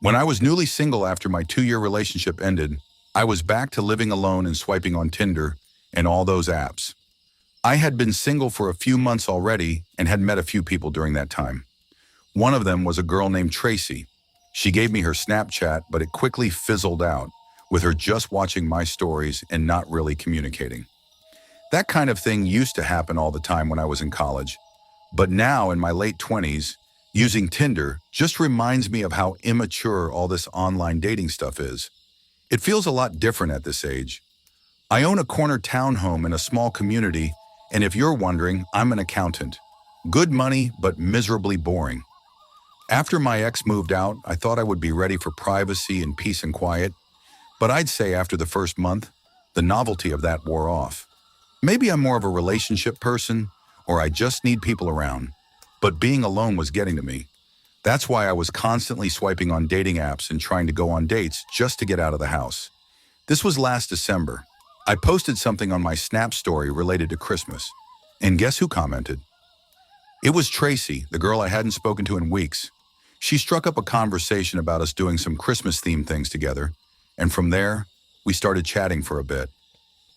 When I was newly single after my 2-year relationship ended, I was back to living alone and swiping on Tinder and all those apps. I had been single for a few months already and had met a few people during that time. One of them was a girl named Tracy. She gave me her Snapchat, but it quickly fizzled out, with her just watching my stories and not really communicating. That kind of thing used to happen all the time when I was in college, but now in my late 20s, using Tinder just reminds me of how immature all this online dating stuff is. It feels a lot different at this age. I own a corner townhome in a small community, and if you're wondering, I'm an accountant. Good money, but miserably boring. After my ex moved out, I thought I would be ready for privacy and peace and quiet, but I'd say after the first month, the novelty of that wore off. Maybe I'm more of a relationship person, or I just need people around, but being alone was getting to me. That's why I was constantly swiping on dating apps and trying to go on dates just to get out of the house. This was last December. I posted something on my Snap story related to Christmas, and guess who commented? It was Tracy, the girl I hadn't spoken to in weeks. She struck up a conversation about us doing some Christmas-themed things together, and from there, we started chatting for a bit.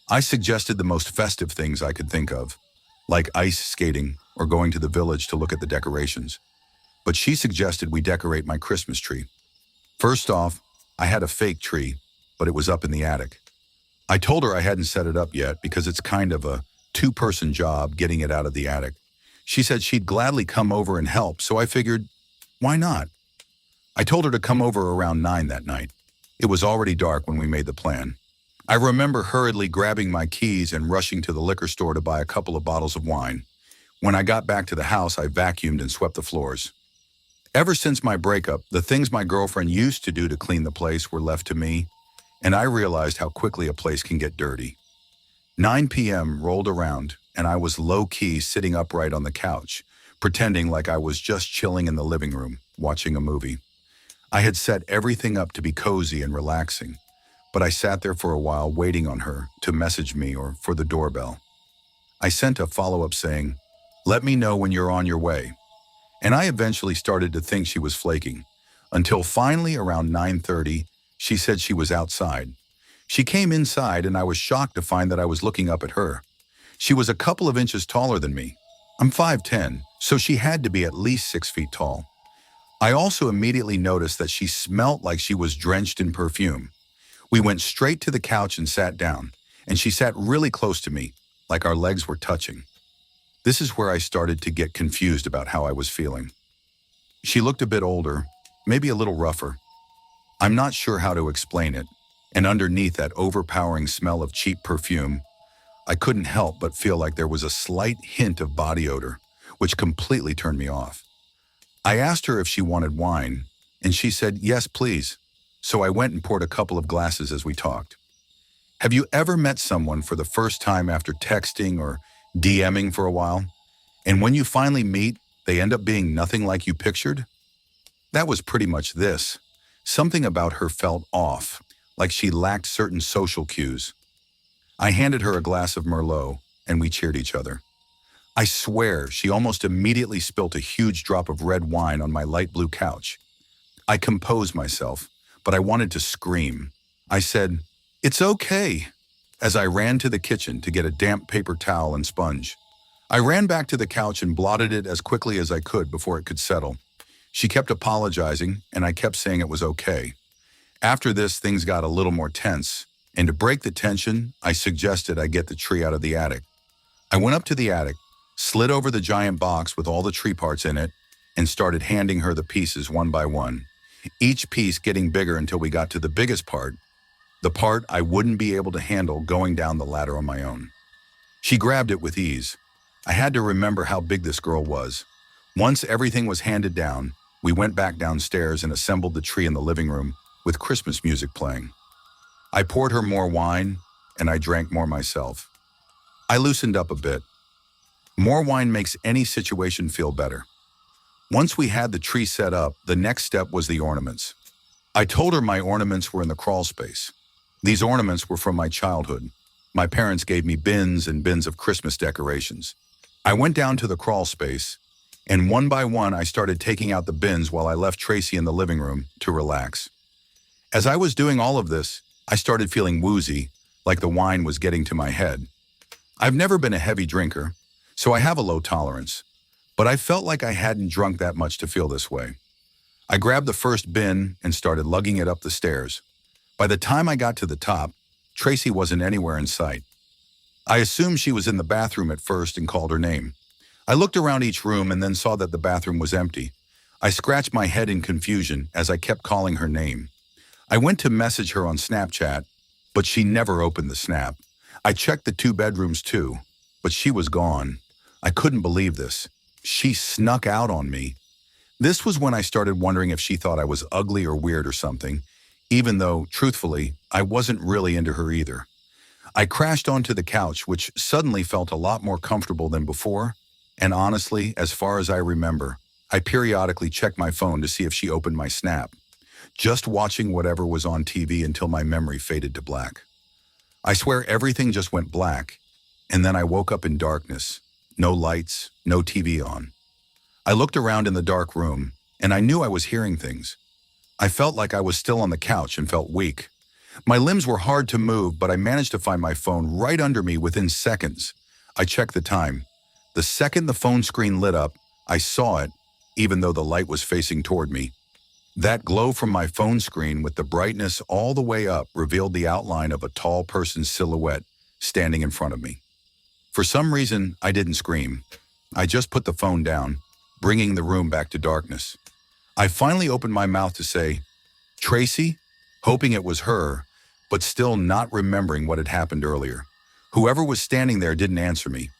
I suggested the most festive things I could think of, like ice skating or going to the village to look at the decorations. But she suggested we decorate my Christmas tree. First off, I had a fake tree, but it was up in the attic. I told her I hadn't set it up yet because it's kind of a two-person job getting it out of the attic. She said she'd gladly come over and help, so I figured, why not? I told her to come over around 9 that night. It was already dark when we made the plan. I remember hurriedly grabbing my keys and rushing to the liquor store to buy a couple of bottles of wine. When I got back to the house, I vacuumed and swept the floors. Ever since my breakup, the things my girlfriend used to do to clean the place were left to me, and I realized how quickly a place can get dirty. 9 p.m. rolled around, and I was low-key sitting upright on the couch, pretending like I was just chilling in the living room, watching a movie. I had set everything up to be cozy and relaxing, but I sat there for a while waiting on her to message me or for the doorbell. I sent a follow-up saying, "Let me know when you're on your way." And I eventually started to think she was flaking, until finally around 9:30, she said she was outside. She came inside and I was shocked to find that I was looking up at her. She was a couple of inches taller than me. I'm 5'10", so she had to be at least 6 feet tall. I also immediately noticed that she smelt like she was drenched in perfume. We went straight to the couch and sat down, and she sat really close to me, like our legs were touching. This is where I started to get confused about how I was feeling. She looked a bit older, maybe a little rougher. I'm not sure how to explain it, and underneath that overpowering smell of cheap perfume, I couldn't help but feel like there was a slight hint of body odor, which completely turned me off. I asked her if she wanted wine, and she said, "Yes, please." So I went and poured a couple of glasses as we talked. Have you ever met someone for the first time after texting or DMing for a while, and when you finally meet, they end up being nothing like you pictured? That was pretty much this. Something about her felt off, like she lacked certain social cues. I handed her a glass of Merlot, and we cheered each other. I swear she almost immediately spilt a huge drop of red wine on my light blue couch. I composed myself, but I wanted to scream. I said, "It's okay," as I ran to the kitchen to get a damp paper towel and sponge. I ran back to the couch and blotted it as quickly as I could before it could settle. She kept apologizing, and I kept saying it was okay. After this, things got a little more tense, and to break the tension, I suggested I get the tree out of the attic. I went up to the attic, slid over the giant box with all the tree parts in it, and started handing her the pieces one by one, each piece getting bigger until we got to the biggest part, the part I wouldn't be able to handle going down the ladder on my own. She grabbed it with ease. I had to remember how big this girl was. Once everything was handed down, we went back downstairs and assembled the tree in the living room with Christmas music playing. I poured her more wine, and I drank more myself. I loosened up a bit. More wine makes any situation feel better. Once we had the tree set up, the next step was the ornaments. I told her my ornaments were in the crawl space. These ornaments were from my childhood. My parents gave me bins and bins of Christmas decorations. I went down to the crawl space, and one by one I started taking out the bins while I left Tracy in the living room to relax. As I was doing all of this, I started feeling woozy, like the wine was getting to my head. I've never been a heavy drinker, so I have a low tolerance, but I felt like I hadn't drunk that much to feel this way. I grabbed the first bin and started lugging it up the stairs. By the time I got to the top, Tracy wasn't anywhere in sight. I assumed she was in the bathroom at first and called her name. I looked around each room and then saw that the bathroom was empty. I scratched my head in confusion as I kept calling her name. I went to message her on Snapchat, but she never opened the snap. I checked the 2 bedrooms too, but she was gone. I couldn't believe this. She snuck out on me. This was when I started wondering if she thought I was ugly or weird or something, even though, truthfully, I wasn't really into her either. I crashed onto the couch, which suddenly felt a lot more comfortable than before, and honestly, as far as I remember, I periodically checked my phone to see if she opened my snap, just watching whatever was on TV until my memory faded to black. I swear everything just went black, and then I woke up in darkness. No lights, no TV on. I looked around in the dark room, and I knew I was hearing things. I felt like I was still on the couch and felt weak. My limbs were hard to move, but I managed to find my phone right under me within seconds. I checked the time. The second the phone screen lit up, I saw it, even though the light was facing toward me. That glow from my phone screen with the brightness all the way up revealed the outline of a tall person's silhouette standing in front of me. For some reason, I didn't scream. I just put the phone down, bringing the room back to darkness. I finally opened my mouth to say, "Tracy?" hoping it was her, but still not remembering what had happened earlier. Whoever was standing there didn't answer me.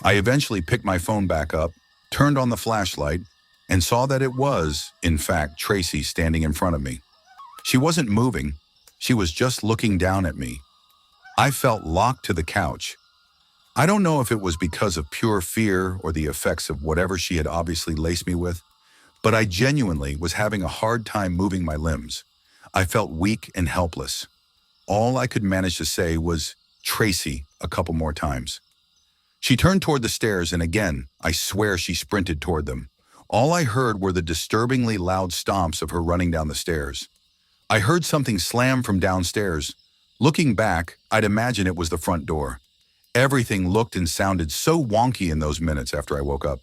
I eventually picked my phone back up, turned on the flashlight, and saw that it was, in fact, Tracy standing in front of me. She wasn't moving. She was just looking down at me. I felt locked to the couch. I don't know if it was because of pure fear or the effects of whatever she had obviously laced me with, but I genuinely was having a hard time moving my limbs. I felt weak and helpless. All I could manage to say was, "Tracy," a couple more times. She turned toward the stairs, and again, I swear she sprinted toward them. All I heard were the disturbingly loud stomps of her running down the stairs. I heard something slam from downstairs. Looking back, I'd imagine it was the front door. Everything looked and sounded so wonky in those minutes after I woke up.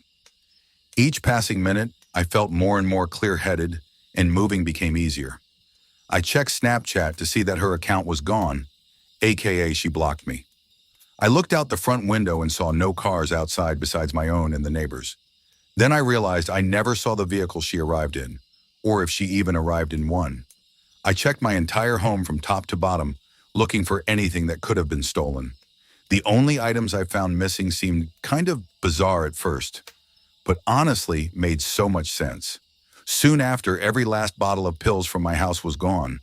Each passing minute, I felt more and more clear-headed, and moving became easier. I checked Snapchat to see that her account was gone, aka she blocked me. I looked out the front window and saw no cars outside besides my own and the neighbors. Then I realized I never saw the vehicle she arrived in, or if she even arrived in one. I checked my entire home from top to bottom, looking for anything that could have been stolen. The only items I found missing seemed kind of bizarre at first, but honestly made so much sense. Soon after, every last bottle of pills from my house was gone.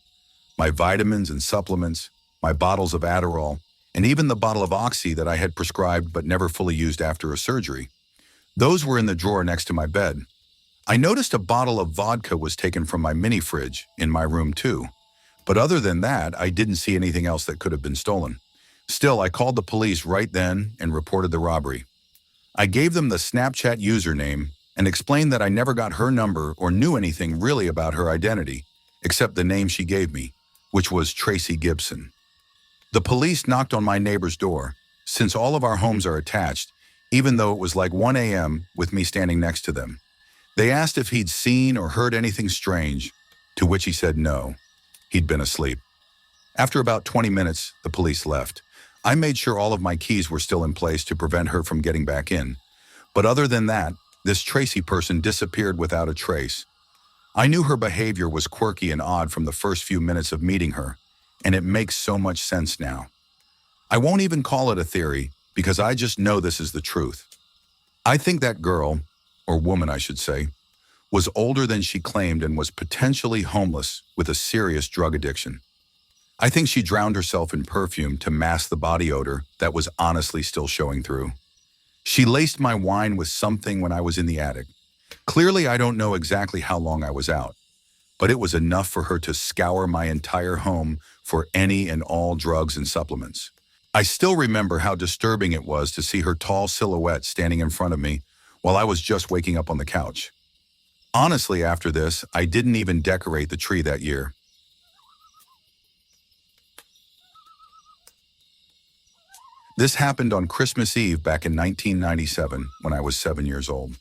My vitamins and supplements, my bottles of Adderall, and even the bottle of Oxy that I had prescribed but never fully used after a surgery. Those were in the drawer next to my bed. I noticed a bottle of vodka was taken from my mini fridge in my room too. But other than that, I didn't see anything else that could have been stolen. Still, I called the police right then and reported the robbery. I gave them the Snapchat username and explained that I never got her number or knew anything really about her identity, except the name she gave me, which was Tracy Gibson. The police knocked on my neighbor's door, since all of our homes are attached, even though it was like 1 a.m. with me standing next to them. They asked if he'd seen or heard anything strange, to which he said no. He'd been asleep. After about 20 minutes, the police left. I made sure all of my keys were still in place to prevent her from getting back in. But other than that, this Tracy person disappeared without a trace. I knew her behavior was quirky and odd from the first few minutes of meeting her, and it makes so much sense now. I won't even call it a theory, because I just know this is the truth. I think that girl, or woman I should say, was older than she claimed and was potentially homeless with a serious drug addiction. I think she drowned herself in perfume to mask the body odor that was honestly still showing through. She laced my wine with something when I was in the attic. Clearly, I don't know exactly how long I was out, but it was enough for her to scour my entire home for any and all drugs and supplements. I still remember how disturbing it was to see her tall silhouette standing in front of me while I was just waking up on the couch. Honestly, after this, I didn't even decorate the tree that year. This happened on Christmas Eve back in 1997 when I was 7 years old.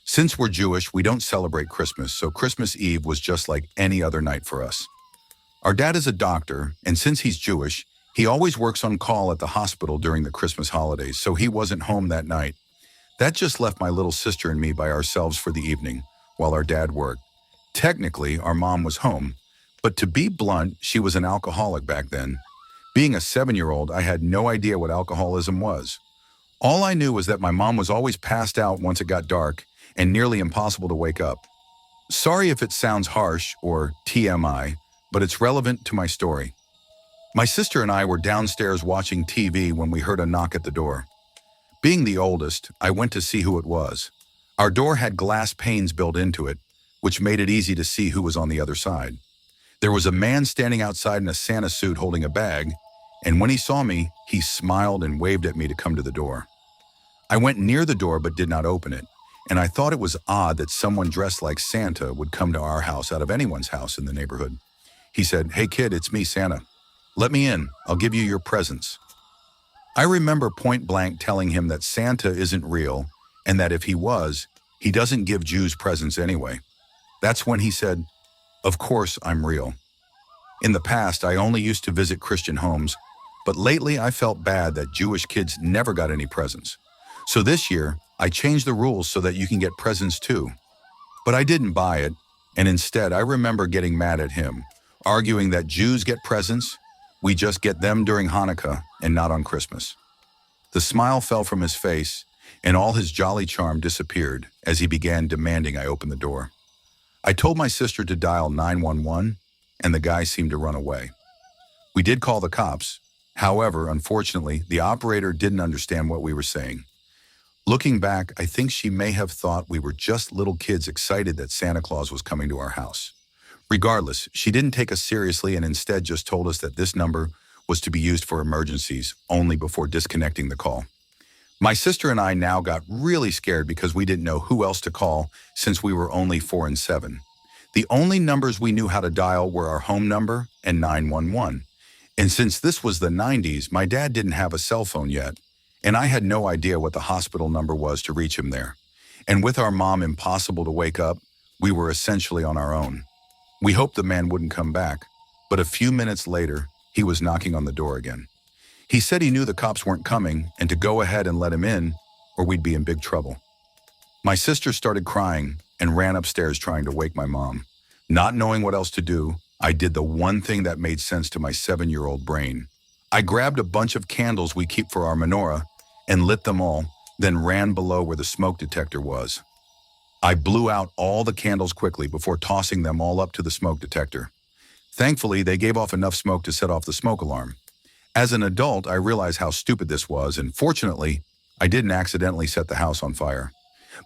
Since we're Jewish, we don't celebrate Christmas, so Christmas Eve was just like any other night for us. Our dad is a doctor, and since he's Jewish, he always works on call at the hospital during the Christmas holidays, so he wasn't home that night. That just left my little sister and me by ourselves for the evening, while our dad worked. Technically, our mom was home, but to be blunt, she was an alcoholic back then. Being a 7-year-old, I had no idea what alcoholism was. All I knew was that my mom was always passed out once it got dark and nearly impossible to wake up. Sorry if it sounds harsh or TMI, but it's relevant to my story. My sister and I were downstairs watching TV when we heard a knock at the door. Being the oldest, I went to see who it was. Our door had glass panes built into it, which made it easy to see who was on the other side. There was a man standing outside in a Santa suit holding a bag, and when he saw me, he smiled and waved at me to come to the door. I went near the door but did not open it, and I thought it was odd that someone dressed like Santa would come to our house out of anyone's house in the neighborhood. He said, "Hey kid, it's me, Santa. Let me in, I'll give you your presents." I remember point blank telling him that Santa isn't real, and that if he was, he doesn't give Jews presents anyway. That's when he said, "Of course I'm real." In the past, I only used to visit Christian homes, but lately I felt bad that Jewish kids never got any presents. So this year, I changed the rules so that you can get presents too. But I didn't buy it, and instead I remember getting mad at him, arguing that Jews get presents, we just get them during Hanukkah and not on Christmas. The smile fell from his face, and all his jolly charm disappeared as he began demanding I open the door. I told my sister to dial 911, and the guy seemed to run away. We did call the cops. However, unfortunately, the operator didn't understand what we were saying. Looking back, I think she may have thought we were just little kids excited that Santa Claus was coming to our house. Regardless, she didn't take us seriously and instead just told us that this number was to be used for emergencies only before disconnecting the call. My sister and I now got really scared because we didn't know who else to call since we were only 4 and 7. The only numbers we knew how to dial were our home number and 911. And since this was the 90s, my dad didn't have a cell phone yet, and I had no idea what the hospital number was to reach him there. And with our mom impossible to wake up, we were essentially on our own. We hoped the man wouldn't come back, but a few minutes later, he was knocking on the door again. He said he knew the cops weren't coming and to go ahead and let him in, or we'd be in big trouble. My sister started crying and ran upstairs trying to wake my mom. Not knowing what else to do, I did the one thing that made sense to my 7-year-old brain. I grabbed a bunch of candles we keep for our menorah and lit them all, then ran below where the smoke detector was. I blew out all the candles quickly before tossing them all up to the smoke detector. Thankfully, they gave off enough smoke to set off the smoke alarm. As an adult, I realized how stupid this was, and fortunately, I didn't accidentally set the house on fire.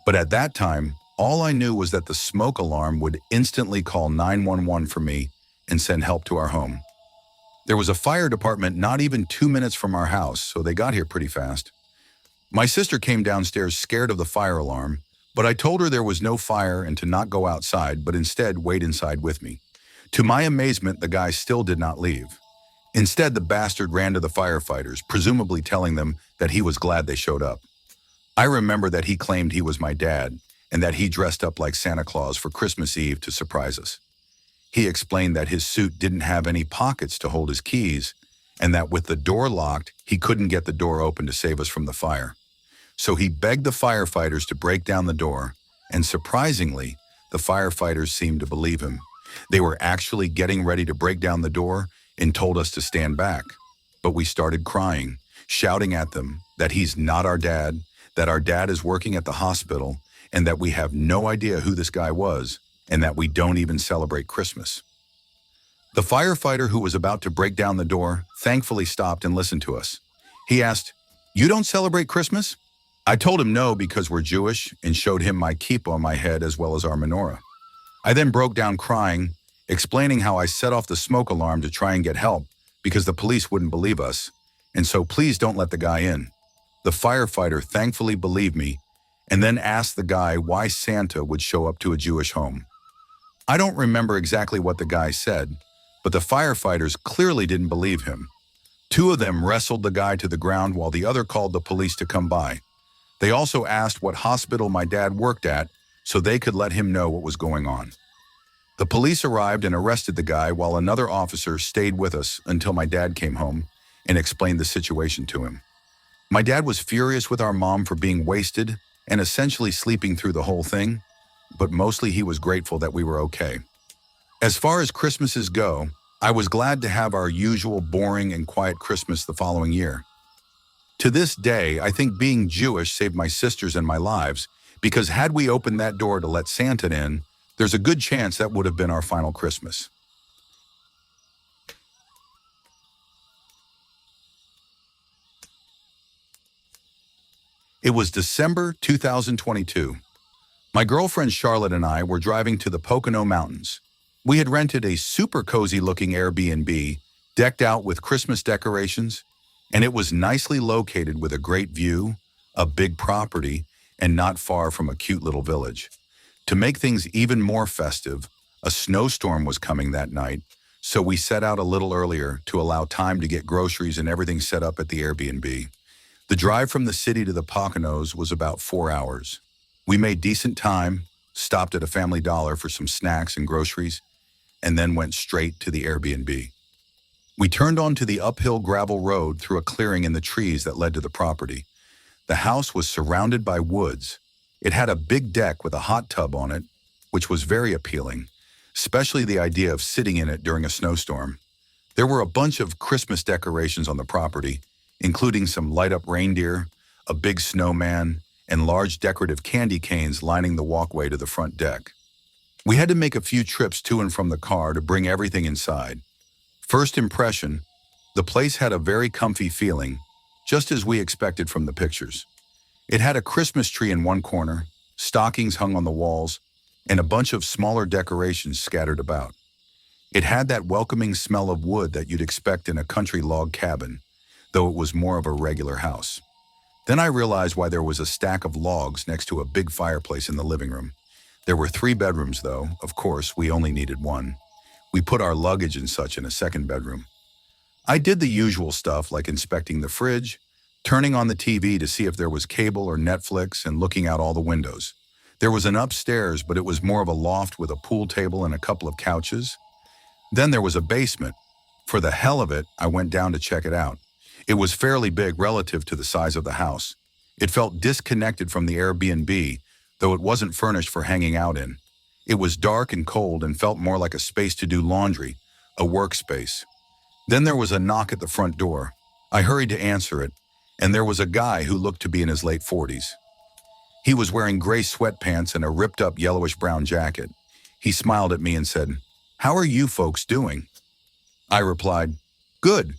But at that time, all I knew was that the smoke alarm would instantly call 911 for me and send help to our home. There was a fire department not even 2 minutes from our house, so they got here pretty fast. My sister came downstairs scared of the fire alarm, but I told her there was no fire and to not go outside, but instead wait inside with me. To my amazement, the guy still did not leave. Instead, the bastard ran to the firefighters, presumably telling them that he was glad they showed up. I remember that he claimed he was my dad and that he dressed up like Santa Claus for Christmas Eve to surprise us. He explained that his suit didn't have any pockets to hold his keys and that with the door locked, he couldn't get the door open to save us from the fire. So he begged the firefighters to break down the door, and surprisingly, the firefighters seemed to believe him. They were actually getting ready to break down the door and told us to stand back. But we started crying, shouting at them that he's not our dad, that our dad is working at the hospital, and that we have no idea who this guy was, and that we don't even celebrate Christmas. The firefighter who was about to break down the door thankfully stopped and listened to us. He asked, "You don't celebrate Christmas?" I told him no because we're Jewish and showed him my kippah on my head as well as our menorah. I then broke down crying, explaining how I set off the smoke alarm to try and get help because the police wouldn't believe us, and so please don't let the guy in. The firefighter thankfully believed me and then asked the guy why Santa would show up to a Jewish home. I don't remember exactly what the guy said, but the firefighters clearly didn't believe him. Two of them wrestled the guy to the ground while the other called the police to come by. They also asked what hospital my dad worked at so they could let him know what was going on. The police arrived and arrested the guy while another officer stayed with us until my dad came home and explained the situation to him. My dad was furious with our mom for being wasted and essentially sleeping through the whole thing, but mostly he was grateful that we were okay. As far as Christmases go, I was glad to have our usual boring and quiet Christmas the following year. To this day, I think being Jewish saved my sisters and my lives, because had we opened that door to let Santa in, there's a good chance that would have been our final Christmas. It was December 2022. My girlfriend Charlotte and I were driving to the Pocono Mountains. We had rented a super cozy-looking Airbnb, decked out with Christmas decorations, and it was nicely located with a great view, a big property, and not far from a cute little village. To make things even more festive, a snowstorm was coming that night, so we set out a little earlier to allow time to get groceries and everything set up at the Airbnb. The drive from the city to the Poconos was about 4 hours. We made decent time, stopped at a Family Dollar for some snacks and groceries, and then went straight to the Airbnb. We turned onto the uphill gravel road through a clearing in the trees that led to the property. The house was surrounded by woods. It had a big deck with a hot tub on it, which was very appealing, especially the idea of sitting in it during a snowstorm. There were a bunch of Christmas decorations on the property, including some light-up reindeer, a big snowman, and large decorative candy canes lining the walkway to the front deck. We had to make a few trips to and from the car to bring everything inside. First impression, the place had a very comfy feeling, just as we expected from the pictures. It had a Christmas tree in one corner, stockings hung on the walls, and a bunch of smaller decorations scattered about. It had that welcoming smell of wood that you'd expect in a country log cabin, though it was more of a regular house. Then I realized why there was a stack of logs next to a big fireplace in the living room. There were 3 bedrooms, though. Of course, we only needed one. We put our luggage and such in a second bedroom. I did the usual stuff like inspecting the fridge, turning on the TV to see if there was cable or Netflix, and looking out all the windows. There was an upstairs, but it was more of a loft with a pool table and a couple of couches. Then there was a basement. For the hell of it, I went down to check it out. It was fairly big relative to the size of the house. It felt disconnected from the Airbnb, though it wasn't furnished for hanging out in. It was dark and cold and felt more like a space to do laundry, a workspace. Then there was a knock at the front door. I hurried to answer it, and there was a guy who looked to be in his late 40s. He was wearing gray sweatpants and a ripped-up yellowish-brown jacket. He smiled at me and said, "How are you folks doing?" I replied, "Good,"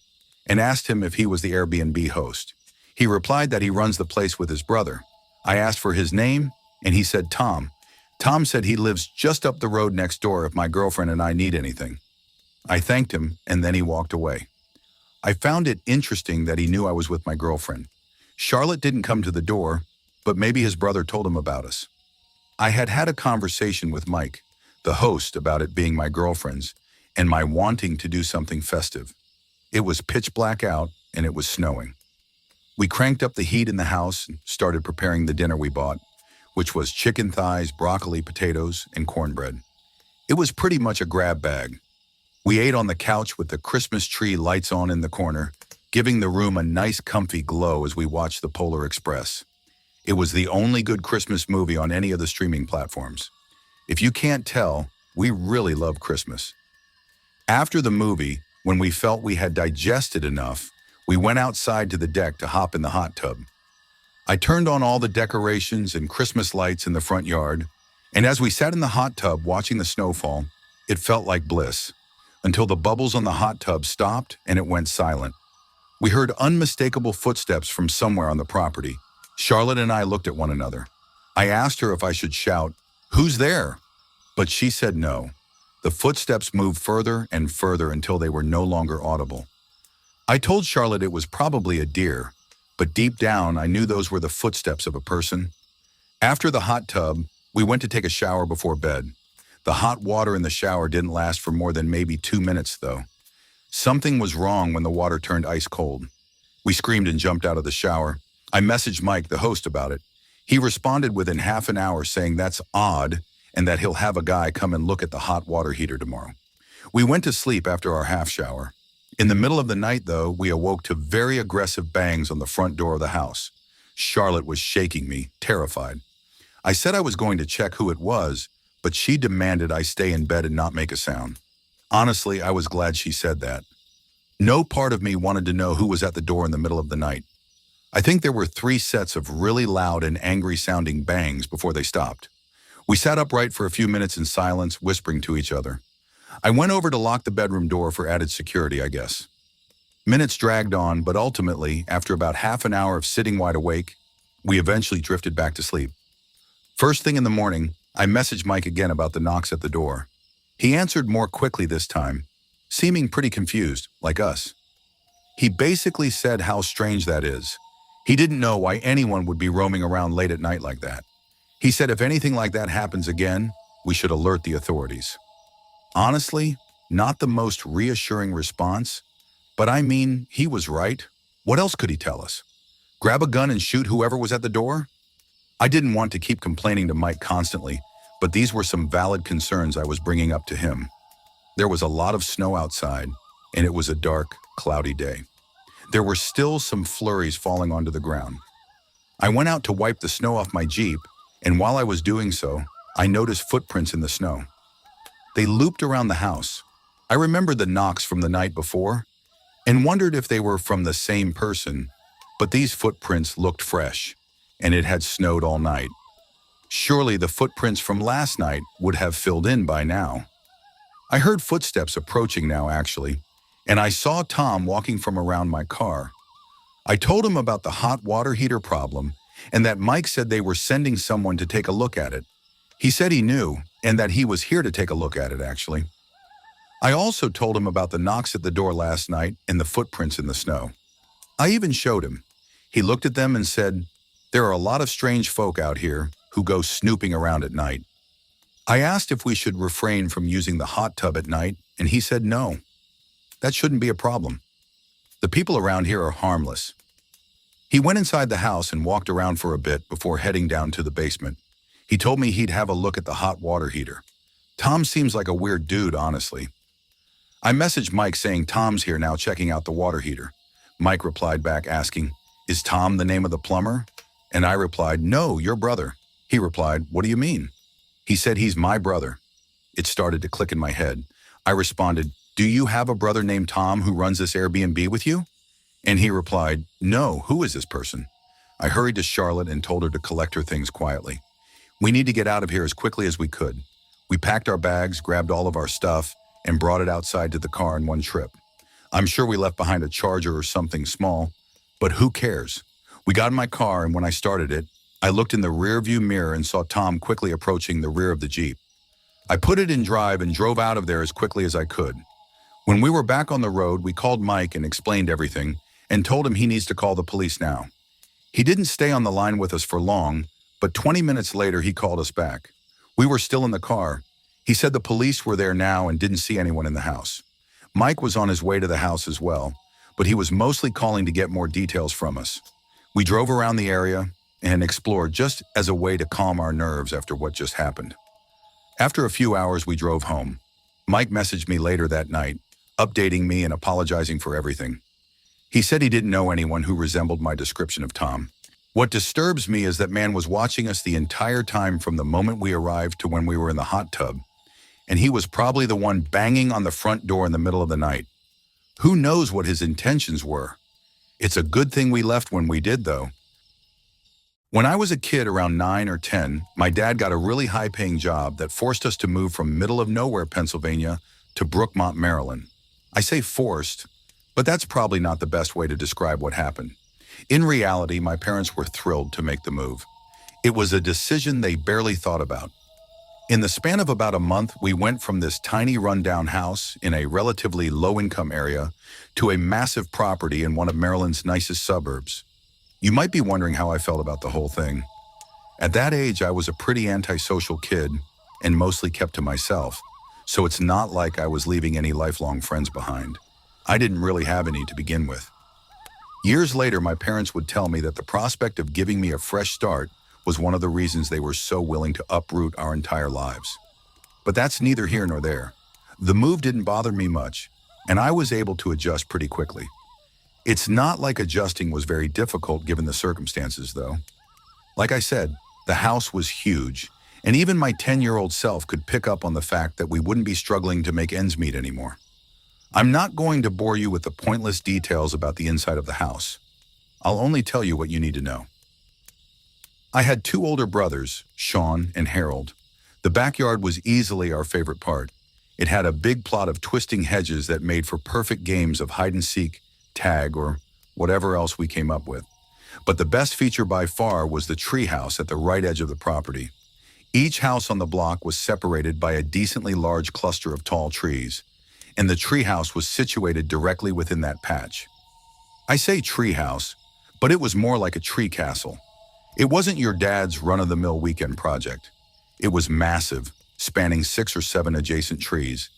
and asked him if he was the Airbnb host. He replied that he runs the place with his brother. I asked for his name, and he said Tom. Tom said he lives just up the road next door if my girlfriend and I need anything. I thanked him, and then he walked away. I found it interesting that he knew I was with my girlfriend. Charlotte didn't come to the door, but maybe his brother told him about us. I had had a conversation with Mike, the host, about it being my girlfriend's, and my wanting to do something festive. It was pitch black out, and it was snowing. We cranked up the heat in the house and started preparing the dinner we bought, which was chicken thighs, broccoli, potatoes, and cornbread. It was pretty much a grab bag. We ate on the couch with the Christmas tree lights on in the corner, giving the room a nice comfy glow as we watched the Polar Express. It was the only good Christmas movie on any of the streaming platforms. If you can't tell, we really love Christmas. After the movie, when we felt we had digested enough, we went outside to the deck to hop in the hot tub. I turned on all the decorations and Christmas lights in the front yard, and as we sat in the hot tub watching the snowfall, it felt like bliss, until the bubbles on the hot tub stopped and it went silent. We heard unmistakable footsteps from somewhere on the property. Charlotte and I looked at one another. I asked her if I should shout, "Who's there?" But she said no. The footsteps moved further and further until they were no longer audible. I told Charlotte it was probably a deer, but deep down I knew those were the footsteps of a person. After the hot tub, we went to take a shower before bed. The hot water in the shower didn't last for more than maybe 2 minutes, though. Something was wrong when the water turned ice cold. We screamed and jumped out of the shower. I messaged Mike, the host, about it. He responded within half an hour saying that's odd and that he'll have a guy come and look at the hot water heater tomorrow. We went to sleep after our half shower. In the middle of the night, though, we awoke to very aggressive bangs on the front door of the house. Charlotte was shaking me, terrified. I said I was going to check who it was, but she demanded I stay in bed and not make a sound. Honestly, I was glad she said that. No part of me wanted to know who was at the door in the middle of the night. I think there were 3 sets of really loud and angry-sounding bangs before they stopped. We sat upright for a few minutes in silence, whispering to each other. I went over to lock the bedroom door for added security, I guess. Minutes dragged on, but ultimately, after about half an hour of sitting wide awake, we eventually drifted back to sleep. First thing in the morning, I messaged Mike again about the knocks at the door. He answered more quickly this time, seeming pretty confused, like us. He basically said how strange that is. He didn't know why anyone would be roaming around late at night like that. He said if anything like that happens again, we should alert the authorities. Honestly, not the most reassuring response, but I mean, he was right. What else could he tell us? Grab a gun and shoot whoever was at the door? I didn't want to keep complaining to Mike constantly, but these were some valid concerns I was bringing up to him. There was a lot of snow outside, and it was a dark, cloudy day. There were still some flurries falling onto the ground. I went out to wipe the snow off my Jeep, and while I was doing so, I noticed footprints in the snow. They looped around the house. I remembered the knocks from the night before, and wondered if they were from the same person, but these footprints looked fresh, and it had snowed all night. Surely the footprints from last night would have filled in by now. I heard footsteps approaching now, actually, and I saw Tom walking from around my car. I told him about the hot water heater problem and that Mike said they were sending someone to take a look at it. He said he knew and that he was here to take a look at it, actually. I also told him about the knocks at the door last night and the footprints in the snow. I even showed him. He looked at them and said, "There are a lot of strange folk out here who go snooping around at night." I asked if we should refrain from using the hot tub at night, and he said no. That shouldn't be a problem. The people around here are harmless. He went inside the house and walked around for a bit before heading down to the basement. He told me he'd have a look at the hot water heater. Tom seems like a weird dude, honestly. I messaged Mike saying Tom's here now checking out the water heater. Mike replied back asking, "Is Tom the name of the plumber?" And I replied, "No, your brother." He replied, "What do you mean?" He said he's my brother. It started to click in my head. I responded, "Do you have a brother named Tom who runs this Airbnb with you?" And he replied, "No, who is this person?" I hurried to Charlotte and told her to collect her things quietly. We need to get out of here as quickly as we could. We packed our bags, grabbed all of our stuff, and brought it outside to the car in one trip. I'm sure we left behind a charger or something small, but who cares? We got in my car, and when I started it, I looked in the rearview mirror and saw Tom quickly approaching the rear of the Jeep. I put it in drive and drove out of there as quickly as I could. When we were back on the road, we called Mike and explained everything and told him he needs to call the police now. He didn't stay on the line with us for long, but 20 minutes later he called us back. We were still in the car. He said the police were there now and didn't see anyone in the house. Mike was on his way to the house as well, but he was mostly calling to get more details from us. We drove around the area and explored just as a way to calm our nerves after what just happened. After a few hours, we drove home. Mike messaged me later that night, updating me and apologizing for everything. He said he didn't know anyone who resembled my description of Tom. What disturbs me is that man was watching us the entire time from the moment we arrived to when we were in the hot tub, and he was probably the one banging on the front door in the middle of the night. Who knows what his intentions were? It's a good thing we left when we did, though. When I was a kid around 9 or 10, my dad got a really high-paying job that forced us to move from middle-of-nowhere Pennsylvania to Brookmont, Maryland. I say forced, but that's probably not the best way to describe what happened. In reality, my parents were thrilled to make the move. It was a decision they barely thought about. In the span of about a month, we went from this tiny rundown house in a relatively low-income area to a massive property in one of Maryland's nicest suburbs. You might be wondering how I felt about the whole thing. At that age, I was a pretty antisocial kid and mostly kept to myself, so it's not like I was leaving any lifelong friends behind. I didn't really have any to begin with. Years later, my parents would tell me that the prospect of giving me a fresh start was one of the reasons they were so willing to uproot our entire lives. But that's neither here nor there. The move didn't bother me much, and I was able to adjust pretty quickly. It's not like adjusting was very difficult given the circumstances, though. Like I said, the house was huge, and even my 10-year-old self could pick up on the fact that we wouldn't be struggling to make ends meet anymore. I'm not going to bore you with the pointless details about the inside of the house. I'll only tell you what you need to know. I had two older brothers, Sean and Harold. The backyard was easily our favorite part. It had a big plot of twisting hedges that made for perfect games of hide and seek, tag, or whatever else we came up with. But the best feature by far was the treehouse at the right edge of the property. Each house on the block was separated by a decently large cluster of tall trees, and the treehouse was situated directly within that patch. I say treehouse, but it was more like a tree castle. It wasn't your dad's run-of-the-mill weekend project. It was massive, spanning 6 or 7 adjacent trees.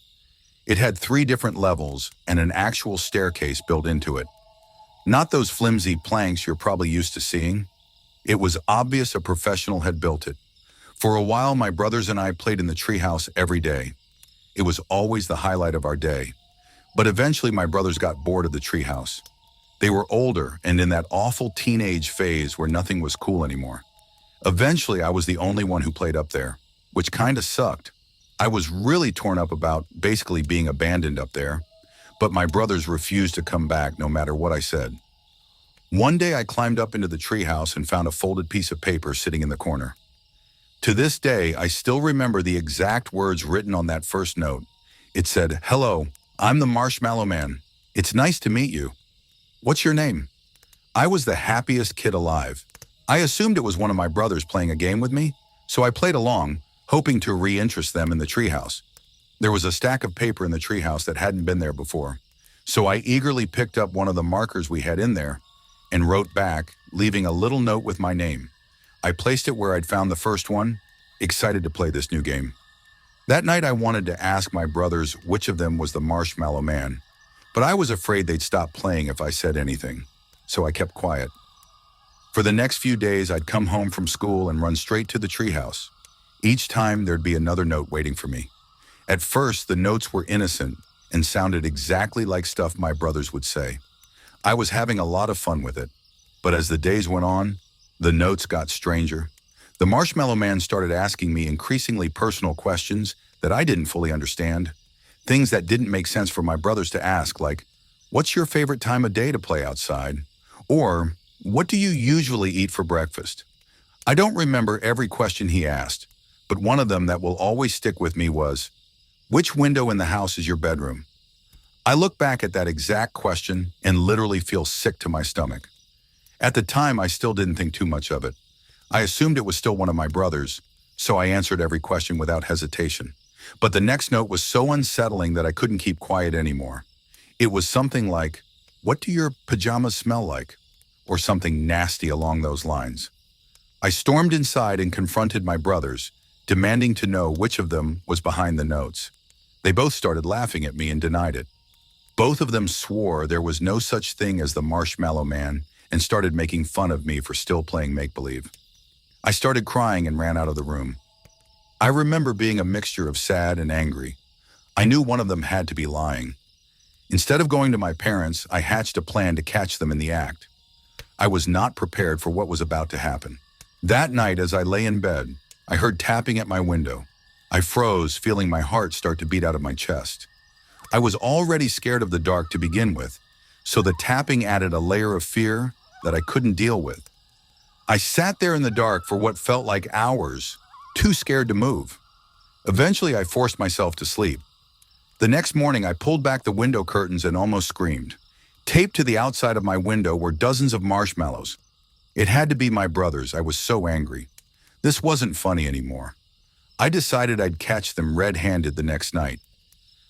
It had 3 different levels and an actual staircase built into it. Not those flimsy planks you're probably used to seeing. It was obvious a professional had built it. For a while, my brothers and I played in the treehouse every day. It was always the highlight of our day. But eventually my brothers got bored of the treehouse. They were older and in that awful teenage phase where nothing was cool anymore. Eventually, I was the only one who played up there, which kinda sucked. I was really torn up about basically being abandoned up there, but my brothers refused to come back no matter what I said. One day I climbed up into the treehouse and found a folded piece of paper sitting in the corner. To this day, I still remember the exact words written on that first note. It said, "Hello, I'm the Marshmallow Man. It's nice to meet you. What's your name?" I was the happiest kid alive. I assumed it was one of my brothers playing a game with me, so I played along, hoping to re-interest them in the treehouse. There was a stack of paper in the treehouse that hadn't been there before, so I eagerly picked up one of the markers we had in there and wrote back, leaving a little note with my name. I placed it where I'd found the first one, excited to play this new game. That night I wanted to ask my brothers which of them was the Marshmallow Man, but I was afraid they'd stop playing if I said anything, so I kept quiet. For the next few days, I'd come home from school and run straight to the treehouse. Each time, there'd be another note waiting for me. At first, the notes were innocent and sounded exactly like stuff my brothers would say. I was having a lot of fun with it, but as the days went on, the notes got stranger. The Marshmallow Man started asking me increasingly personal questions that I didn't fully understand. Things that didn't make sense for my brothers to ask, like, "What's your favorite time of day to play outside?" Or, "What do you usually eat for breakfast?" I don't remember every question he asked, but one of them that will always stick with me was, "Which window in the house is your bedroom?" I look back at that exact question and literally feel sick to my stomach. At the time, I still didn't think too much of it. I assumed it was still one of my brothers, so I answered every question without hesitation. But the next note was so unsettling that I couldn't keep quiet anymore. It was something like, "What do your pajamas smell like?" Or something nasty along those lines. I stormed inside and confronted my brothers, demanding to know which of them was behind the notes. They both started laughing at me and denied it. Both of them swore there was no such thing as the Marshmallow Man and started making fun of me for still playing make-believe. I started crying and ran out of the room. I remember being a mixture of sad and angry. I knew one of them had to be lying. Instead of going to my parents, I hatched a plan to catch them in the act. I was not prepared for what was about to happen. That night, as I lay in bed, I heard tapping at my window. I froze, feeling my heart start to beat out of my chest. I was already scared of the dark to begin with, so the tapping added a layer of fear that I couldn't deal with. I sat there in the dark for what felt like hours, too scared to move. Eventually, I forced myself to sleep. The next morning, I pulled back the window curtains and almost screamed. Taped to the outside of my window were dozens of marshmallows. It had to be my brothers. I was so angry. This wasn't funny anymore. I decided I'd catch them red-handed the next night.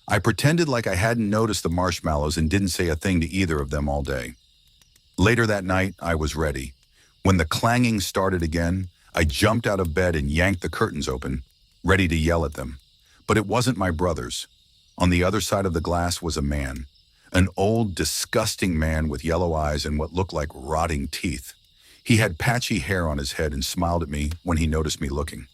I pretended like I hadn't noticed the marshmallows and didn't say a thing to either of them all day. Later that night, I was ready. When the clanging started again, I jumped out of bed and yanked the curtains open, ready to yell at them. But it wasn't my brothers. On the other side of the glass was a man. An old, disgusting man with yellow eyes and what looked like rotting teeth. He had patchy hair on his head and smiled at me when he noticed me looking.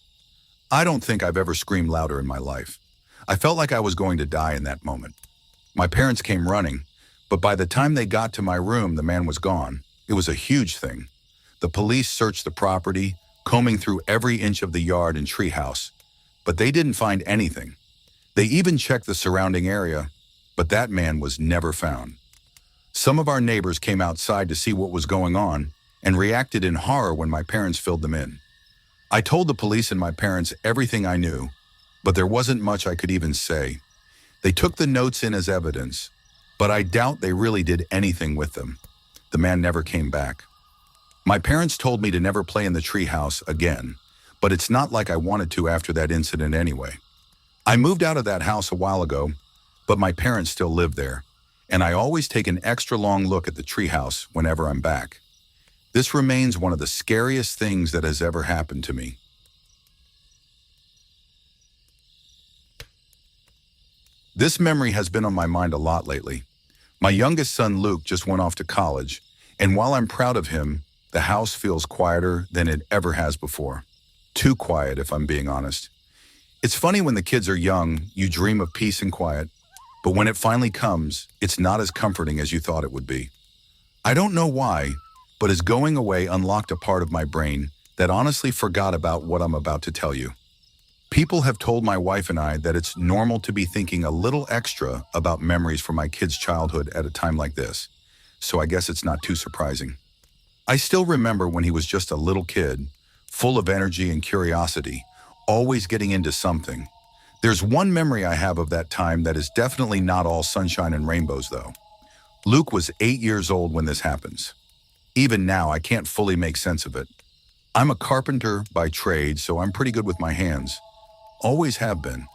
I don't think I've ever screamed louder in my life. I felt like I was going to die in that moment. My parents came running, but by the time they got to my room, the man was gone. It was a huge thing. The police searched the property, combing through every inch of the yard and treehouse, but they didn't find anything. They even checked the surrounding area, but that man was never found. Some of our neighbors came outside to see what was going on and reacted in horror when my parents filled them in. I told the police and my parents everything I knew, but there wasn't much I could even say. They took the notes in as evidence, but I doubt they really did anything with them. The man never came back. My parents told me to never play in the treehouse again, but it's not like I wanted to after that incident anyway. I moved out of that house a while ago, but my parents still live there, and I always take an extra long look at the treehouse whenever I'm back. This remains one of the scariest things that has ever happened to me. This memory has been on my mind a lot lately. My youngest son Luke just went off to college, and while I'm proud of him, the house feels quieter than it ever has before. Too quiet, if I'm being honest. It's funny when the kids are young, you dream of peace and quiet, but when it finally comes, it's not as comforting as you thought it would be. I don't know why, but his going away unlocked a part of my brain that honestly forgot about what I'm about to tell you. People have told my wife and I that it's normal to be thinking a little extra about memories from my kids' childhood at a time like this, so I guess it's not too surprising. I still remember when he was just a little kid, full of energy and curiosity, always getting into something. There's one memory I have of that time that is definitely not all sunshine and rainbows, though. Luke was 8 years old when this happens. Even now, I can't fully make sense of it. I'm a carpenter by trade, so I'm pretty good with my hands. Always have been.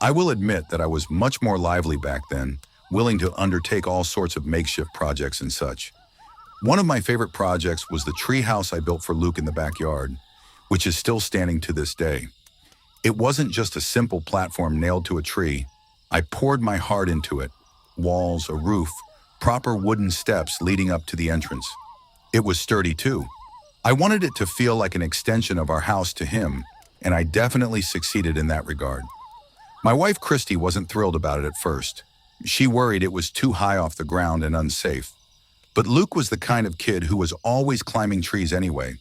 I will admit that I was much more lively back then, willing to undertake all sorts of makeshift projects and such. One of my favorite projects was the tree house I built for Luke in the backyard, which is still standing to this day. It wasn't just a simple platform nailed to a tree. I poured my heart into it. Walls, a roof, proper wooden steps leading up to the entrance. It was sturdy too. I wanted it to feel like an extension of our house to him, and I definitely succeeded in that regard. My wife Christy wasn't thrilled about it at first. She worried it was too high off the ground and unsafe. But Luke was the kind of kid who was always climbing trees anyway,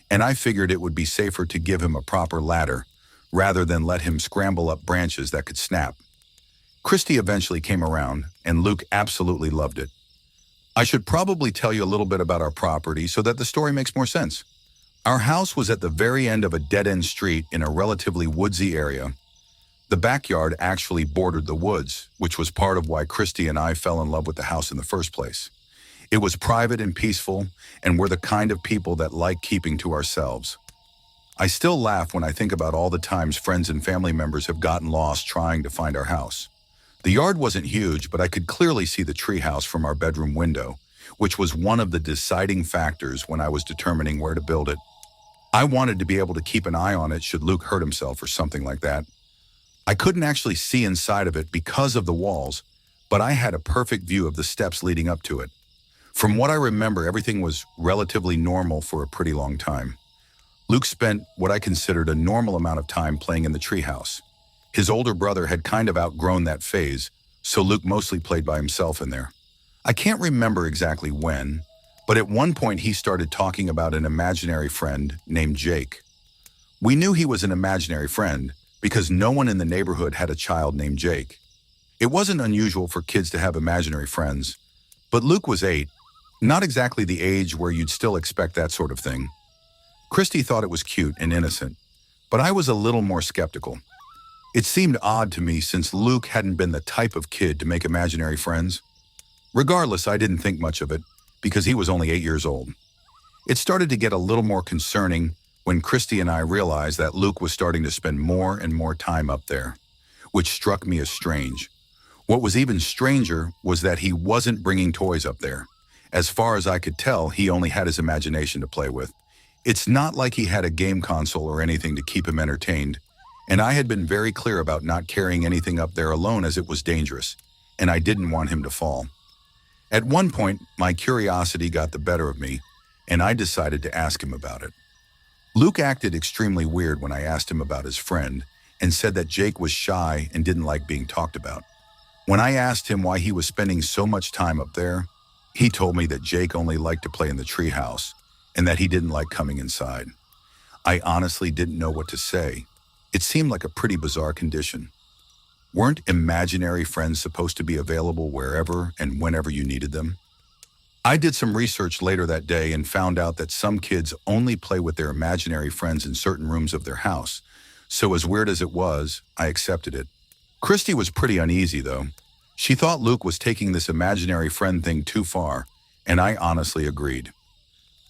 and I figured it would be safer to give him a proper ladder rather than let him scramble up branches that could snap. Christy eventually came around, and Luke absolutely loved it. I should probably tell you a little bit about our property so that the story makes more sense. Our house was at the very end of a dead-end street in a relatively woodsy area. The backyard actually bordered the woods, which was part of why Christy and I fell in love with the house in the first place. It was private and peaceful, and we're the kind of people that like keeping to ourselves. I still laugh when I think about all the times friends and family members have gotten lost trying to find our house. The yard wasn't huge, but I could clearly see the treehouse from our bedroom window, which was one of the deciding factors when I was determining where to build it. I wanted to be able to keep an eye on it should Luke hurt himself or something like that. I couldn't actually see inside of it because of the walls, but I had a perfect view of the steps leading up to it. From what I remember, everything was relatively normal for a pretty long time. Luke spent what I considered a normal amount of time playing in the treehouse. His older brother had kind of outgrown that phase, so Luke mostly played by himself in there. I can't remember exactly when, but at one point he started talking about an imaginary friend named Jake. We knew he was an imaginary friend because no one in the neighborhood had a child named Jake. It wasn't unusual for kids to have imaginary friends, but Luke was 8, not exactly the age where you'd still expect that sort of thing. Christy thought it was cute and innocent, but I was a little more skeptical. It seemed odd to me since Luke hadn't been the type of kid to make imaginary friends. Regardless, I didn't think much of it because he was only 8 years old. It started to get a little more concerning when Christy and I realized that Luke was starting to spend more and more time up there, which struck me as strange. What was even stranger was that he wasn't bringing toys up there. As far as I could tell, he only had his imagination to play with. It's not like he had a game console or anything to keep him entertained, and I had been very clear about not carrying anything up there alone as it was dangerous, and I didn't want him to fall. At one point, my curiosity got the better of me, and I decided to ask him about it. Luke acted extremely weird when I asked him about his friend and said that Jake was shy and didn't like being talked about. When I asked him why he was spending so much time up there, he told me that Jake only liked to play in the treehouse and that he didn't like coming inside. I honestly didn't know what to say. It seemed like a pretty bizarre condition. Weren't imaginary friends supposed to be available wherever and whenever you needed them? I did some research later that day and found out that some kids only play with their imaginary friends in certain rooms of their house. So as weird as it was, I accepted it. Christy was pretty uneasy though. She thought Luke was taking this imaginary friend thing too far, and I honestly agreed.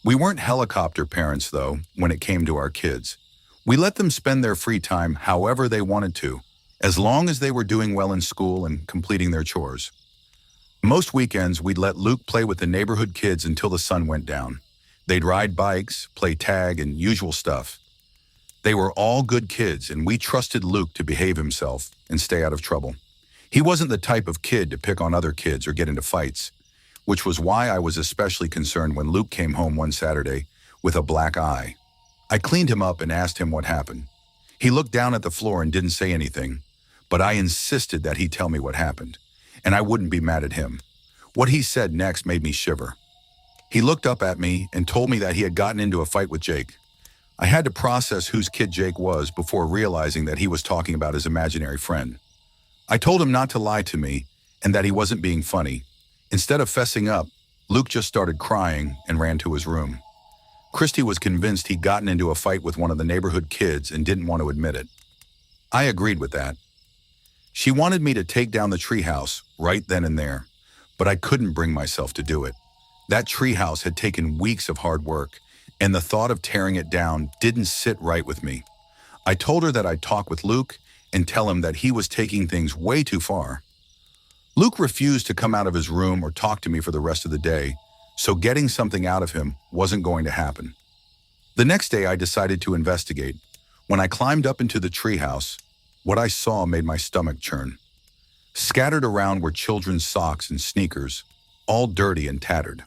We weren't helicopter parents though when it came to our kids. We let them spend their free time however they wanted to, as long as they were doing well in school and completing their chores. Most weekends, we'd let Luke play with the neighborhood kids until the sun went down. They'd ride bikes, play tag, and usual stuff. They were all good kids, and we trusted Luke to behave himself and stay out of trouble. He wasn't the type of kid to pick on other kids or get into fights, which was why I was especially concerned when Luke came home one Saturday with a black eye. I cleaned him up and asked him what happened. He looked down at the floor and didn't say anything, but I insisted that he tell me what happened, and I wouldn't be mad at him. What he said next made me shiver. He looked up at me and told me that he had gotten into a fight with Jake. I had to process whose kid Jake was before realizing that he was talking about his imaginary friend. I told him not to lie to me and that he wasn't being funny. Instead of fessing up, Luke just started crying and ran to his room. Christy was convinced he'd gotten into a fight with one of the neighborhood kids and didn't want to admit it. I agreed with that. She wanted me to take down the treehouse right then and there, but I couldn't bring myself to do it. That treehouse had taken weeks of hard work, and the thought of tearing it down didn't sit right with me. I told her that I'd talk with Luke and tell him that he was taking things way too far. Luke refused to come out of his room or talk to me for the rest of the day, so getting something out of him wasn't going to happen. The next day I decided to investigate. When I climbed up into the treehouse, what I saw made my stomach churn. Scattered around were children's socks and sneakers, all dirty and tattered.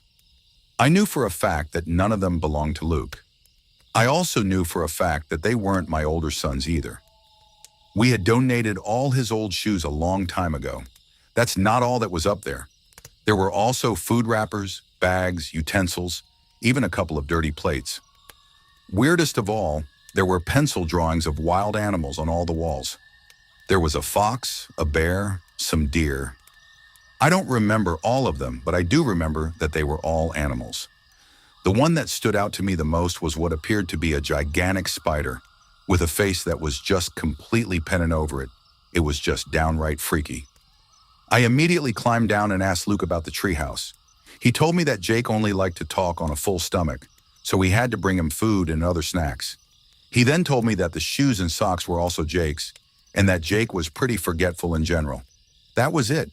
I knew for a fact that none of them belonged to Luke. I also knew for a fact that they weren't my older sons either. We had donated all his old shoes a long time ago. That's not all that was up there. There were also food wrappers, bags, utensils, even a couple of dirty plates. Weirdest of all, there were pencil drawings of wild animals on all the walls. There was a fox, a bear, some deer. I don't remember all of them, but I do remember that they were all animals. The one that stood out to me the most was what appeared to be a gigantic spider with a face that was just completely penning over it. It was just downright freaky. I immediately climbed down and asked Luke about the treehouse. He told me that Jake only liked to talk on a full stomach, so we had to bring him food and other snacks. He then told me that the shoes and socks were also Jake's, and that Jake was pretty forgetful in general. That was it.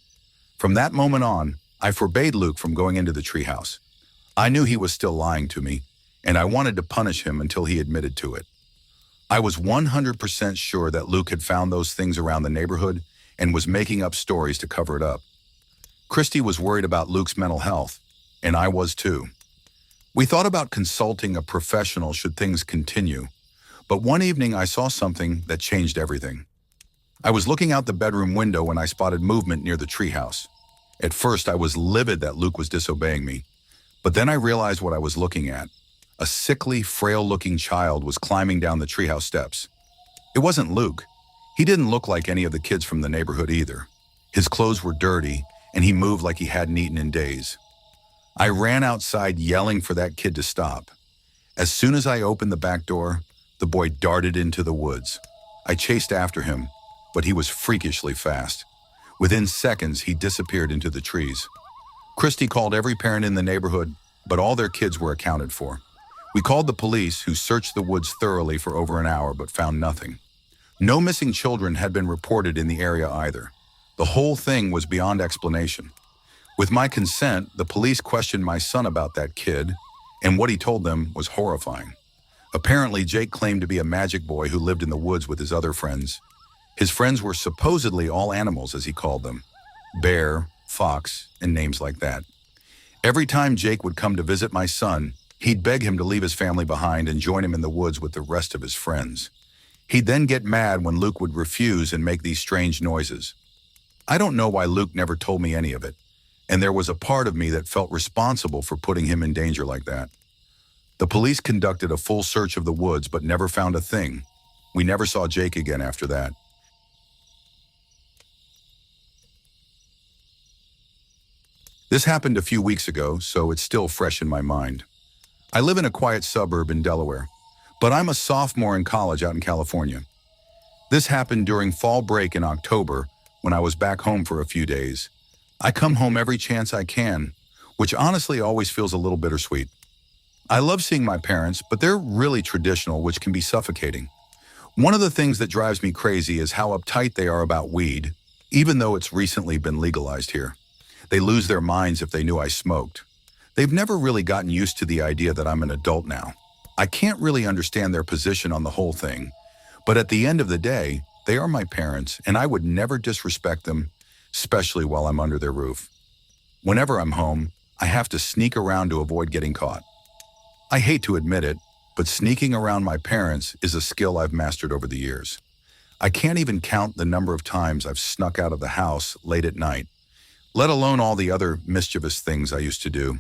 From that moment on, I forbade Luke from going into the treehouse. I knew he was still lying to me, and I wanted to punish him until he admitted to it. I was 100% sure that Luke had found those things around the neighborhood and was making up stories to cover it up. Christy was worried about Luke's mental health, and I was too. We thought about consulting a professional should things continue, but one evening I saw something that changed everything. I was looking out the bedroom window when I spotted movement near the treehouse. At first, I was livid that Luke was disobeying me, but then I realized what I was looking at. A sickly, frail-looking child was climbing down the treehouse steps. It wasn't Luke. He didn't look like any of the kids from the neighborhood either. His clothes were dirty, and he moved like he hadn't eaten in days. I ran outside yelling for that kid to stop. As soon as I opened the back door, the boy darted into the woods. I chased after him, but he was freakishly fast. Within seconds, he disappeared into the trees. Christy called every parent in the neighborhood, but all their kids were accounted for. We called the police, who searched the woods thoroughly for over an hour but found nothing. No missing children had been reported in the area either. The whole thing was beyond explanation. With my consent, the police questioned my son about that kid, and what he told them was horrifying. Apparently, Jake claimed to be a magic boy who lived in the woods with his other friends. His friends were supposedly all animals, as he called them: bear, fox, and names like that. Every time Jake would come to visit my son, he'd beg him to leave his family behind and join him in the woods with the rest of his friends. He'd then get mad when Luke would refuse and make these strange noises. I don't know why Luke never told me any of it, and there was a part of me that felt responsible for putting him in danger like that. The police conducted a full search of the woods but never found a thing. We never saw Jake again after that. This happened a few weeks ago, so it's still fresh in my mind. I live in a quiet suburb in Delaware, but I'm a sophomore in college out in California. This happened during fall break in October when I was back home for a few days. I come home every chance I can, which honestly always feels a little bittersweet. I love seeing my parents, but they're really traditional, which can be suffocating. One of the things that drives me crazy is how uptight they are about weed, even though it's recently been legalized here. They lose their minds if they knew I smoked. They've never really gotten used to the idea that I'm an adult now. I can't really understand their position on the whole thing, but at the end of the day, they are my parents, and I would never disrespect them, especially while I'm under their roof. Whenever I'm home, I have to sneak around to avoid getting caught. I hate to admit it, but sneaking around my parents is a skill I've mastered over the years. I can't even count the number of times I've snuck out of the house late at night, let alone all the other mischievous things I used to do.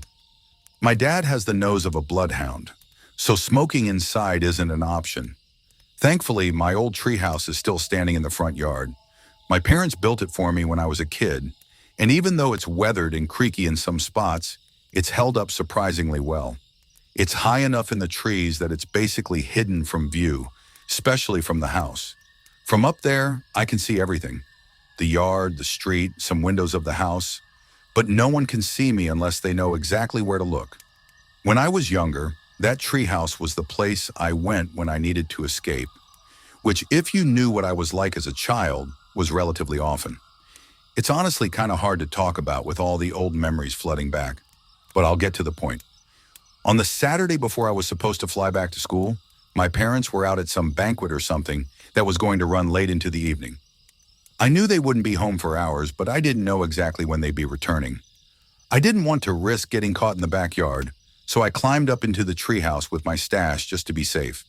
My dad has the nose of a bloodhound, so smoking inside isn't an option. Thankfully, my old treehouse is still standing in the front yard. My parents built it for me when I was a kid, and even though it's weathered and creaky in some spots, it's held up surprisingly well. It's high enough in the trees that it's basically hidden from view, especially from the house. From up there, I can see everything: the yard, the street, some windows of the house, but no one can see me unless they know exactly where to look. When I was younger, that treehouse was the place I went when I needed to escape, which, if you knew what I was like as a child, was relatively often. It's honestly kind of hard to talk about with all the old memories flooding back, but I'll get to the point. On the Saturday before I was supposed to fly back to school, my parents were out at some banquet or something that was going to run late into the evening. I knew they wouldn't be home for hours, but I didn't know exactly when they'd be returning. I didn't want to risk getting caught in the backyard, so I climbed up into the treehouse with my stash just to be safe.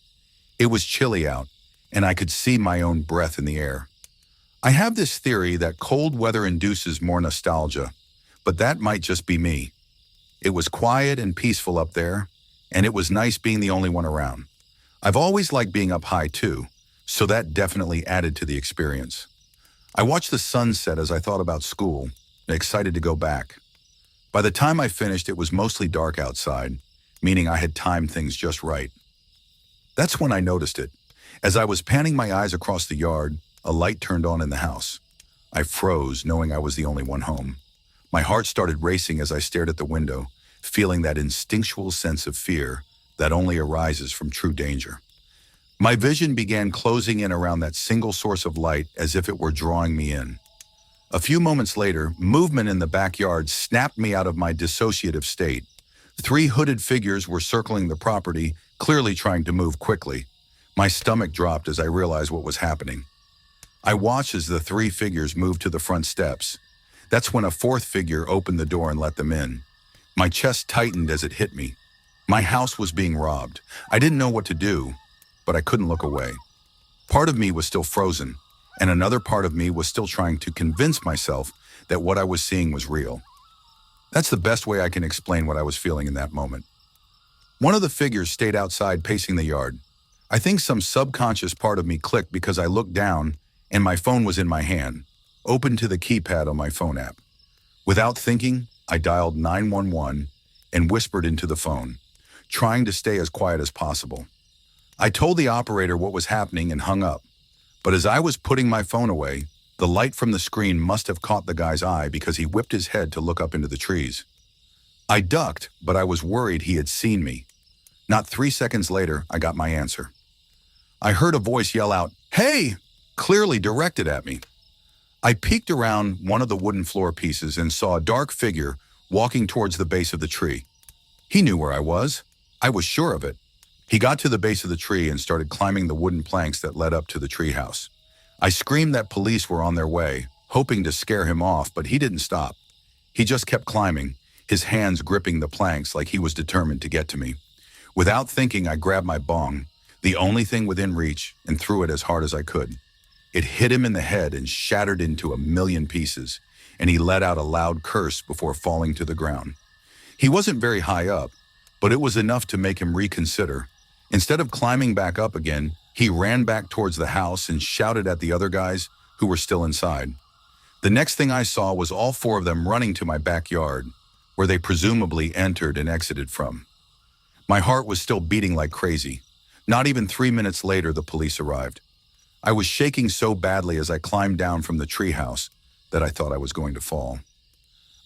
It was chilly out, and I could see my own breath in the air. I have this theory that cold weather induces more nostalgia, but that might just be me. It was quiet and peaceful up there, and it was nice being the only one around. I've always liked being up high too, so that definitely added to the experience. I watched the sunset as I thought about school, excited to go back. By the time I finished, it was mostly dark outside, meaning I had timed things just right. That's when I noticed it. As I was panning my eyes across the yard, a light turned on in the house. I froze, knowing I was the only one home. My heart started racing as I stared at the window, feeling that instinctual sense of fear that only arises from true danger. My vision began closing in around that single source of light as if it were drawing me in. A few moments later, movement in the backyard snapped me out of my dissociative state. 3 hooded figures were circling the property, clearly trying to move quickly. My stomach dropped as I realized what was happening. I watched as the 3 figures moved to the front steps. That's when a 4th figure opened the door and let them in. My chest tightened as it hit me. My house was being robbed. I didn't know what to do, but I couldn't look away. Part of me was still frozen, and another part of me was still trying to convince myself that what I was seeing was real. That's the best way I can explain what I was feeling in that moment. One of the figures stayed outside pacing the yard. I think some subconscious part of me clicked because I looked down and my phone was in my hand, open to the keypad on my phone app. Without thinking, I dialed 911 and whispered into the phone, trying to stay as quiet as possible. I told the operator what was happening and hung up. But as I was putting my phone away, the light from the screen must have caught the guy's eye because he whipped his head to look up into the trees. I ducked, but I was worried he had seen me. Not 3 seconds later, I got my answer. I heard a voice yell out, "Hey!" clearly directed at me. I peeked around one of the wooden floor pieces and saw a dark figure walking towards the base of the tree. He knew where I was. I was sure of it. He got to the base of the tree and started climbing the wooden planks that led up to the treehouse. I screamed that police were on their way, hoping to scare him off, but he didn't stop. He just kept climbing, his hands gripping the planks like he was determined to get to me. Without thinking, I grabbed my bong, the only thing within reach, and threw it as hard as I could. It hit him in the head and shattered into a million pieces, and he let out a loud curse before falling to the ground. He wasn't very high up, but it was enough to make him reconsider. Instead of climbing back up again, he ran back towards the house and shouted at the other guys who were still inside. The next thing I saw was all four of them running to my backyard, where they presumably entered and exited from. My heart was still beating like crazy. Not even 3 minutes later, the police arrived. I was shaking so badly as I climbed down from the treehouse that I thought I was going to fall.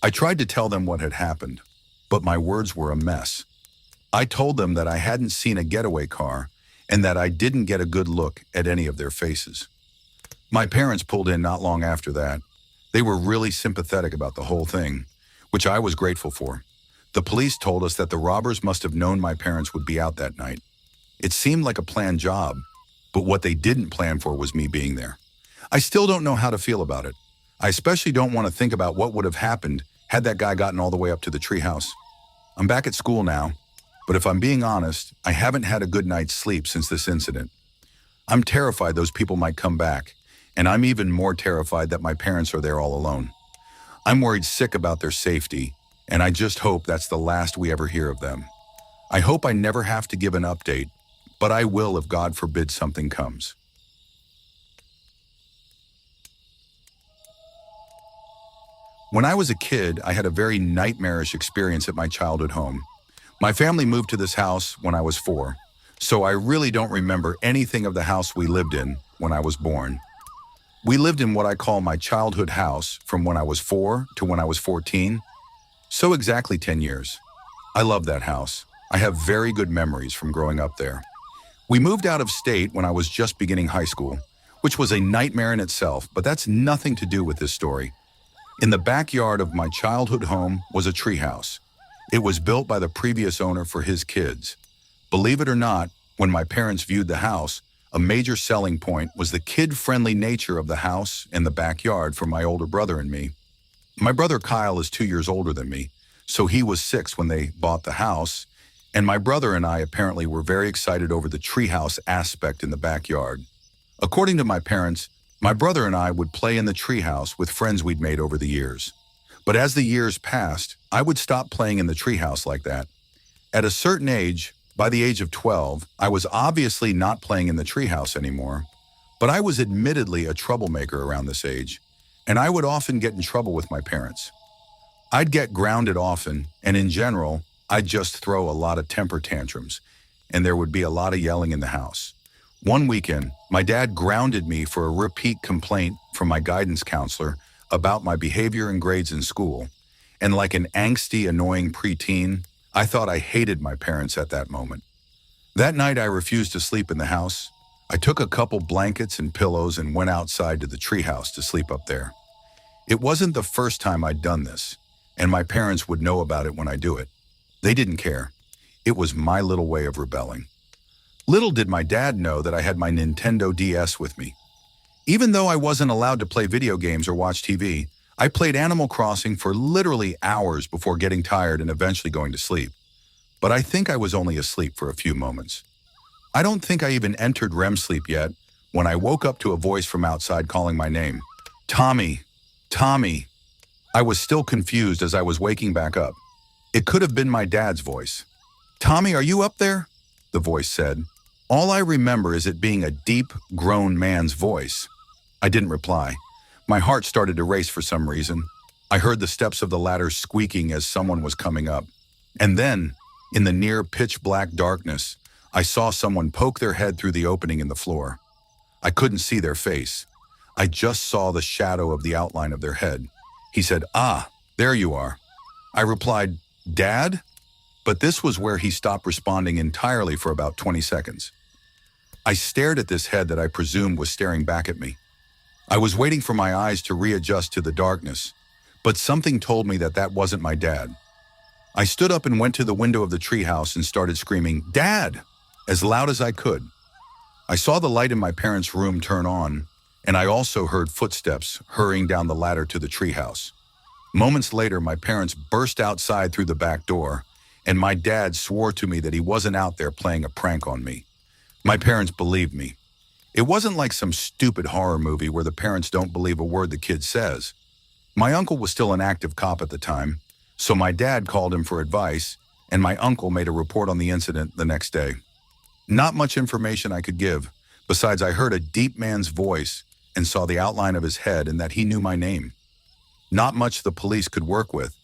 I tried to tell them what had happened, but my words were a mess. I told them that I hadn't seen a getaway car and that I didn't get a good look at any of their faces. My parents pulled in not long after that. They were really sympathetic about the whole thing, which I was grateful for. The police told us that the robbers must have known my parents would be out that night. It seemed like a planned job, but what they didn't plan for was me being there. I still don't know how to feel about it. I especially don't want to think about what would have happened had that guy gotten all the way up to the treehouse. I'm back at school now, but if I'm being honest, I haven't had a good night's sleep since this incident. I'm terrified those people might come back, and I'm even more terrified that my parents are there all alone. I'm worried sick about their safety, and I just hope that's the last we ever hear of them. I hope I never have to give an update, but I will if God forbid something comes. When I was a kid, I had a very nightmarish experience at my childhood home. My family moved to this house when I was 4, so I really don't remember anything of the house we lived in when I was born. We lived in what I call my childhood house from when I was 4 to when I was 14, so exactly 10 years. I love that house. I have very good memories from growing up there. We moved out of state when I was just beginning high school, which was a nightmare in itself, but that's nothing to do with this story. In the backyard of my childhood home was a treehouse. It was built by the previous owner for his kids. Believe it or not, when my parents viewed the house, a major selling point was the kid-friendly nature of the house and the backyard for my older brother and me. My brother Kyle is 2 years older than me, so he was 6 when they bought the house, and my brother and I apparently were very excited over the treehouse aspect in the backyard. According to my parents, my brother and I would play in the treehouse with friends we'd made over the years. But as the years passed, I would stop playing in the treehouse like that. At a certain age, by the age of 12, I was obviously not playing in the treehouse anymore, but I was admittedly a troublemaker around this age, and I would often get in trouble with my parents. I'd get grounded often, and in general, I'd just throw a lot of temper tantrums, and there would be a lot of yelling in the house. One weekend, my dad grounded me for a repeat complaint from my guidance counselor about my behavior and grades in school, and like an angsty, annoying preteen, I thought I hated my parents at that moment. That night, I refused to sleep in the house. I took a couple blankets and pillows and went outside to the treehouse to sleep up there. It wasn't the first time I'd done this, and my parents would know about it when I do it. They didn't care. It was my little way of rebelling. Little did my dad know that I had my Nintendo DS with me. Even though I wasn't allowed to play video games or watch TV, I played Animal Crossing for literally hours before getting tired and eventually going to sleep. But I think I was only asleep for a few moments. I don't think I even entered REM sleep yet when I woke up to a voice from outside calling my name. Tommy, Tommy. I was still confused as I was waking back up. It could have been my dad's voice. Tommy, are you up there? The voice said. All I remember is it being a deep, grown man's voice. I didn't reply. My heart started to race for some reason. I heard the steps of the ladder squeaking as someone was coming up. And then, in the near pitch-black darkness, I saw someone poke their head through the opening in the floor. I couldn't see their face. I just saw the shadow of the outline of their head. He said, "Ah, there you are." I replied, "Dad?" But this was where he stopped responding entirely for about 20 seconds. I stared at this head that I presumed was staring back at me. I was waiting for my eyes to readjust to the darkness, but something told me that that wasn't my dad. I stood up and went to the window of the treehouse and started screaming, "Dad!" as loud as I could. I saw the light in my parents' room turn on, and I also heard footsteps hurrying down the ladder to the treehouse. Moments later, my parents burst outside through the back door, and my dad swore to me that he wasn't out there playing a prank on me. My parents believed me. It wasn't like some stupid horror movie where the parents don't believe a word the kid says. My uncle was still an active cop at the time, so my dad called him for advice, and my uncle made a report on the incident the next day. Not much information I could give, besides I heard a deep man's voice and saw the outline of his head and that he knew my name. Not much the police could work with.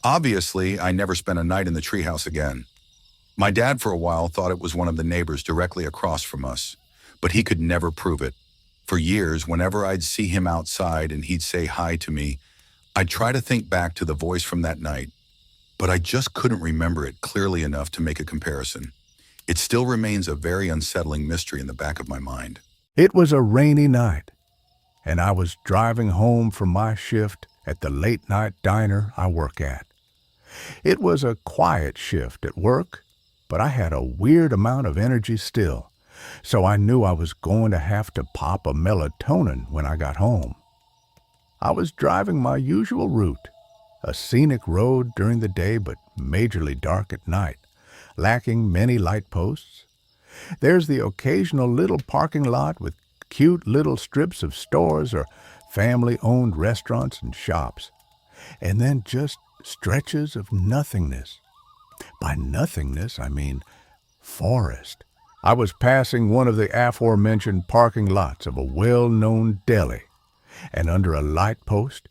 Obviously, I never spent a night in the treehouse again. My dad for a while thought it was one of the neighbors directly across from us, but he could never prove it. For years, whenever I'd see him outside and he'd say hi to me, I'd try to think back to the voice from that night, but I just couldn't remember it clearly enough to make a comparison. It still remains a very unsettling mystery in the back of my mind. It was a rainy night, and I was driving home from my shift at the late-night diner I work at. It was a quiet shift at work, but I had a weird amount of energy still, so I knew I was going to have to pop a melatonin when I got home. I was driving my usual route, a scenic road during the day but majorly dark at night, lacking many light posts. There's the occasional little parking lot with cute little strips of stores or family-owned restaurants and shops, and then just stretches of nothingness. By nothingness, I mean forest. I was passing one of the aforementioned parking lots of a well-known deli, and under a light post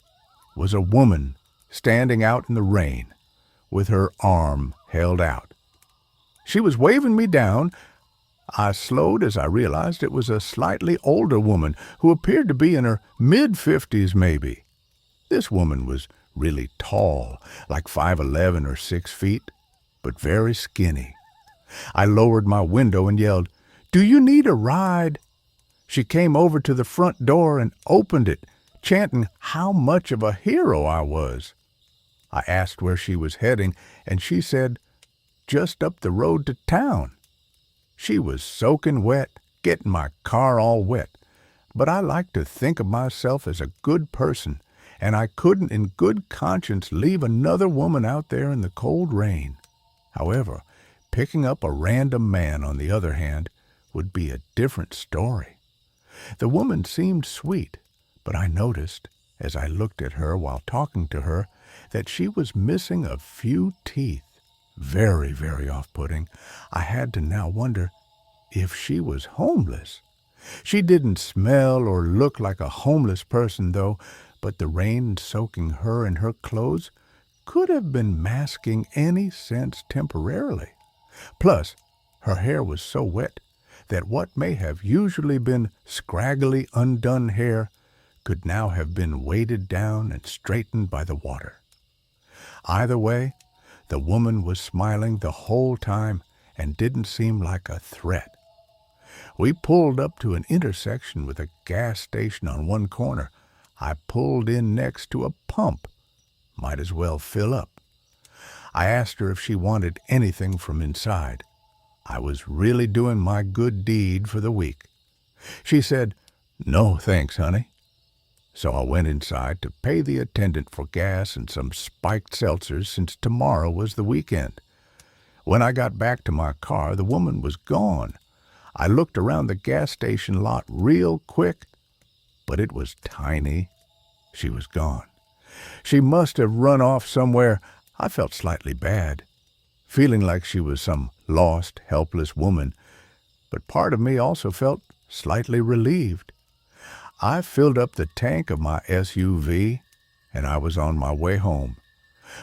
was a woman standing out in the rain with her arm held out. She was waving me down. I slowed as I realized it was a slightly older woman who appeared to be in her mid-50s maybe. This woman was really tall, like 5'11" or 6 feet, but very skinny. I lowered my window and yelled, "Do you need a ride?" She came over to the front door and opened it, chanting how much of a hero I was. I asked where she was heading, and she said, "Just up the road to town." She was soaking wet, getting my car all wet, but I like to think of myself as a good person, and I couldn't in good conscience leave another woman out there in the cold rain. However, picking up a random man, on the other hand, would be a different story. The woman seemed sweet, but I noticed, as I looked at her while talking to her, that she was missing a few teeth. Very, very off-putting. I had to now wonder if she was homeless. She didn't smell or look like a homeless person, though, but the rain soaking her and her clothes could have been masking any sense temporarily. Plus, her hair was so wet that what may have usually been scraggly, undone hair could now have been weighted down and straightened by the water. Either way, the woman was smiling the whole time and didn't seem like a threat. We pulled up to an intersection with a gas station on one corner. I pulled in next to a pump. Might as well fill up. I asked her if she wanted anything from inside. I was really doing my good deed for the week. She said, "No, thanks, honey." So I went inside to pay the attendant for gas and some spiked seltzers since tomorrow was the weekend. When I got back to my car, the woman was gone. I looked around the gas station lot real quick, but it was tiny. She was gone. She must have run off somewhere. I felt slightly bad, feeling like she was some lost, helpless woman, but part of me also felt slightly relieved. I filled up the tank of my SUV, and I was on my way home.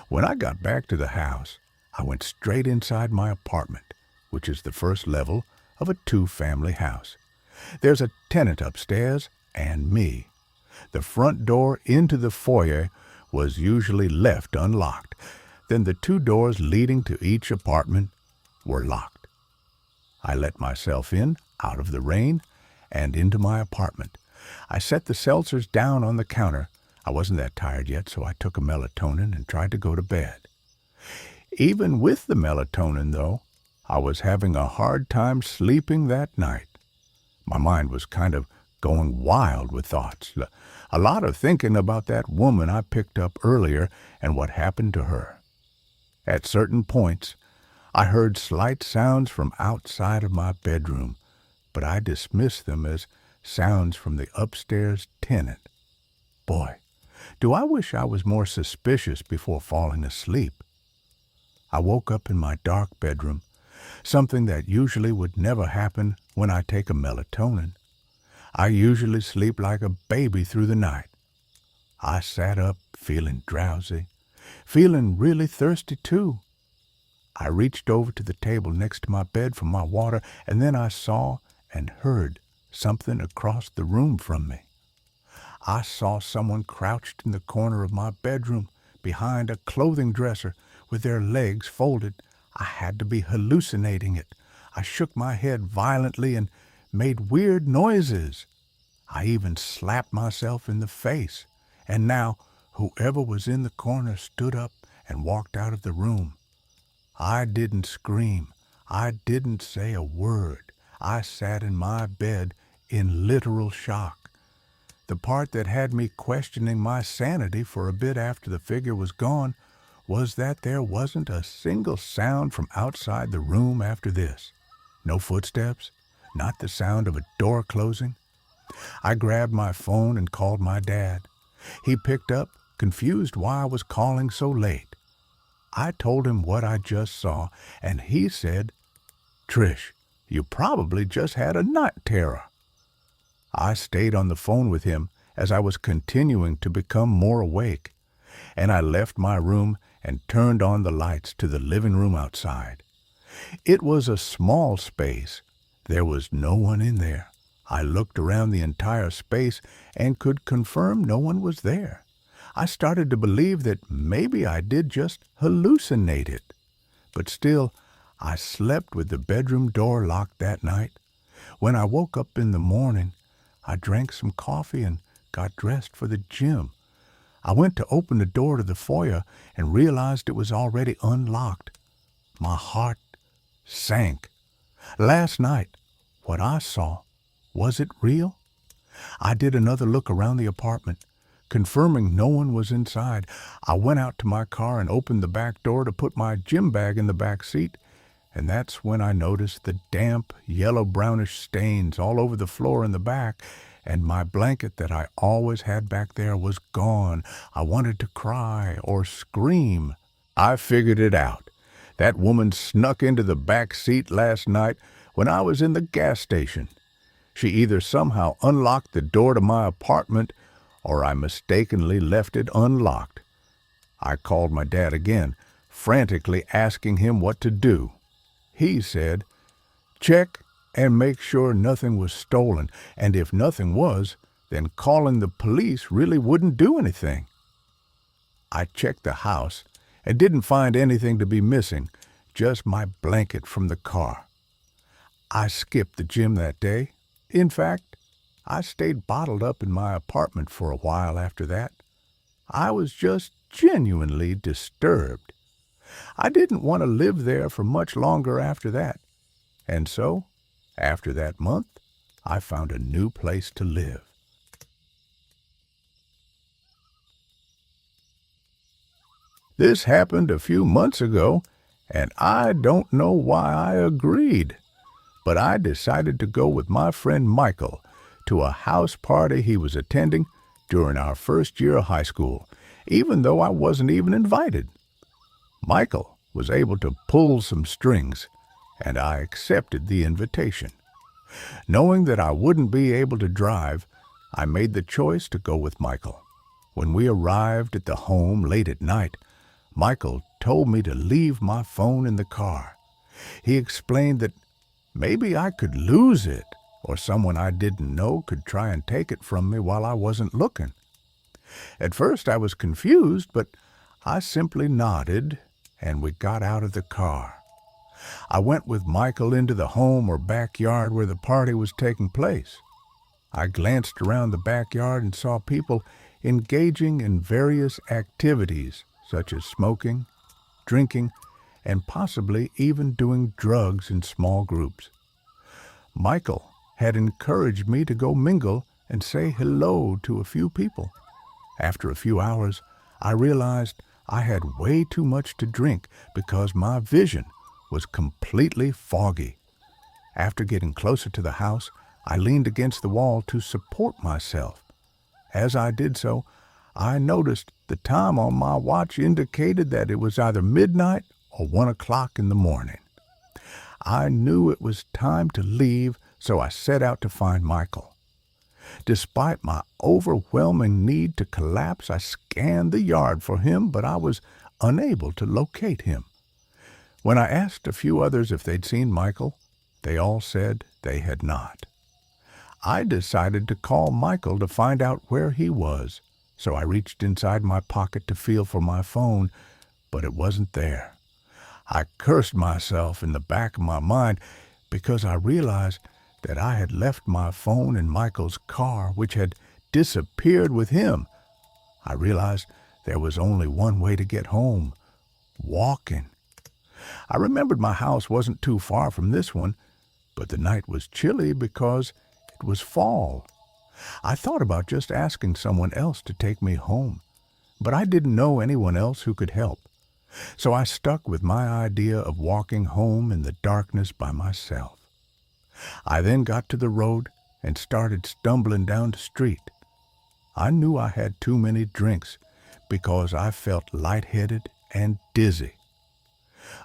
When I got back to the house, I went straight inside my apartment, which is the first level of a 2-family house. There's a tenant upstairs and me. The front door into the foyer was usually left unlocked. Then the 2 doors leading to each apartment were locked. I let myself in, out of the rain, and into my apartment. I set the seltzers down on the counter. I wasn't that tired yet, so I took a melatonin and tried to go to bed. Even with the melatonin, though, I was having a hard time sleeping that night. My mind was kind of going wild with thoughts. A lot of thinking about that woman I picked up earlier and what happened to her. At certain points, I heard slight sounds from outside of my bedroom, but I dismissed them as sounds from the upstairs tenant. Boy, do I wish I was more suspicious before falling asleep. I woke up in my dark bedroom, something that usually would never happen when I take a melatonin. I usually sleep like a baby through the night. I sat up feeling drowsy, feeling really thirsty too. I reached over to the table next to my bed for my water, and then I saw and heard something across the room from me. I saw someone crouched in the corner of my bedroom behind a clothing dresser with their legs folded. I had to be hallucinating it. I shook my head violently and made weird noises. I even slapped myself in the face. And now, whoever was in the corner stood up and walked out of the room. I didn't scream. I didn't say a word. I sat in my bed in literal shock. The part that had me questioning my sanity for a bit after the figure was gone was that there wasn't a single sound from outside the room after this. No footsteps, not the sound of a door closing. I grabbed my phone and called my dad. He picked up, confused why I was calling so late. I told him what I just saw, and he said, "Trish, you probably just had a night terror." I stayed on the phone with him as I was continuing to become more awake, and I left my room and turned on the lights to the living room outside. It was a small space. There was no one in there. I looked around the entire space and could confirm no one was there. I started to believe that maybe I did just hallucinate it. But still, I slept with the bedroom door locked that night. When I woke up in the morning, I drank some coffee and got dressed for the gym. I went to open the door to the foyer and realized it was already unlocked. My heart sank. Last night, what I saw, was it real? I did another look around the apartment. Confirming no one was inside, I went out to my car and opened the back door to put my gym bag in the back seat, and that's when I noticed the damp, yellow-brownish stains all over the floor in the back, and my blanket that I always had back there was gone. I wanted to cry or scream. I figured it out. That woman snuck into the back seat last night when I was in the gas station. She either somehow unlocked the door to my apartment or I mistakenly left it unlocked. I called my dad again, frantically asking him what to do. He said, "Check and make sure nothing was stolen, and if nothing was, then calling the police really wouldn't do anything." I checked the house and didn't find anything to be missing, just my blanket from the car. I skipped the gym that day. In fact, I stayed bottled up in my apartment for a while after that. I was just genuinely disturbed. I didn't want to live there for much longer after that. And so, after that month, I found a new place to live. This happened a few months ago, and I don't know why I agreed. But I decided to go with my friend Michael to a house party he was attending during our first year of high school, even though I wasn't even invited. Michael was able to pull some strings, and I accepted the invitation. Knowing that I wouldn't be able to drive, I made the choice to go with Michael. When we arrived at the home late at night, Michael told me to leave my phone in the car. He explained that maybe I could lose it, or someone I didn't know could try and take it from me while I wasn't looking. At first I was confused, but I simply nodded, and we got out of the car. I went with Michael into the home or backyard where the party was taking place. I glanced around the backyard and saw people engaging in various activities such as smoking, drinking, and possibly even doing drugs in small groups. Michael had encouraged me to go mingle and say hello to a few people. After a few hours, I realized I had way too much to drink because my vision was completely foggy. After getting closer to the house, I leaned against the wall to support myself. As I did so, I noticed the time on my watch indicated that it was either midnight or 1 o'clock in the morning. I knew it was time to leave, so I set out to find Michael. Despite my overwhelming need to collapse, I scanned the yard for him, but I was unable to locate him. When I asked a few others if they'd seen Michael, they all said they had not. I decided to call Michael to find out where he was, so I reached inside my pocket to feel for my phone, but it wasn't there. I cursed myself in the back of my mind because I realized that I had left my phone in Michael's car, which had disappeared with him. I realized there was only one way to get home: walking. I remembered my house wasn't too far from this one, but the night was chilly because it was fall. I thought about just asking someone else to take me home, but I didn't know anyone else who could help. So I stuck with my idea of walking home in the darkness by myself. I then got to the road and started stumbling down the street. I knew I had too many drinks because I felt lightheaded and dizzy.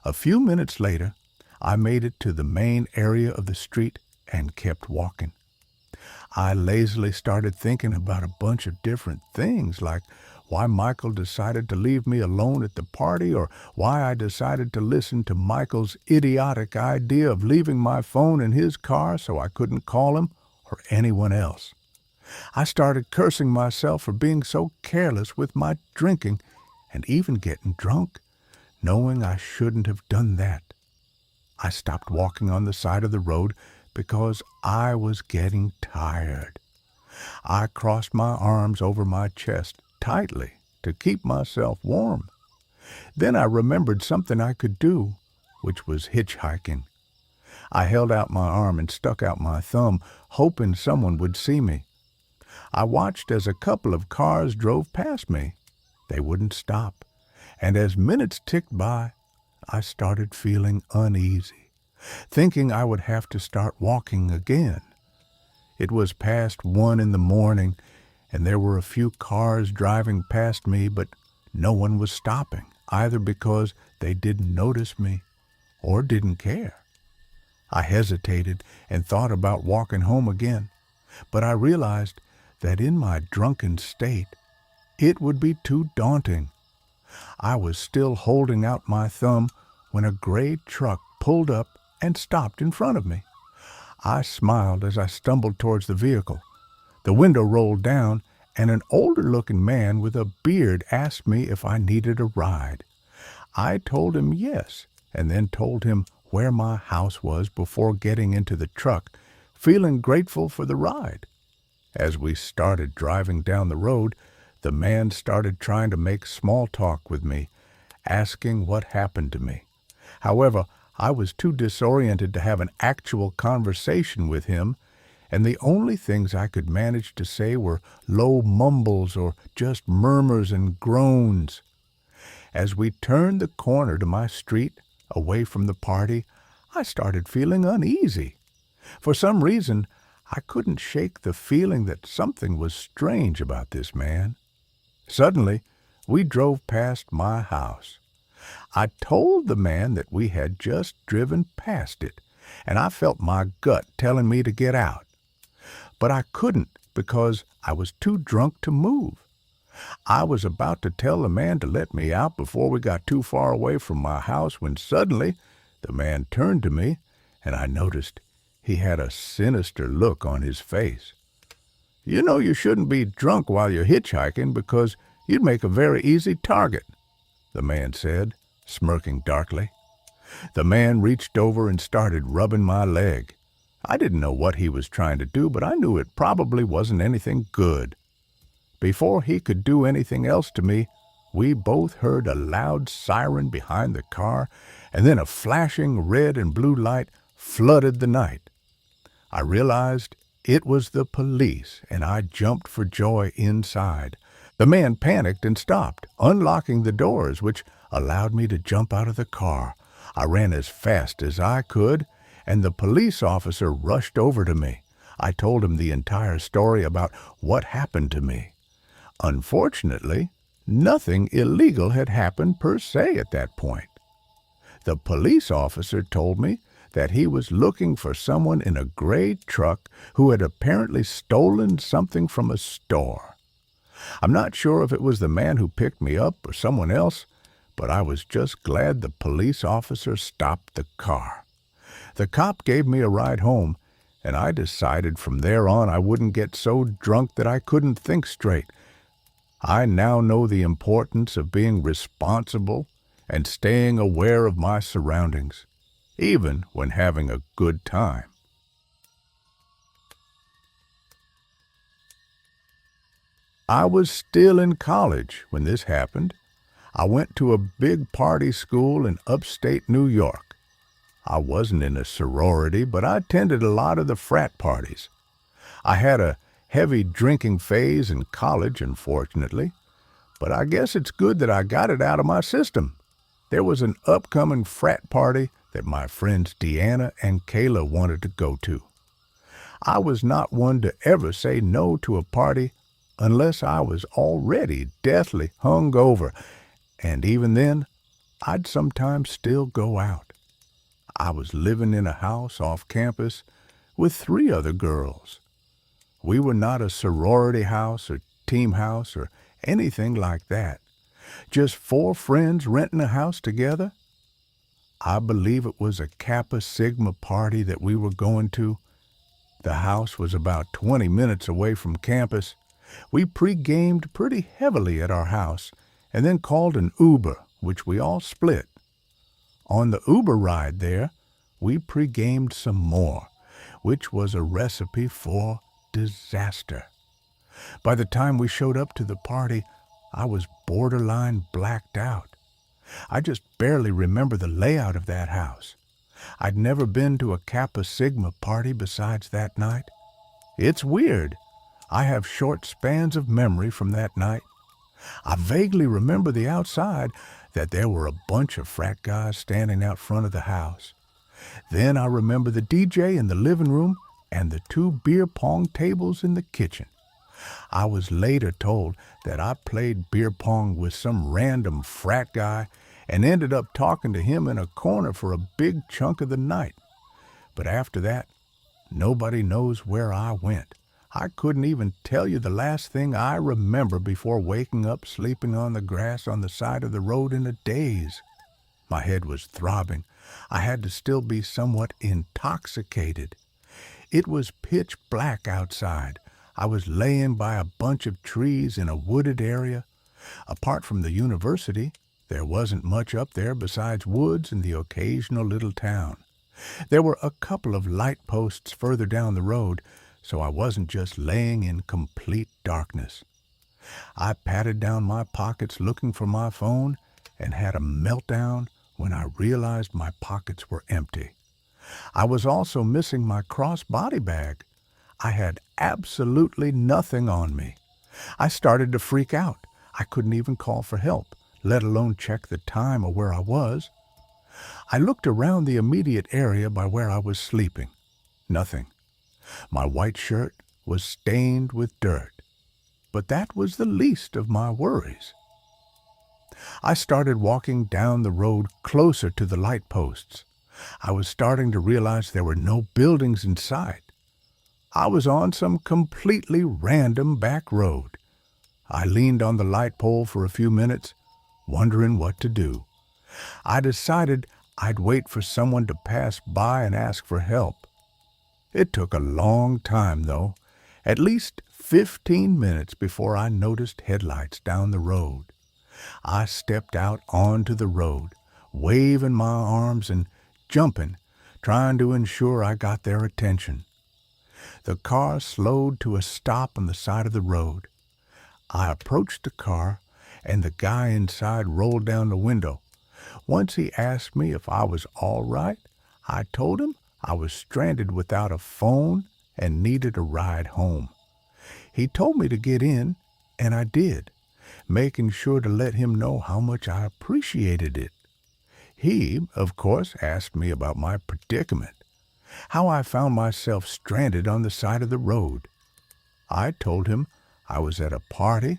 A few minutes later, I made it to the main area of the street and kept walking. I lazily started thinking about a bunch of different things, like why Michael decided to leave me alone at the party, or why I decided to listen to Michael's idiotic idea of leaving my phone in his car so I couldn't call him or anyone else. I started cursing myself for being so careless with my drinking and even getting drunk, knowing I shouldn't have done that. I stopped walking on the side of the road because I was getting tired. I crossed my arms over my chest tightly to keep myself warm. Then I remembered something I could do, which was hitchhiking. I held out my arm and stuck out my thumb, hoping someone would see me. I watched as a couple of cars drove past me. They wouldn't stop, and as minutes ticked by, I started feeling uneasy, thinking I would have to start walking again. It was past 1 in the morning, and there were a few cars driving past me, but no one was stopping, either because they didn't notice me or didn't care. I hesitated and thought about walking home again, but I realized that in my drunken state, it would be too daunting. I was still holding out my thumb when a gray truck pulled up and stopped in front of me. I smiled as I stumbled towards the vehicle. The window rolled down, and an older-looking man with a beard asked me if I needed a ride. I told him yes, and then told him where my house was before getting into the truck, feeling grateful for the ride. As we started driving down the road, the man started trying to make small talk with me, asking what happened to me. However, I was too disoriented to have an actual conversation with him, and the only things I could manage to say were low mumbles or just murmurs and groans. As we turned the corner to my street, away from the party, I started feeling uneasy. For some reason, I couldn't shake the feeling that something was strange about this man. Suddenly, we drove past my house. I told the man that we had just driven past it, and I felt my gut telling me to get out. But I couldn't because I was too drunk to move. I was about to tell the man to let me out before we got too far away from my house when suddenly the man turned to me, and I noticed he had a sinister look on his face. "You know you shouldn't be drunk while you're hitchhiking because you'd make a very easy target," the man said, smirking darkly. The man reached over and started rubbing my leg. I didn't know what he was trying to do, but I knew it probably wasn't anything good. Before he could do anything else to me, We both heard a loud siren behind the car, and then a flashing red and blue light flooded the night. I realized it was the police, and I jumped for joy inside. The man panicked and stopped, unlocking the doors, which allowed me to jump out of the car. I ran as fast as I could, and the police officer rushed over to me. I told him the entire story about what happened to me. Unfortunately, nothing illegal had happened per se at that point. The police officer told me that he was looking for someone in a gray truck who had apparently stolen something from a store. I'm not sure if it was the man who picked me up or someone else, but I was just glad the police officer stopped the car. The cop gave me a ride home, and I decided from there on I wouldn't get so drunk that I couldn't think straight. I now know the importance of being responsible and staying aware of my surroundings, even when having a good time. I was still in college when this happened. I went to a big party school in upstate New York. I wasn't in a sorority, but I attended a lot of the frat parties. I had a heavy drinking phase in college, unfortunately, but I guess it's good that I got it out of my system. There was an upcoming frat party that my friends Deanna and Kayla wanted to go to. I was not one to ever say no to a party unless I was already deathly hungover, and even then, I'd sometimes still go out. I was living in a house off campus with 3 other girls. We were not a sorority house or team house or anything like that. Just 4 friends renting a house together. I believe it was a Kappa Sigma party that we were going to. The house was about 20 minutes away from campus. We pre-gamed pretty heavily at our house and then called an Uber, which we all split. On the Uber ride there, we pre-gamed some more, which was a recipe for disaster. By the time we showed up to the party, I was borderline blacked out. I just barely remember the layout of that house. I'd never been to a Kappa Sigma party besides that night. It's weird. I have short spans of memory from that night. I vaguely remember the outside, that there were a bunch of frat guys standing out front of the house. Then I remember the DJ in the living room and the 2 beer pong tables in the kitchen. I was later told that I played beer pong with some random frat guy and ended up talking to him in a corner for a big chunk of the night. But after that, nobody knows where I went. I couldn't even tell you the last thing I remember before waking up sleeping on the grass on the side of the road in a daze. My head was throbbing. I had to still be somewhat intoxicated. It was pitch black outside. I was laying by a bunch of trees in a wooded area. Apart from the university, there wasn't much up there besides woods and the occasional little town. There were a couple of light posts further down the road, so I wasn't just laying in complete darkness. I patted down my pockets looking for my phone and had a meltdown when I realized my pockets were empty. I was also missing my cross-body bag. I had absolutely nothing on me. I started to freak out. I couldn't even call for help, let alone check the time or where I was. I looked around the immediate area by where I was sleeping. Nothing. My white shirt was stained with dirt, but that was the least of my worries. I started walking down the road closer to the light posts. I was starting to realize there were no buildings in sight. I was on some completely random back road. I leaned on the light pole for a few minutes, wondering what to do. I decided I'd wait for someone to pass by and ask for help. It took a long time, though, at least 15 minutes before I noticed headlights down the road. I stepped out onto the road, waving my arms and jumping, trying to ensure I got their attention. The car slowed to a stop on the side of the road. I approached the car and the guy inside rolled down the window. Once he asked me if I was all right. I told him I was stranded without a phone and needed a ride home. He told me to get in, and I did, making sure to let him know how much I appreciated it. He, of course, asked me about my predicament, how I found myself stranded on the side of the road. I told him I was at a party,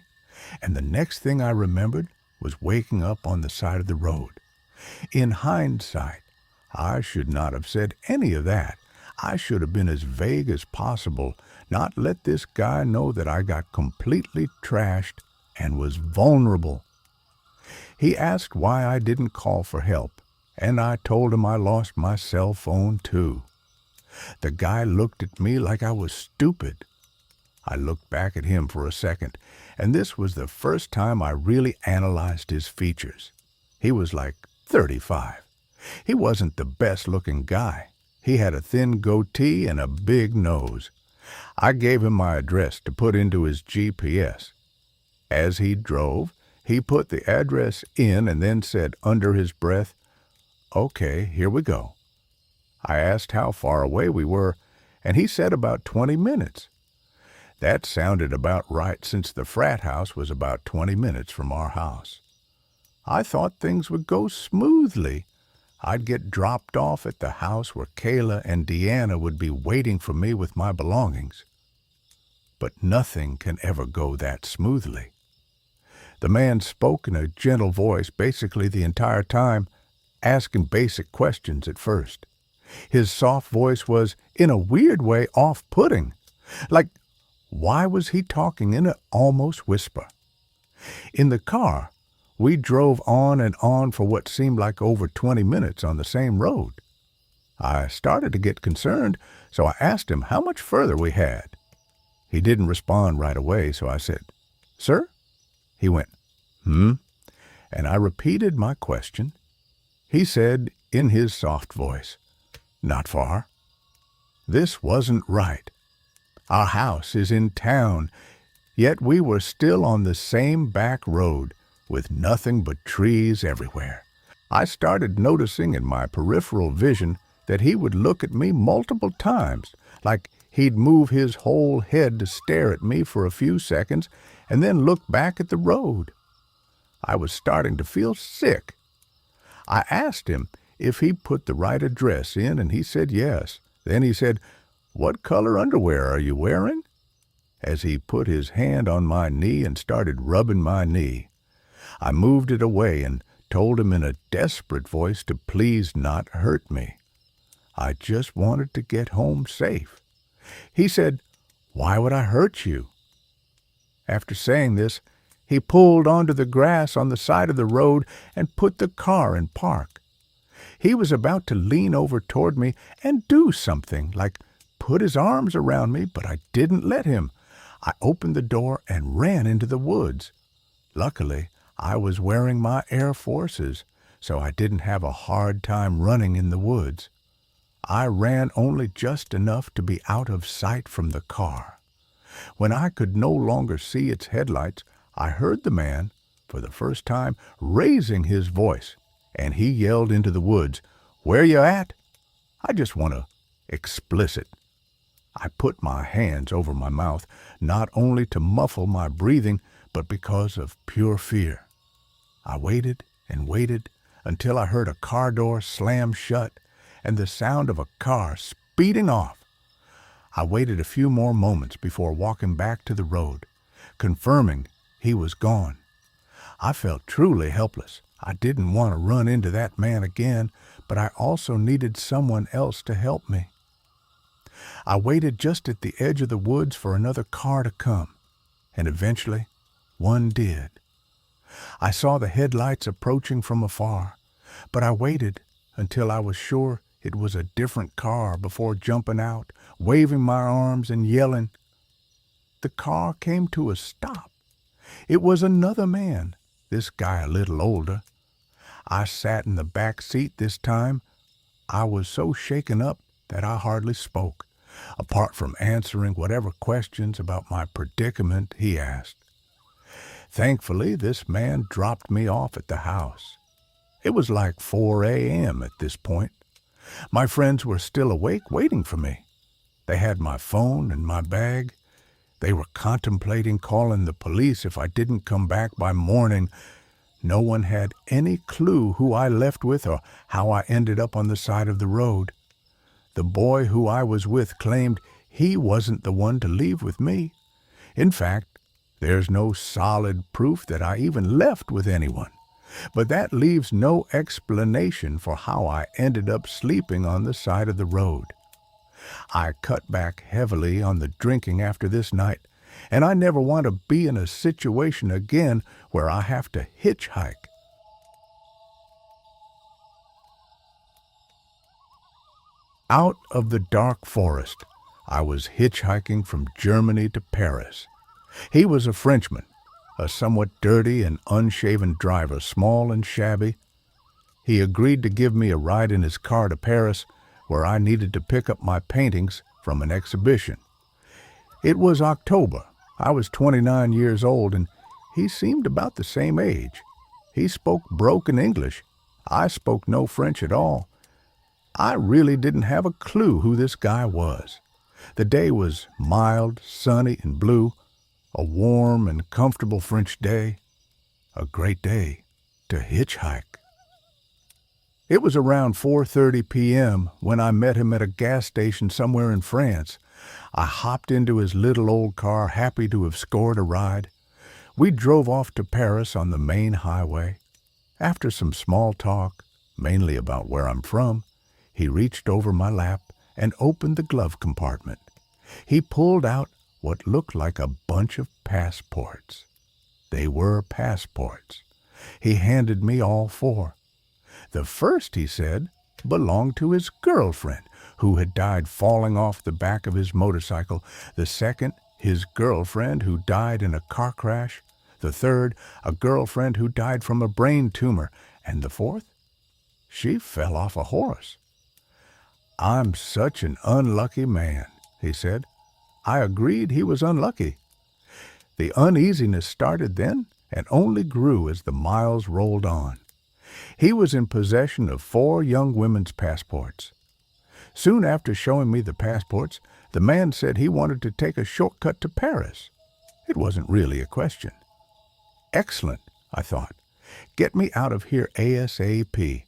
and the next thing I remembered was waking up on the side of the road. In hindsight, I should not have said any of that. I should have been as vague as possible, not let this guy know that I got completely trashed and was vulnerable. He asked why I didn't call for help, and I told him I lost my cell phone too. The guy looked at me like I was stupid. I looked back at him for a second, and this was the first time I really analyzed his features. He was like 35. He wasn't the best-looking guy. He had a thin goatee and a big nose. I gave him my address to put into his GPS. As he drove, he put the address in and then said under his breath, "Okay, here we go." I asked how far away we were, and he said about 20 minutes. That sounded about right since the frat house was about 20 minutes from our house. I thought things would go smoothly. I'd get dropped off at the house where Kayla and Deanna would be waiting for me with my belongings. But nothing can ever go that smoothly. The man spoke in a gentle voice basically the entire time, asking basic questions at first. His soft voice was, in a weird way, off-putting. Like, why was he talking in an almost whisper? In the car, we drove on and on for what seemed like over 20 minutes on the same road. I started to get concerned, so I asked him how much further we had. He didn't respond right away, so I said, "Sir?" He went, "Hmm?" And I repeated my question. He said in his soft voice, "Not far." This wasn't right. Our house is in town, yet we were still on the same back road, with nothing but trees everywhere. I started noticing in my peripheral vision that he would look at me multiple times, like he'd move his whole head to stare at me for a few seconds and then look back at the road. I was starting to feel sick. I asked him if he put the right address in, and he said yes. Then he said, "What color underwear are you wearing?" As he put his hand on my knee and started rubbing my knee. I moved it away and told him in a desperate voice to please not hurt me. I just wanted to get home safe. He said, "Why would I hurt you?" After saying this, he pulled onto the grass on the side of the road and put the car in park. He was about to lean over toward me and do something, like put his arms around me, but I didn't let him. I opened the door and ran into the woods. Luckily, I was wearing my Air Forces, so I didn't have a hard time running in the woods. I ran only just enough to be out of sight from the car. When I could no longer see its headlights, I heard the man, for the first time, raising his voice, and he yelled into the woods, "Where you at?" I just want to explicit. I put my hands over my mouth, not only to muffle my breathing, but because of pure fear. I waited and waited until I heard a car door slam shut and the sound of a car speeding off. I waited a few more moments before walking back to the road, confirming he was gone. I felt truly helpless. I didn't want to run into that man again, but I also needed someone else to help me. I waited just at the edge of the woods for another car to come, and eventually one did. I saw the headlights approaching from afar, but I waited until I was sure it was a different car before jumping out, waving my arms and yelling. The car came to a stop. It was another man, this guy a little older. I sat in the back seat this time. I was so shaken up that I hardly spoke, apart from answering whatever questions about my predicament he asked. Thankfully, this man dropped me off at the house. It was like 4 a.m. at this point. My friends were still awake waiting for me. They had my phone and my bag. They were contemplating calling the police if I didn't come back by morning. No one had any clue who I left with or how I ended up on the side of the road. The boy who I was with claimed he wasn't the one to leave with me. In fact, there's no solid proof that I even left with anyone. But that leaves no explanation for how I ended up sleeping on the side of the road. I cut back heavily on the drinking after this night, and I never want to be in a situation again where I have to hitchhike. Out of the dark forest, I was hitchhiking from Germany to Paris. He was a Frenchman, a somewhat dirty and unshaven driver, small and shabby. He agreed to give me a ride in his car to Paris, where I needed to pick up my paintings from an exhibition. It was October. I was 29 years old, and he seemed about the same age. He spoke broken English. I spoke no French at all. I really didn't have a clue who this guy was. The day was mild, sunny, and blue, a warm and comfortable French day, a great day to hitchhike. It was around 4:30 p.m. when I met him at a gas station somewhere in France. I hopped into his little old car, happy to have scored a ride. We drove off to Paris on the main highway. After some small talk, mainly about where I'm from, he reached over my lap and opened the glove compartment. He pulled out what looked like a bunch of passports. They were passports. He handed me all four. The first, he said, belonged to his girlfriend, who had died falling off the back of his motorcycle. The second, his girlfriend, who died in a car crash. The third, a girlfriend who died from a brain tumor. And the fourth, she fell off a horse. "I'm such an unlucky man," he said. I agreed he was unlucky. The uneasiness started then and only grew as the miles rolled on. He was in possession of 4 young women's passports. Soon after showing me the passports, the man said he wanted to take a shortcut to Paris. It wasn't really a question. Excellent, I thought. Get me out of here ASAP.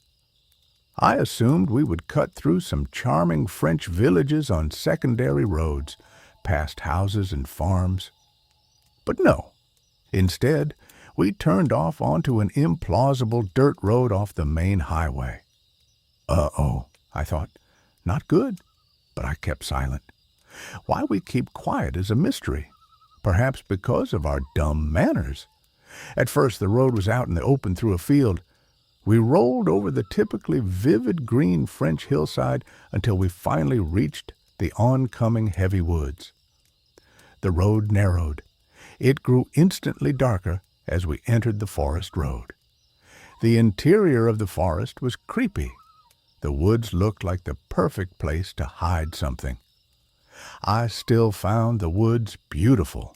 I assumed we would cut through some charming French villages on secondary roads, past houses and farms. But no. Instead, we turned off onto an implausible dirt road off the main highway. Uh-oh, I thought. Not good. But I kept silent. Why we keep quiet is a mystery. Perhaps because of our dumb manners. At first, the road was out in the open through a field. We rolled over the typically vivid green French hillside until we finally reached the oncoming heavy woods. The road narrowed. It grew instantly darker as we entered the forest road. The interior of the forest was creepy. The woods looked like the perfect place to hide something. I still found the woods beautiful,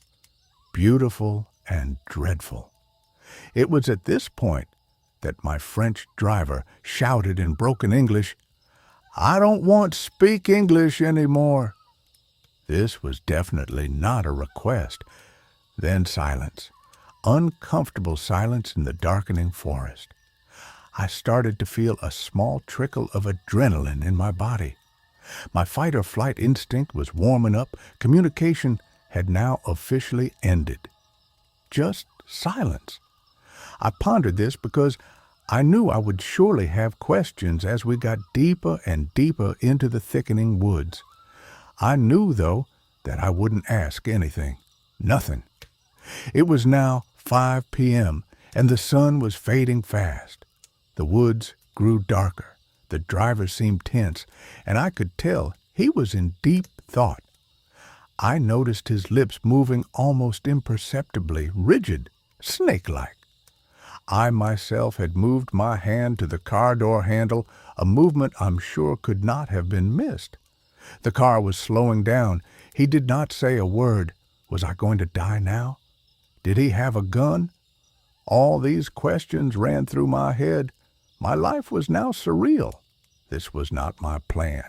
beautiful and dreadful. It was at this point that my French driver shouted in broken English, "I don't want to speak English anymore." This was definitely not a request. Then silence, uncomfortable silence in the darkening forest. I started to feel a small trickle of adrenaline in my body. My fight-or-flight instinct was warming up. Communication had now officially ended. Just silence. I pondered this because I knew I would surely have questions as we got deeper and deeper into the thickening woods. I knew, though, that I wouldn't ask anything. Nothing. It was now 5 p.m., and the sun was fading fast. The woods grew darker. The driver seemed tense, and I could tell he was in deep thought. I noticed his lips moving almost imperceptibly, rigid, snake-like. I myself had moved my hand to the car door handle, a movement I'm sure could not have been missed. The car was slowing down. He did not say a word. Was I going to die now? Did he have a gun? All these questions ran through my head. My life was now surreal. This was not my plan.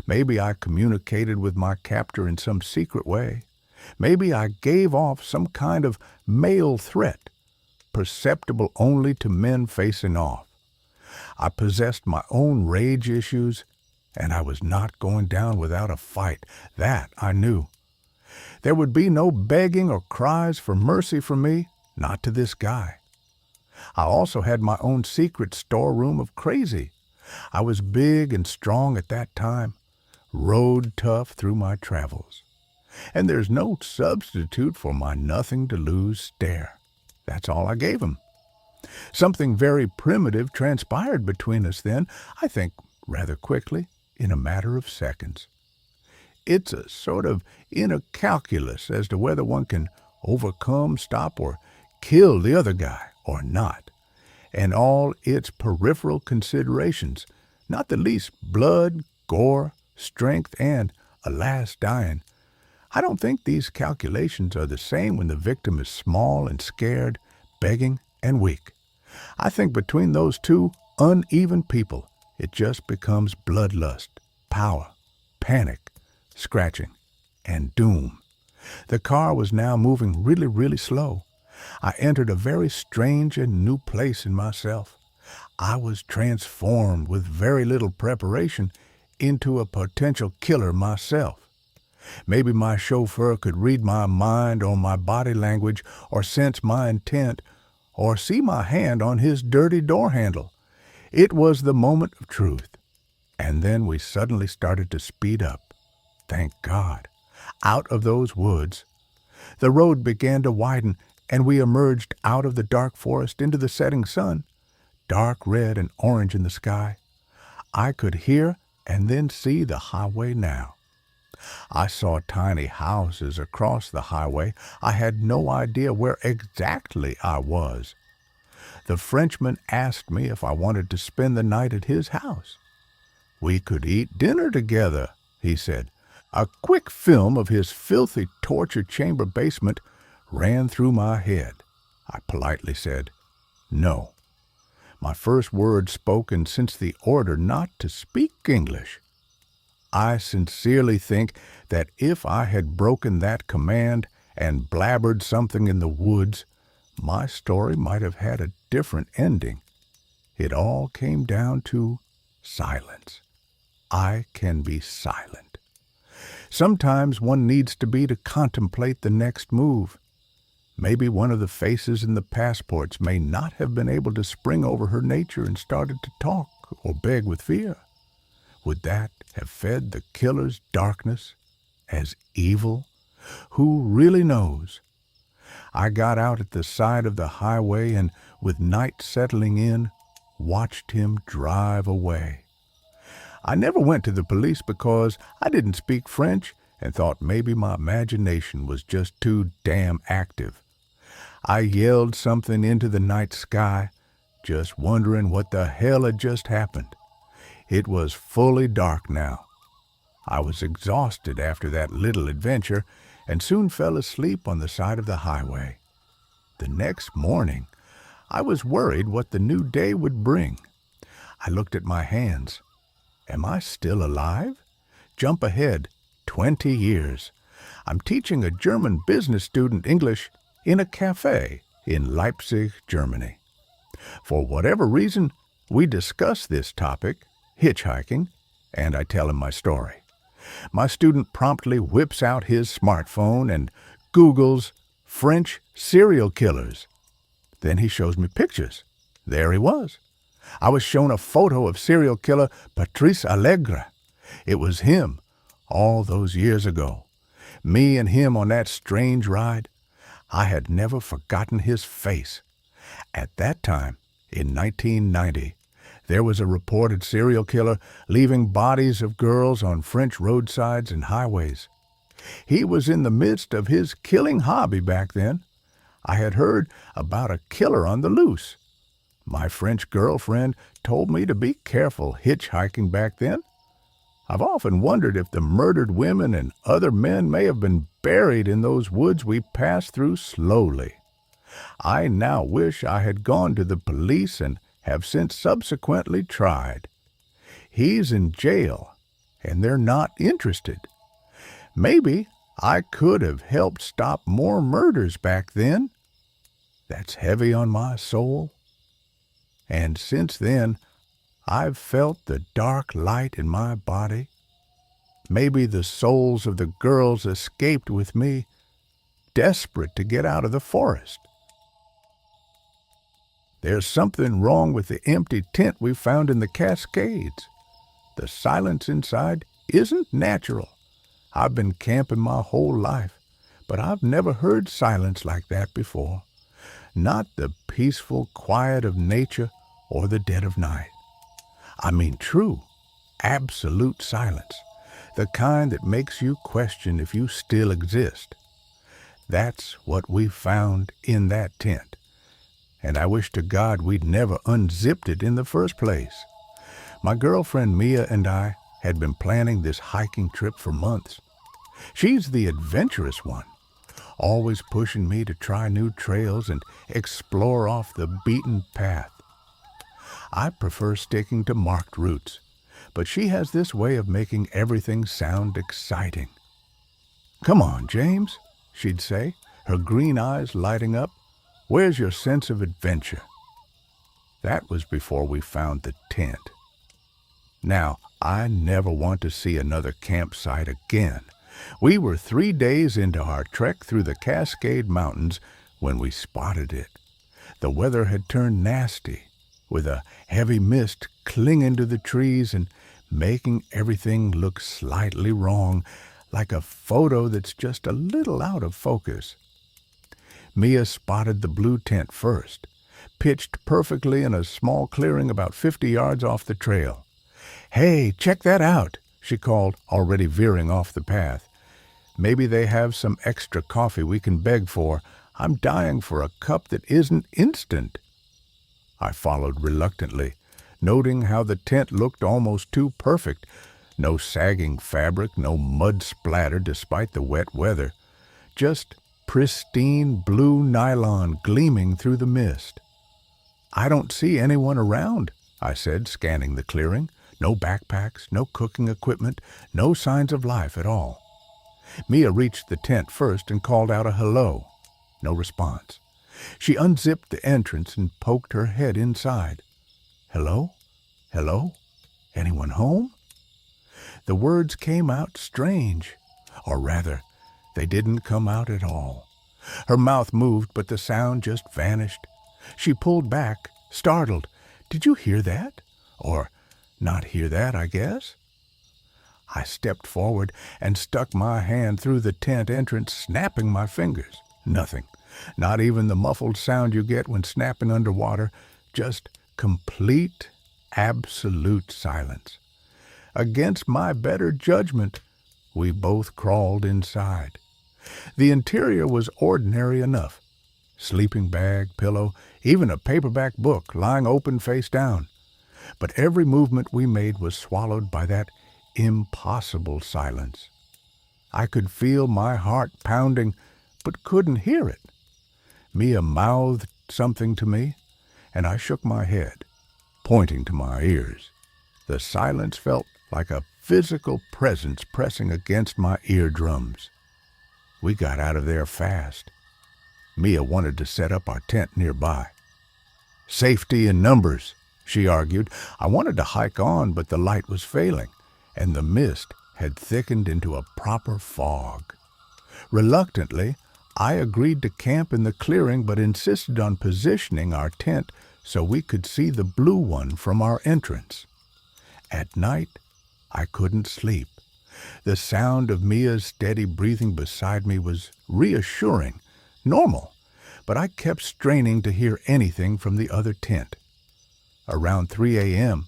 Maybe I communicated with my captor in some secret way. Maybe I gave off some kind of male threat, perceptible only to men facing off. I possessed my own rage issues, and I was not going down without a fight. That I knew. There would be no begging or cries for mercy from me, not to this guy. I also had my own secret storeroom of crazy. I was big and strong at that time, road tough through my travels. And there's no substitute for my nothing-to-lose stare. That's all I gave him. Something very primitive transpired between us then, I think rather quickly, in a matter of seconds. It's a sort of inner calculus as to whether one can overcome, stop, or kill the other guy or not, and all its peripheral considerations, not the least blood, gore, strength, and, alas, dying. I don't think these calculations are the same when the victim is small and scared, begging, and weak. I think between those two uneven people, it just becomes bloodlust, power, panic, scratching, and doom. The car was now moving really, really slow. I entered a very strange and new place in myself. I was transformed with very little preparation into a potential killer myself. Maybe my chauffeur could read my mind or my body language or sense my intent or see my hand on his dirty door handle. It was the moment of truth. And then we suddenly started to speed up. Thank God. Out of those woods. The road began to widen, and we emerged out of the dark forest into the setting sun, dark red and orange in the sky. I could hear and then see the highway now. I saw tiny houses across the highway. I had no idea where exactly I was. The Frenchman asked me if I wanted to spend the night at his house. We could eat dinner together, he said. A quick film of his filthy torture chamber basement ran through my head. I politely said, no. My first word spoken since the order not to speak English. I sincerely think that if I had broken that command and blabbered something in the woods, my story might have had a different ending. It all came down to silence. I can be silent. Sometimes one needs to be to contemplate the next move. Maybe one of the faces in the passports may not have been able to spring over her nature and started to talk or beg with fear. Would that have fed the killer's darkness as evil? Who really knows? I got out at the side of the highway and, with night settling in, watched him drive away. I never went to the police because I didn't speak French and thought maybe my imagination was just too damn active. I yelled something into the night sky, just wondering what the hell had just happened. It was fully dark now. I was exhausted after that little adventure and soon fell asleep on the side of the highway. The next morning, I was worried what the new day would bring. I looked at my hands. Am I still alive? Jump ahead 20 years. I'm teaching a German business student English in a cafe in Leipzig, Germany. For whatever reason, we discuss this topic, hitchhiking, and I tell him my story. My student promptly whips out his smartphone and Googles French serial killers. Then he shows me pictures. There he was. I was shown a photo of serial killer Patrice Allegre. It was him, all those years ago. Me and him on that strange ride. I had never forgotten his face. At that time, in 1990, there was a reported serial killer leaving bodies of girls on French roadsides and highways. He was in the midst of his killing hobby back then. I had heard about a killer on the loose. My French girlfriend told me to be careful hitchhiking back then. I've often wondered if the murdered women and other men may have been buried in those woods we passed through slowly. I now wish I had gone to the police and have since subsequently tried. He's in jail, and they're not interested. Maybe I could have helped stop more murders back then. That's heavy on my soul. And since then, I've felt the dark light in my body. Maybe the souls of the girls escaped with me, desperate to get out of the forest. There's something wrong with the empty tent we found in the Cascades. The silence inside isn't natural. I've been camping my whole life, but I've never heard silence like that before. Not the peaceful quiet of nature or the dead of night. I mean true, absolute silence, the kind that makes you question if you still exist. That's what we found in that tent, and I wish to God we'd never unzipped it in the first place. My girlfriend Mia and I had been planning this hiking trip for months. She's the adventurous one, always pushing me to try new trails and explore off the beaten path. I prefer sticking to marked routes, but she has this way of making everything sound exciting. "Come on, James," she'd say, her green eyes lighting up. "Where's your sense of adventure?" That was before we found the tent. Now, I never want to see another campsite again. We were 3 days into our trek through the Cascade Mountains when we spotted it. The weather had turned nasty, with a heavy mist clinging to the trees and making everything look slightly wrong, like a photo that's just a little out of focus. Mia spotted the blue tent first, pitched perfectly in a small clearing about 50 yards off the trail. "Hey, check that out," she called, already veering off the path. "Maybe they have some extra coffee we can beg for. I'm dying for a cup that isn't instant." I followed reluctantly, noting how the tent looked almost too perfect. No sagging fabric, no mud splatter despite the wet weather. Just pristine blue nylon gleaming through the mist. "I don't see anyone around," I said, scanning the clearing. No backpacks, no cooking equipment, no signs of life at all. Mia reached the tent first and called out a hello. No response. She unzipped the entrance and poked her head inside. "Hello? Hello? Anyone home?" The words came out strange, or rather, they didn't come out at all. Her mouth moved, but the sound just vanished. She pulled back, startled. "Did you hear that?" Or, "Not hear that, I guess?" I stepped forward and stuck my hand through the tent entrance, snapping my fingers. Nothing. Not even the muffled sound you get when snapping underwater. Just complete, absolute silence. Against my better judgment, we both crawled inside. The interior was ordinary enough. Sleeping bag, pillow, even a paperback book lying open face down. But every movement we made was swallowed by that impossible silence. I could feel my heart pounding, but couldn't hear it. Mia mouthed something to me, and I shook my head, pointing to my ears. The silence felt like a physical presence pressing against my eardrums. We got out of there fast. Mia wanted to set up our tent nearby. "Safety in numbers," she argued. I wanted to hike on, but the light was failing, and the mist had thickened into a proper fog. Reluctantly, I agreed to camp in the clearing, but insisted on positioning our tent so we could see the blue one from our entrance. At night, I couldn't sleep. The sound of Mia's steady breathing beside me was reassuring, normal, but I kept straining to hear anything from the other tent. Around 3 a.m.,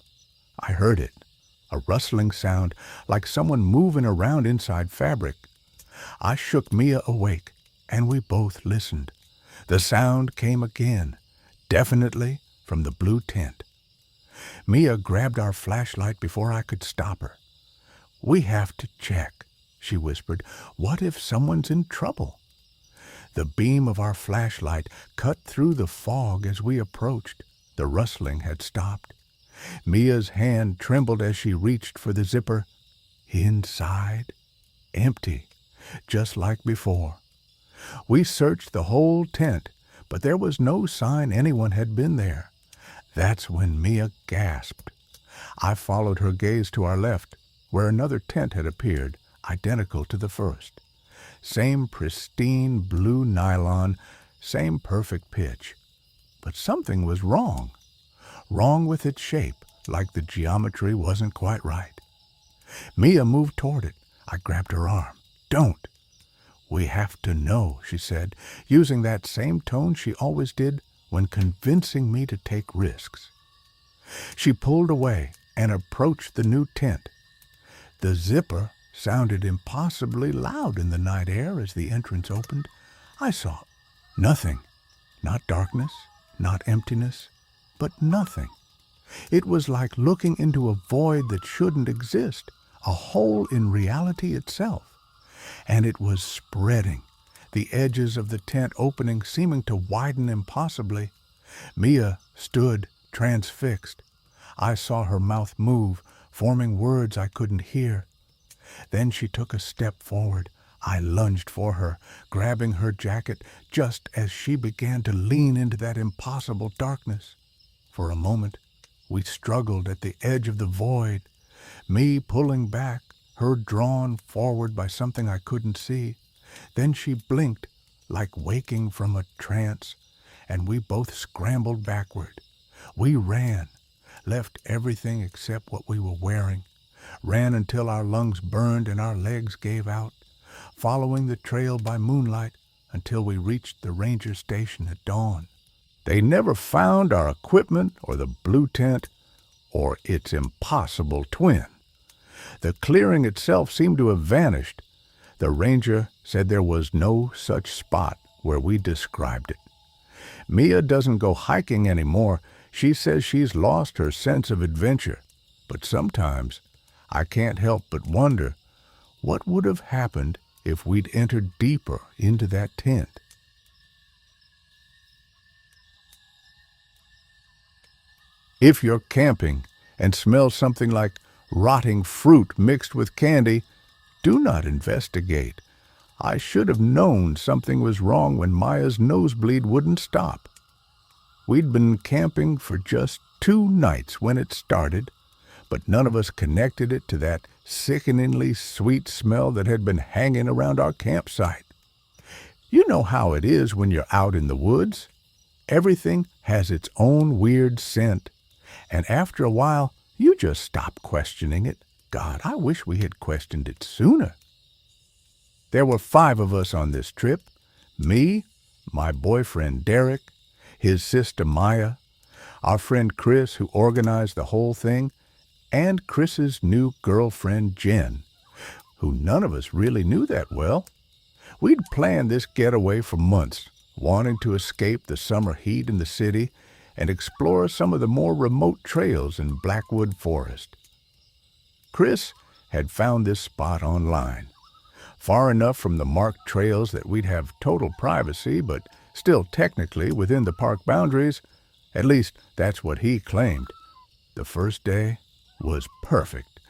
I heard it, a rustling sound like someone moving around inside fabric. I shook Mia awake, and we both listened. The sound came again, definitely from the blue tent. Mia grabbed our flashlight before I could stop her. "We have to check," she whispered. "What if someone's in trouble?" The beam of our flashlight cut through the fog as we approached. The rustling had stopped. Mia's hand trembled as she reached for the zipper. Inside, empty, just like before. We searched the whole tent, but there was no sign anyone had been there. That's when Mia gasped. I followed her gaze to our left, where another tent had appeared, identical to the first. Same pristine blue nylon, same perfect pitch. But something was wrong. Wrong with its shape, like the geometry wasn't quite right. Mia moved toward it. I grabbed her arm. "Don't." "We have to know," she said, using that same tone she always did when convincing me to take risks. She pulled away and approached the new tent. The zipper sounded impossibly loud in the night air as the entrance opened. I saw nothing. Not darkness, not emptiness, but nothing. It was like looking into a void that shouldn't exist, a hole in reality itself. And it was spreading, the edges of the tent opening seeming to widen impossibly. Mia stood transfixed. I saw her mouth move, forming words I couldn't hear. Then she took a step forward. I lunged for her, grabbing her jacket just as she began to lean into that impossible darkness. For a moment, we struggled at the edge of the void, me pulling back, her drawn forward by something I couldn't see. Then she blinked, like waking from a trance, and we both scrambled backward. We ran, left everything except what we were wearing, ran until our lungs burned and our legs gave out, following the trail by moonlight until we reached the ranger station at dawn. They never found our equipment or the blue tent or its impossible twin. The clearing itself seemed to have vanished. The ranger said there was no such spot where we described it. Mia doesn't go hiking anymore. She says she's lost her sense of adventure. But sometimes I can't help but wonder what would have happened if we'd entered deeper into that tent. If you're camping and smell something like rotting fruit mixed with candy, do not investigate. I should have known something was wrong when Maya's nosebleed wouldn't stop. We'd been camping for just 2 nights when it started, but none of us connected it to that sickeningly sweet smell that had been hanging around our campsite. You know how it is when you're out in the woods. Everything has its own weird scent, and after a while, you just stop questioning it. God, I wish we had questioned it sooner. There were 5 of us on this trip. Me, my boyfriend Derek, his sister Maya, our friend Chris, who organized the whole thing, and Chris's new girlfriend Jen, who none of us really knew that well. We'd planned this getaway for months, wanting to escape the summer heat in the city and explore some of the more remote trails in Blackwood Forest. Chris had found this spot online, far enough from the marked trails that we'd have total privacy, but still technically within the park boundaries. At least that's what he claimed. The first day was perfect.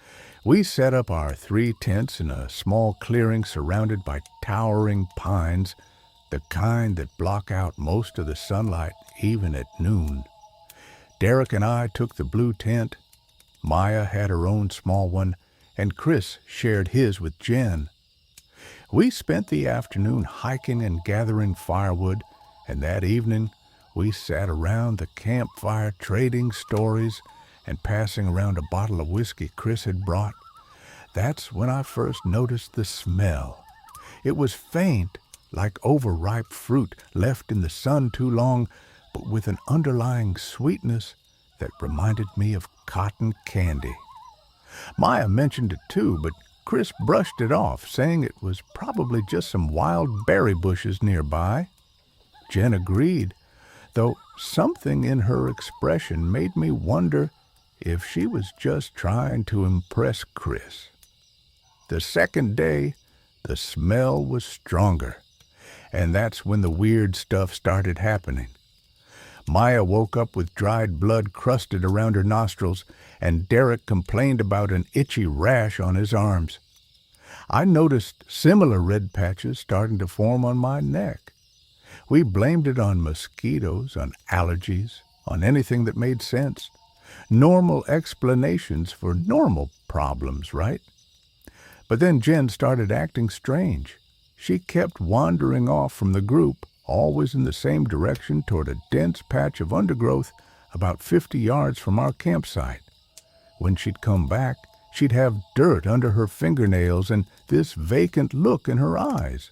We set up our 3 tents in a small clearing surrounded by towering pines, the kind that block out most of the sunlight even at noon. Derek and I took the blue tent. Maya had her own small one, and Chris shared his with Jen. We spent the afternoon hiking and gathering firewood, and that evening we sat around the campfire trading stories and passing around a bottle of whiskey Chris had brought. That's when I first noticed the smell. It was faint, like overripe fruit left in the sun too long, but with an underlying sweetness that reminded me of cotton candy. Maya mentioned it too, but Chris brushed it off, saying it was probably just some wild berry bushes nearby. Jen agreed, though something in her expression made me wonder if she was just trying to impress Chris. The second day, the smell was stronger, And that's when the weird stuff started happening. Maya woke up with dried blood crusted around her nostrils, and Derek complained about an itchy rash on his arms. I noticed similar red patches starting to form on my neck. We blamed it on mosquitoes, on allergies, on anything that made sense. Normal explanations for normal problems, right? But then Jen started acting strange. She kept wandering off from the group, always in the same direction toward a dense patch of undergrowth about 50 yards from our campsite. When she'd come back, she'd have dirt under her fingernails and this vacant look in her eyes.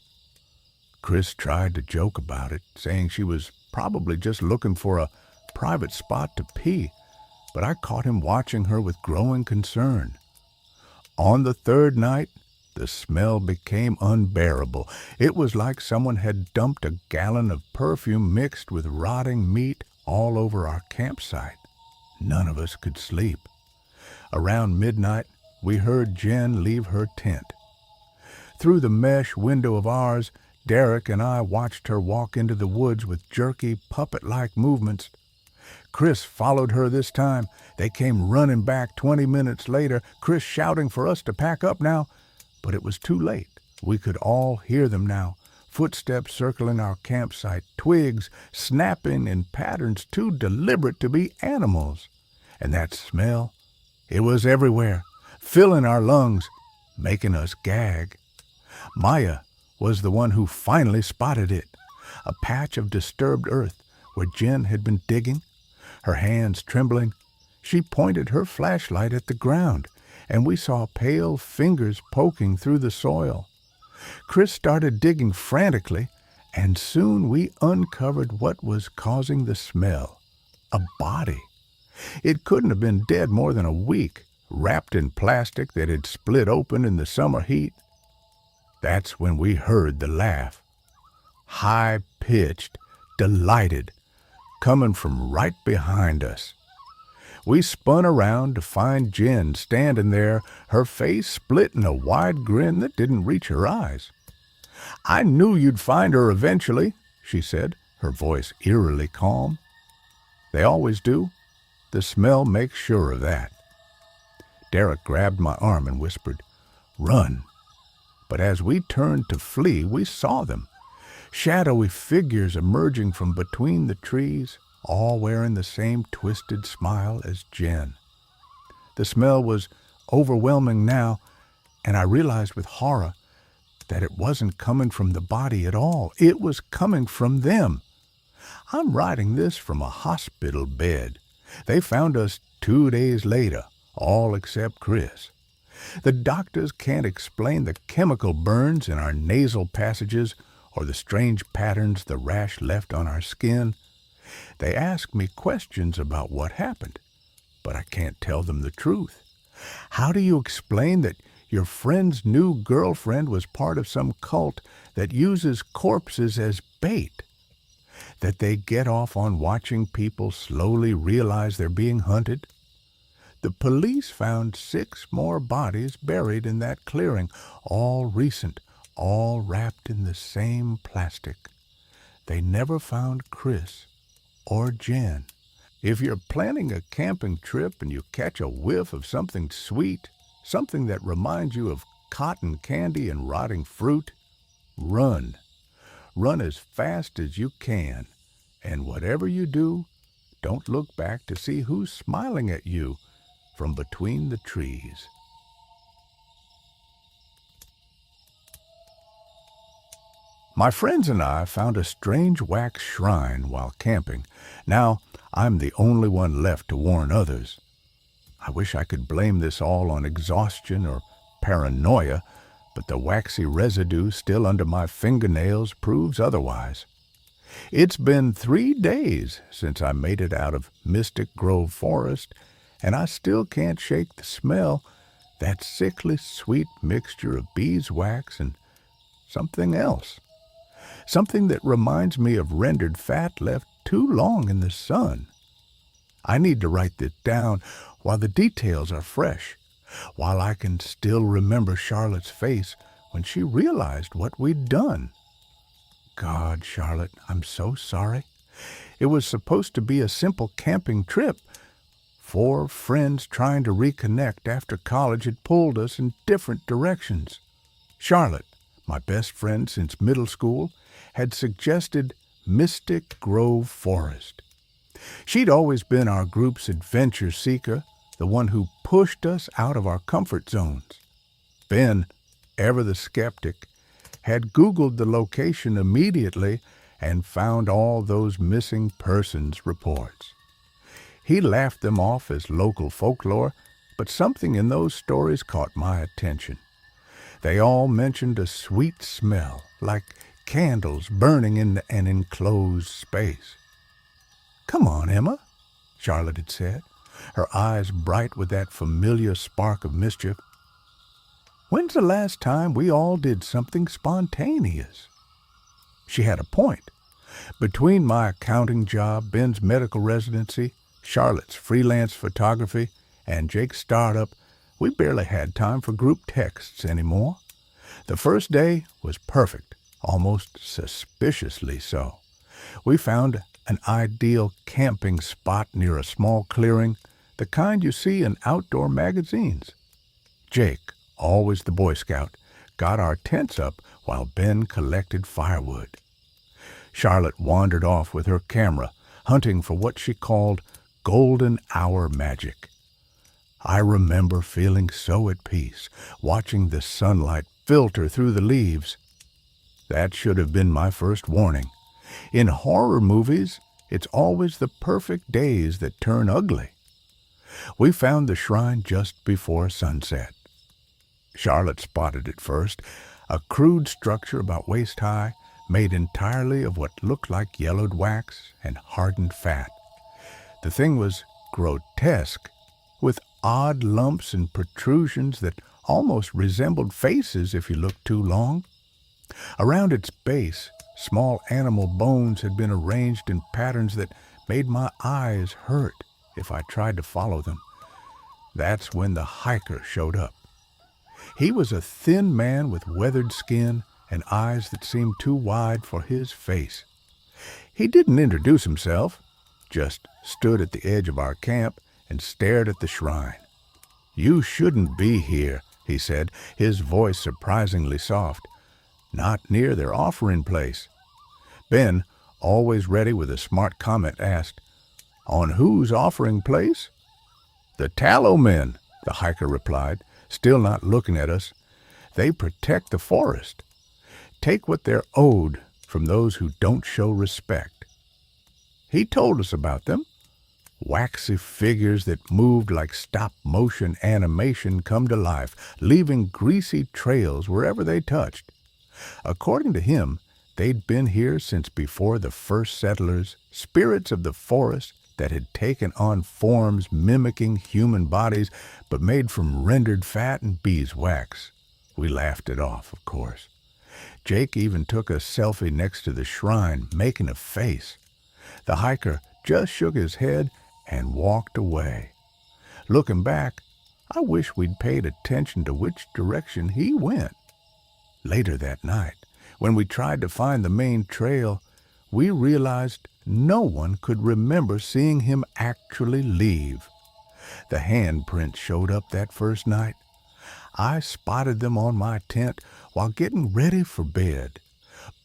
Chris tried to joke about it, saying she was probably just looking for a private spot to pee, but I caught him watching her with growing concern. On the third night, the smell became unbearable. It was like someone had dumped a gallon of perfume mixed with rotting meat all over our campsite. None of us could sleep. Around midnight, we heard Jen leave her tent. Through the mesh window of ours, Derek and I watched her walk into the woods with jerky, puppet-like movements. Chris followed her this time. They came running back 20 minutes later, Chris shouting for us to pack up now. But it was too late. We could all hear them now, footsteps circling our campsite, twigs snapping in patterns too deliberate to be animals. And that smell, it was everywhere, filling our lungs, making us gag. Maya was the one who finally spotted it, a patch of disturbed earth where Jen had been digging. Her hands trembling, she pointed her flashlight at the ground, and we saw pale fingers poking through the soil. Chris started digging frantically, and soon we uncovered what was causing the smell. A body. It couldn't have been dead more than a week, wrapped in plastic that had split open in the summer heat. That's when we heard the laugh. High-pitched, delighted, coming from right behind us. We spun around to find Jen standing there, her face split in a wide grin that didn't reach her eyes. "I knew you'd find her eventually," she said, her voice eerily calm. "They always do. The smell makes sure of that." Derek grabbed my arm and whispered, "Run." But as we turned to flee, we saw them. Shadowy figures emerging from between the trees, all wearing the same twisted smile as Jen. The smell was overwhelming now, and I realized with horror that it wasn't coming from the body at all. It was coming from them. I'm writing this from a hospital bed. They found us 2 days later, all except Chris. The doctors can't explain the chemical burns in our nasal passages or the strange patterns the rash left on our skin. They ask me questions about what happened, but I can't tell them the truth. How do you explain that your friend's new girlfriend was part of some cult that uses corpses as bait? That they get off on watching people slowly realize they're being hunted? The police found 6 more bodies buried in that clearing, all recent, all wrapped in the same plastic. They never found Chris or Jen. If you're planning a camping trip and you catch a whiff of something sweet, something that reminds you of cotton candy and rotting fruit, run. Run as fast as you can. And whatever you do, don't look back to see who's smiling at you from between the trees. My friends and I found a strange wax shrine while camping. Now I'm the only one left to warn others. I wish I could blame this all on exhaustion or paranoia, but the waxy residue still under my fingernails proves otherwise. It's been 3 days since I made it out of Mystic Grove Forest, and I still can't shake the smell, that sickly sweet mixture of beeswax and something else. Something that reminds me of rendered fat left too long in the sun. I need to write this down while the details are fresh, while I can still remember Charlotte's face when she realized what we'd done. God, Charlotte, I'm so sorry. It was supposed to be a simple camping trip. 4 friends trying to reconnect after college had pulled us in different directions. Charlotte, my best friend since middle school, had suggested Mystic Grove Forest. She'd always been our group's adventure seeker, the one who pushed us out of our comfort zones. Ben, ever the skeptic, had Googled the location immediately and found all those missing persons reports. He laughed them off as local folklore, but something in those stories caught my attention. They all mentioned a sweet smell, like candles burning in an enclosed space. "Come on, Emma," Charlotte had said, her eyes bright with that familiar spark of mischief. "When's the last time we all did something spontaneous?" She had a point. Between my accounting job, Ben's medical residency, Charlotte's freelance photography, and Jake's startup, we barely had time for group texts anymore. The first day was perfect, almost suspiciously so. We found an ideal camping spot near a small clearing, the kind you see in outdoor magazines. Jake, always the Boy Scout, got our tents up while Ben collected firewood. Charlotte wandered off with her camera, hunting for what she called golden hour magic. I remember feeling so at peace, watching the sunlight filter through the leaves. That should have been my first warning. In horror movies, it's always the perfect days that turn ugly. We found the shrine just before sunset. Charlotte spotted it first, a crude structure about waist high, made entirely of what looked like yellowed wax and hardened fat. The thing was grotesque, with odd lumps and protrusions that almost resembled faces if you looked too long. Around its base, small animal bones had been arranged in patterns that made my eyes hurt if I tried to follow them. That's when the hiker showed up. He was a thin man with weathered skin and eyes that seemed too wide for his face. He didn't introduce himself, just stood at the edge of our camp and stared at the shrine. "You shouldn't be here," he said, his voice surprisingly soft. "Not near their offering place." Ben, always ready with a smart comment, asked, "On whose offering place?" "The tallow men," the hiker replied, still not looking at us. "They protect the forest. Take what they're owed from those who don't show respect." He told us about them. Waxy figures that moved like stop-motion animation come to life, leaving greasy trails wherever they touched. According to him, they'd been here since before the first settlers, spirits of the forest that had taken on forms mimicking human bodies but made from rendered fat and beeswax. We laughed it off, of course. Jake even took a selfie next to the shrine, making a face. The hiker just shook his head and walked away. Looking back, I wish we'd paid attention to which direction he went. Later that night, when we tried to find the main trail, we realized no one could remember seeing him actually leave. The handprints showed up that first night. I spotted them on my tent while getting ready for bed.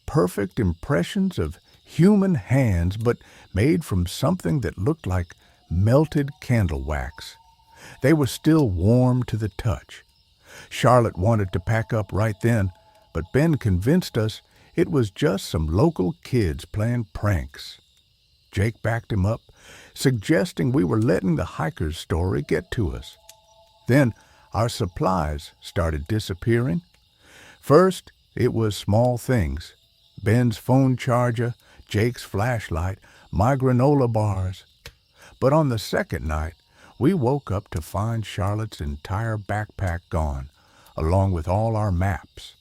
Perfect impressions of human hands, but made from something that looked like melted candle wax. They were still warm to the touch. Charlotte wanted to pack up right then, but Ben convinced us it was just some local kids playing pranks. Jake backed him up, suggesting we were letting the hiker's story get to us. Then our supplies started disappearing. First, it was small things. Ben's phone charger, Jake's flashlight, my granola bars. But on the second night, we woke up to find Charlotte's entire backpack gone, along with all our maps.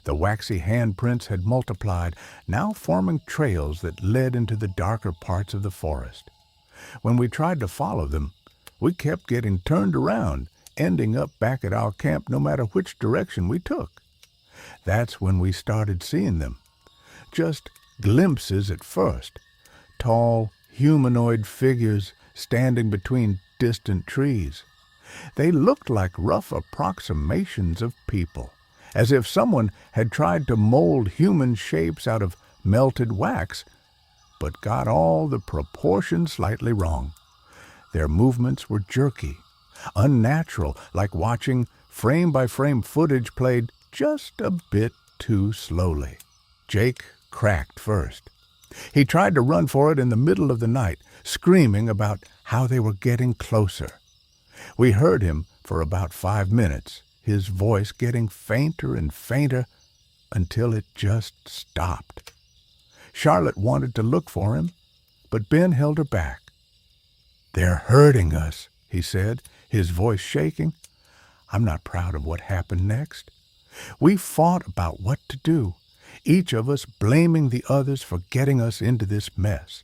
The waxy handprints had multiplied, now forming trails that led into the darker parts of the forest. When we tried to follow them, we kept getting turned around, ending up back at our camp no matter which direction we took. That's when we started seeing them. just glimpses at first. Tall, humanoid figures standing between distant trees. They looked like rough approximations of people, as if someone had tried to mold human shapes out of melted wax, but got all the proportions slightly wrong. Their movements were jerky, unnatural, like watching frame-by-frame footage played just a bit too slowly. Jake cracked first. He tried to run for it in the middle of the night, screaming about how they were getting closer. We heard him for about 5 minutes, his voice getting fainter and fainter until it just stopped. Charlotte wanted to look for him, but Ben held her back. "They're hurting us," he said, his voice shaking. I'm not proud of what happened next. We fought about what to do, each of us blaming the others for getting us into this mess.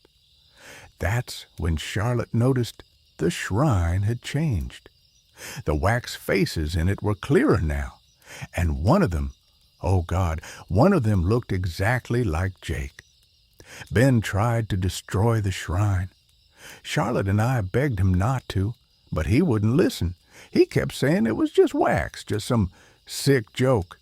That's when Charlotte noticed the shrine had changed. The wax faces in it were clearer now, and one of them, oh God, one of them looked exactly like Jake. Ben tried to destroy the shrine. Charlotte and I begged him not to, but he wouldn't listen. He kept saying it was just wax, just some sick joke.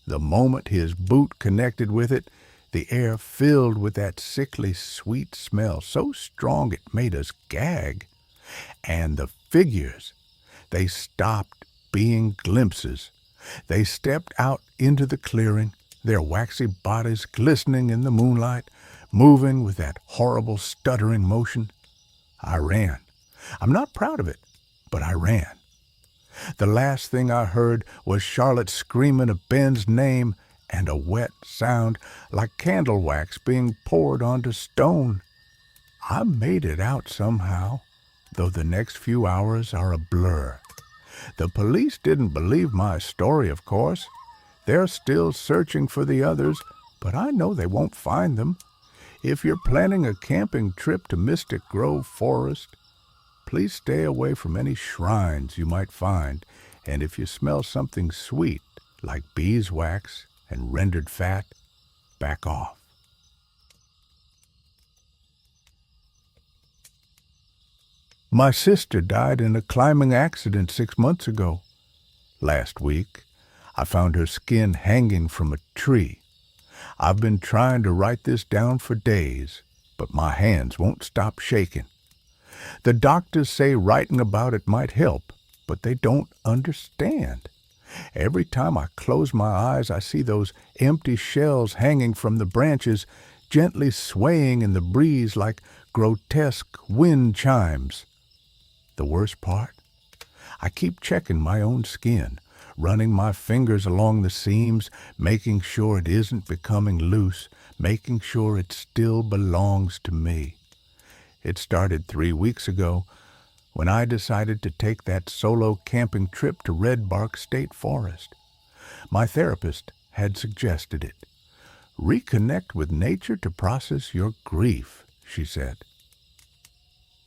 The moment his boot connected with it, the air filled with that sickly sweet smell, so strong it made us gag. And the figures, they stopped being glimpses. They stepped out into the clearing, their waxy bodies glistening in the moonlight, moving with that horrible stuttering motion. I ran. I'm not proud of it, but I ran. The last thing I heard was Charlotte screaming of Ben's name and a wet sound like candle wax being poured onto stone. I made it out somehow, though the next few hours are a blur. The police didn't believe my story, of course. They're still searching for the others, but I know they won't find them. If you're planning a camping trip to Mystic Grove Forest, please stay away from any shrines you might find, and if you smell something sweet, like beeswax and rendered fat, back off. My sister died in a climbing accident 6 months ago. Last week, I found her skin hanging from a tree. I've been trying to write this down for days, but my hands won't stop shaking. The doctors say writing about it might help, but they don't understand. Every time I close my eyes, I see those empty shells hanging from the branches, gently swaying in the breeze like grotesque wind chimes. The worst part? I keep checking my own skin, running my fingers along the seams, making sure it isn't becoming loose, making sure it still belongs to me. It started 3 weeks ago when I decided to take that solo camping trip to Red Bark State Forest. My therapist had suggested it. Reconnect with nature to process your grief, she said.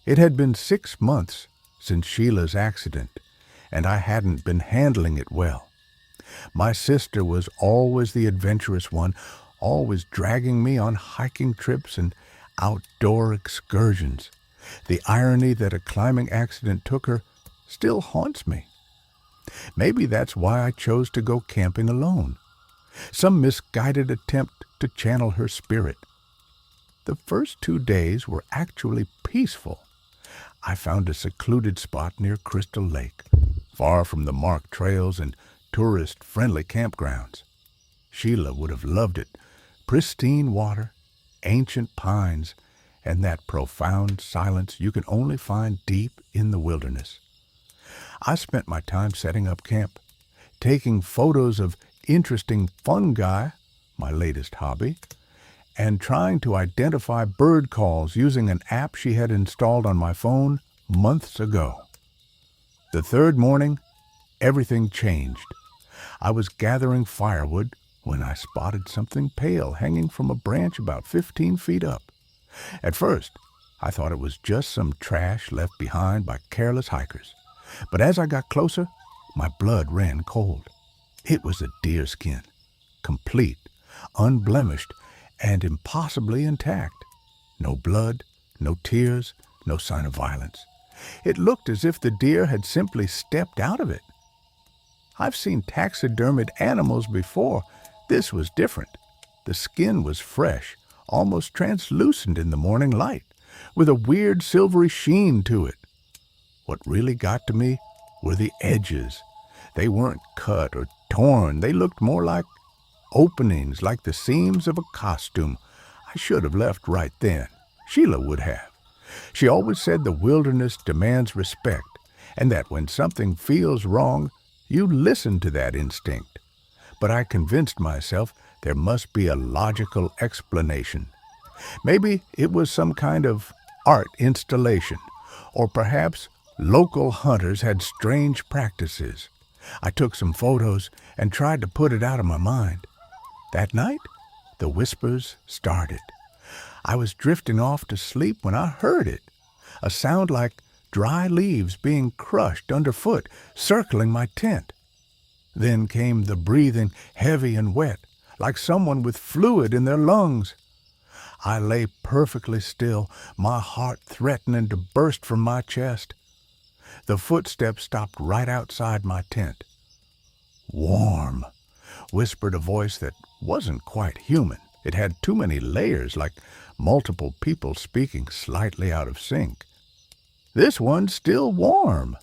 It had been 6 months since Sheila's accident, and I hadn't been handling it well. My sister was always the adventurous one, always dragging me on hiking trips and outdoor excursions. The irony that a climbing accident took her still haunts me. Maybe that's why I chose to go camping alone. Some misguided attempt to channel her spirit. The first 2 days were actually peaceful. I found a secluded spot near Crystal Lake, far from the marked trails and tourist-friendly campgrounds. Sheila would have loved it. Pristine water, ancient pines, and that profound silence you can only find deep in the wilderness. I spent my time setting up camp, taking photos of interesting fungi, my latest hobby, and trying to identify bird calls using an app she had installed on my phone months ago. The third morning, everything changed. I was gathering firewood when I spotted something pale hanging from a branch about 15 feet up. At first, I thought it was just some trash left behind by careless hikers. But as I got closer, my blood ran cold. It was a deerskin, complete, unblemished, and impossibly intact. No blood, no tears, no sign of violence. It looked as if the deer had simply stepped out of it. I've seen taxidermied animals before. This was different. The skin was fresh, almost translucent in the morning light, with a weird silvery sheen to it. What really got to me were the edges. They weren't cut or torn. They looked more like openings, like the seams of a costume. I should have left right then. Sheila would have. She always said the wilderness demands respect, and that when something feels wrong, you listen to that instinct. But I convinced myself there must be a logical explanation. Maybe it was some kind of art installation, or perhaps local hunters had strange practices. I took some photos and tried to put it out of my mind. That night, the whispers started. I was drifting off to sleep when I heard it, a sound like dry leaves being crushed underfoot, circling my tent. Then came the breathing, heavy and wet, like someone with fluid in their lungs. I lay perfectly still, my heart threatening to burst from my chest. The footsteps stopped right outside my tent. "Warm," whispered a voice that wasn't quite human. It had too many layers, like multiple people speaking slightly out of sync. "This one's still warm,"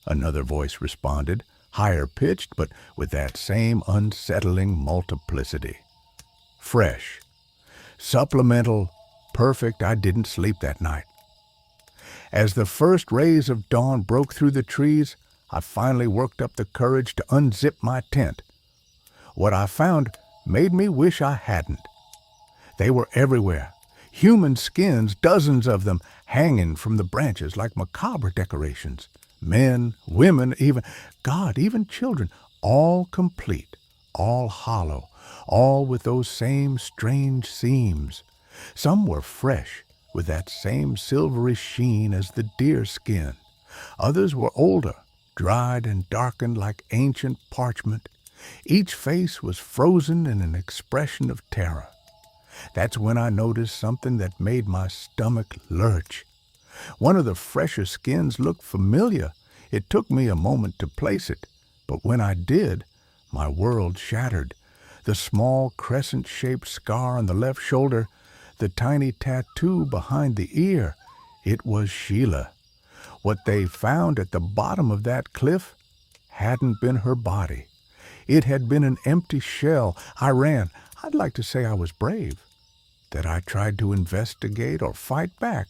another voice responded, higher pitched, but with that same unsettling multiplicity. Fresh, supplemental, perfect. I didn't sleep that night. As the first rays of dawn broke through the trees, I finally worked up the courage to unzip my tent. What I found made me wish I hadn't. They were everywhere. Human skins, dozens of them, hanging from the branches like macabre decorations. Men, women, even children, all complete, all hollow, all with those same strange seams. Some were fresh, with that same silvery sheen as the deer skin. Others were older, dried and darkened like ancient parchment. Each face was frozen in an expression of terror. That's when I noticed something that made my stomach lurch. One of the fresher skins looked familiar. It took me a moment to place it, but when I did, my world shattered. The small crescent-shaped scar on the left shoulder, the tiny tattoo behind the ear, it was Sheila. What they found at the bottom of that cliff hadn't been her body. It had been an empty shell. I ran. I'd like to say I was brave, that I tried to investigate or fight back.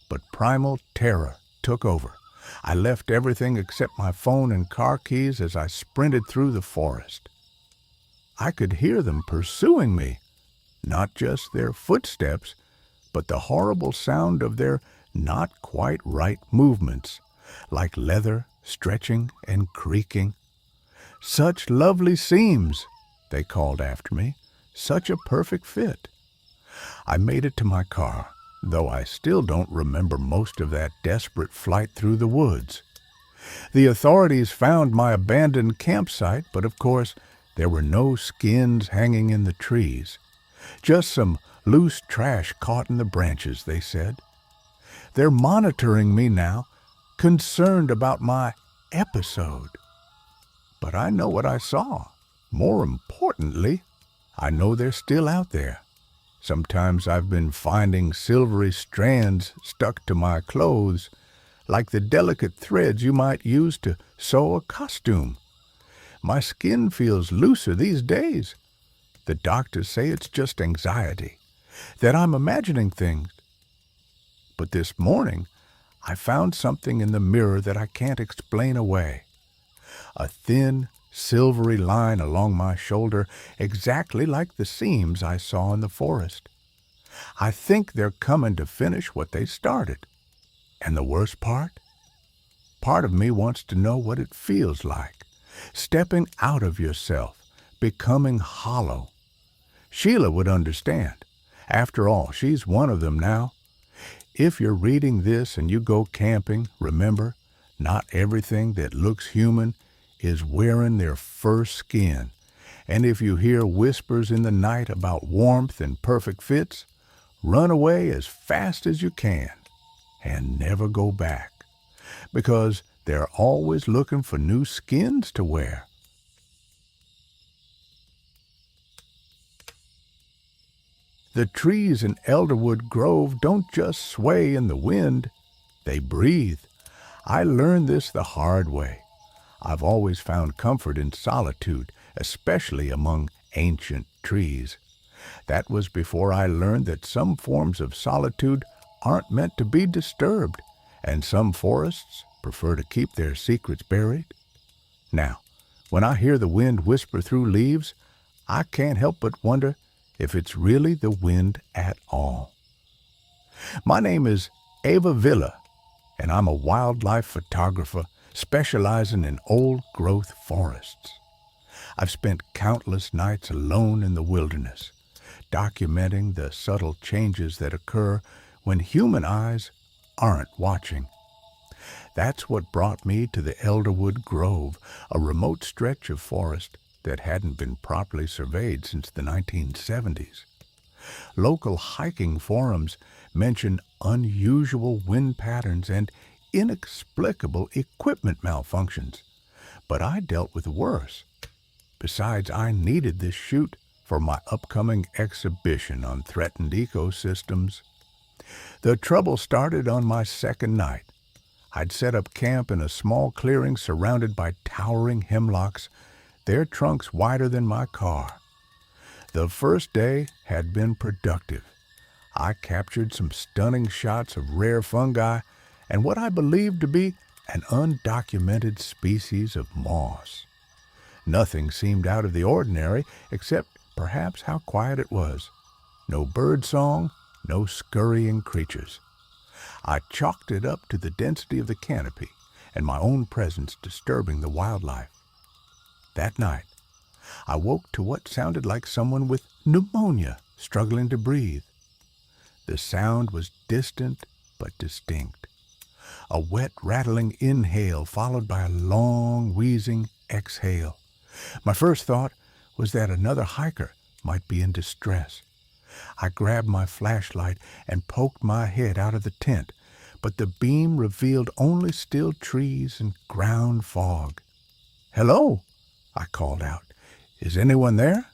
But primal terror took over. I left everything except my phone and car keys as I sprinted through the forest. I could hear them pursuing me, not just their footsteps, but the horrible sound of their not quite right movements, like leather stretching and creaking. "Such lovely seams," they called after me, "such a perfect fit." I made it to my car, though I still don't remember most of that desperate flight through the woods. The authorities found my abandoned campsite, but of course there were no skins hanging in the trees. Just some loose trash caught in the branches, they said. They're monitoring me now, concerned about my episode. But I know what I saw. More importantly, I know they're still out there. Sometimes I've been finding silvery strands stuck to my clothes, like the delicate threads you might use to sew a costume. My skin feels looser these days. The doctors say it's just anxiety, that I'm imagining things. But this morning, I found something in the mirror that I can't explain away. A thin, silvery line along my shoulder, exactly like the seams I saw in the forest. I think they're coming to finish what they started. And the worst part? Part of me wants to know what it feels like, stepping out of yourself, becoming hollow. Sheila would understand. After all, she's one of them now. If you're reading this and you go camping, remember, not everything that looks human is wearing their fur skin, And if you hear whispers in the night about warmth and perfect fits, run away as fast as you can and never go back, because they're always looking for new skins to wear. The trees in Elderwood Grove don't just sway in the wind, they breathe. I learned this the hard way. I've always found comfort in solitude, especially among ancient trees. That was before I learned that some forms of solitude aren't meant to be disturbed, and some forests prefer to keep their secrets buried. Now, when I hear the wind whisper through leaves, I can't help but wonder if it's really the wind at all. My name is Ava Villa, and I'm a wildlife photographer specializing in old-growth forests. I've spent countless nights alone in the wilderness, documenting the subtle changes that occur when human eyes aren't watching. That's what brought me to the Elderwood Grove, a remote stretch of forest that hadn't been properly surveyed since the 1970s. Local hiking forums mention unusual wind patterns and inexplicable equipment malfunctions, but I dealt with worse. Besides, I needed this shoot for my upcoming exhibition on threatened ecosystems. The trouble started on my second night. I'd set up camp in a small clearing surrounded by towering hemlocks, their trunks wider than my car. The first day had been productive. I captured some stunning shots of rare fungi and what I believed to be an undocumented species of moss. Nothing seemed out of the ordinary except perhaps how quiet it was. No bird song, no scurrying creatures. I chalked it up to the density of the canopy and my own presence disturbing the wildlife. That night, I woke to what sounded like someone with pneumonia struggling to breathe. The sound was distant but distinct. A wet, rattling inhale followed by a long, wheezing exhale. My first thought was that another hiker might be in distress. I grabbed my flashlight and poked my head out of the tent, but the beam revealed only still trees and ground fog. "Hello," I called out. "Is anyone there?"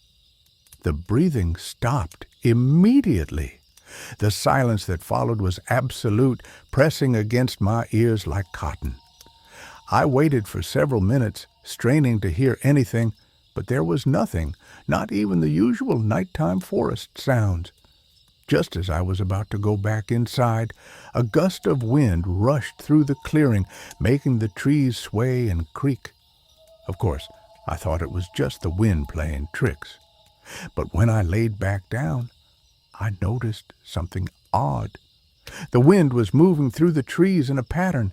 The breathing stopped immediately. The silence that followed was absolute, pressing against my ears like cotton. I waited for several minutes, straining to hear anything, but there was nothing, not even the usual nighttime forest sounds. Just as I was about to go back inside, a gust of wind rushed through the clearing, making the trees sway and creak. Of course, I thought it was just the wind playing tricks. But when I laid back down, I noticed something odd. The wind was moving through the trees in a pattern.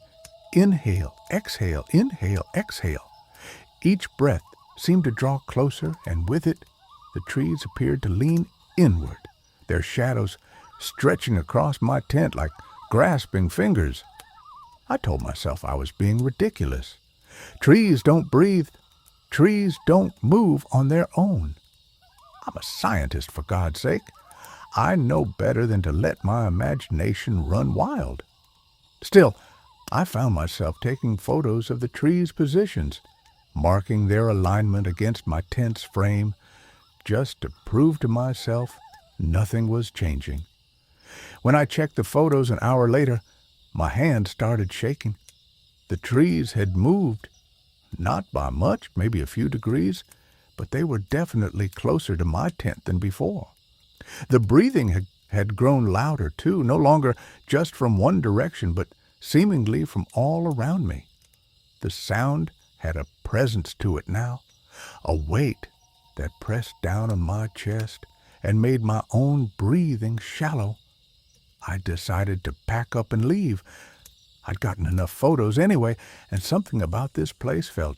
Inhale, exhale, inhale, exhale. Each breath seemed to draw closer, and with it, the trees appeared to lean inward, their shadows stretching across my tent like grasping fingers. I told myself I was being ridiculous. Trees don't breathe. Trees don't move on their own. I'm a scientist, for God's sake. I know better than to let my imagination run wild. Still, I found myself taking photos of the trees' positions, marking their alignment against my tent's frame, just to prove to myself nothing was changing. When I checked the photos an hour later, my hand started shaking. The trees had moved, not by much, maybe a few degrees, but they were definitely closer to my tent than before. The breathing had grown louder, too, no longer just from one direction, but seemingly from all around me. The sound had a presence to it now, a weight that pressed down on my chest and made my own breathing shallow. I decided to pack up and leave. I'd gotten enough photos anyway, and something about this place felt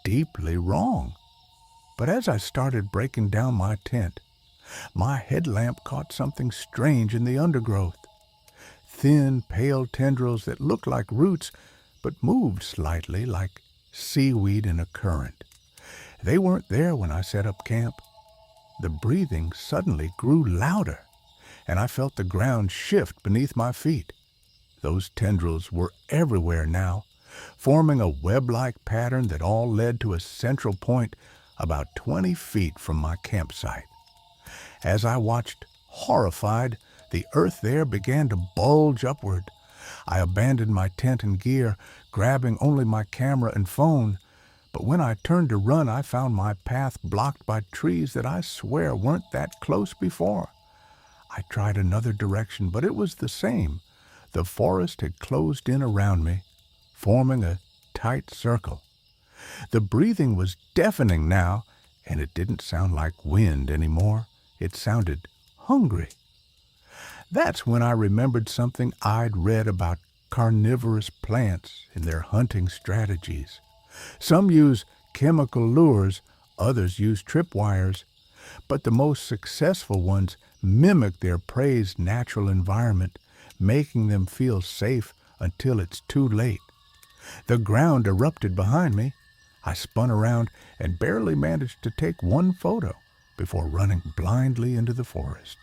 deeply wrong. But as I started breaking down my tent, my headlamp caught something strange in the undergrowth. Thin, pale tendrils that looked like roots, but moved slightly like seaweed in a current. They weren't there when I set up camp. The breathing suddenly grew louder, and I felt the ground shift beneath my feet. Those tendrils were everywhere now, forming a web-like pattern that all led to a central point about 20 feet from my campsite. As I watched, horrified, the earth there began to bulge upward. I abandoned my tent and gear, grabbing only my camera and phone. But when I turned to run, I found my path blocked by trees that I swear weren't that close before. I tried another direction, but it was the same. The forest had closed in around me, forming a tight circle. The breathing was deafening now, and it didn't sound like wind anymore. It sounded hungry. That's when I remembered something I'd read about carnivorous plants and their hunting strategies. Some use chemical lures, others use tripwires, but the most successful ones mimic their prey's natural environment, making them feel safe until it's too late. The ground erupted behind me. I spun around and barely managed to take one photo before running blindly into the forest.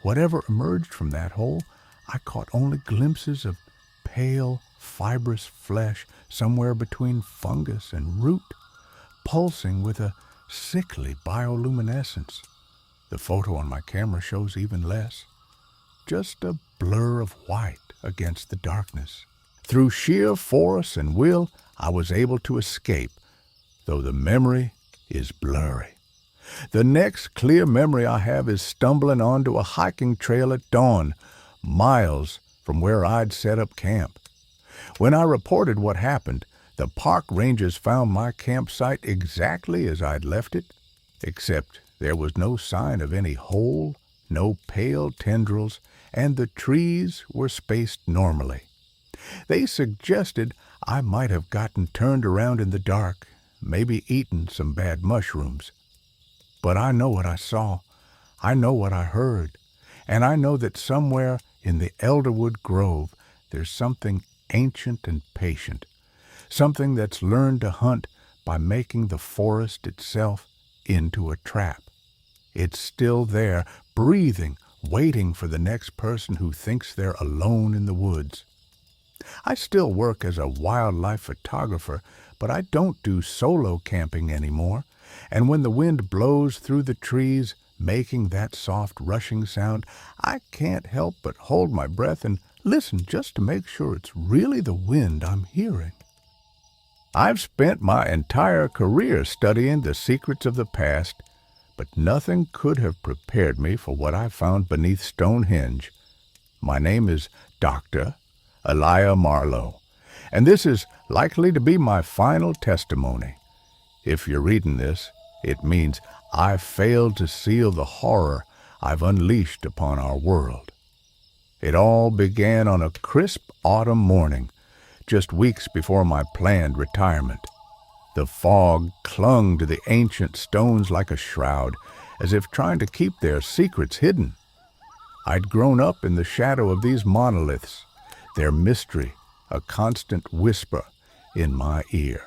Whatever emerged from that hole, I caught only glimpses of pale, fibrous flesh somewhere between fungus and root, pulsing with a sickly bioluminescence. The photo on my camera shows even less, just a blur of white against the darkness. Through sheer force and will, I was able to escape, though the memory is blurry. The next clear memory I have is stumbling onto a hiking trail at dawn, miles from where I'd set up camp. When I reported what happened, the park rangers found my campsite exactly as I'd left it, except there was no sign of any hole, no pale tendrils, and the trees were spaced normally. They suggested I might have gotten turned around in the dark, maybe eaten some bad mushrooms. But I know what I saw, I know what I heard, and I know that somewhere in the Elderwood Grove there's something ancient and patient, something that's learned to hunt by making the forest itself into a trap. It's still there, breathing, waiting for the next person who thinks they're alone in the woods. I still work as a wildlife photographer, but I don't do solo camping anymore. And when the wind blows through the trees, making that soft rushing sound, I can't help but hold my breath and listen just to make sure it's really the wind I'm hearing. I've spent my entire career studying the secrets of the past, but nothing could have prepared me for what I found beneath Stonehenge. My name is Dr. Elia Marlowe, and this is likely to be my final testimony. If you're reading this, it means I failed to seal the horror I've unleashed upon our world. It all began on a crisp autumn morning, just weeks before my planned retirement. The fog clung to the ancient stones like a shroud, as if trying to keep their secrets hidden. I'd grown up in the shadow of these monoliths, their mystery a constant whisper in my ear.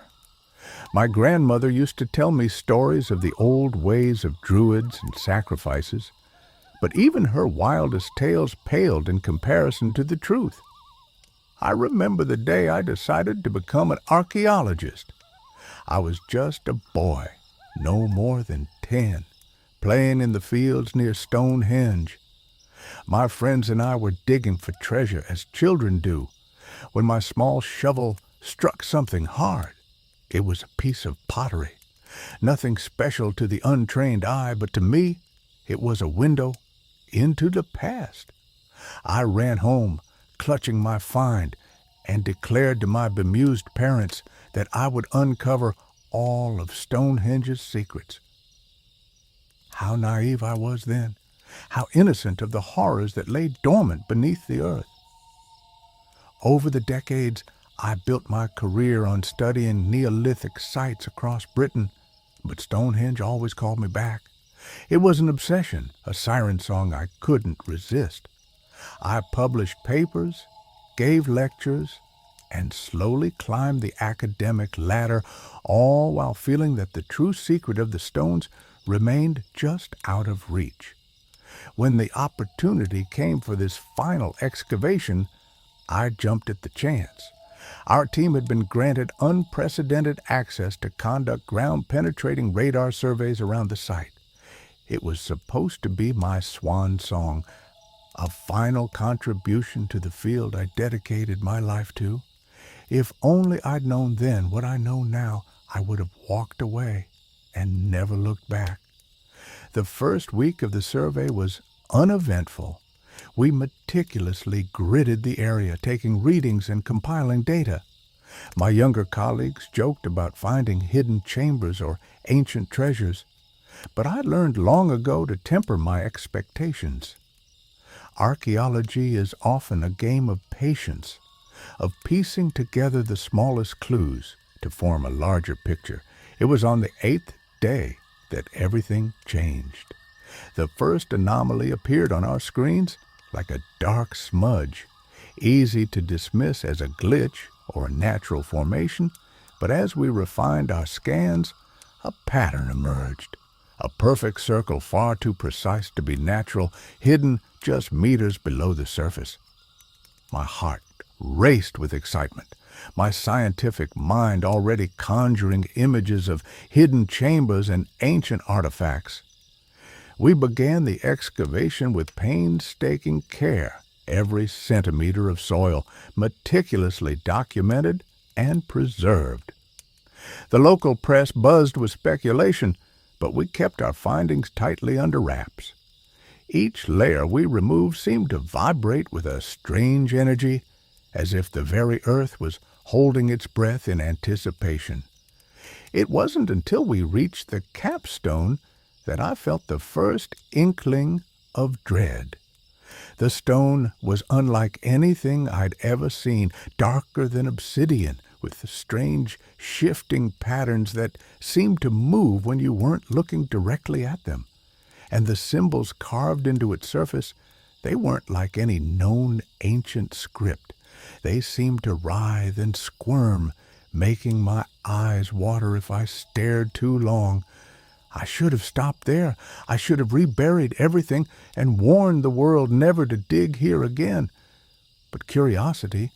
My grandmother used to tell me stories of the old ways of druids and sacrifices, but even her wildest tales paled in comparison to the truth. I remember the day I decided to become an archaeologist. I was just a boy, no more than 10, playing in the fields near Stonehenge. My friends and I were digging for treasure as children do, when my small shovel struck something hard. It was a piece of pottery, nothing special to the untrained eye, but to me, it was a window into the past. I ran home, clutching my find, and declared to my bemused parents that I would uncover all of Stonehenge's secrets. How naive I was then, how innocent of the horrors that lay dormant beneath the earth. Over the decades, I built my career on studying Neolithic sites across Britain, but Stonehenge always called me back. It was an obsession, a siren song I couldn't resist. I published papers, gave lectures, and slowly climbed the academic ladder, all while feeling that the true secret of the stones remained just out of reach. When the opportunity came for this final excavation, I jumped at the chance. Our team had been granted unprecedented access to conduct ground-penetrating radar surveys around the site. It was supposed to be my swan song, a final contribution to the field I dedicated my life to. If only I'd known then what I know now, I would have walked away and never looked back. The first week of the survey was uneventful. We meticulously gridded the area, taking readings and compiling data. My younger colleagues joked about finding hidden chambers or ancient treasures, but I learned long ago to temper my expectations. Archaeology is often a game of patience, of piecing together the smallest clues to form a larger picture. It was on the 8th day that everything changed. The first anomaly appeared on our screens like a dark smudge, easy to dismiss as a glitch or a natural formation, but as we refined our scans, a pattern emerged. A perfect circle far too precise to be natural, hidden just meters below the surface. My heart raced with excitement, my scientific mind already conjuring images of hidden chambers and ancient artifacts. We began the excavation with painstaking care, every centimeter of soil meticulously documented and preserved. The local press buzzed with speculation, but we kept our findings tightly under wraps. Each layer we removed seemed to vibrate with a strange energy, as if the very earth was holding its breath in anticipation. It wasn't until we reached the capstone that I felt the first inkling of dread. The stone was unlike anything I'd ever seen, darker than obsidian, with strange shifting patterns that seemed to move when you weren't looking directly at them. And the symbols carved into its surface, they weren't like any known ancient script. They seemed to writhe and squirm, making my eyes water if I stared too long. I should have stopped there. I should have reburied everything and warned the world never to dig here again. But curiosity,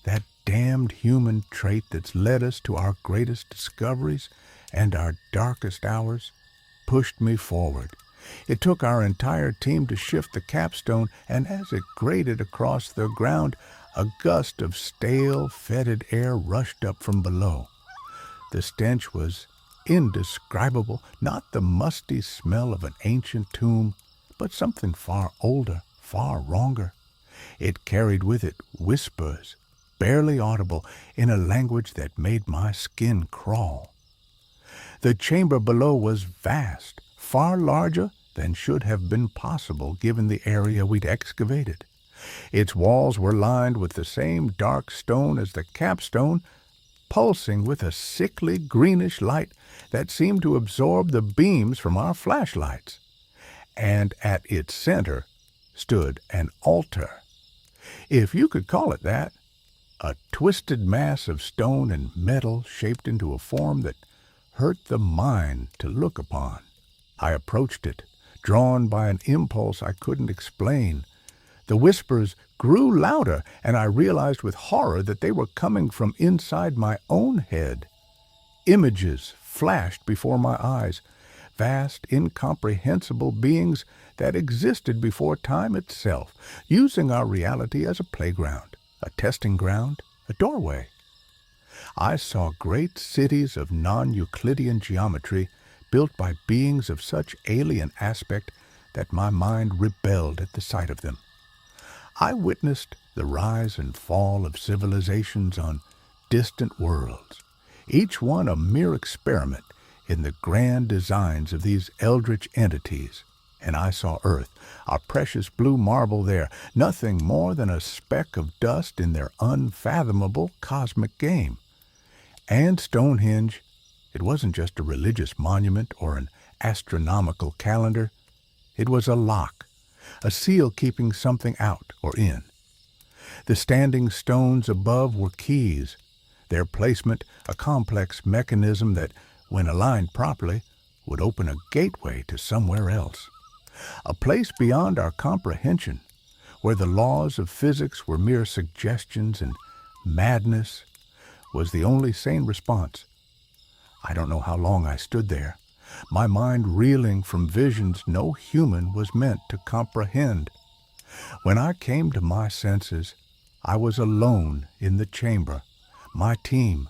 that damned human trait that's led us to our greatest discoveries and our darkest hours, pushed me forward. It took our entire team to shift the capstone, and as it grated across the ground, a gust of stale, fetid air rushed up from below. The stench was indescribable, not the musty smell of an ancient tomb, but something far older, far wronger. It carried with it whispers, barely audible, in a language that made my skin crawl. The chamber below was vast, far larger than should have been possible given the area we'd excavated. Its walls were lined with the same dark stone as the capstone, pulsing with a sickly greenish light that seemed to absorb the beams from our flashlights. And at its center stood an altar, if you could call it that, a twisted mass of stone and metal shaped into a form that hurt the mind to look upon. I approached it, drawn by an impulse I couldn't explain. The whispers grew louder, and I realized with horror that they were coming from inside my own head. Images flashed before my eyes, vast, incomprehensible beings that existed before time itself, using our reality as a playground, a testing ground, a doorway. I saw great cities of non-Euclidean geometry built by beings of such alien aspect that my mind rebelled at the sight of them. I witnessed the rise and fall of civilizations on distant worlds, each one a mere experiment in the grand designs of these eldritch entities. And I saw Earth, our precious blue marble there, nothing more than a speck of dust in their unfathomable cosmic game. And Stonehenge, it wasn't just a religious monument or an astronomical calendar. It was a lock, a seal keeping something out or in. The standing stones above were keys, their placement a complex mechanism that, when aligned properly, would open a gateway to somewhere else. A place beyond our comprehension, where the laws of physics were mere suggestions and madness was the only sane response. I don't know how long I stood there, my mind reeling from visions no human was meant to comprehend. When I came to my senses, I was alone in the chamber. My team,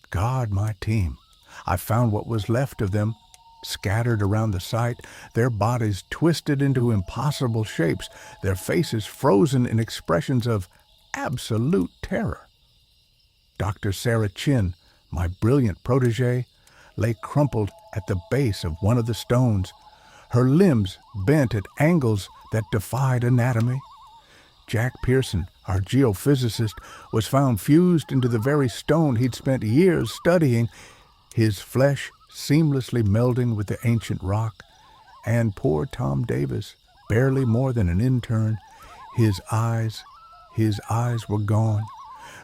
God, my team. I found what was left of them, scattered around the site, their bodies twisted into impossible shapes, their faces frozen in expressions of absolute terror. Dr. Sarah Chin, my brilliant protege, lay crumpled at the base of one of the stones, her limbs bent at angles that defied anatomy. Jack Pearson, our geophysicist, was found fused into the very stone he'd spent years studying, his flesh seamlessly melding with the ancient rock. And poor Tom Davis, barely more than an intern, his eyes were gone,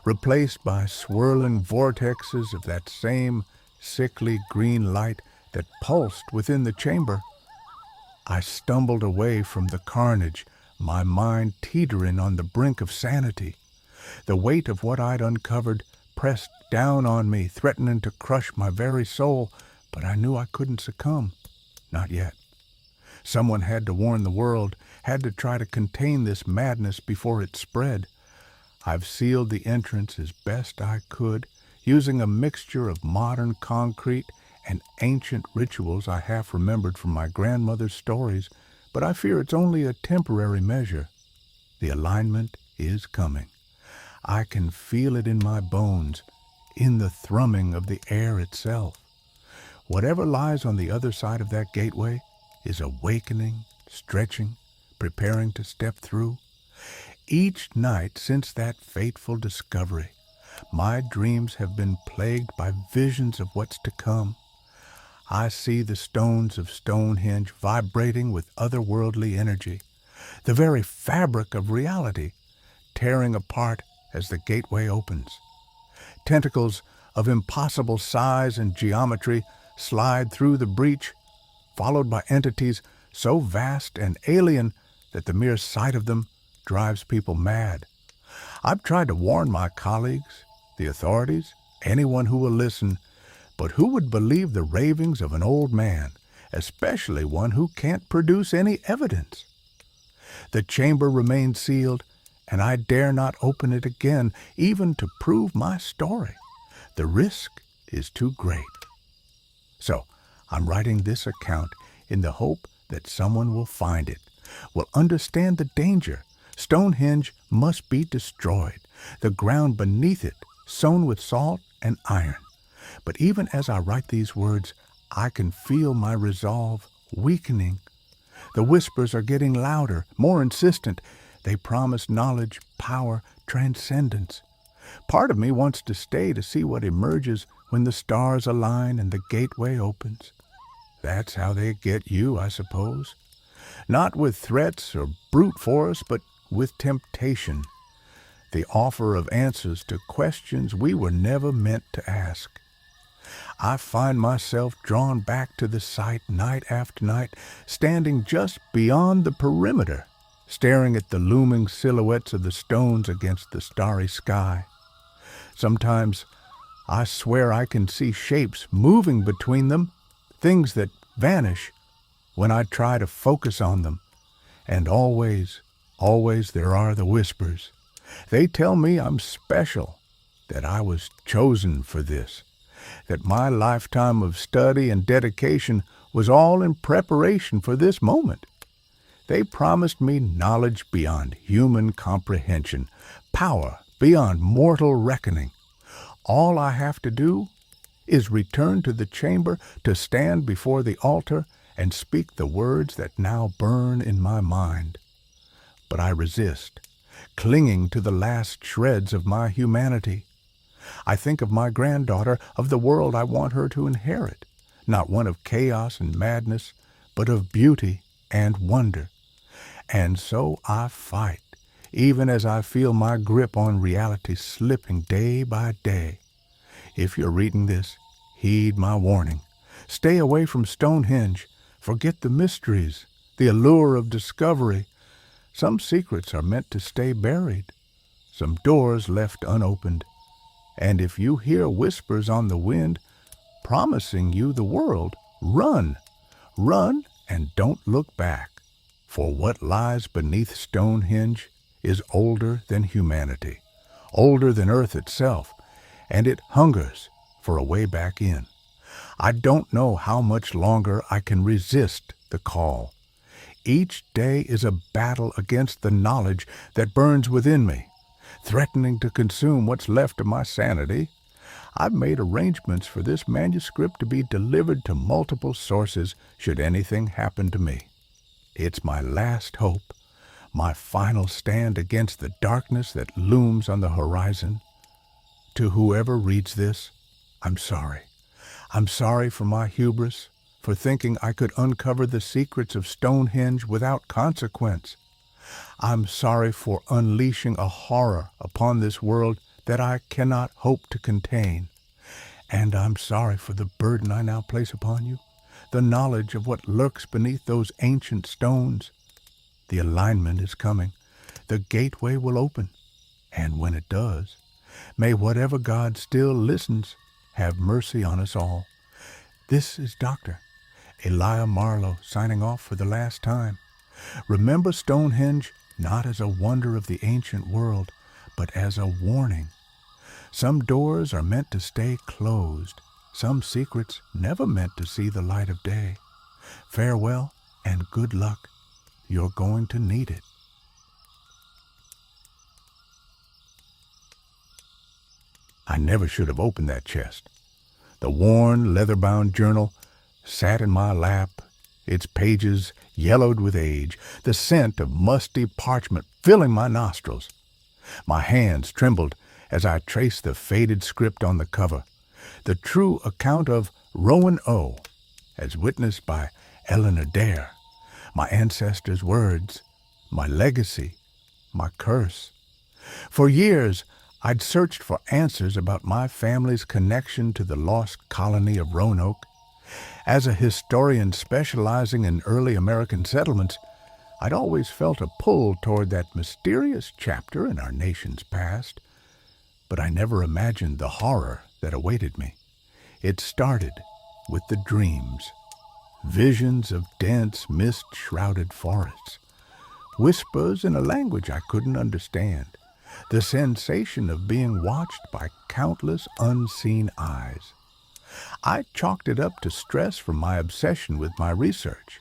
replaced by swirling vortexes of that same sickly green light that pulsed within the chamber. I stumbled away from the carnage, my mind teetering on the brink of sanity. The weight of what I'd uncovered pressed down on me, threatening to crush my very soul, but I knew I couldn't succumb. Not yet. Someone had to warn the world, had to try to contain this madness before it spread. I've sealed the entrance as best I could, using a mixture of modern concrete and ancient rituals I half remembered from my grandmother's stories, but I fear it's only a temporary measure. The alignment is coming. I can feel it in my bones, in the thrumming of the air itself. Whatever lies on the other side of that gateway is awakening, stretching, preparing to step through. Each night since that fateful discovery, my dreams have been plagued by visions of what's to come. I see the stones of Stonehenge vibrating with otherworldly energy, the very fabric of reality tearing apart as the gateway opens. Tentacles of impossible size and geometry slide through the breach, followed by entities so vast and alien that the mere sight of them drives people mad. I've tried to warn my colleagues, the authorities, anyone who will listen, but who would believe the ravings of an old man, especially one who can't produce any evidence? The chamber remains sealed, and I dare not open it again, even to prove my story. The risk is too great. So, I'm writing this account in the hope that someone will find it, will understand the danger. Stonehenge must be destroyed, the ground beneath it sown with salt and iron. But even as I write these words, I can feel my resolve weakening. The whispers are getting louder, more insistent. They promise knowledge, power, transcendence. Part of me wants to stay to see what emerges when the stars align and the gateway opens. That's how they get you, I suppose. Not with threats or brute force, but with temptation. The offer of answers to questions we were never meant to ask. I find myself drawn back to the site night after night, standing just beyond the perimeter, staring at the looming silhouettes of the stones against the starry sky. Sometimes I swear I can see shapes moving between them, things that vanish when I try to focus on them. And always there are the whispers. They tell me I'm special, that I was chosen for this, that my lifetime of study and dedication was all in preparation for this moment. They promised me knowledge beyond human comprehension, power beyond mortal reckoning. All I have to do is return to the chamber, to stand before the altar and speak the words that now burn in my mind. But I resist, clinging to the last shreds of my humanity. I think of my granddaughter, of the world I want her to inherit, not one of chaos and madness, but of beauty and wonder. And so I fight, even as I feel my grip on reality slipping day by day. If you're reading this, heed my warning. Stay away from Stonehenge. Forget the mysteries, the allure of discovery. Some secrets are meant to stay buried, some doors left unopened. And if you hear whispers on the wind promising you the world, run. Run and don't look back. For what lies beneath Stonehenge is older than humanity, older than Earth itself, and it hungers for a way back in. I don't know how much longer I can resist the call. Each day is a battle against the knowledge that burns within me, threatening to consume what's left of my sanity. I've made arrangements for this manuscript to be delivered to multiple sources should anything happen to me. It's my last hope, my final stand against the darkness that looms on the horizon. To whoever reads this, I'm sorry. I'm sorry for my hubris, for thinking I could uncover the secrets of Stonehenge without consequence. I'm sorry for unleashing a horror upon this world that I cannot hope to contain. And I'm sorry for the burden I now place upon you, the knowledge of what lurks beneath those ancient stones. The alignment is coming. The gateway will open. And when it does, may whatever God still listens have mercy on us all. This is Dr. Elijah Marlowe signing off for the last time. Remember Stonehenge not as a wonder of the ancient world, but as a warning. Some doors are meant to stay closed, some secrets never meant to see the light of day. Farewell and good luck. You're going to need it. I never should have opened that chest. The worn, leather-bound journal sat in my lap, its pages yellowed with age, the scent of musty parchment filling my nostrils. My hands trembled as I traced the faded script on the cover, the true account of Rowan O, as witnessed by Eleanor Dare, my ancestors' words, my legacy, my curse. For years, I'd searched for answers about my family's connection to the lost colony of Roanoke. As a historian specializing in early American settlements, I'd always felt a pull toward that mysterious chapter in our nation's past. But I never imagined the horror that awaited me. It started with the dreams. Visions of dense, mist-shrouded forests. Whispers in a language I couldn't understand. The sensation of being watched by countless unseen eyes. I chalked it up to stress from my obsession with my research.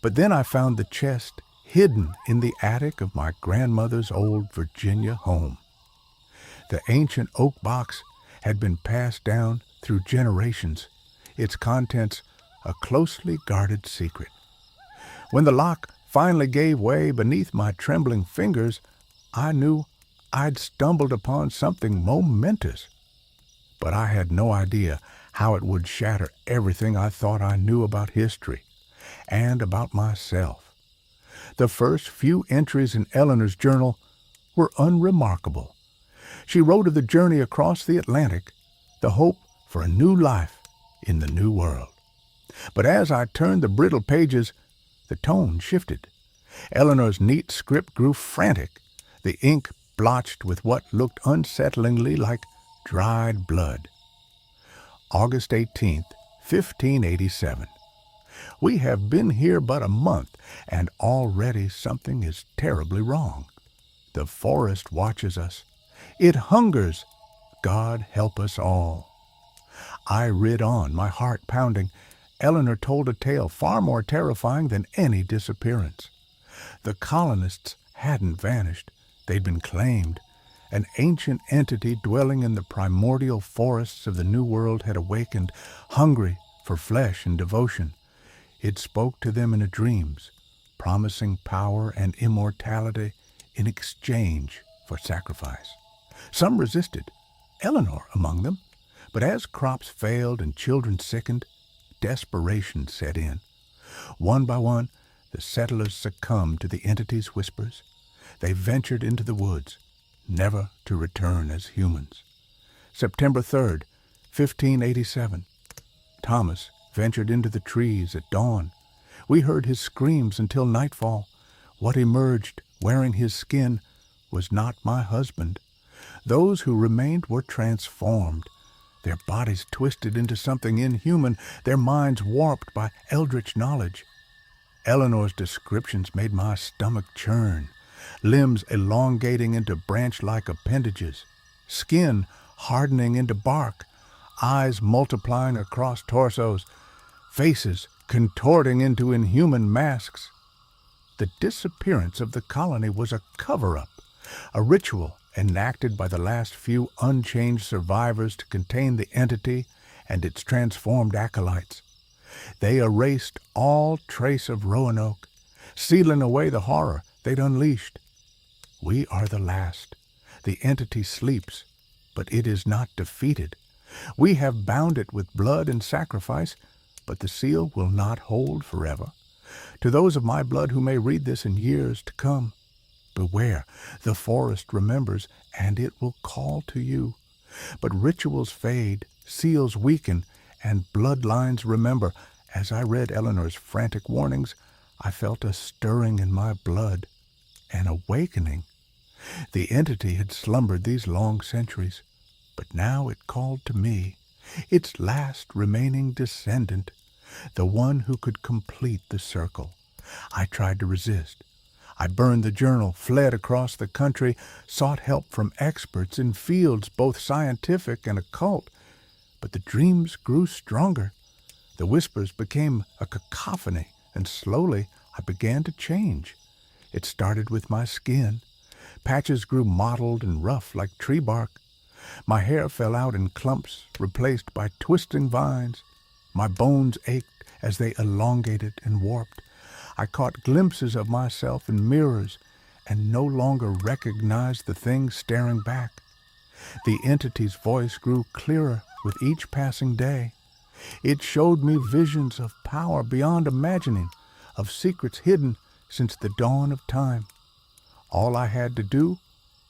But then I found the chest hidden in the attic of my grandmother's old Virginia home. The ancient oak box had been passed down through generations, its contents a closely guarded secret. When the lock finally gave way beneath my trembling fingers, I knew I'd stumbled upon something momentous. But I had no idea how it would shatter everything I thought I knew about history and about myself. The first few entries in Eleanor's journal were unremarkable. She wrote of the journey across the Atlantic, the hope for a new life in the new world. But as I turned the brittle pages, the tone shifted. Eleanor's neat script grew frantic, the ink blotched with what looked unsettlingly like dried blood. August 18th, 1587. We have been here but a month, and already something is terribly wrong. The forest watches us. It hungers. God help us all. I rid on, my heart pounding. Eleanor told a tale far more terrifying than any disappearance. The colonists hadn't vanished. They'd been claimed. An ancient entity dwelling in the primordial forests of the New World had awakened, hungry for flesh and devotion. It spoke to them in their dreams, promising power and immortality in exchange for sacrifice. Some resisted, Eleanor among them, but as crops failed and children sickened, desperation set in. One by one, the settlers succumbed to the entity's whispers. They ventured into the woods, never to return as humans. September 3rd, 1587. Thomas ventured into the trees at dawn. We heard his screams until nightfall. What emerged, wearing his skin, was not my husband. Those who remained were transformed, their bodies twisted into something inhuman, their minds warped by eldritch knowledge. Eleanor's descriptions made my stomach churn, limbs elongating into branch-like appendages, skin hardening into bark, eyes multiplying across torsos, faces contorting into inhuman masks. The disappearance of the colony was a cover-up, a ritual enacted by the last few unchanged survivors to contain the entity and its transformed acolytes. They erased all trace of Roanoke, sealing away the horror they'd unleashed. We are the last. The entity sleeps, but it is not defeated. We have bound it with blood and sacrifice, but the seal will not hold forever. To those of my blood who may read this in years to come, beware, the forest remembers, and it will call to you. But rituals fade, seals weaken, and bloodlines remember. As I read Eleanor's frantic warnings, I felt a stirring in my blood, an awakening. The entity had slumbered these long centuries, but now it called to me, its last remaining descendant, the one who could complete the circle. I tried to resist. I burned the journal, fled across the country, sought help from experts in fields both scientific and occult. But the dreams grew stronger. The whispers became a cacophony, and slowly I began to change. It started with my skin. Patches grew mottled and rough like tree bark. My hair fell out in clumps, replaced by twisting vines. My bones ached as they elongated and warped. I caught glimpses of myself in mirrors and no longer recognized the thing staring back. The entity's voice grew clearer with each passing day. It showed me visions of power beyond imagining, of secrets hidden since the dawn of time. All I had to do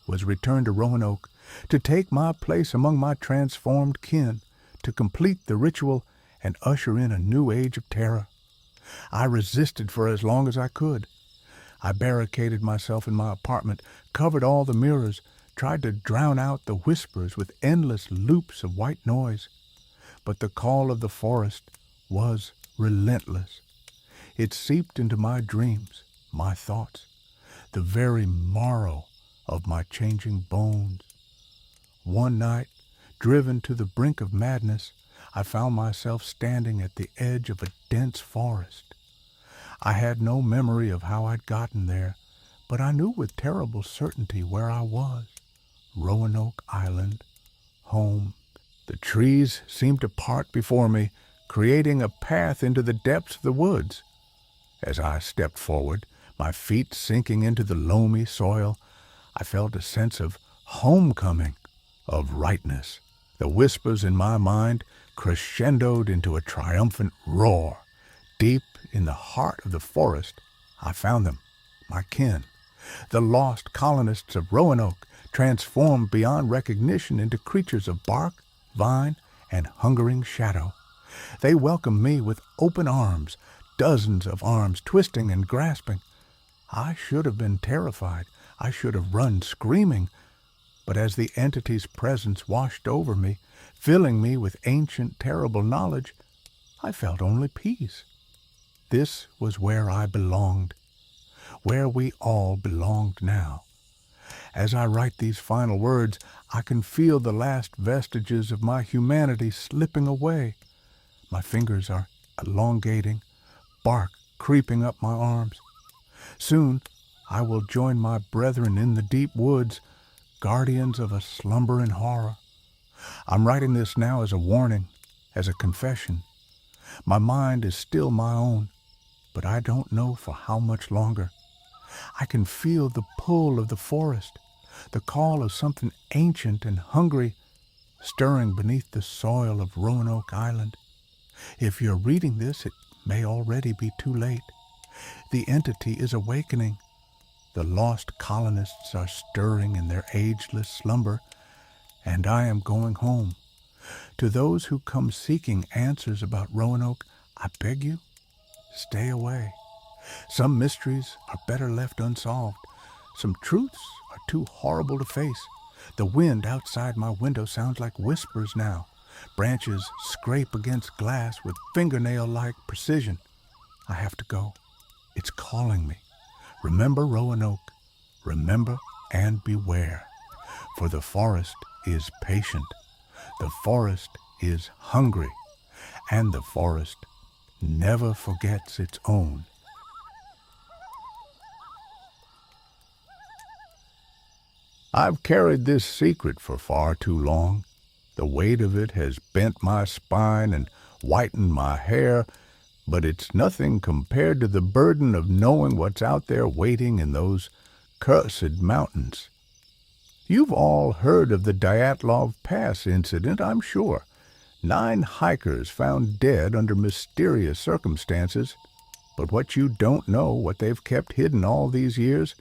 was return to Roanoke, to take my place among my transformed kin, to complete the ritual and usher in a new age of terror. I resisted for as long as I could. I barricaded myself in my apartment, covered all the mirrors, tried to drown out the whispers with endless loops of white noise. But the call of the forest was relentless. It seeped into my dreams, my thoughts, the very marrow of my changing bones. One night, driven to the brink of madness, I found myself standing at the edge of a dense forest. I had no memory of how I'd gotten there, but I knew with terrible certainty where I was. Roanoke Island, home. The trees seemed to part before me, creating a path into the depths of the woods. As I stepped forward, my feet sinking into the loamy soil, I felt a sense of homecoming, of rightness. The whispers in my mind crescendoed into a triumphant roar. Deep in the heart of the forest, I found them, my kin, the lost colonists of Roanoke, transformed beyond recognition into creatures of bark, vine, and hungering shadow. They welcomed me with open arms, dozens of arms twisting and grasping. I should have been terrified. I should have run screaming. But as the entity's presence washed over me, filling me with ancient, terrible knowledge, I felt only peace. This was where I belonged, where we all belonged now. As I write these final words, I can feel the last vestiges of my humanity slipping away. My fingers are elongating, bark creeping up my arms. Soon I will join my brethren in the deep woods, guardians of a slumbering horror. I'm writing this now as a warning, as a confession. My mind is still my own, but I don't know for how much longer. I can feel the pull of the forest, the call of something ancient and hungry stirring beneath the soil of Roanoke Island. If you're reading this, it may already be too late. The entity is awakening. The lost colonists are stirring in their ageless slumber, and I am going home. To those who come seeking answers about Roanoke, I beg you, stay away. Some mysteries are better left unsolved. Some truths are too horrible to face. The wind outside my window sounds like whispers now. Branches scrape against glass with fingernail-like precision. I have to go. It's calling me. Remember Roanoke. Remember and beware. For the forest is patient. The forest is hungry. And the forest never forgets its own. I've carried this secret for far too long. The weight of it has bent my spine and whitened my hair, but it's nothing compared to the burden of knowing what's out there waiting in those cursed mountains. You've all heard of the Dyatlov Pass incident, I'm sure. 9 hikers found dead under mysterious circumstances. But what you don't know, what they've kept hidden all these years,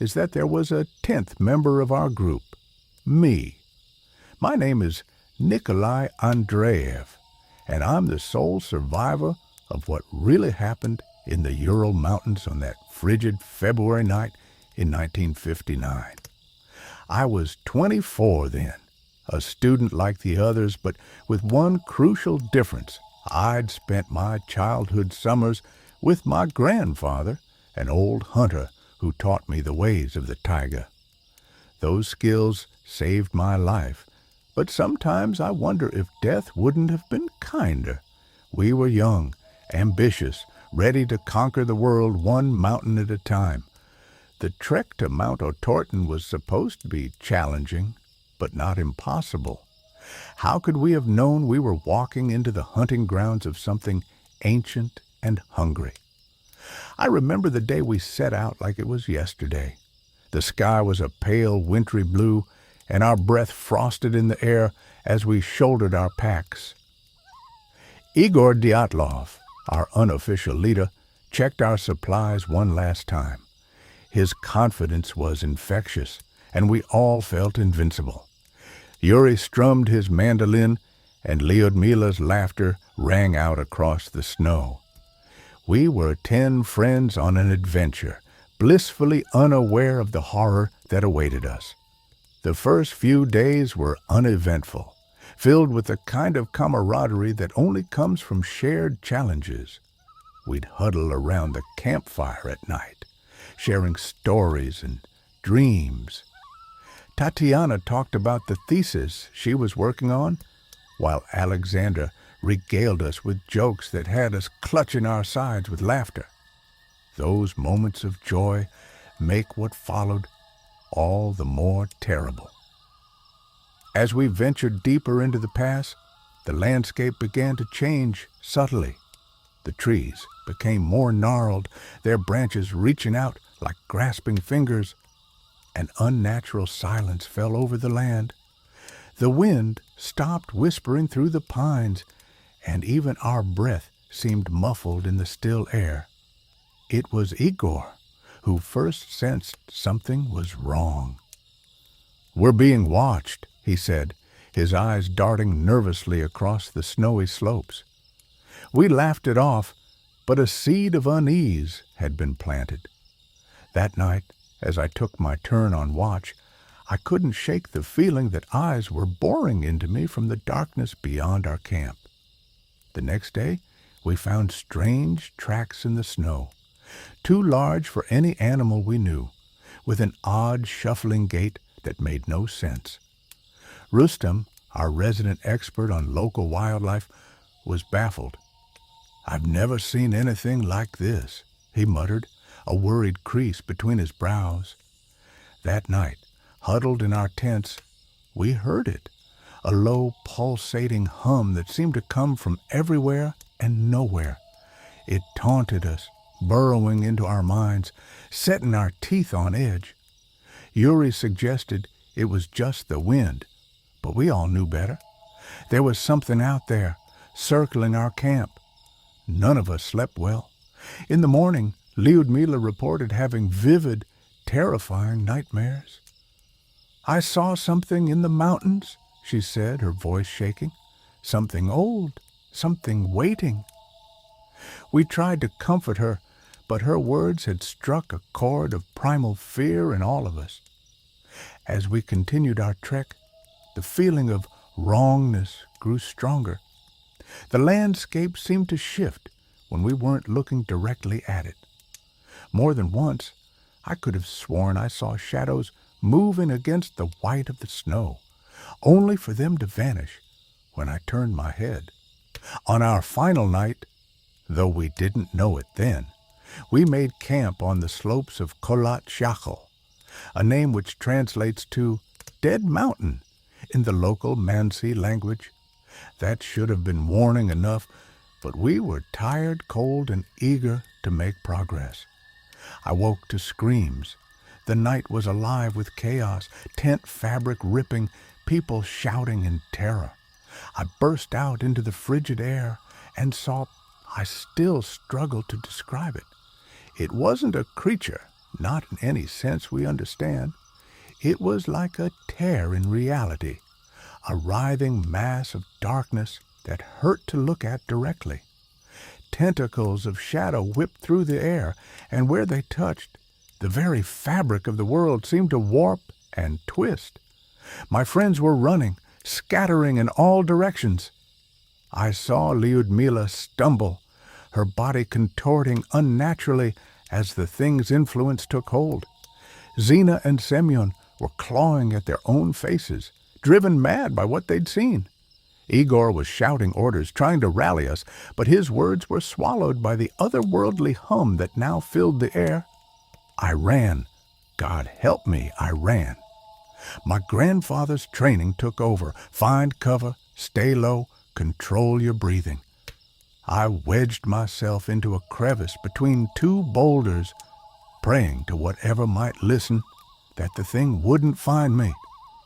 is that there was a 10th member of our group, me. My name is Nikolai Andreev, and I'm the sole survivor of what really happened in the Ural Mountains on that frigid February night in 1959. I was 24 then, a student like the others, but with one crucial difference. I'd spent my childhood summers with my grandfather, an old hunter who taught me the ways of the taiga. Those skills saved my life, but sometimes I wonder if death wouldn't have been kinder. We were young, ambitious, ready to conquer the world one mountain at a time. The trek to Mount Otorten was supposed to be challenging, but not impossible. How could we have known we were walking into the hunting grounds of something ancient and hungry? I remember the day we set out like it was yesterday. The sky was a pale, wintry blue, and our breath frosted in the air as we shouldered our packs. Igor Dyatlov, our unofficial leader, checked our supplies one last time. His confidence was infectious, and we all felt invincible. Yuri strummed his mandolin, and Lyudmila's laughter rang out across the snow. We were 10 friends on an adventure, blissfully unaware of the horror that awaited us. The first few days were uneventful, filled with the kind of camaraderie that only comes from shared challenges. We'd huddle around the campfire at night, sharing stories and dreams. Tatiana talked about the thesis she was working on, while Alexandra regaled us with jokes that had us clutching our sides with laughter. Those moments of joy make what followed all the more terrible. As we ventured deeper into the pass, the landscape began to change subtly. The trees became more gnarled, their branches reaching out like grasping fingers. An unnatural silence fell over the land. The wind stopped whispering through the pines, and even our breath seemed muffled in the still air. It was Igor who first sensed something was wrong. "We're being watched," he said, his eyes darting nervously across the snowy slopes. We laughed it off, but a seed of unease had been planted. That night, as I took my turn on watch, I couldn't shake the feeling that eyes were boring into me from the darkness beyond our camp. The next day, we found strange tracks in the snow, too large for any animal we knew, with an odd shuffling gait that made no sense. Rustem, our resident expert on local wildlife, was baffled. "I've never seen anything like this," he muttered, a worried crease between his brows. That night, huddled in our tents, we heard it, a low, pulsating hum that seemed to come from everywhere and nowhere. It taunted us, burrowing into our minds, setting our teeth on edge. Yuri suggested it was just the wind, but we all knew better. There was something out there, circling our camp. None of us slept well. In the morning, Lyudmila reported having vivid, terrifying nightmares. "I saw something in the mountains," she said, her voice shaking. "Something old, something waiting." We tried to comfort her, but her words had struck a chord of primal fear in all of us. As we continued our trek, the feeling of wrongness grew stronger. The landscape seemed to shift when we weren't looking directly at it. More than once, I could have sworn I saw shadows moving against the white of the snow, only for them to vanish when I turned my head. On our final night, though we didn't know it then, we made camp on the slopes of YAKLICH, a name which translates to Dead Mountain in the local Mansi language. That should have been warning enough, but we were tired, cold, and eager to make progress. I woke to screams. The night was alive with chaos, tent fabric ripping, people shouting in terror. I burst out into the frigid air and saw. I still struggle to describe it. It wasn't a creature, not in any sense we understand. It was like a tear in reality, a writhing mass of darkness that hurt to look at directly. Tentacles of shadow whipped through the air, and where they touched, the very fabric of the world seemed to warp and twist. My friends were running, scattering in all directions. I saw Lyudmila stumble, her body contorting unnaturally as the thing's influence took hold. Zina and Semyon were clawing at their own faces, driven mad by what they'd seen. Igor was shouting orders, trying to rally us, but his words were swallowed by the otherworldly hum that now filled the air. I ran. God help me, I ran. My grandfather's training took over. Find cover, stay low, control your breathing. I wedged myself into a crevice between two boulders, praying to whatever might listen that the thing wouldn't find me.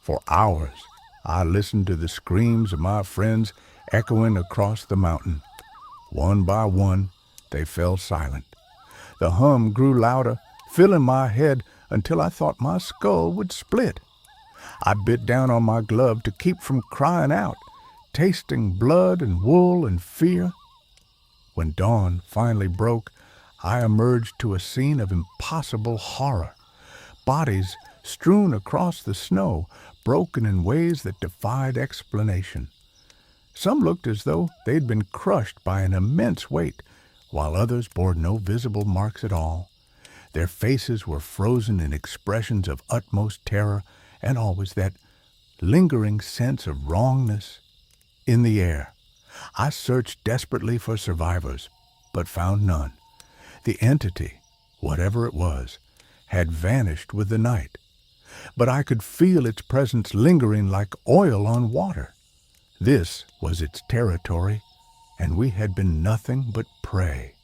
For hours, I listened to the screams of my friends echoing across the mountain. One by one, they fell silent. The hum grew louder, filling my head until I thought my skull would split. I bit down on my glove to keep from crying out, tasting blood and wool and fear. When dawn finally broke, I emerged to a scene of impossible horror. Bodies strewn across the snow, broken in ways that defied explanation. Some looked as though they'd been crushed by an immense weight, while others bore no visible marks at all. Their faces were frozen in expressions of utmost terror, and always that lingering sense of wrongness in the air. I searched desperately for survivors, but found none. The entity, whatever it was, had vanished with the night, but I could feel its presence lingering like oil on water. This was its territory, and we had been nothing but prey.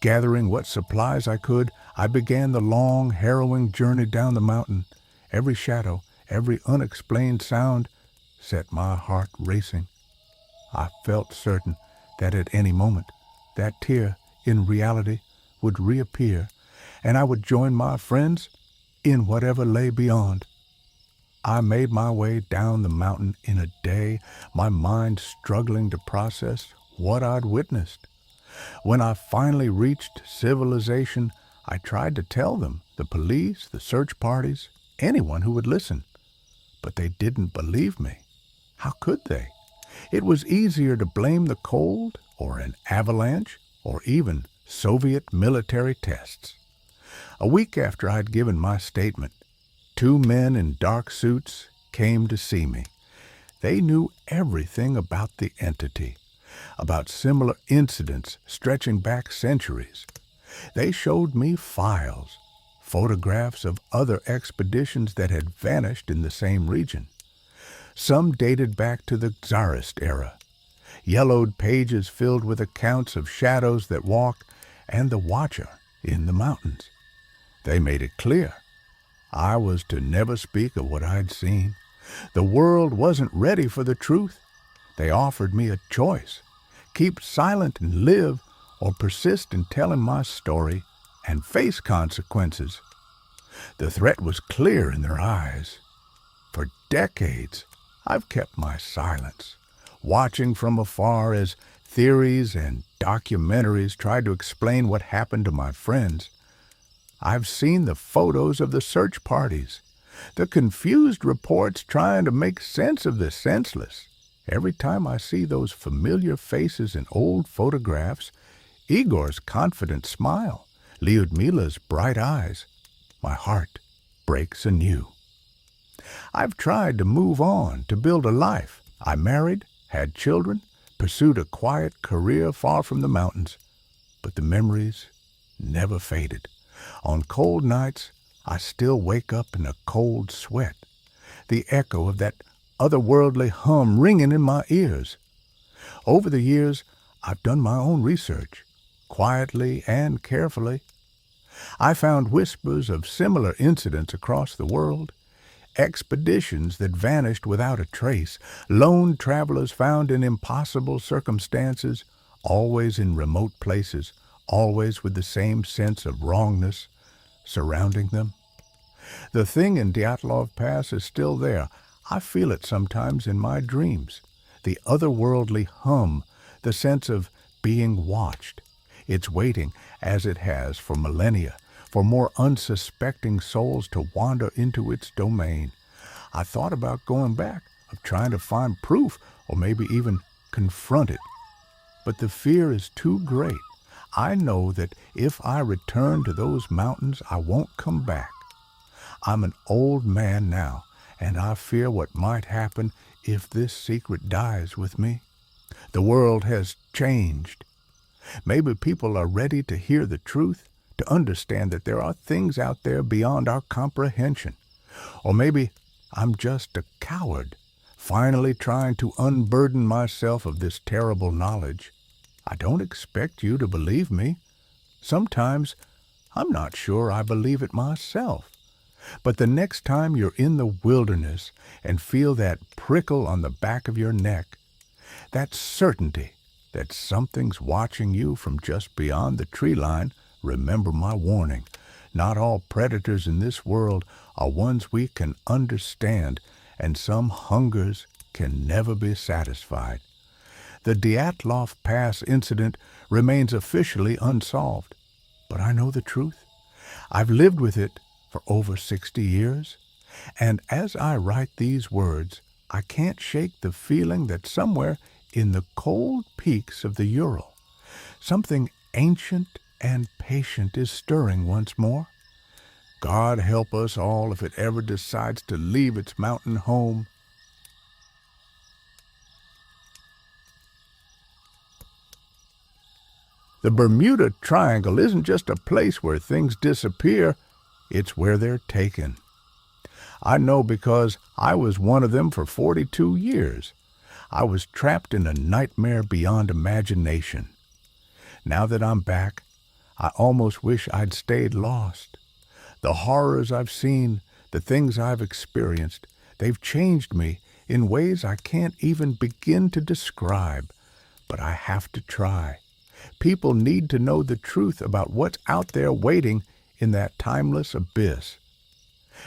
Gathering what supplies I could, I began the long, harrowing journey down the mountain. Every shadow, every unexplained sound set my heart racing. I felt certain that at any moment that tear, in reality, would reappear, and I would join my friends in whatever lay beyond. I made my way down the mountain in a day, my mind struggling to process what I'd witnessed. When I finally reached civilization, I tried to tell them, the police, the search parties, anyone who would listen. But they didn't believe me. How could they? It was easier to blame the cold, or an avalanche, or even Soviet military tests. A week after I'd given my statement, 2 men in dark suits came to see me. They knew everything about the entity, about similar incidents stretching back centuries. They showed me files, photographs of other expeditions that had vanished in the same region. Some dated back to the Tsarist era, yellowed pages filled with accounts of shadows that walk and the watcher in the mountains. They made it clear I was to never speak of what I'd seen. The world wasn't ready for the truth. They offered me a choice: keep silent and live, or persist in telling my story and face consequences. The threat was clear in their eyes. For decades, I've kept my silence, watching from afar as theories and documentaries tried to explain what happened to my friends. I've seen the photos of the search parties, the confused reports trying to make sense of the senseless. Every time I see those familiar faces in old photographs, Igor's confident smile, Lyudmila's bright eyes, my heart breaks anew. I've tried to move on, to build a life. I married, had children, pursued a quiet career far from the mountains. But the memories never faded. On cold nights, I still wake up in a cold sweat, the echo of that otherworldly hum ringing in my ears. Over the years, I've done my own research, quietly and carefully. I found whispers of similar incidents across the world, expeditions that vanished without a trace, lone travelers found in impossible circumstances, always in remote places, always with the same sense of wrongness surrounding them. The thing in Dyatlov Pass is still there. I feel it sometimes in my dreams. The otherworldly hum, the sense of being watched. It's waiting, as it has for millennia, for more unsuspecting souls to wander into its domain. I thought about going back, of trying to find proof, or maybe even confront it. But the fear is too great. I know that if I return to those mountains, I won't come back. I'm an old man now, and I fear what might happen if this secret dies with me. The world has changed. Maybe people are ready to hear the truth, to understand that there are things out there beyond our comprehension. Or maybe I'm just a coward, finally trying to unburden myself of this terrible knowledge. I don't expect you to believe me. Sometimes I'm not sure I believe it myself. But the next time you're in the wilderness and feel that prickle on the back of your neck, that certainty that something's watching you from just beyond the tree line, remember my warning. Not all predators in this world are ones we can understand, and some hungers can never be satisfied. The Dyatlov Pass incident remains officially unsolved, but I know the truth. I've lived with it for over 60 years, and as I write these words, I can't shake the feeling that somewhere in the cold peaks of the Ural, something ancient and patient is stirring once more. God help us all if it ever decides to leave its mountain home. The Bermuda Triangle isn't just a place where things disappear, it's where they're taken. I know because I was one of them for 42 years. I was trapped in a nightmare beyond imagination. Now that I'm back, I almost wish I'd stayed lost. The horrors I've seen, the things I've experienced, they've changed me in ways I can't even begin to describe, but I have to try. People need to know the truth about what's out there waiting in that timeless abyss.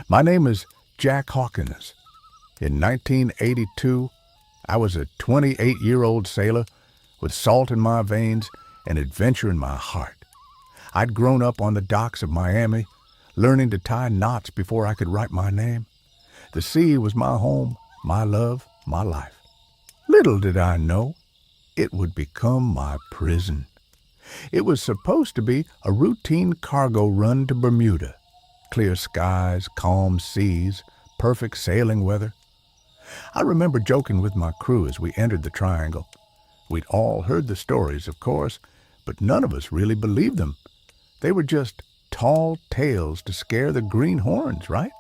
My name is Jack Hawkins. In 1982, I was a 28-year-old sailor with salt in my veins and adventure in my heart. I'd grown up on the docks of Miami, learning to tie knots before I could write my name. The sea was my home, my love, my life. Little did I know it would become my prison. It was supposed to be a routine cargo run to Bermuda. Clear skies, calm seas, perfect sailing weather. I remember joking with my crew as we entered the triangle. We'd all heard the stories, of course, but none of us really believed them. They were just tall tales to scare the greenhorns, right?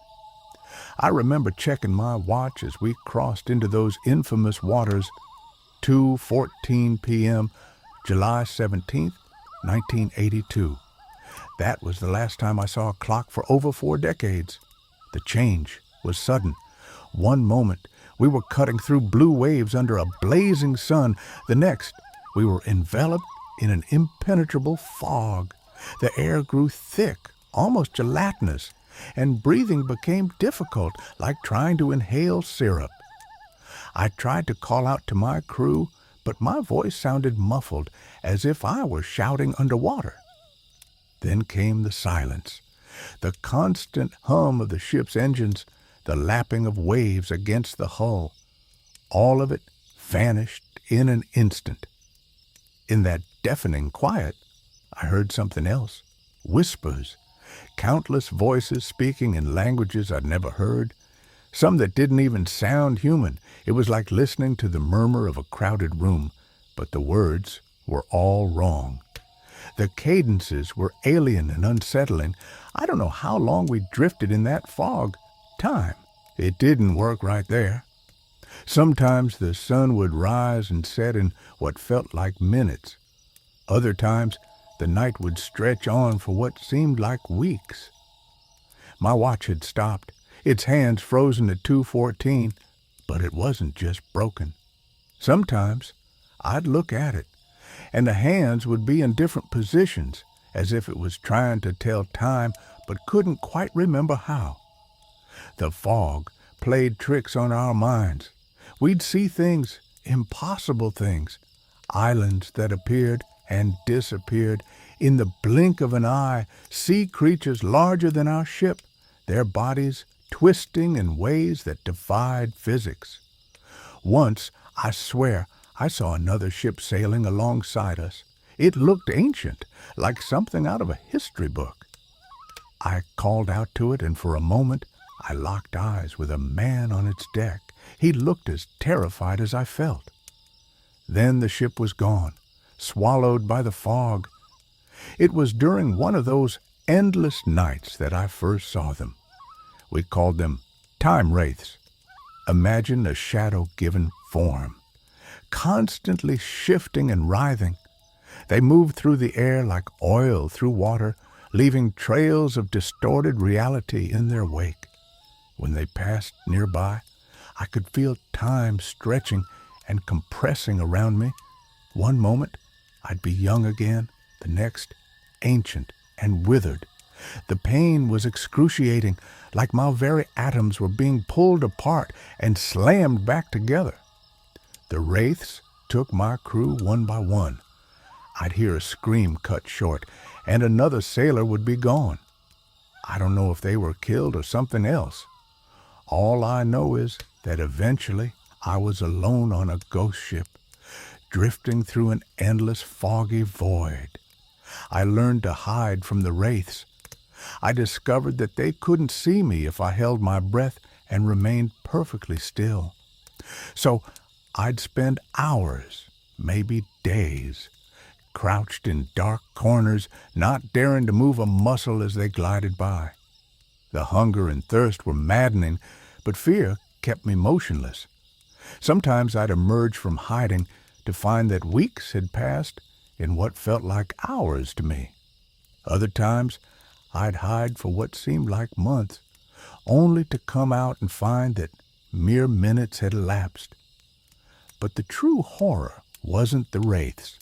I remember checking my watch as we crossed into those infamous waters, 2:14 p.m., July 17th, 1982. That was the last time I saw a clock for over 4 decades. The change was sudden. One moment, we were cutting through blue waves under a blazing sun. The next, we were enveloped in an impenetrable fog. The air grew thick, almost gelatinous, and breathing became difficult, like trying to inhale syrup. I tried to call out to my crew, but my voice sounded muffled, as if I were shouting underwater. Then came the silence, the constant hum of the ship's engines, the lapping of waves against the hull. All of it vanished in an instant. In that deafening quiet, I heard something else. Whispers, countless voices speaking in languages I'd never heard, some that didn't even sound human. It was like listening to the murmur of a crowded room, but the words were all wrong. The cadences were alien and unsettling. I don't know how long we drifted in that fog. Time, it didn't work right there. Sometimes the sun would rise and set in what felt like minutes. Other times, the night would stretch on for what seemed like weeks. My watch had stopped, its hands frozen at 2:14, but it wasn't just broken. Sometimes I'd look at it, and the hands would be in different positions, as if it was trying to tell time but couldn't quite remember how. The fog played tricks on our minds. We'd see things, impossible things, islands that appeared and disappeared in the blink of an eye, sea creatures larger than our ship, their bodies twisting in ways that defied physics. Once, I swear, I saw another ship sailing alongside us. It looked ancient, like something out of a history book. I called out to it, and for a moment I locked eyes with a man on its deck. He looked as terrified as I felt. Then the ship was gone, swallowed by the fog. It was during one of those endless nights that I first saw them. We called them time wraiths. Imagine a shadow-given form, constantly shifting and writhing. They moved through the air like oil through water, leaving trails of distorted reality in their wake. When they passed nearby, I could feel time stretching and compressing around me. One moment, I'd be young again, the next, ancient and withered. The pain was excruciating, like my very atoms were being pulled apart and slammed back together. The wraiths took my crew one by one. I'd hear a scream cut short, and another sailor would be gone. I don't know if they were killed or something else. All I know is that eventually I was alone on a ghost ship, drifting through an endless foggy void. I learned to hide from the wraiths. I discovered that they couldn't see me if I held my breath and remained perfectly still. So I'd spend hours, maybe days, crouched in dark corners, not daring to move a muscle as they glided by. The hunger and thirst were maddening, but fear kept me motionless. Sometimes I'd emerge from hiding to find that weeks had passed in what felt like hours to me. Other times, I'd hide for what seemed like months, only to come out and find that mere minutes had elapsed. But the true horror wasn't the wraiths.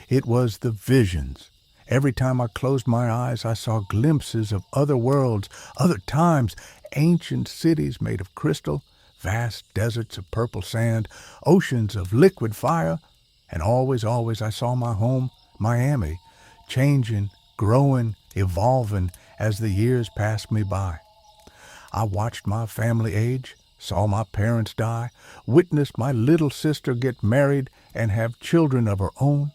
It was the visions. Every time I closed my eyes, I saw glimpses of other worlds, other times, ancient cities made of crystal, vast deserts of purple sand, oceans of liquid fire, and always I saw my home, Miami, changing, growing, evolving as the years passed me by. I watched my family age, saw my parents die, witnessed my little sister get married and have children of her own.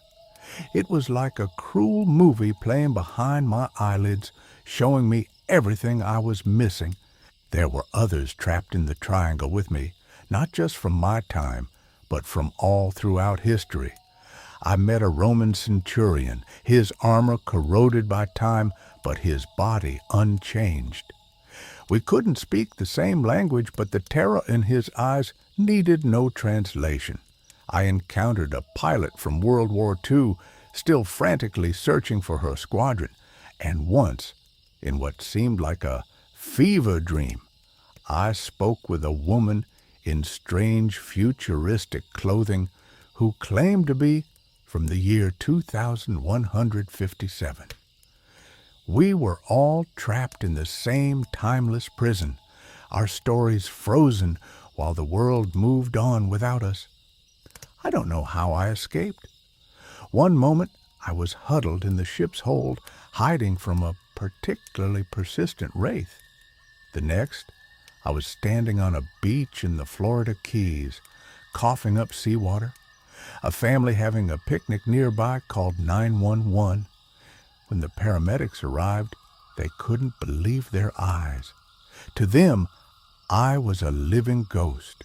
It was like a cruel movie playing behind my eyelids, showing me everything I was missing. There were others trapped in the triangle with me, not just from my time, but from all throughout history. I met a Roman centurion, his armor corroded by time, but his body unchanged. We couldn't speak the same language, but the terror in his eyes needed no translation. I encountered a pilot from World War II, still frantically searching for her squadron, and once, in what seemed like a fever dream, I spoke with a woman in strange futuristic clothing who claimed to be from the year 2157. We were all trapped in the same timeless prison, our stories frozen while the world moved on without us. I don't know how I escaped. One moment I was huddled in the ship's hold, hiding from a particularly persistent wraith. The next, I was standing on a beach in the Florida Keys, coughing up seawater, a family having a picnic nearby called 911. When the paramedics arrived, they couldn't believe their eyes. To them, I was a living ghost,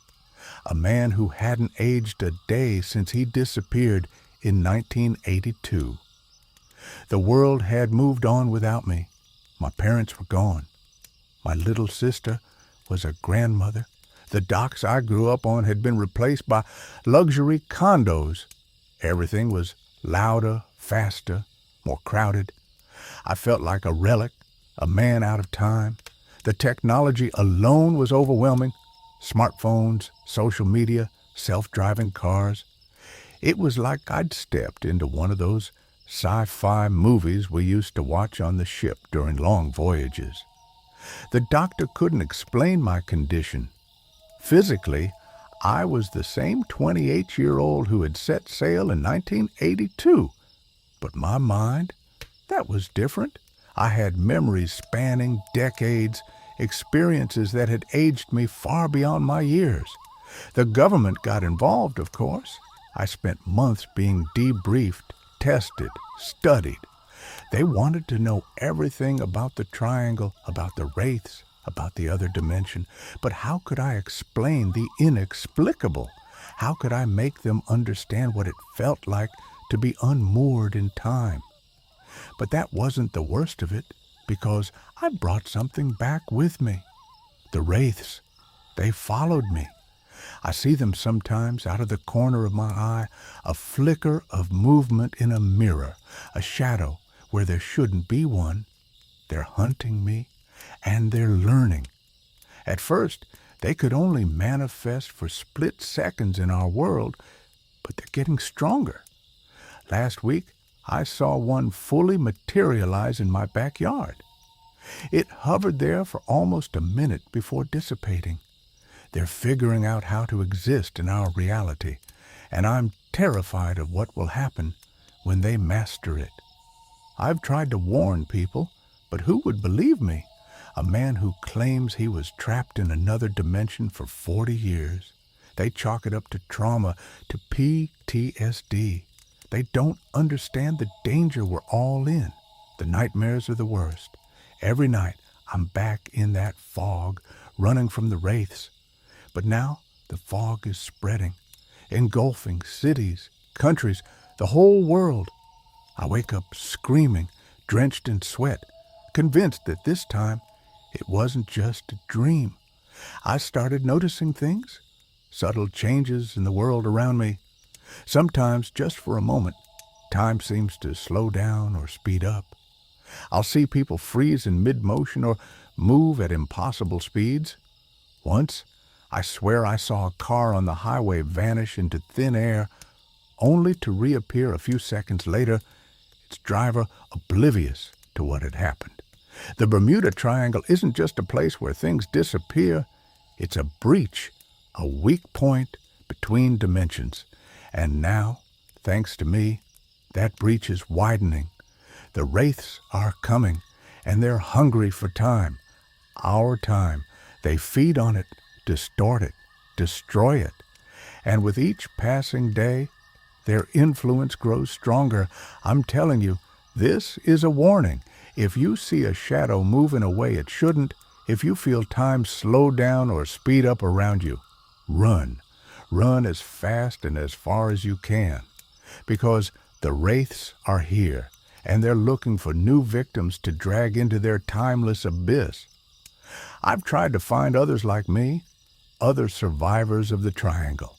a man who hadn't aged a day since he disappeared in 1982. The world had moved on without me. My parents were gone. My little sister was a grandmother. The docks I grew up on had been replaced by luxury condos. Everything was louder, faster, more crowded. I felt like a relic, a man out of time. The technology alone was overwhelming. Smartphones, social media, self-driving cars. It was like I'd stepped into one of those sci-fi movies we used to watch on the ship during long voyages. The doctor couldn't explain my condition. Physically, I was the same 28-year-old who had set sail in 1982. But my mind, that was different. I had memories spanning decades, experiences that had aged me far beyond my years. The government got involved, of course. I spent months being debriefed, tested, studied. They wanted to know everything about the triangle, about the wraiths, about the other dimension. But how could I explain the inexplicable? How could I make them understand what it felt like to be unmoored in time? But that wasn't the worst of it, because I brought something back with me. The wraiths, they followed me. I see them sometimes out of the corner of my eye, a flicker of movement in a mirror, a shadow where there shouldn't be one. They're hunting me, and they're learning. At first, they could only manifest for split seconds in our world, but they're getting stronger. Last week, I saw one fully materialize in my backyard. It hovered there for almost a minute before dissipating. They're figuring out how to exist in our reality, and I'm terrified of what will happen when they master it. I've tried to warn people, but who would believe me? A man who claims he was trapped in another dimension for 40 years. They chalk it up to trauma, to PTSD. They don't understand the danger we're all in. The nightmares are the worst. Every night, I'm back in that fog, running from the wraiths. But now, the fog is spreading, engulfing cities, countries, the whole world. I wake up screaming, drenched in sweat, convinced that this time it wasn't just a dream. I started noticing things, subtle changes in the world around me. Sometimes, just for a moment, time seems to slow down or speed up. I'll see people freeze in mid-motion or move at impossible speeds. Once, I swear I saw a car on the highway vanish into thin air, only to reappear a few seconds later, its driver oblivious to what had happened. The Bermuda Triangle isn't just a place where things disappear. It's a breach, a weak point between dimensions. And now, thanks to me, that breach is widening. The wraiths are coming, and they're hungry for time. Our time. They feed on it, distort it, destroy it. And with each passing day, their influence grows stronger. I'm telling you, this is a warning. If you see a shadow move in a way it shouldn't, if you feel time slow down or speed up around you, run. Run as fast and as far as you can. Because the wraiths are here, and they're looking for new victims to drag into their timeless abyss. I've tried to find others like me, other survivors of the triangle.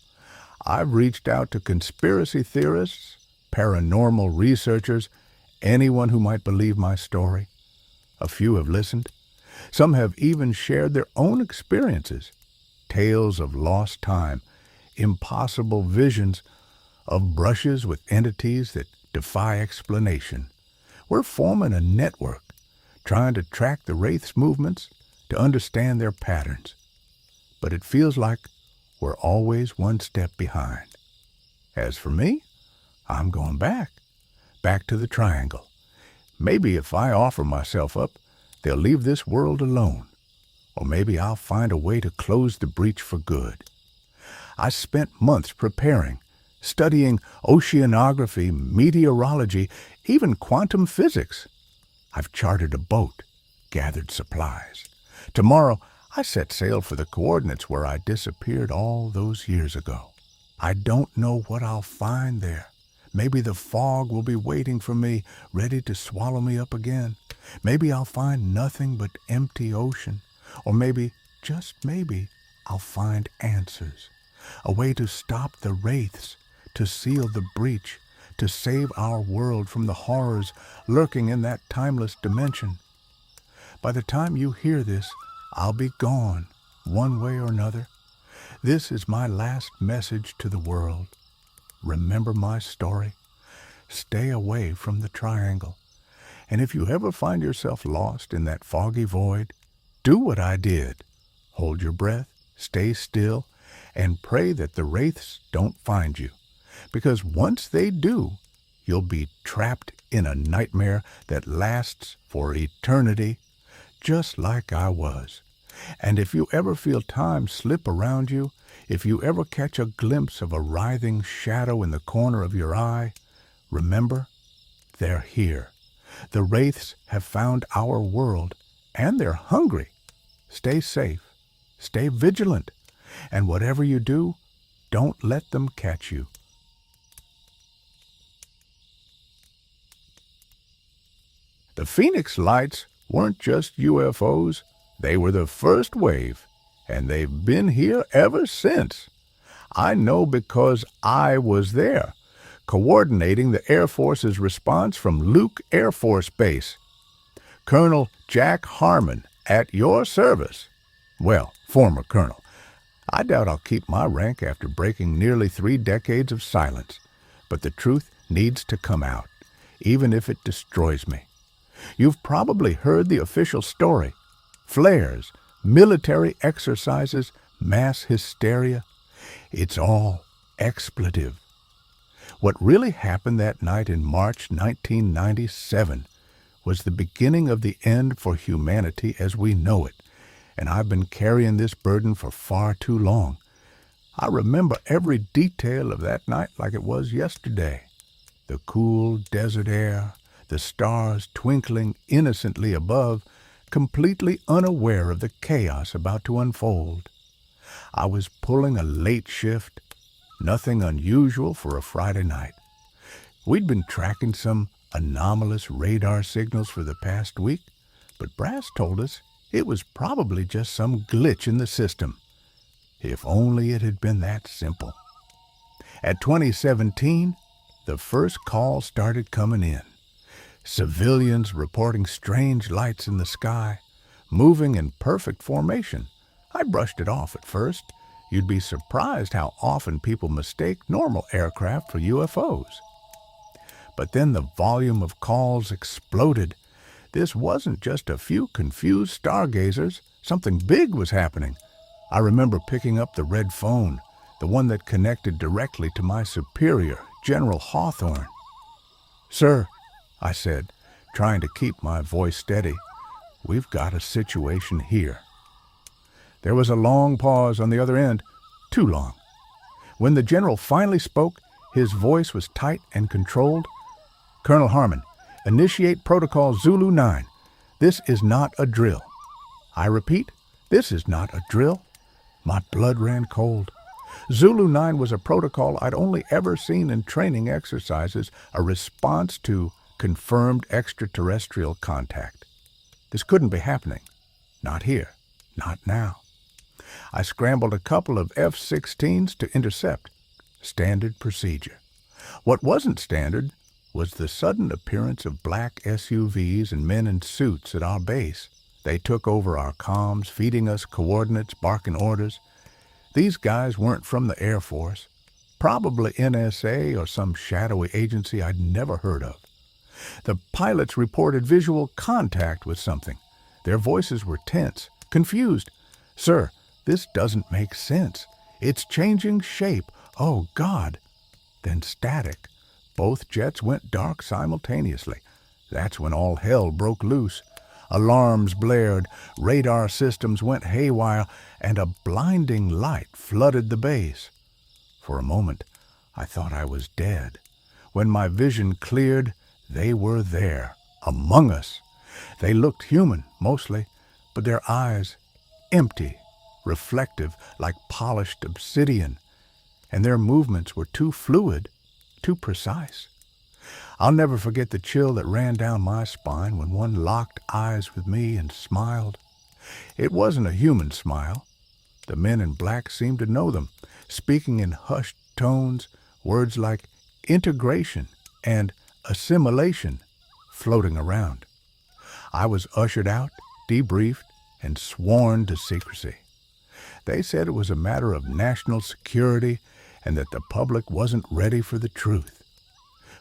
I've reached out to conspiracy theorists, paranormal researchers, anyone who might believe my story. A few have listened. Some have even shared their own experiences, tales of lost time, impossible visions of brushes with entities that defy explanation. We're forming a network, trying to track the wraith's movements, to understand their patterns. But it feels like we're always one step behind. As for me, I'm going back to the triangle. Maybe if I offer myself up, they'll leave this world alone. Or maybe I'll find a way to close the breach for good. I spent months preparing, studying oceanography, meteorology, even quantum physics. I've chartered a boat, gathered supplies. Tomorrow, I set sail for the coordinates where I disappeared all those years ago. I don't know what I'll find there. Maybe the fog will be waiting for me, ready to swallow me up again. Maybe I'll find nothing but empty ocean. Or maybe, just maybe, I'll find answers. A way to stop the wraiths, to seal the breach, to save our world from the horrors lurking in that timeless dimension. By the time you hear this, I'll be gone, one way or another. This is my last message to the world. Remember my story. Stay away from the triangle. And if you ever find yourself lost in that foggy void, do what I did. Hold your breath, stay still, and pray that the wraiths don't find you. Because once they do, you'll be trapped in a nightmare that lasts for eternity, just like I was. And if you ever feel time slip around you, if you ever catch a glimpse of a writhing shadow in the corner of your eye, remember, they're here. The wraiths have found our world, and they're hungry. Stay safe, stay vigilant, and whatever you do, don't let them catch you. The Phoenix Lights weren't just UFOs, they were the first wave, and they've been here ever since. I know because I was there, coordinating the Air Force's response from Luke Air Force Base. Colonel Jack Harmon, at your service. Well, former colonel. I doubt I'll keep my rank after breaking nearly 3 decades of silence, but the truth needs to come out, even if it destroys me. You've probably heard the official story. Flares, military exercises, mass hysteria. It's all expletive. What really happened that night in March 1997 was the beginning of the end for humanity as we know it, and I've been carrying this burden for far too long. I remember every detail of that night like it was yesterday. The cool desert air, the stars twinkling innocently above, completely unaware of the chaos about to unfold. I was pulling a late shift, nothing unusual for a Friday night. We'd been tracking some anomalous radar signals for the past week, but Brass told us it was probably just some glitch in the system. If only it had been that simple. At 2017, the first call started coming in. Civilians reporting strange lights in the sky, moving in perfect formation. I brushed it off at first. You'd be surprised how often people mistake normal aircraft for UFOs. But then the volume of calls exploded. This wasn't just a few confused stargazers. Something big was happening. I remember picking up the red phone, the one that connected directly to my superior, General Hawthorne. "Sir," I said, trying to keep my voice steady, "we've got a situation here." There was a long pause on the other end, too long. When the general finally spoke, his voice was tight and controlled. "Colonel Harmon, initiate protocol Zulu 9. This is not a drill." I repeat, this is not a drill. My blood ran cold. Zulu 9 was a protocol I'd only ever seen in training exercises, a response to confirmed extraterrestrial contact. This couldn't be happening. Not here. Not now. I scrambled a couple of F-16s to intercept. Standard procedure. What wasn't standard was the sudden appearance of black SUVs and men in suits at our base. They took over our comms, feeding us coordinates, barking orders. These guys weren't from the Air Force. Probably NSA or some shadowy agency I'd never heard of. The pilots reported visual contact with something. Their voices were tense, confused. "Sir, this doesn't make sense. It's changing shape. Oh, God." Then static. Both jets went dark simultaneously. That's when all hell broke loose. Alarms blared, radar systems went haywire, and a blinding light flooded the base. For a moment, I thought I was dead. When my vision cleared, they were there, among us. They looked human, mostly, but their eyes empty, reflective, like polished obsidian, and their movements were too fluid, too precise. I'll never forget the chill that ran down my spine when one locked eyes with me and smiled. It wasn't a human smile. The men in black seemed to know them, speaking in hushed tones, words like integration and assimilation floating around. I was ushered out, debriefed, and sworn to secrecy. They said it was a matter of national security and that the public wasn't ready for the truth.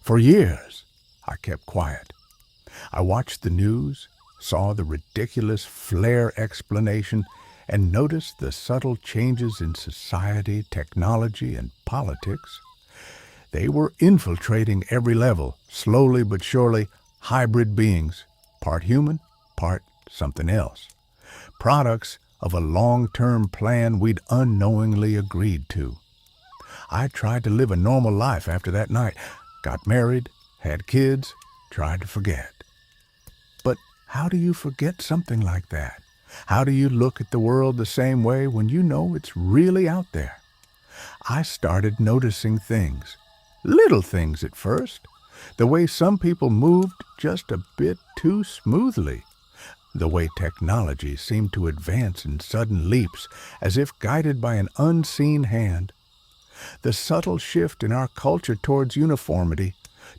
For years, I kept quiet. I watched the news, saw the ridiculous flare explanation, and noticed the subtle changes in society, technology, and politics. They were infiltrating every level, slowly but surely, hybrid beings, part human, part something else. Products of a long-term plan we'd unknowingly agreed to. I tried to live a normal life after that night. Got married, had kids, tried to forget. But how do you forget something like that? How do you look at the world the same way when you know it's really out there? I started noticing things, little things at first, the way some people moved just a bit too smoothly, the way technology seemed to advance in sudden leaps as if guided by an unseen hand, the subtle shift in our culture towards uniformity,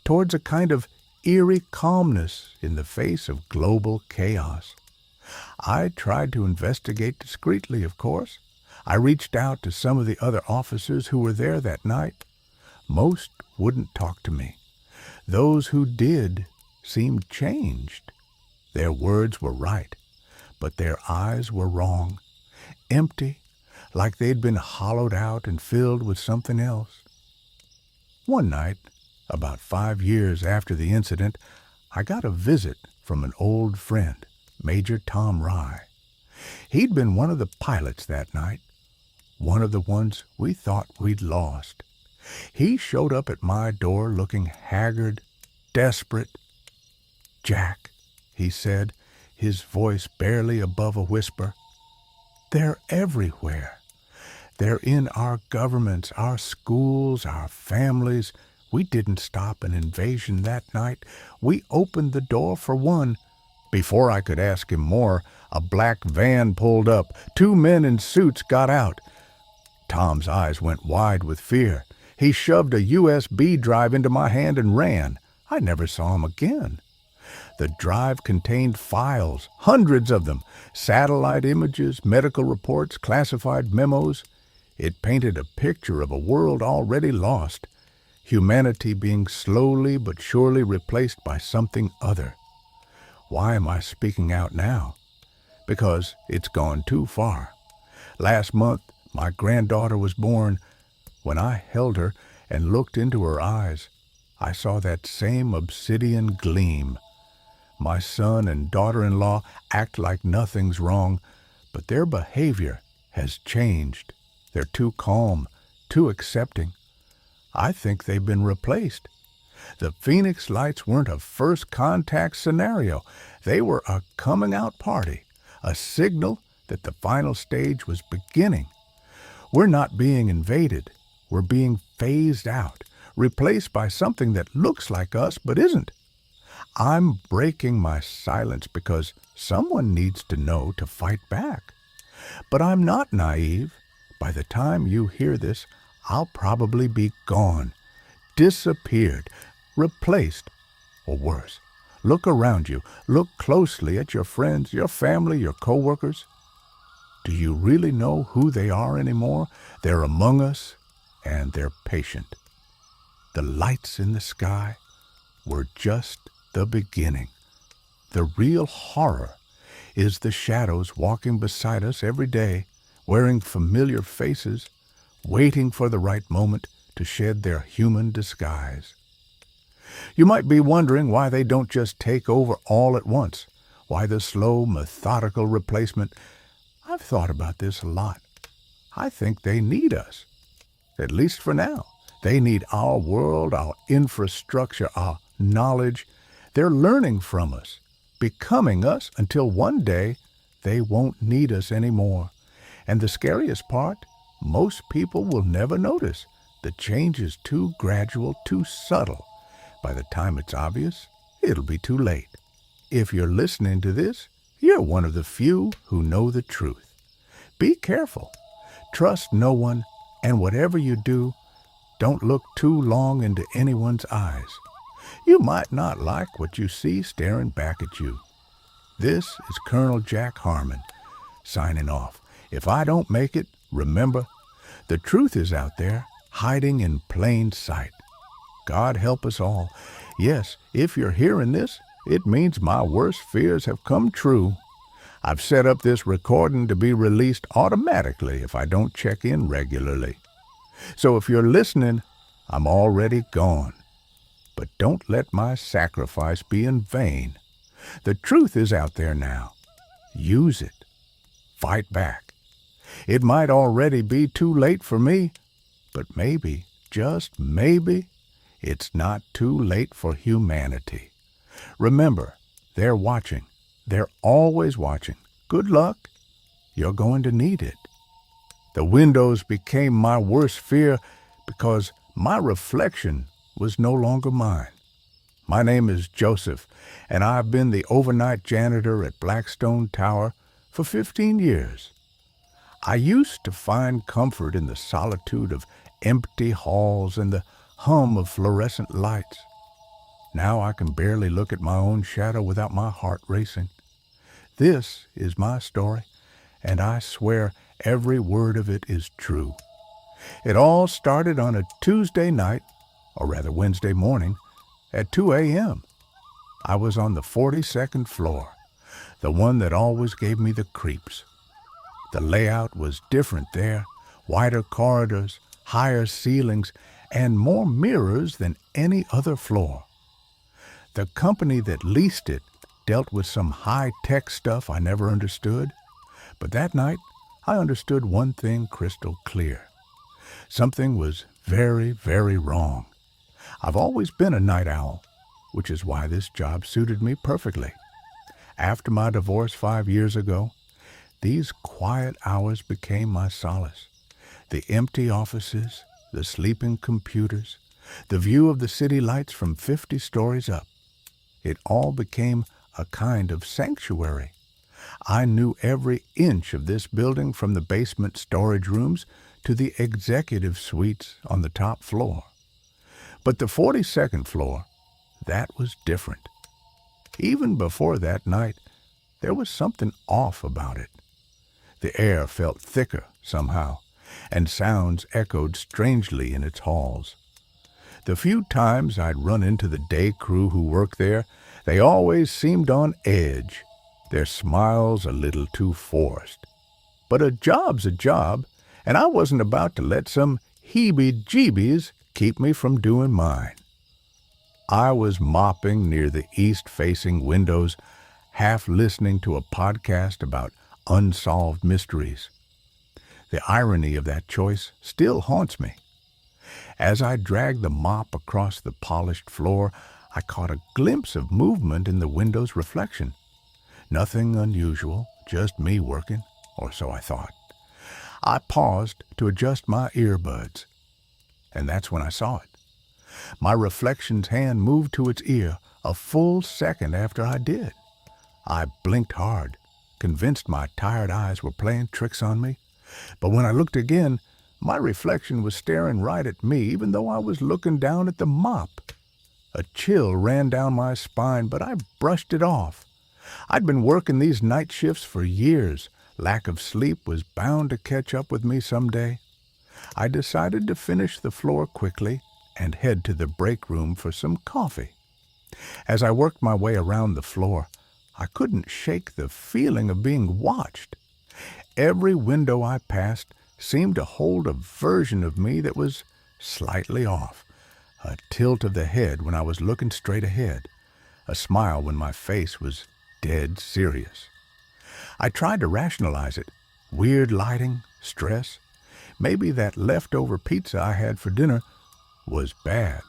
towards a kind of eerie calmness in the face of global chaos. I tried to investigate discreetly, of course. I reached out to some of the other officers who were there that night. Most wouldn't talk to me. Those who did seemed changed. Their words were right, but their eyes were wrong, empty, like they'd been hollowed out and filled with something else. One night, about 5 years after the incident, I got a visit from an old friend, Major Tom Rye. He'd been one of the pilots that night, one of the ones we thought we'd lost. He showed up at my door looking haggard, desperate. "Jack," he said, his voice barely above a whisper, "they're everywhere. They're in our governments, our schools, our families. We didn't stop an invasion that night. We opened the door for one." Before I could ask him more, a black van pulled up. 2 men in suits got out. Tom's eyes went wide with fear. He shoved a USB drive into my hand and ran. I never saw him again. The drive contained files, hundreds of them, satellite images, medical reports, classified memos. It painted a picture of a world already lost, humanity being slowly but surely replaced by something other. Why am I speaking out now? Because it's gone too far. Last month, my granddaughter was born. When I held her and looked into her eyes, I saw that same obsidian gleam. My son and daughter-in-law act like nothing's wrong, but their behavior has changed. They're too calm, too accepting. I think they've been replaced. The Phoenix Lights weren't a first contact scenario. They were a coming out party, a signal that the final stage was beginning. We're not being invaded. We're being phased out, replaced by something that looks like us but isn't. I'm breaking my silence because someone needs to know to fight back. But I'm not naive. By the time you hear this, I'll probably be gone, disappeared, replaced, or worse. Look around you. Look closely at your friends, your family, your coworkers. Do you really know who they are anymore? They're among us, and they're patient. The lights in the sky were just the beginning. The real horror is the shadows walking beside us every day, wearing familiar faces, waiting for the right moment to shed their human disguise. You might be wondering why they don't just take over all at once, why the slow, methodical replacement. I've thought about this a lot. I think they need us, at least for now. They need our world, our infrastructure, our knowledge. They're learning from us, becoming us until one day they won't need us anymore. And the scariest part, most people will never notice. The change is too gradual, too subtle. By the time it's obvious, it'll be too late. If you're listening to this, you're one of the few who know the truth. Be careful. Trust no one, and whatever you do, don't look too long into anyone's eyes. You might not like what you see staring back at you. This is Colonel Jack Harmon, signing off. If I don't make it, remember, the truth is out there, hiding in plain sight. God help us all. Yes, if you're hearing this, it means my worst fears have come true. I've set up this recording to be released automatically if I don't check in regularly. So if you're listening, I'm already gone. But don't let my sacrifice be in vain. The truth is out there now. Use it. Fight back. It might already be too late for me, but maybe, just maybe, it's not too late for humanity. Remember, they're watching. They're always watching. Good luck. You're going to need it. The windows became my worst fear because my reflection was no longer mine. My name is Joseph, and I've been the overnight janitor at Blackstone Tower for 15 years. I used to find comfort in the solitude of empty halls and the hum of fluorescent lights. Now I can barely look at my own shadow without my heart racing. This is my story, and I swear every word of it is true. It all started on a Tuesday night, or rather Wednesday morning, at 2 a.m. I was on the 42nd floor, the one that always gave me the creeps. The layout was different there, wider corridors, higher ceilings, and more mirrors than any other floor. The company that leased it dealt with some high-tech stuff I never understood, but that night I understood one thing crystal clear. Something was very, very wrong. I've always been a night owl, which is why this job suited me perfectly. After my divorce 5 years ago, these quiet hours became my solace. The empty offices, the sleeping computers, the view of the city lights from 50 stories up. It all became a kind of sanctuary. I knew every inch of this building from the basement storage rooms to the executive suites on the top floor. But the 42nd floor, that was different. Even before that night, there was something off about it. The air felt thicker somehow, and sounds echoed strangely in its halls. The few times I'd run into the day crew who worked there, they always seemed on edge, their smiles a little too forced. But a job's a job, and I wasn't about to let some heebie-jeebies keep me from doing mine. I was mopping near the east-facing windows, half listening to a podcast about unsolved mysteries. The irony of that choice still haunts me. As I dragged the mop across the polished floor, I caught a glimpse of movement in the window's reflection. Nothing unusual, just me working, or so I thought. I paused to adjust my earbuds, and that's when I saw it. My reflection's hand moved to its ear a full second after I did. I blinked hard, convinced my tired eyes were playing tricks on me. But when I looked again, my reflection was staring right at me, even though I was looking down at the mop. A chill ran down my spine, but I brushed it off. I'd been working these night shifts for years. Lack of sleep was bound to catch up with me someday. I decided to finish the floor quickly and head to the break room for some coffee. As I worked my way around the floor, I couldn't shake the feeling of being watched. Every window I passed seemed to hold a version of me that was slightly off. A tilt of the head when I was looking straight ahead. A smile when my face was dead serious. I tried to rationalize it. Weird lighting, stress. Maybe that leftover pizza I had for dinner was bad.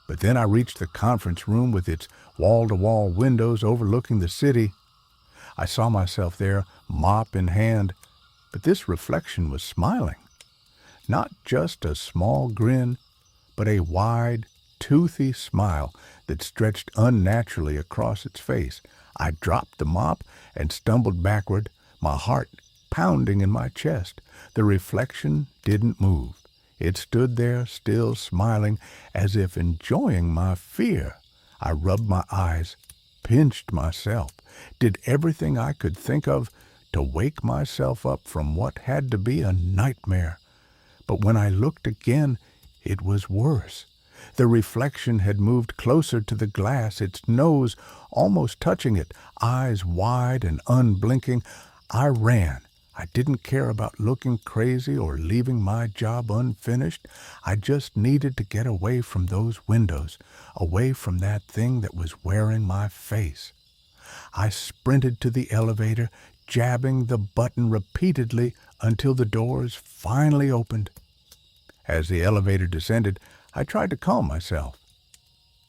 But then I reached the conference room with its wall-to-wall windows overlooking the city. I saw myself there, mop in hand, but this reflection was smiling. Not just a small grin, but a wide, toothy smile that stretched unnaturally across its face. I dropped the mop and stumbled backward, my heart pounding in my chest. The reflection didn't move. It stood there, still smiling, as if enjoying my fear. I rubbed my eyes, pinched myself, did everything I could think of to wake myself up from what had to be a nightmare. But when I looked again, it was worse. The reflection had moved closer to the glass, its nose almost touching it, eyes wide and unblinking. I ran. I didn't care about looking crazy or leaving my job unfinished. I just needed to get away from those windows, away from that thing that was wearing my face. I sprinted to the elevator, jabbing the button repeatedly until the doors finally opened. As the elevator descended, I tried to calm myself.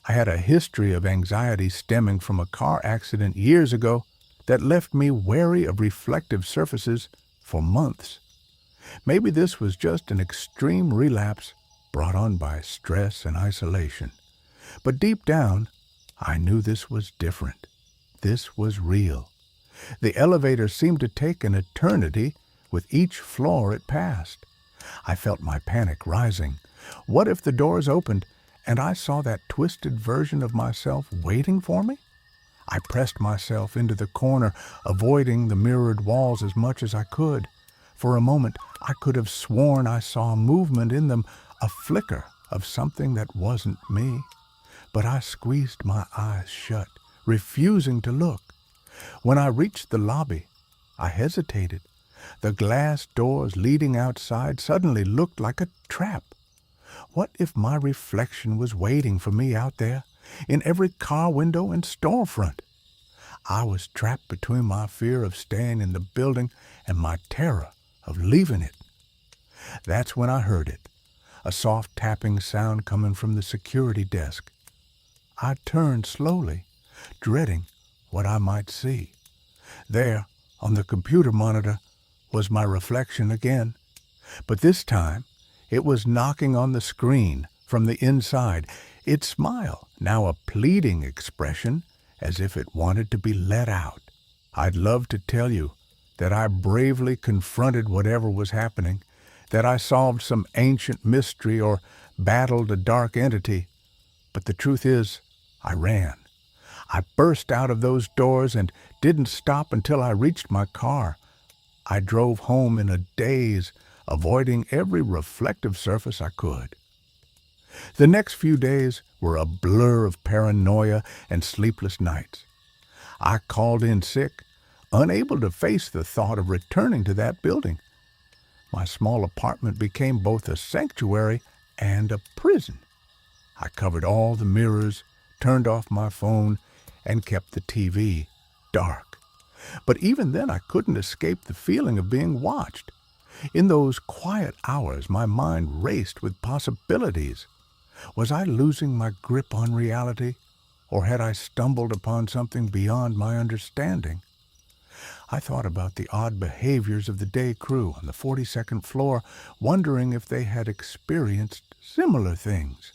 I had a history of anxiety stemming from a car accident years ago that left me wary of reflective surfaces for months. Maybe this was just an extreme relapse brought on by stress and isolation. But deep down, I knew this was different. This was real. The elevator seemed to take an eternity with each floor it passed. I felt my panic rising. What if the doors opened and I saw that twisted version of myself waiting for me? I pressed myself into the corner, avoiding the mirrored walls as much as I could. For a moment, I could have sworn I saw movement in them, a flicker of something that wasn't me. But I squeezed my eyes shut, refusing to look. When I reached the lobby, I hesitated. The glass doors leading outside suddenly looked like a trap. What if my reflection was waiting for me out there, in every car window and storefront? I was trapped between my fear of staying in the building and my terror of leaving it. That's when I heard it, a soft tapping sound coming from the security desk. I turned slowly, dreading what I might see. There, on the computer monitor, was my reflection again. But this time, it was knocking on the screen from the inside, its smile now a pleading expression, as if it wanted to be let out. I'd love to tell you that I bravely confronted whatever was happening, that I solved some ancient mystery or battled a dark entity. But the truth is, I ran. I burst out of those doors and didn't stop until I reached my car. I drove home in a daze, avoiding every reflective surface I could. The next few days were a blur of paranoia and sleepless nights. I called in sick, unable to face the thought of returning to that building. My small apartment became both a sanctuary and a prison. I covered all the mirrors, turned off my phone, and kept the TV dark. But even then I couldn't escape the feeling of being watched. In those quiet hours, my mind raced with possibilities. Was I losing my grip on reality, or had I stumbled upon something beyond my understanding? I thought about the odd behaviors of the day crew on the 42nd floor, wondering if they had experienced similar things.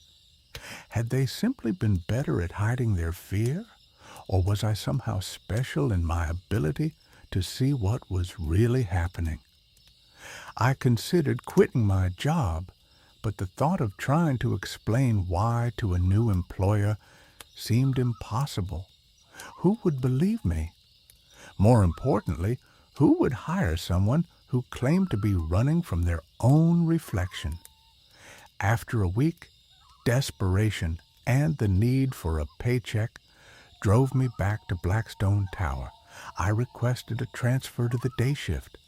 Had they simply been better at hiding their fear, or was I somehow special in my ability to see what was really happening? I considered quitting my job, but the thought of trying to explain why to a new employer seemed impossible. Who would believe me? More importantly, who would hire someone who claimed to be running from their own reflection? After a week, desperation and the need for a paycheck drove me back to Blackstone Tower, I requested a transfer to the day shift,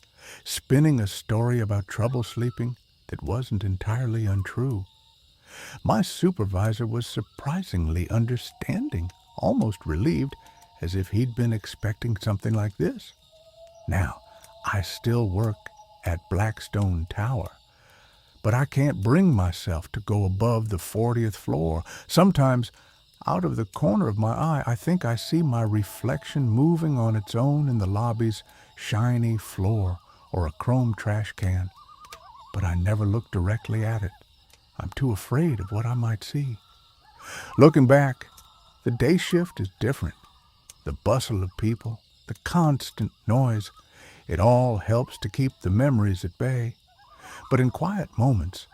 spinning a story about trouble sleeping that wasn't entirely untrue. My supervisor was surprisingly understanding, almost relieved, as if he'd been expecting something like this. Now, I still work at Blackstone Tower, but I can't bring myself to go above the 40th floor. Sometimes, out of the corner of my eye, I think I see my reflection moving on its own in the lobby's shiny floor or a chrome trash can, but I never look directly at it. I'm too afraid of what I might see. Looking back, the day shift is different. The bustle of people, the constant noise, it all helps to keep the memories at bay. But in quiet moments,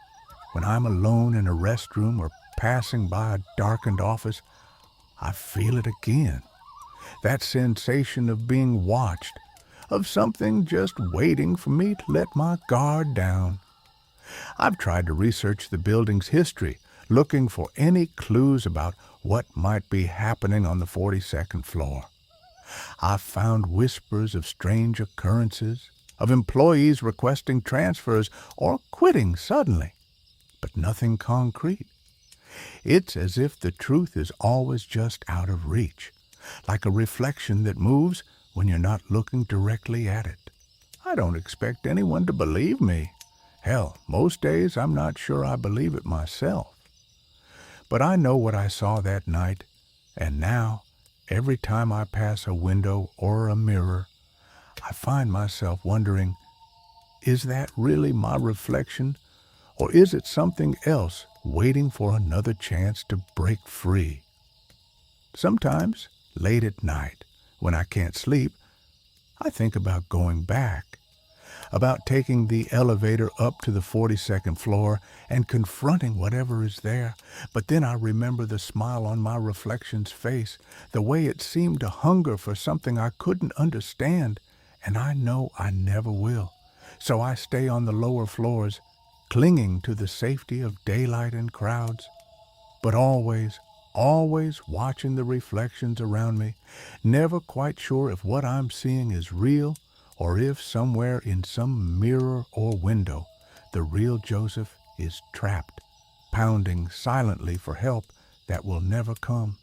when I'm alone in a restroom or passing by a darkened office, I feel it again. That sensation of being watched, of something just waiting for me to let my guard down. I've tried to research the building's history, looking for any clues about what might be happening on the 42nd floor. I've found whispers of strange occurrences, of employees requesting transfers or quitting suddenly, but nothing concrete. It's as if the truth is always just out of reach, like a reflection that moves when you're not looking directly at it. I don't expect anyone to believe me. Hell, most days I'm not sure I believe it myself. But I know what I saw that night, and now, every time I pass a window or a mirror, I find myself wondering, is that really my reflection, or is it something else waiting for another chance to break free? Sometimes, late at night, when I can't sleep, I think about going back, about taking the elevator up to the 42nd floor and confronting whatever is there. But then I remember the smile on my reflection's face, the way it seemed to hunger for something I couldn't understand, and I know I never will. So I stay on the lower floors, clinging to the safety of daylight and crowds, but always watching the reflections around me, never quite sure if what I'm seeing is real or if somewhere in some mirror or window, the real Joseph is trapped, pounding silently for help that will never come.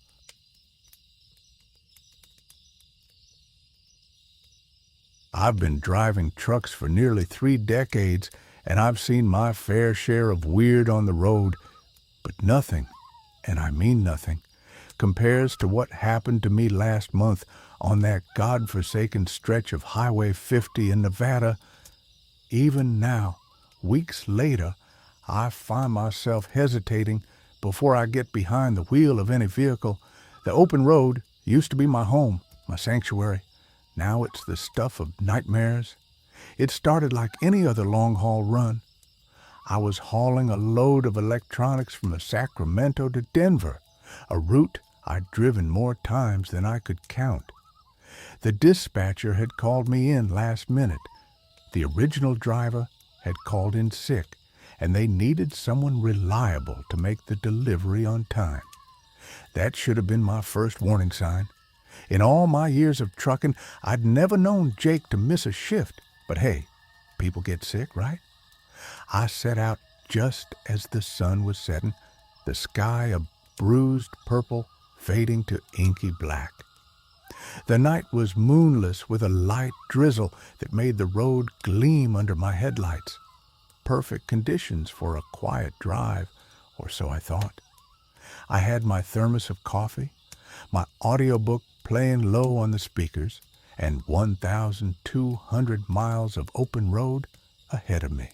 I've been driving trucks for nearly 3 decades, and I've seen my fair share of weird on the road, but nothing, and I mean nothing, compares to what happened to me last month on that godforsaken stretch of Highway 50 in Nevada. Even now, weeks later, I find myself hesitating before I get behind the wheel of any vehicle. The open road used to be my home, my sanctuary. Now it's the stuff of nightmares. It started like any other long-haul run. I was hauling a load of electronics from Sacramento to Denver, a route I'd driven more times than I could count. The dispatcher had called me in last minute. The original driver had called in sick, and they needed someone reliable to make the delivery on time. That should have been my first warning sign. In all my years of trucking, I'd never known Jake to miss a shift, but hey, people get sick, right? I set out just as the sun was setting, the sky a bruised purple fading to inky black. The night was moonless with a light drizzle that made the road gleam under my headlights. Perfect conditions for a quiet drive, or so I thought. I had my thermos of coffee, my audiobook playing low on the speakers, and 1,200 miles of open road ahead of me.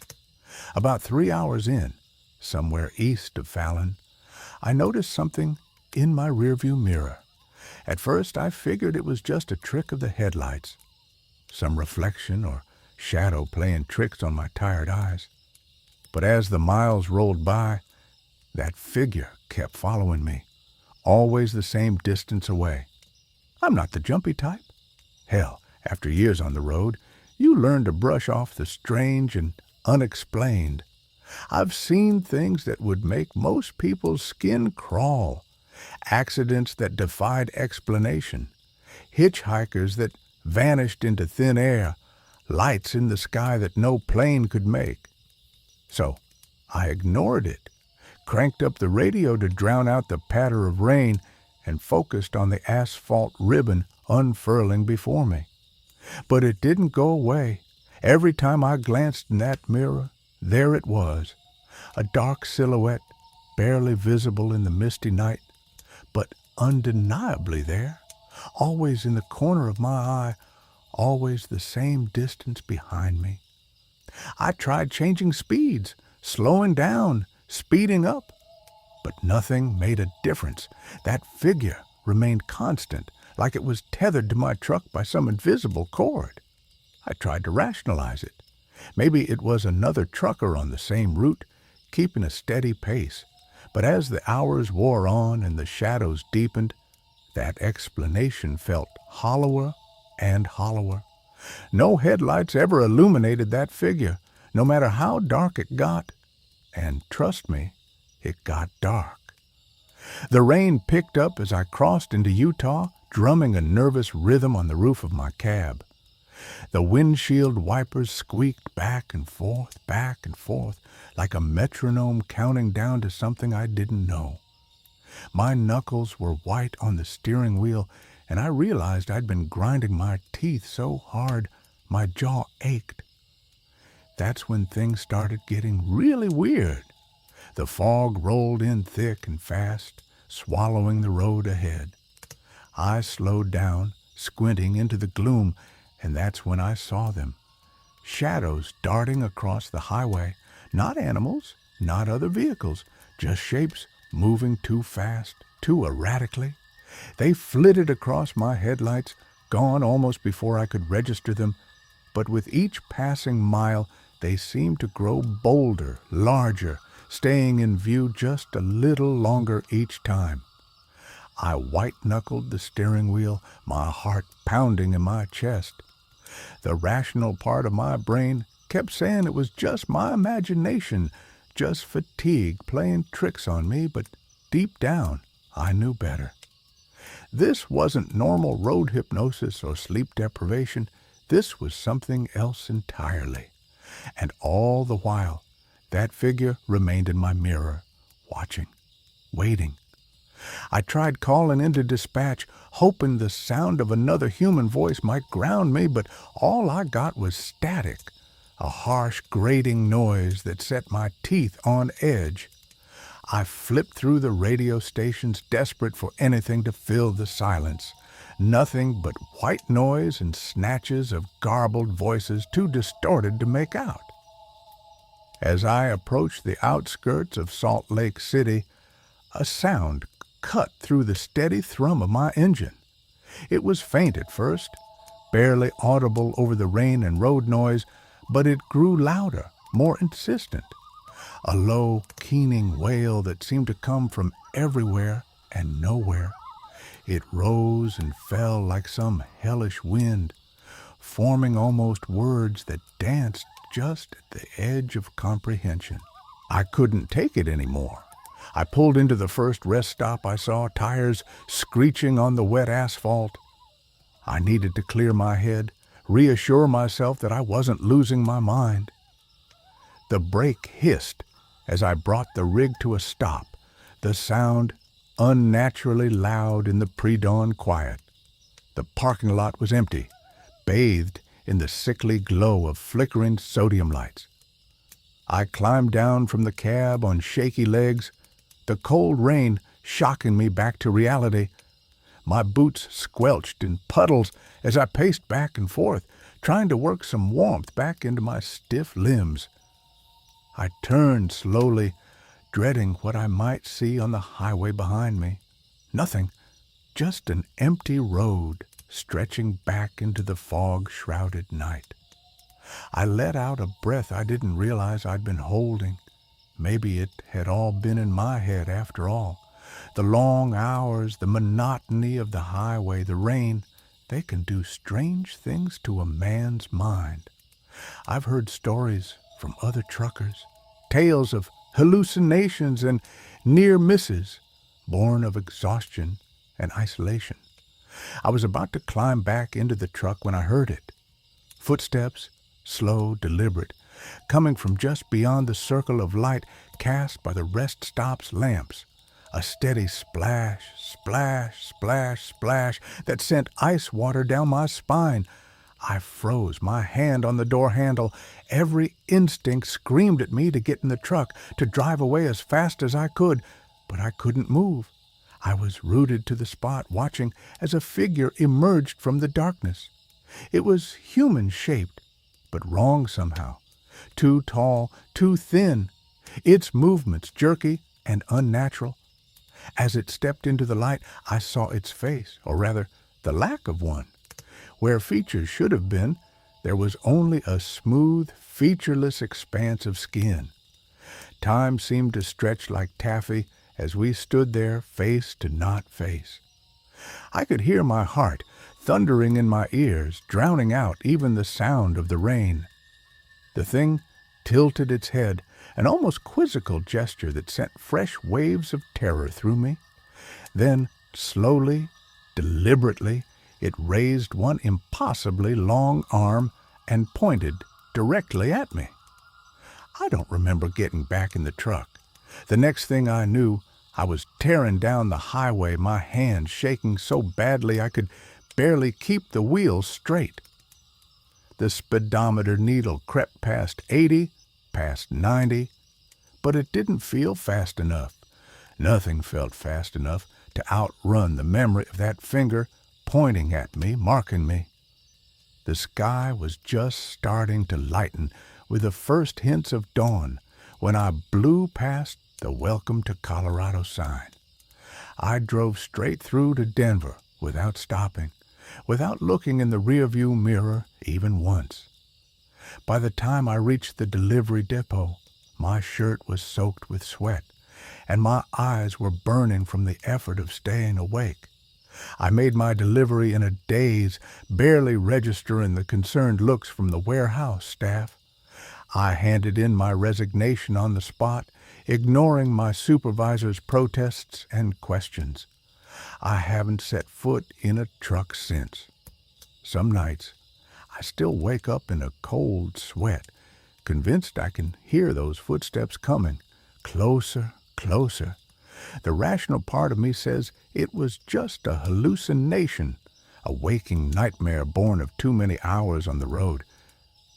About 3 hours in, somewhere east of Fallon, I noticed something in my rearview mirror. At first, I figured it was just a trick of the headlights, some reflection or shadow playing tricks on my tired eyes. But as the miles rolled by, that figure kept following me, always the same distance away. I'm not the jumpy type. Hell, after years on the road, you learn to brush off the strange and unexplained. I've seen things that would make most people's skin crawl, accidents that defied explanation, hitchhikers that vanished into thin air, lights in the sky that no plane could make. So I ignored it, cranked up the radio to drown out the patter of rain, and focused on the asphalt ribbon unfurling before me. But it didn't go away. Every time I glanced in that mirror, there it was, a dark silhouette, barely visible in the misty night, but undeniably there, always in the corner of my eye, always the same distance behind me. I tried changing speeds, slowing down, speeding up, but nothing made a difference. That figure remained constant, like it was tethered to my truck by some invisible cord. I tried to rationalize it. Maybe it was another trucker on the same route, keeping a steady pace. But as the hours wore on and the shadows deepened, that explanation felt hollower and hollower. No headlights ever illuminated that figure, no matter how dark it got. And trust me, it got dark. The rain picked up as I crossed into Utah, drumming a nervous rhythm on the roof of my cab. The windshield wipers squeaked back and forth, like a metronome counting down to something I didn't know. My knuckles were white on the steering wheel, and I realized I'd been grinding my teeth so hard my jaw ached. That's when things started getting really weird. The fog rolled in thick and fast, swallowing the road ahead. I slowed down, squinting into the gloom, and that's when I saw them. Shadows darting across the highway, not animals, not other vehicles, just shapes moving too fast, too erratically. They flitted across my headlights, gone almost before I could register them, but with each passing mile they seemed to grow bolder, larger, staying in view just a little longer each time. I white-knuckled the steering wheel, my heart pounding in my chest. The rational part of my brain kept saying it was just my imagination, just fatigue playing tricks on me, but deep down, I knew better. This wasn't normal road hypnosis or sleep deprivation. This was something else entirely. And all the while, that figure remained in my mirror, watching, waiting. I tried calling into dispatch, hoping the sound of another human voice might ground me, but all I got was static, a harsh, grating noise that set my teeth on edge. I flipped through the radio stations, desperate for anything to fill the silence. Nothing but white noise and snatches of garbled voices too distorted to make out. As I approached the outskirts of Salt Lake City, a sound cut through the steady thrum of my engine. It was faint at first, barely audible over the rain and road noise, but it grew louder, more insistent. A low, keening wail that seemed to come from everywhere and nowhere. It rose and fell like some hellish wind, forming almost words that danced just at the edge of comprehension. I couldn't take it anymore. I pulled into the first rest stop I saw, tires screeching on the wet asphalt. I needed to clear my head, reassure myself that I wasn't losing my mind. The brake hissed as I brought the rig to a stop, the sound unnaturally loud in the pre-dawn quiet. The parking lot was empty, bathed in the sickly glow of flickering sodium lights. I climbed down from the cab on shaky legs, the cold rain shocking me back to reality. My boots squelched in puddles as I paced back and forth, trying to work some warmth back into my stiff limbs. I turned slowly, dreading what I might see on the highway behind me. Nothing, just an empty road stretching back into the fog-shrouded night. I let out a breath I didn't realize I'd been holding. Maybe it had all been in my head after all. The long hours, the monotony of the highway, the rain, they can do strange things to a man's mind. I've heard stories from other truckers, tales of hallucinations and near misses. born of exhaustion and isolation. I was about to climb back into the truck when I heard it. Footsteps, slow, deliberate, coming from just beyond the circle of light cast by the rest stop's lamps. A steady splash, splash, splash, splash that sent ice water down my spine. I froze, my hand on the door handle. Every instinct screamed at me to get in the truck, to drive away as fast as I could, but I couldn't move. I was rooted to the spot, watching as a figure emerged from the darkness. It was human-shaped, but wrong somehow. Too tall, too thin. Its movements jerky and unnatural. As it stepped into the light, I saw its face, or rather, the lack of one. Where features should have been, there was only a smooth, featureless expanse of skin. Time seemed to stretch like taffy as we stood there face to not face. I could hear my heart thundering in my ears, drowning out even the sound of the rain. The thing tilted its head, an almost quizzical gesture that sent fresh waves of terror through me. Then, slowly, deliberately, it raised one impossibly long arm and pointed directly at me. I don't remember getting back in the truck. The next thing I knew, I was tearing down the highway, my hands shaking so badly I could barely keep the wheels straight. The speedometer needle crept past 80, past 90, but it didn't feel fast enough. Nothing felt fast enough to outrun the memory of that finger pointing at me, marking me. The sky was just starting to lighten with the first hints of dawn when I blew past the Welcome to Colorado sign. I drove straight through to Denver without stopping, without looking in the rearview mirror even once. By the time I reached the delivery depot, my shirt was soaked with sweat, and my eyes were burning from the effort of staying awake. I made my delivery in a daze, barely registering the concerned looks from the warehouse staff. I handed in my resignation on the spot, ignoring my supervisor's protests and questions. I haven't set foot in a truck since. Some nights, I still wake up in a cold sweat, convinced I can hear those footsteps coming, closer, closer. The rational part of me says it was just a hallucination, a waking nightmare born of too many hours on the road.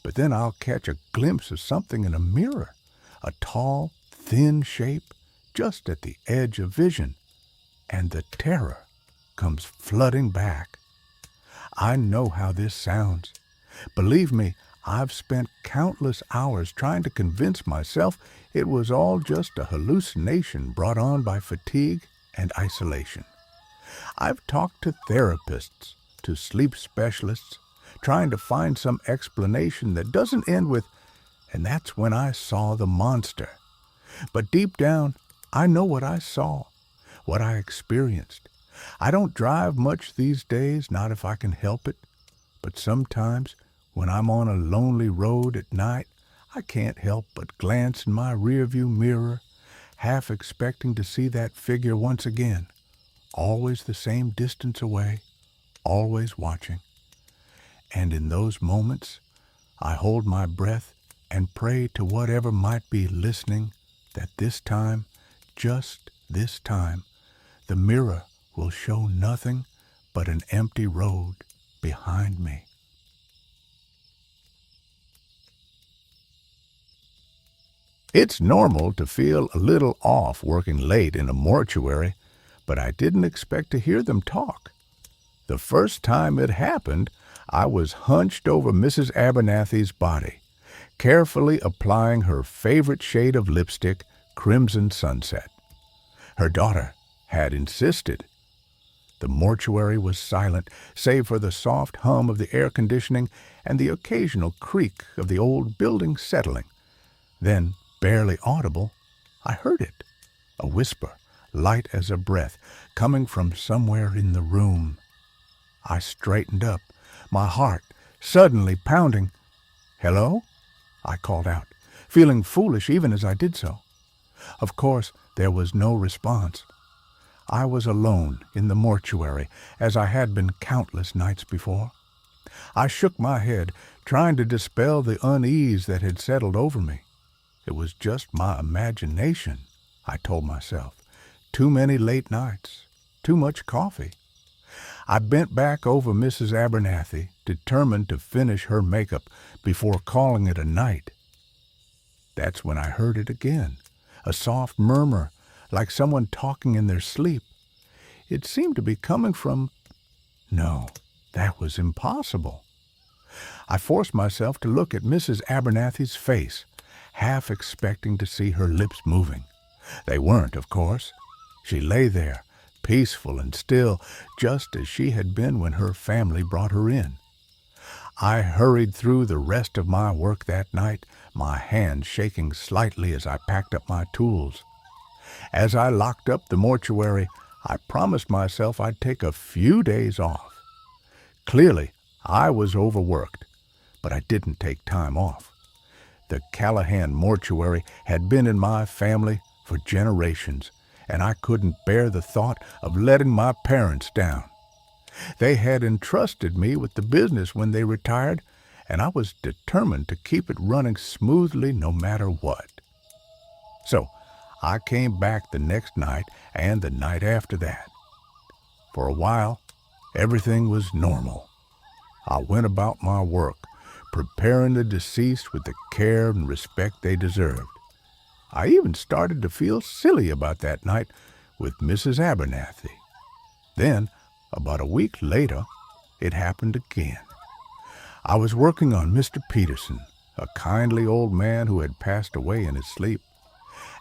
But then I'll catch a glimpse of something in a mirror, a tall, thin shape just at the edge of vision, and the terror comes flooding back. I know how this sounds. Believe me, I've spent countless hours trying to convince myself it was all just a hallucination brought on by fatigue and isolation. I've talked to therapists, to sleep specialists, trying to find some explanation that doesn't end with, and that's when I saw the monster. But deep down, I know what I saw, what I experienced. I don't drive much these days, not if I can help it, but sometimes when I'm on a lonely road at night, I can't help but glance in my rearview mirror, half expecting to see that figure once again, always the same distance away, always watching. And in those moments, I hold my breath and pray to whatever might be listening that this time, just this time, the mirror will show nothing but an empty road behind me. It's normal to feel a little off working late in a mortuary, but I didn't expect to hear them talk. The first time it happened, I was hunched over Mrs. Abernathy's body, carefully applying her favorite shade of lipstick, Crimson Sunset. Her daughter had insisted. The mortuary was silent, save for the soft hum of the air conditioning and the occasional creak of the old building settling. Then, barely audible, I heard it, a whisper, light as a breath, coming from somewhere in the room. I straightened up, my heart suddenly pounding. "Hello?" I called out, feeling foolish even as I did so. Of course, there was no response. I was alone in the mortuary, as I had been countless nights before. I shook my head, trying to dispel the unease that had settled over me. It was just my imagination, I told myself. Too many late nights, too much coffee. I bent back over Mrs. Abernathy, determined to finish her makeup before calling it a night. That's when I heard it again, a soft murmur, like someone talking in their sleep. It seemed to be coming from... No, that was impossible. I forced myself to look at Mrs. Abernathy's face, half expecting to see her lips moving. They weren't, of course. She lay there, peaceful and still, just as she had been when her family brought her in. I hurried through the rest of my work that night, my hands shaking slightly as I packed up my tools. As I locked up the mortuary, I promised myself I'd take a few days off. Clearly, I was overworked, but I didn't take time off. The Callahan mortuary had been in my family for generations, and I couldn't bear the thought of letting my parents down. They had entrusted me with the business when they retired, and I was determined to keep it running smoothly no matter what. So, I came back the next night and the night after that. For a while, everything was normal. I went about my work, preparing the deceased with the care and respect they deserved. I even started to feel silly about that night with Mrs. Abernathy. Then, about a week later, it happened again. I was working on Mr. Peterson, a kindly old man who had passed away in his sleep.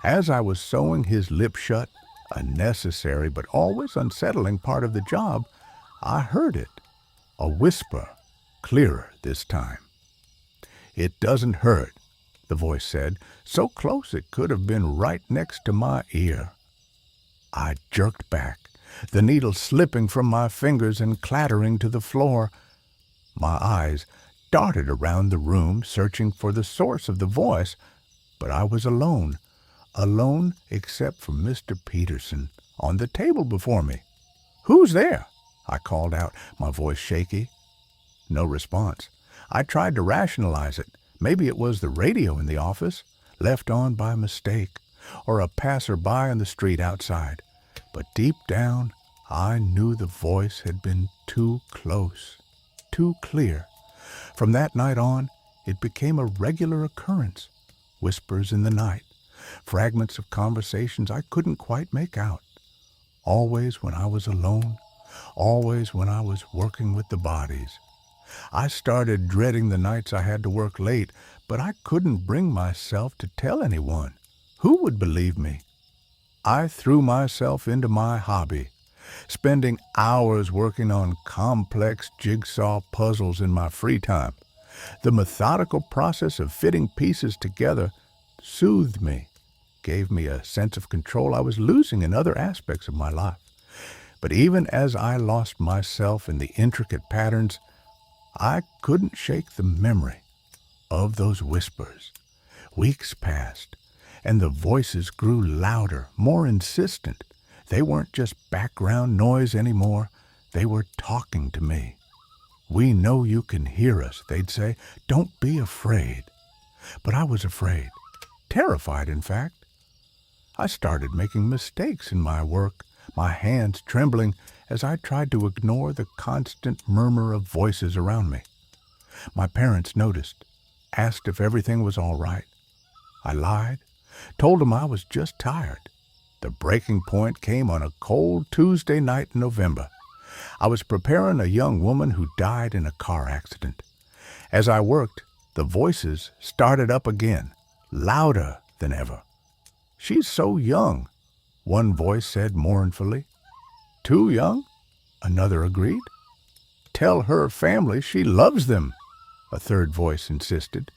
As I was sewing his lip shut, a necessary but always unsettling part of the job, I heard it, a whisper, clearer this time. "It doesn't hurt," the voice said, so close it could have been right next to my ear. I jerked back, the needle slipping from my fingers and clattering to the floor. My eyes darted around the room, searching for the source of the voice, but I was alone except for Mr. Peterson, on the table before me. "Who's there?" I called out, my voice shaky. No response. I tried to rationalize it. Maybe it was the radio in the office, left on by mistake, or a passerby on the street outside. But deep down, I knew the voice had been too close, too clear. From that night on, it became a regular occurrence. Whispers in the night, fragments of conversations I couldn't quite make out. Always when I was alone, always when I was working with the bodies. I started dreading the nights I had to work late, but I couldn't bring myself to tell anyone. Who would believe me? I threw myself into my hobby, spending hours working on complex jigsaw puzzles in my free time. The methodical process of fitting pieces together soothed me, gave me a sense of control I was losing in other aspects of my life. But even as I lost myself in the intricate patterns, I couldn't shake the memory of those whispers. Weeks passed, and the voices grew louder, more insistent. They weren't just background noise anymore. They were talking to me. "We know you can hear us," they'd say. "Don't be afraid." But I was afraid, terrified, in fact. I started making mistakes in my work, my hands trembling as I tried to ignore the constant murmur of voices around me. My parents noticed, asked if everything was all right. I lied, told them I was just tired. The breaking point came on a cold Tuesday night in November. I was preparing a young woman who died in a car accident. As I worked, the voices started up again, louder than ever. "She's so young," one voice said mournfully. "Too young?" another agreed. "Tell her family she loves them," a third voice insisted.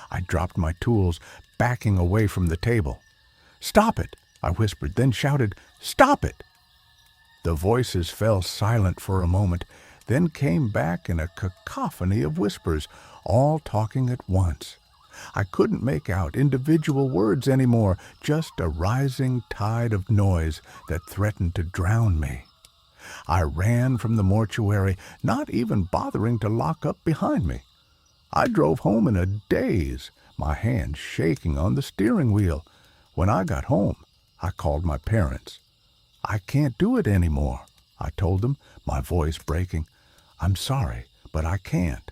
I dropped my tools, backing away from the table. "Stop it," I whispered, then shouted, "Stop it!" The voices fell silent for a moment, then came back in a cacophony of whispers, all talking at once. I couldn't make out individual words anymore, just a rising tide of noise that threatened to drown me. I ran from the mortuary, not even bothering to lock up behind me. I drove home in a daze, my hands shaking on the steering wheel. When I got home, I called my parents. "I can't do it anymore," I told them, my voice breaking. "I'm sorry, but I can't."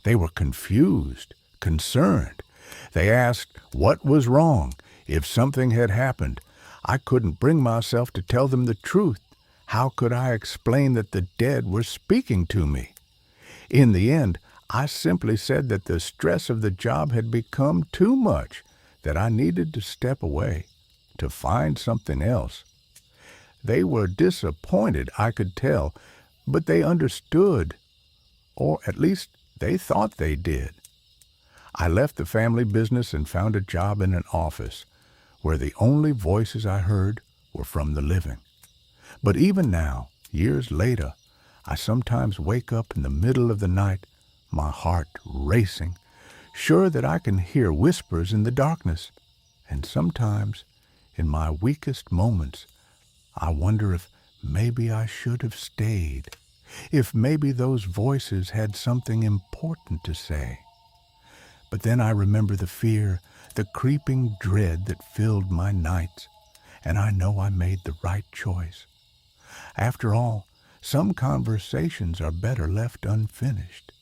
They were confused, concerned. They asked what was wrong, if something had happened. I couldn't bring myself to tell them the truth. How could I explain that the dead were speaking to me? In the end, I simply said that the stress of the job had become too much, that I needed to step away, to find something else. They were disappointed, I could tell, but they understood, or at least they thought they did. I left the family business and found a job in an office, where the only voices I heard were from the living. But even now, years later, I sometimes wake up in the middle of the night, my heart racing, sure that I can hear whispers in the darkness. And sometimes, in my weakest moments, I wonder if maybe I should have stayed, if maybe those voices had something important to say. But then I remember the fear, the creeping dread that filled my nights, and I know I made the right choice. After all, some conversations are better left unfinished.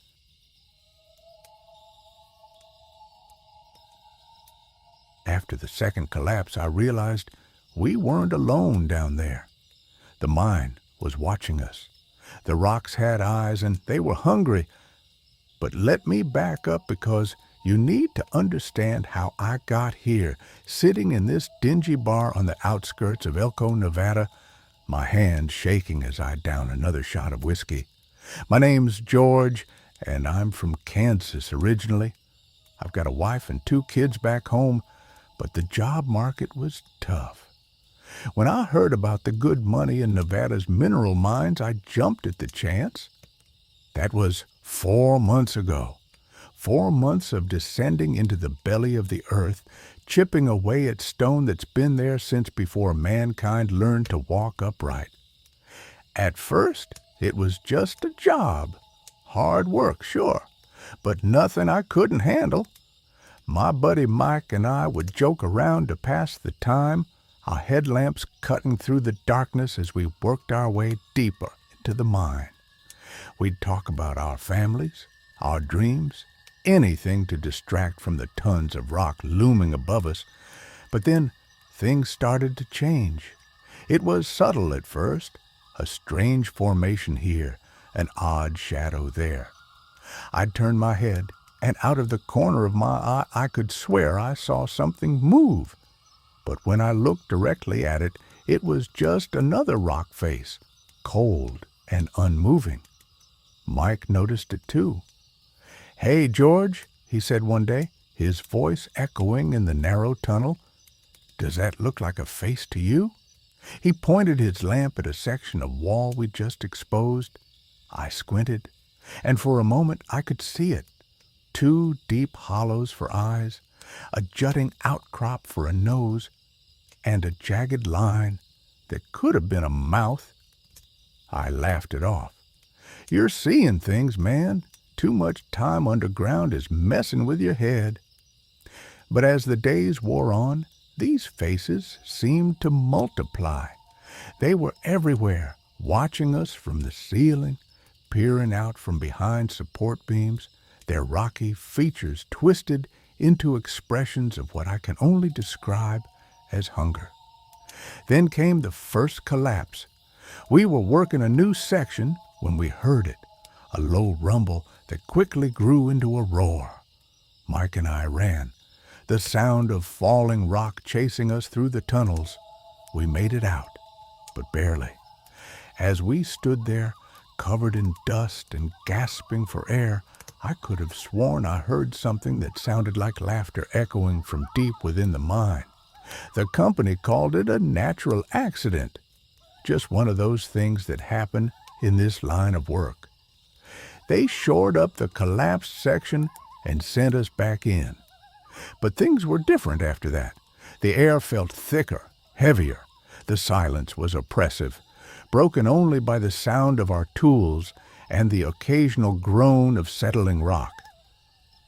After the second collapse, I realized we weren't alone down there. The mine was watching us. The rocks had eyes and they were hungry. But let me back up, because you need to understand how I got here, sitting in this dingy bar on the outskirts of Elko, Nevada, my hands shaking as I down another shot of whiskey. My name's George, and I'm from Kansas originally. I've got a wife and 2 kids back home, but the job market was tough. When I heard about the good money in Nevada's mineral mines, I jumped at the chance. That was 4 months ago. 4 months of descending into the belly of the earth, chipping away at stone that's been there since before mankind learned to walk upright. At first, it was just a job. Hard work, sure, but nothing I couldn't handle. My buddy Mike and I would joke around to pass the time, our headlamps cutting through the darkness as we worked our way deeper into the mine. We'd talk about our families, our dreams, anything to distract from the tons of rock looming above us. But then things started to change. It was subtle at first, a strange formation here, an odd shadow there. I'd turn my head, and out of the corner of my eye I could swear I saw something move. But when I looked directly at it, it was just another rock face, cold and unmoving. Mike noticed it too. "Hey, George," he said one day, his voice echoing in the narrow tunnel. "Does that look like a face to you?" He pointed his lamp at a section of wall we'd just exposed. I squinted, and for a moment I could see it. 2 deep hollows for eyes, a jutting outcrop for a nose, and a jagged line that could have been a mouth. I laughed it off. "You're seeing things, man. Too much time underground is messing with your head." But as the days wore on, these faces seemed to multiply. They were everywhere, watching us from the ceiling, peering out from behind support beams, their rocky features twisted into expressions of what I can only describe as hunger. Then came the first collapse. We were working a new section when we heard it, a low rumble that quickly grew into a roar. Mike and I ran, the sound of falling rock chasing us through the tunnels. We made it out, but barely. As we stood there, covered in dust and gasping for air, I could have sworn I heard something that sounded like laughter echoing from deep within the mine. The company called it a natural accident, just one of those things that happen in this line of work. They shored up the collapsed section and sent us back in. But things were different after that. The air felt thicker, heavier. The silence was oppressive, broken only by the sound of our tools and the occasional groan of settling rock.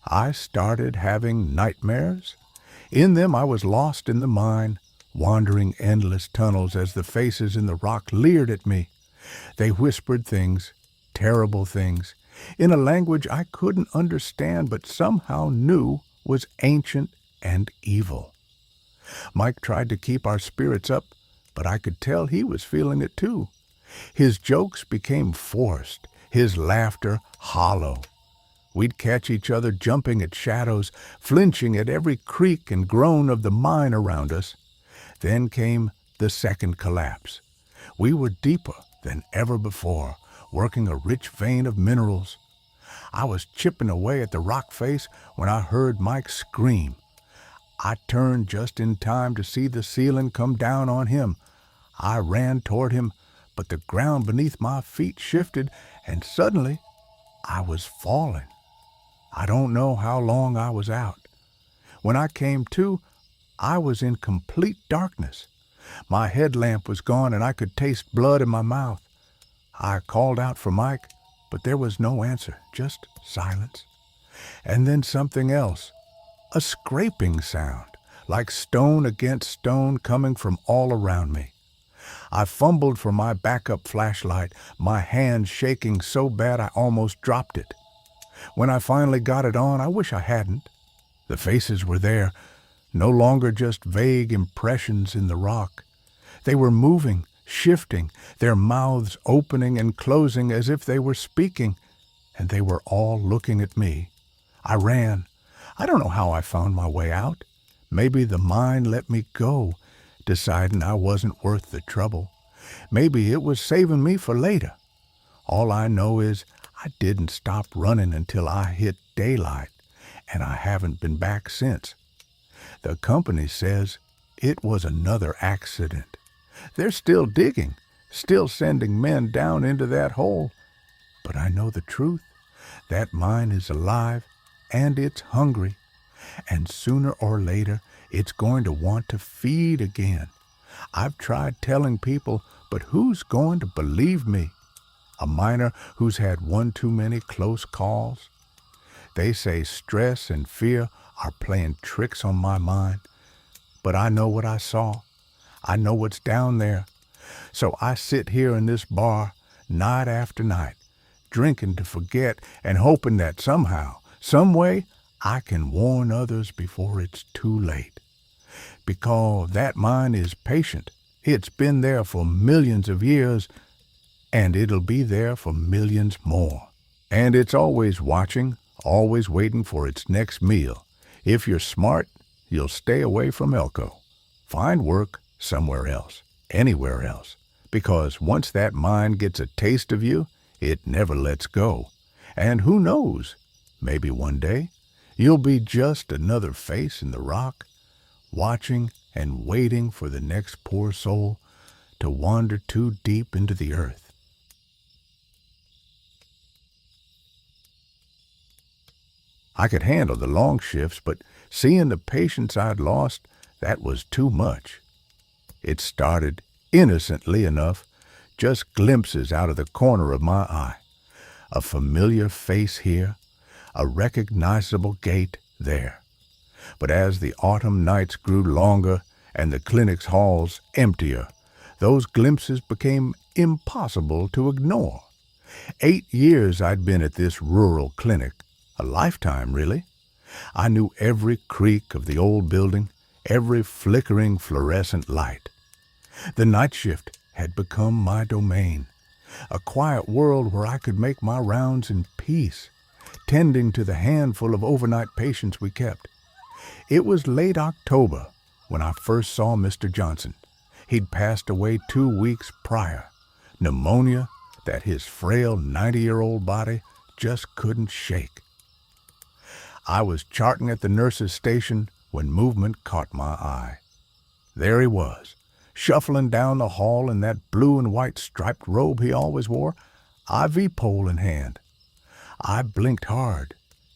I started having nightmares. In them I was lost in the mine, wandering endless tunnels as the faces in the rock leered at me. They whispered things, terrible things, in a language I couldn't understand but somehow knew was ancient and evil. Mike tried to keep our spirits up, but I could tell he was feeling it too. His jokes became forced, his laughter hollow. We'd catch each other jumping at shadows, flinching at every creak and groan of the mine around us. Then came the second collapse. We were deeper than ever before, working a rich vein of minerals. I was chipping away at the rock face when I heard Mike scream. I turned just in time to see the ceiling come down on him. I ran toward him, but the ground beneath my feet shifted, and suddenly I was falling. I don't know how long I was out. When I came to, I was in complete darkness. My headlamp was gone and I could taste blood in my mouth. I called out for Mike, but there was no answer, just silence. And then something else, a scraping sound, like stone against stone coming from all around me. I fumbled for my backup flashlight, my hand shaking so bad I almost dropped it. When I finally got it on, I wish I hadn't. The faces were there, no longer just vague impressions in the rock. They were moving, shifting, their mouths opening and closing as if they were speaking, and they were all looking at me. I ran. I don't know how I found my way out. Maybe the mind let me go, deciding I wasn't worth the trouble. Maybe it was saving me for later. All I know is I didn't stop running until I hit daylight, and I haven't been back since. The company says it was another accident. They're still digging, still sending men down into that hole. But I know the truth. That mine is alive, and it's hungry. And sooner or later, it's going to want to feed again. I've tried telling people, but who's going to believe me? A miner who's had one too many close calls? They say stress and fear are playing tricks on my mind. But I know what I saw. I know what's down there. So I sit here in this bar night after night, drinking to forget and hoping that somehow, some way, I can warn others before it's too late. Because that mine is patient. It's been there for millions of years, and it'll be there for millions more. And it's always watching, always waiting for its next meal. If you're smart, you'll stay away from Elko. Find work somewhere else, anywhere else. Because once that mind gets a taste of you, it never lets go. And who knows, maybe one day, you'll be just another face in the rock, watching and waiting for the next poor soul to wander too deep into the earth. I could handle the long shifts, but seeing the patients I'd lost, that was too much. It started innocently enough, just glimpses out of the corner of my eye. A familiar face here, a recognizable gait there. But as the autumn nights grew longer and the clinic's halls emptier, those glimpses became impossible to ignore. 8 years I'd been at this rural clinic, a lifetime really. I knew every creak of the old building, every flickering fluorescent light. The night shift had become my domain, a quiet world where I could make my rounds in peace, tending to the handful of overnight patients we kept. It was late October when I first saw Mr. Johnson. He'd passed away 2 weeks prior. Pneumonia that his frail 90-year-old body just couldn't shake. I was charting at the nurse's station when movement caught my eye. There he was, shuffling down the hall in that blue and white striped robe he always wore, IV pole in hand. I blinked hard,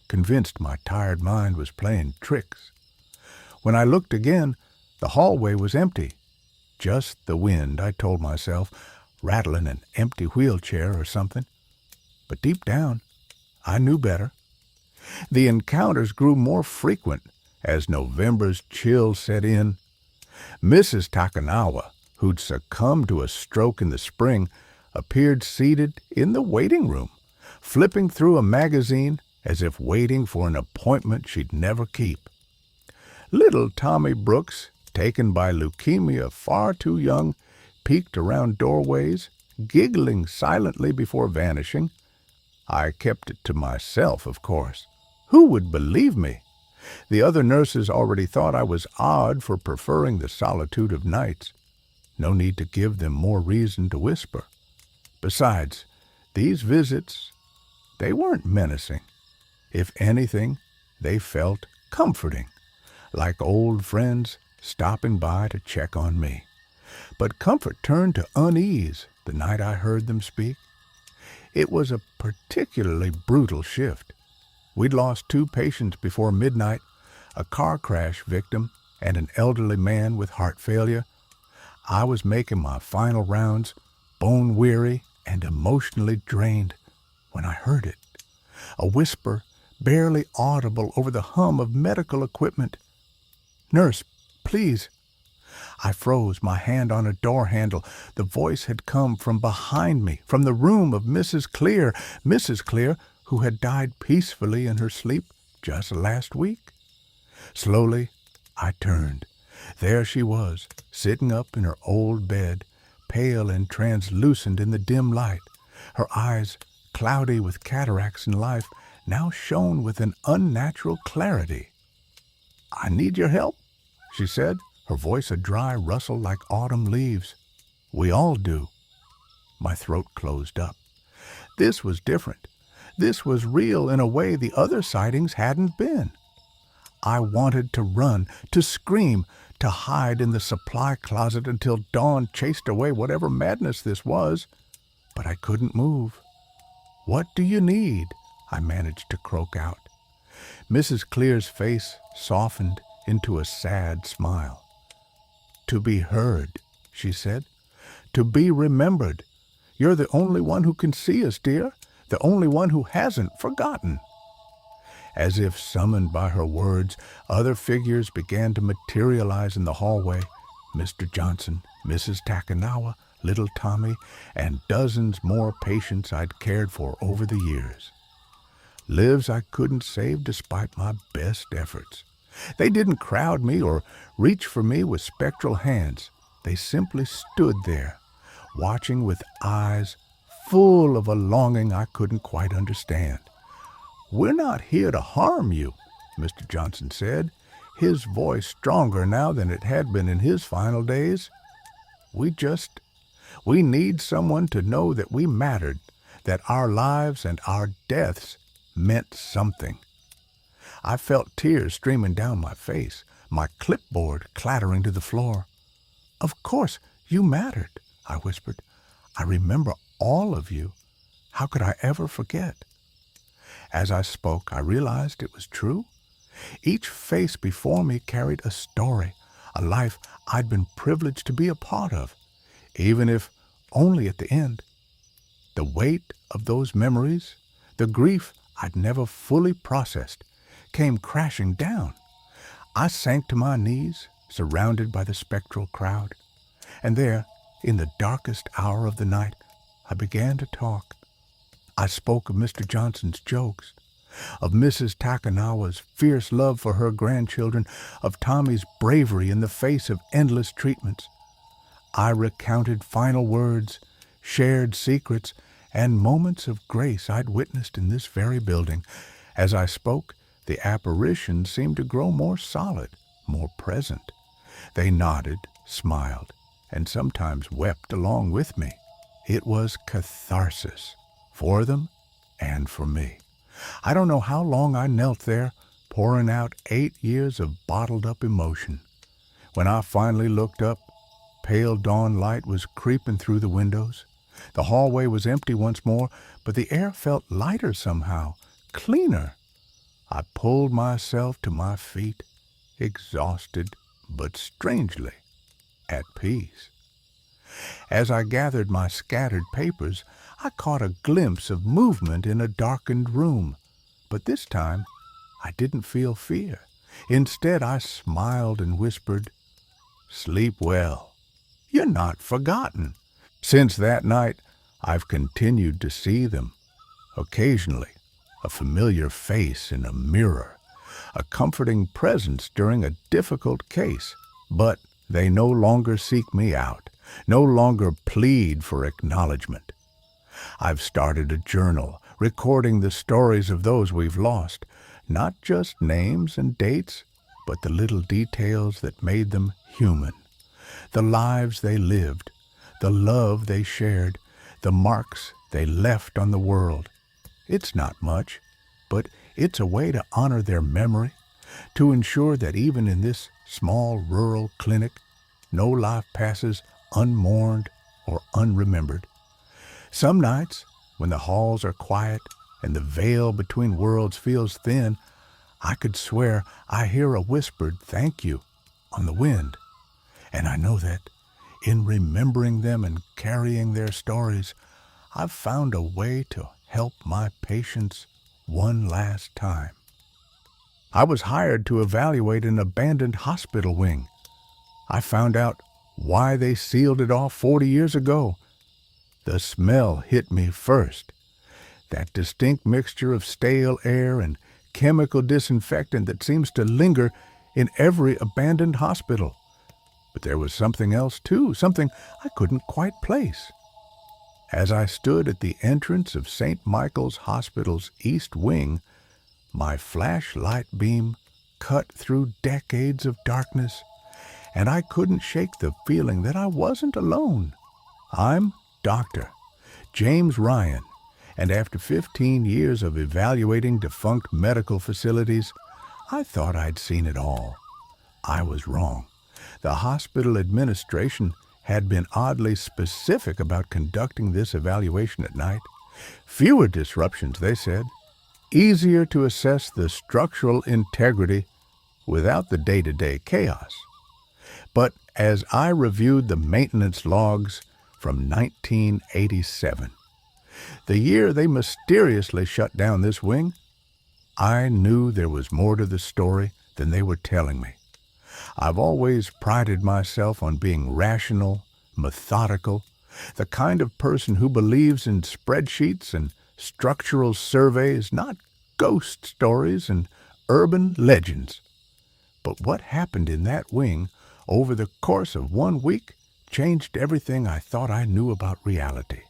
convinced my tired mind was playing tricks. When I looked again, the hallway was empty. Just the wind, I told myself, rattling an empty wheelchair or something. But deep down, I knew better. The encounters grew more frequent as November's chill set in. Mrs. Takanawa, who'd succumbed to a stroke in the spring, appeared seated in the waiting room, flipping through a magazine as if waiting for an appointment she'd never keep. Little Tommy Brooks, taken by leukemia far too young, peeked around doorways, giggling silently before vanishing. I kept it to myself, of course. Who would believe me? The other nurses already thought I was odd for preferring the solitude of nights. No need to give them more reason to whisper. Besides, these visits, they weren't menacing. If anything, they felt comforting, like old friends stopping by to check on me. But comfort turned to unease the night I heard them speak. It was a particularly brutal shift. We'd lost 2 patients before midnight, a car crash victim and an elderly man with heart failure. I was making my final rounds, bone-weary and emotionally drained, when I heard it. A whisper, barely audible over the hum of medical equipment. "Nurse, please." I froze, my hand on a door handle. The voice had come from behind me, from the room of Mrs. Clear, who had died peacefully in her sleep just last week. Slowly, I turned. There she was, sitting up in her old bed, pale and translucent in the dim light. Her eyes, cloudy with cataracts and life, now shone with an unnatural clarity. "I need your help," she said, her voice a dry rustle like autumn leaves. "We all do." My throat closed up. This was different. This was real in a way the other sightings hadn't been. I wanted to run, to scream, to hide in the supply closet until dawn chased away whatever madness this was. But I couldn't move. "What do you need?" I managed to croak out. Mrs. Clear's face softened into a sad smile. "To be heard," she said. "To be remembered. You're the only one who can see us, dear. The only one who hasn't forgotten." As if summoned by her words, other figures began to materialize in the hallway. Mr. Johnson, Mrs. Takanawa, little Tommy, and dozens more patients I'd cared for over the years. Lives I couldn't save despite my best efforts. They didn't crowd me or reach for me with spectral hands. They simply stood there, watching with eyes full of a longing I couldn't quite understand. "We're not here to harm you," Mr. Johnson said, his voice stronger now than it had been in his final days. We need someone to know that we mattered, that our lives and our deaths meant something." I felt tears streaming down my face, my clipboard clattering to the floor. "Of course, you mattered," I whispered. "I remember all of you. How could I ever forget?" As I spoke, I realized it was true. Each face before me carried a story, a life I'd been privileged to be a part of, even if only at the end. The weight of those memories, the grief I'd never fully processed, came crashing down. I sank to my knees, surrounded by the spectral crowd. And there, in the darkest hour of the night, I began to talk. I spoke of Mr. Johnson's jokes, of Mrs. Takanawa's fierce love for her grandchildren, of Tommy's bravery in the face of endless treatments. I recounted final words, shared secrets, and moments of grace I'd witnessed in this very building. As I spoke, the apparitions seemed to grow more solid, more present. They nodded, smiled, and sometimes wept along with me. It was catharsis, for them and for me. I don't know how long I knelt there, pouring out 8 years of bottled-up emotion. When I finally looked up, pale dawn light was creeping through the windows. The hallway was empty once more, but the air felt lighter somehow, cleaner. I pulled myself to my feet exhausted but strangely at peace. As I gathered my scattered papers, I caught a glimpse of movement in a darkened room, but this time I didn't feel fear. Instead, I smiled and whispered, "Sleep well. You're not forgotten." Since that night, I've continued to see them. Occasionally, a familiar face in a mirror, a comforting presence during a difficult case. But they no longer seek me out, no longer plead for acknowledgement. I've started a journal, recording the stories of those we've lost, not just names and dates, but the little details that made them human, the lives they lived, the love they shared, the marks they left on the world. It's not much, but it's a way to honor their memory, to ensure that even in this small rural clinic, no life passes unmourned or unremembered. Some nights, when the halls are quiet and the veil between worlds feels thin, I could swear I hear a whispered thank you on the wind. And I know that, in remembering them and carrying their stories, I've found a way to help my patients one last time. I was hired to evaluate an abandoned hospital wing. I found out why they sealed it off 40 years ago. The smell hit me first. That distinct mixture of stale air and chemical disinfectant that seems to linger in every abandoned hospital. But there was something else too, something I couldn't quite place. As I stood at the entrance of St. Michael's Hospital's East Wing, my flashlight beam cut through decades of darkness, and I couldn't shake the feeling that I wasn't alone. I'm Dr. James Ryan, and after 15 years of evaluating defunct medical facilities, I thought I'd seen it all. I was wrong. The hospital administration had been oddly specific about conducting this evaluation at night. Fewer disruptions, they said. Easier to assess the structural integrity without the day-to-day chaos. But as I reviewed the maintenance logs from 1987, the year they mysteriously shut down this wing, I knew there was more to the story than they were telling me. I've always prided myself on being rational, methodical, the kind of person who believes in spreadsheets and structural surveys, not ghost stories and urban legends. But what happened in that wing over the course of 1 week changed everything I thought I knew about reality.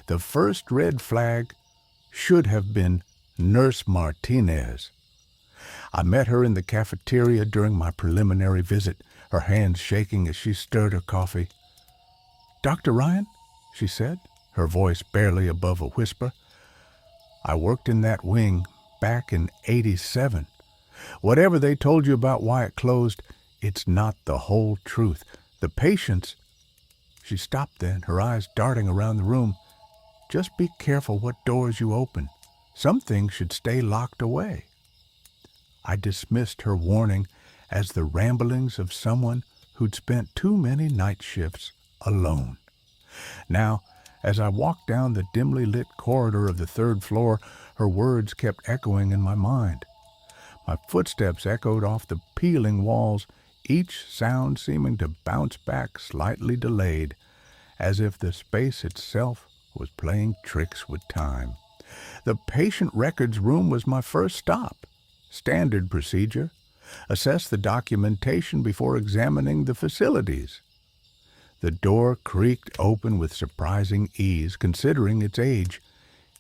The first red flag should have been Nurse Martinez. I met her in the cafeteria during my preliminary visit, her hands shaking as she stirred her coffee. "Dr. Ryan," she said, her voice barely above a whisper, "I worked in that wing back in '87. Whatever they told you about why it closed, it's not the whole truth. The patients—" She stopped then, her eyes darting around the room. "Just be careful what doors you open. Some things should stay locked away." I dismissed her warning as the ramblings of someone who'd spent too many night shifts alone. Now, as I walked down the dimly lit corridor of the 3rd floor, her words kept echoing in my mind. My footsteps echoed off the peeling walls, each sound seeming to bounce back slightly delayed, as if the space itself was playing tricks with time. The patient records room was my first stop. Standard procedure. Assess the documentation before examining the facilities. The door creaked open with surprising ease, considering its age.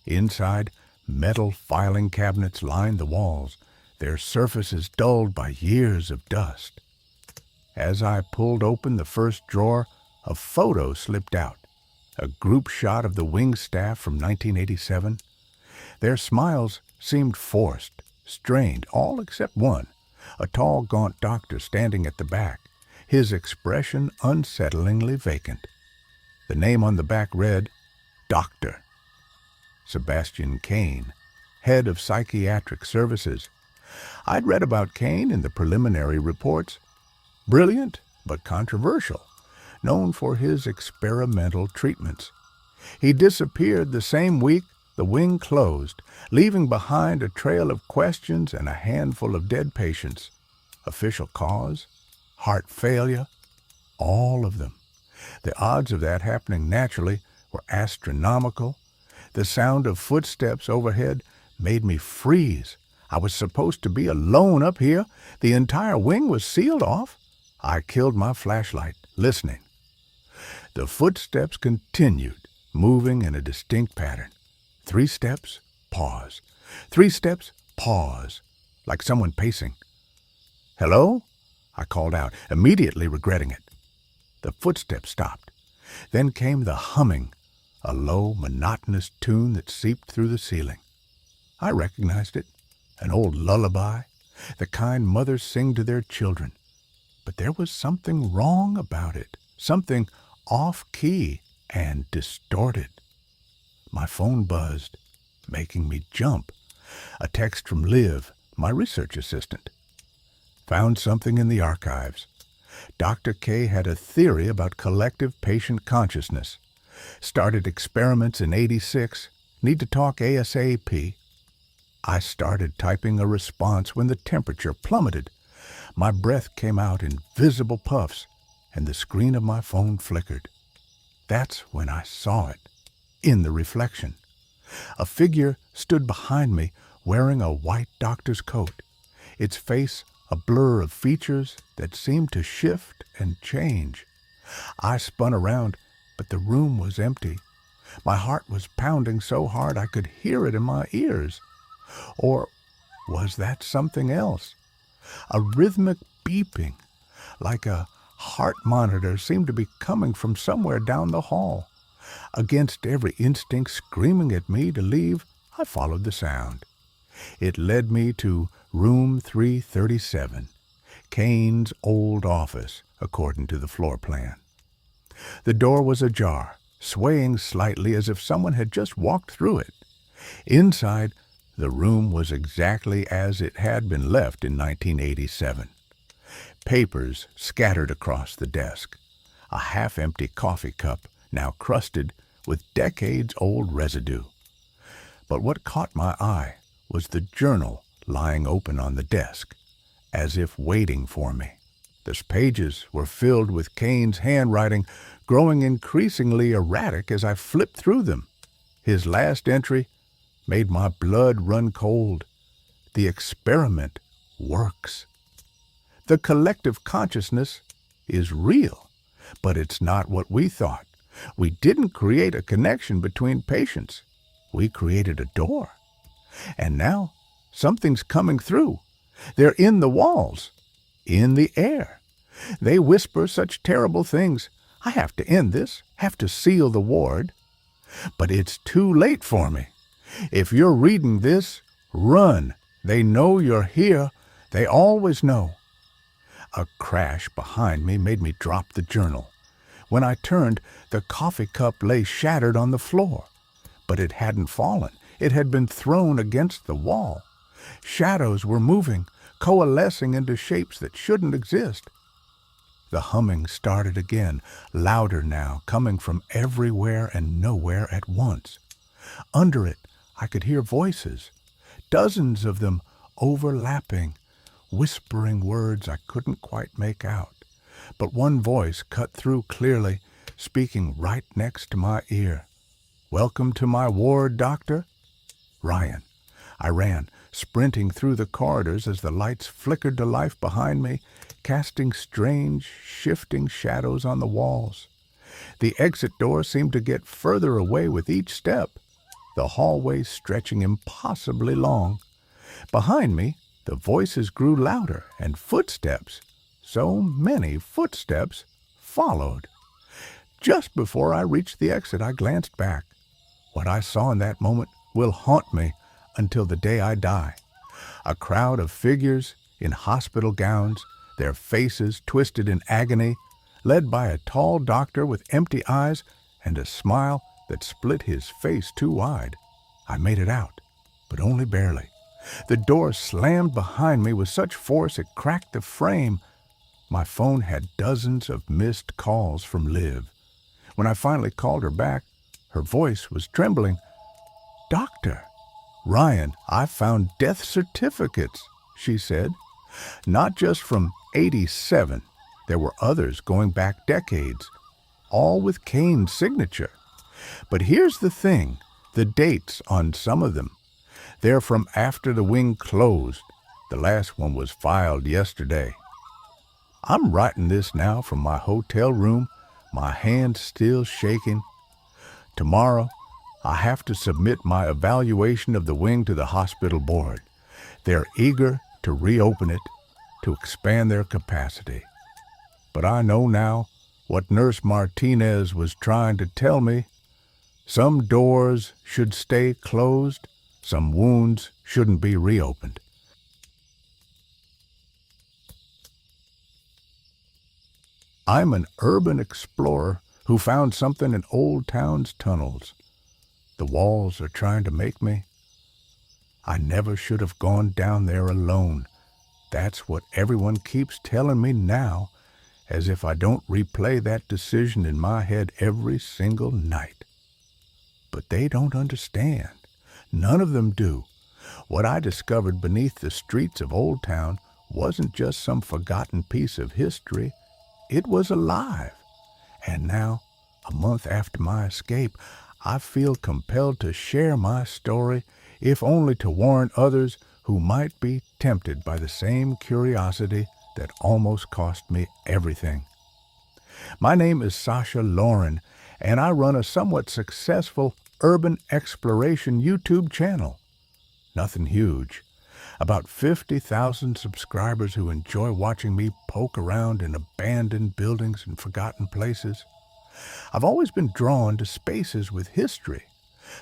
Inside, metal filing cabinets lined the walls, their surfaces dulled by years of dust. As I pulled open the first drawer, a photo slipped out, a group shot of the wing staff from 1987. Their smiles seemed forced, strained, all except one, a tall, gaunt doctor standing at the back, his expression unsettlingly vacant. The name on the back read, Dr. Sebastian Kane, head of psychiatric services. I'd read about Kane in the preliminary reports. Brilliant, but controversial, known for his experimental treatments. He disappeared the same week the wing closed, leaving behind a trail of questions and a handful of dead patients. Official cause? Heart failure? All of them. The odds of that happening naturally were astronomical. The sound of footsteps overhead made me freeze. I was supposed to be alone up here. The entire wing was sealed off. I killed my flashlight, listening. The footsteps continued, moving in a distinct pattern. 3 steps, pause. 3 steps, pause, like someone pacing. "Hello?" I called out, immediately regretting it. The footsteps stopped. Then came the humming, a low, monotonous tune that seeped through the ceiling. I recognized it, an old lullaby, the kind mothers sing to their children. But there was something wrong about it, something off-key and distorted. My phone buzzed, making me jump. A text from Liv, my research assistant. Found something in the archives. Dr. K had a theory about collective patient consciousness. Started experiments in '86. Need to talk ASAP. I started typing a response when the temperature plummeted. My breath came out in visible puffs, and the screen of my phone flickered. That's when I saw it, in the reflection. A figure stood behind me wearing a white doctor's coat, its face a blur of features that seemed to shift and change. I spun around, but the room was empty. My heart was pounding so hard I could hear it in my ears. Or was that something else? A rhythmic beeping, like a heart monitor, seemed to be coming from somewhere down the hall. Against every instinct screaming at me to leave, I followed the sound. It led me to room 337, Kane's old office, according to the floor plan. The door was ajar, swaying slightly as if someone had just walked through it. Inside, the room was exactly as it had been left in 1987. Papers scattered across the desk. A half-empty coffee cup, now crusted with decades-old residue. But what caught my eye was the journal lying open on the desk, as if waiting for me. The pages were filled with Kane's handwriting, growing increasingly erratic as I flipped through them. His last entry made my blood run cold. The experiment works. The collective consciousness is real, but it's not what we thought. We didn't create a connection between patients. We created a door. And now something's coming through. They're in the walls, in the air. They whisper such terrible things. I have to end this, have to seal the ward. But it's too late for me. If you're reading this, run. They know you're here. They always know. A crash behind me made me drop the journal. When I turned, the coffee cup lay shattered on the floor. But it hadn't fallen. It had been thrown against the wall. Shadows were moving, coalescing into shapes that shouldn't exist. The humming started again, louder now, coming from everywhere and nowhere at once. Under it, I could hear voices, dozens of them overlapping, whispering words I couldn't quite make out. But one voice cut through clearly, speaking right next to my ear. "Welcome to my ward, doctor." Ryan. I ran, sprinting through the corridors as the lights flickered to life behind me, casting strange, shifting shadows on the walls. The exit door seemed to get further away with each step, the hallway stretching impossibly long. Behind me, the voices grew louder, and footsteps, so many footsteps, followed. Just before I reached the exit, I glanced back. What I saw in that moment will haunt me until the day I die. A crowd of figures in hospital gowns, their faces twisted in agony, led by a tall doctor with empty eyes and a smile that split his face too wide. I made it out, but only barely. The door slammed behind me with such force it cracked the frame. My phone had dozens of missed calls from Liv. When I finally called her back, her voice was trembling. "Doctor, Ryan, I found death certificates," she said. "Not just from '87. There were others going back decades, all with Kane's signature. But here's the thing, the dates on some of them. They're from after the wing closed. The last one was filed yesterday." I'm writing this now from my hotel room, my hands still shaking. Tomorrow, I have to submit my evaluation of the wing to the hospital board. They're eager to reopen it, to expand their capacity. But I know now what Nurse Martinez was trying to tell me. Some doors should stay closed, some wounds shouldn't be reopened. I'm an urban explorer who found something in Old Town's tunnels. The walls are trying to make me. I never should have gone down there alone. That's what everyone keeps telling me now, as if I don't replay that decision in my head every single night. But they don't understand. None of them do. What I discovered beneath the streets of Old Town wasn't just some forgotten piece of history. It was alive. And now, a month after my escape, I feel compelled to share my story, if only to warn others who might be tempted by the same curiosity that almost cost me everything. My name is Sasha Lauren, and I run a somewhat successful urban exploration YouTube channel. Nothing huge. About 50,000 subscribers who enjoy watching me poke around in abandoned buildings and forgotten places. I've always been drawn to spaces with history,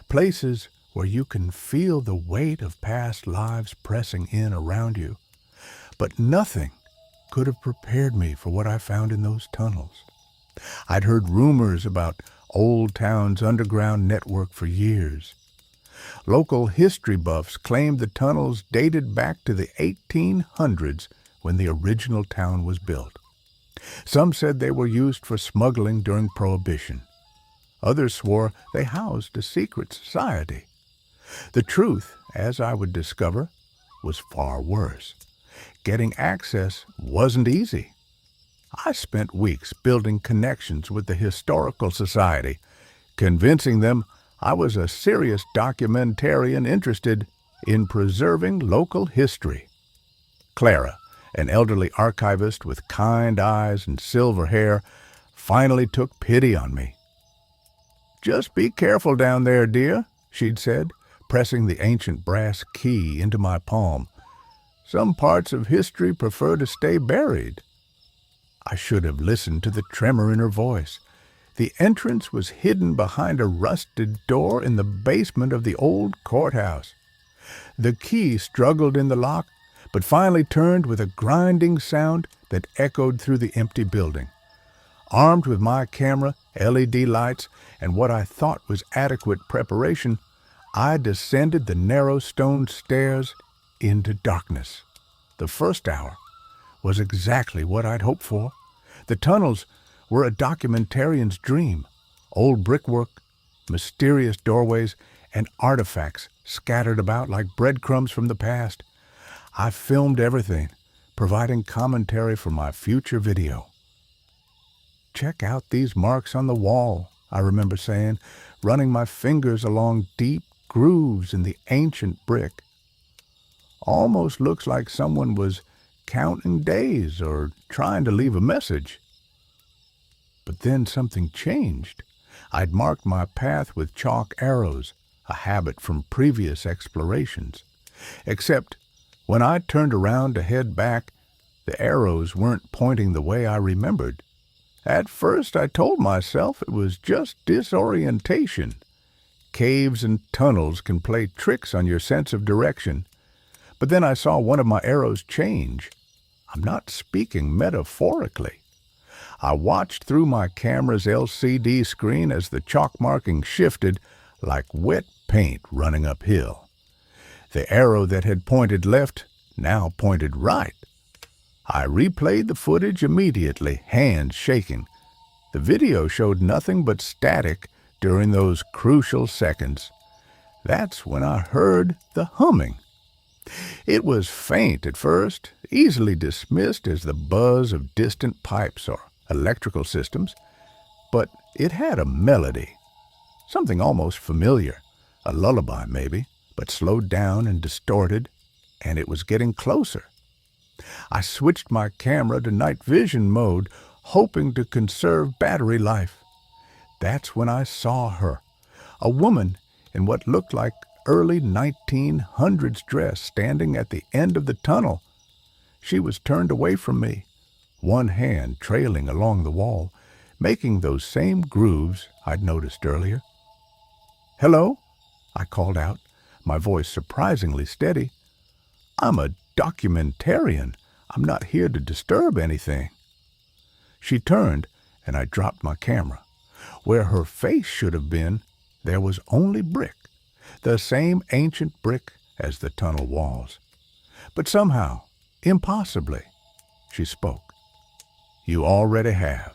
places where you can feel the weight of past lives pressing in around you. But nothing could have prepared me for what I found in those tunnels. I'd heard rumors about Old Town's underground network for years. Local history buffs claimed the tunnels dated back to the 1800s when the original town was built. Some said they were used for smuggling during Prohibition. Others swore they housed a secret society. The truth, as I would discover, was far worse. Getting access wasn't easy. I spent weeks building connections with the Historical Society, convincing them I was a serious documentarian interested in preserving local history. Clara, an elderly archivist with kind eyes and silver hair, finally took pity on me. "Just be careful down there, dear," she'd said, pressing the ancient brass key into my palm. "Some parts of history prefer to stay buried." I should have listened to the tremor in her voice. The entrance was hidden behind a rusted door in the basement of the old courthouse. The key struggled in the lock, but finally turned with a grinding sound that echoed through the empty building. Armed with my camera, LED lights, and what I thought was adequate preparation, I descended the narrow stone stairs into darkness. The first hour was exactly what I'd hoped for. The tunnels were a documentarian's dream. Old brickwork, mysterious doorways, and artifacts scattered about like breadcrumbs from the past. I filmed everything, providing commentary for my future video. "Check out these marks on the wall," I remember saying, running my fingers along deep grooves in the ancient brick. "Almost looks like someone was counting days or trying to leave a message." But then something changed. I'd marked my path with chalk arrows, a habit from previous explorations. Except when I turned around to head back, the arrows weren't pointing the way I remembered. At first I told myself it was just disorientation. Caves and tunnels can play tricks on your sense of direction. But then I saw one of my arrows change. I'm not speaking metaphorically. I watched through my camera's LCD screen as the chalk marking shifted like wet paint running uphill. The arrow that had pointed left now pointed right. I replayed the footage immediately, hands shaking. The video showed nothing but static during those crucial seconds. That's when I heard the humming. It was faint at first, easily dismissed as the buzz of distant pipes or electrical systems, but it had a melody, something almost familiar, a lullaby maybe, but slowed down and distorted, and it was getting closer. I switched my camera to night vision mode, hoping to conserve battery life. That's when I saw her, a woman in what looked like early 1900s dress standing at the end of the tunnel. She was turned away from me, one hand trailing along the wall, making those same grooves I'd noticed earlier. "Hello?" I called out, my voice surprisingly steady. "I'm a documentarian. I'm not here to disturb anything." She turned, and I dropped my camera. Where her face should have been, there was only brick, the same ancient brick as the tunnel walls. But somehow, impossibly, she spoke. "You already have."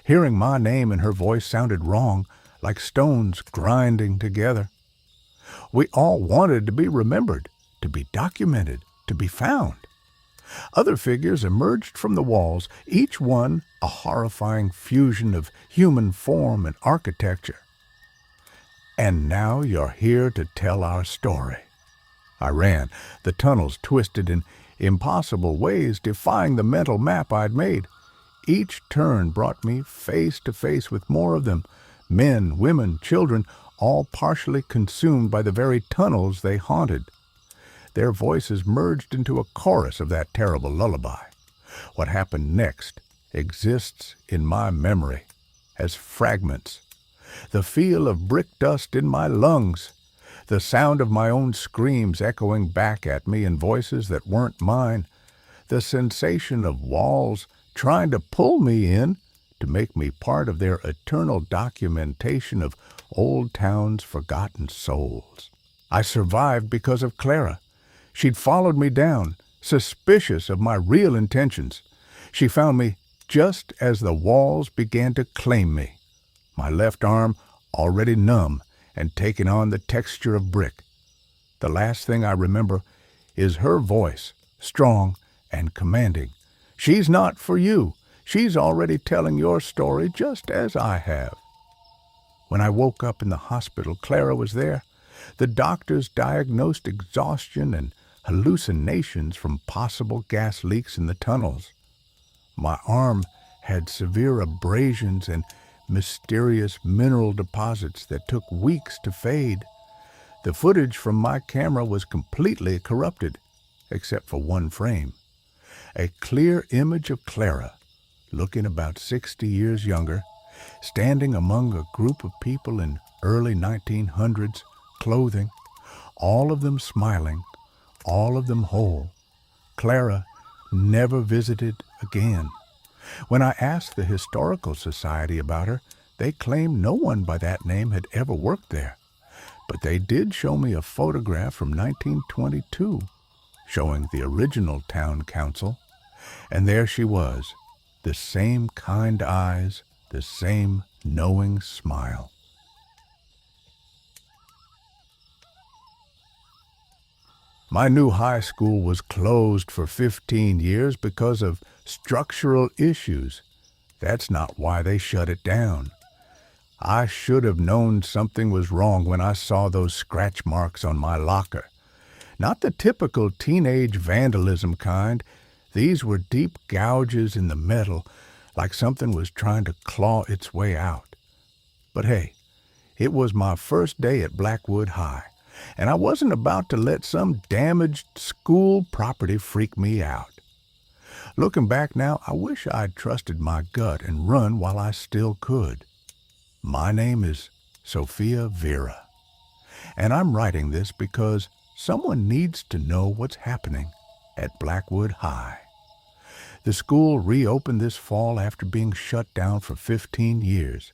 Hearing my name in her voice sounded wrong, like stones grinding together. We all wanted to be remembered, to be documented, to be found. Other figures emerged from the walls, each one a horrifying fusion of human form and architecture. "And now you're here to tell our story." I ran, the tunnels twisted in impossible ways, defying the mental map I'd made. Each turn brought me face to face with more of them, men, women, children, all partially consumed by the very tunnels they haunted. Their voices merged into a chorus of that terrible lullaby. What happened next exists in my memory as fragments. The feel of brick dust in my lungs, the sound of my own screams echoing back at me in voices that weren't mine, the sensation of walls trying to pull me in to make me part of their eternal documentation of Old Town's forgotten souls. I survived because of Clara. She'd followed me down, suspicious of my real intentions. She found me just as the walls began to claim me, my left arm already numb and taking on the texture of brick. The last thing I remember is her voice, strong and commanding. "She's not for you. She's already telling your story just as I have." When I woke up in the hospital, Clara was there. The doctors diagnosed exhaustion and hallucinations from possible gas leaks in the tunnels. My arm had severe abrasions and mysterious mineral deposits that took weeks to fade. The footage from my camera was completely corrupted, except for one frame. A clear image of Clara, looking about 60 years younger, standing among a group of people in early 1900s clothing, all of them smiling, all of them whole. Clara never visited again. When I asked the Historical Society about her, they claimed no one by that name had ever worked there. But they did show me a photograph from 1922, showing the original town council. And there she was, the same kind eyes, the same knowing smile. My new high school was closed for 15 years because of structural issues. That's not why they shut it down. I should have known something was wrong when I saw those scratch marks on my locker. Not the typical teenage vandalism kind. These were deep gouges in the metal, like something was trying to claw its way out. But hey, it was my first day at Blackwood High, and I wasn't about to let some damaged school property freak me out. Looking back now, I wish I'd trusted my gut and run while I still could. My name is Sophia Vera, and I'm writing this because someone needs to know what's happening at Blackwood High. The school reopened this fall after being shut down for 15 years,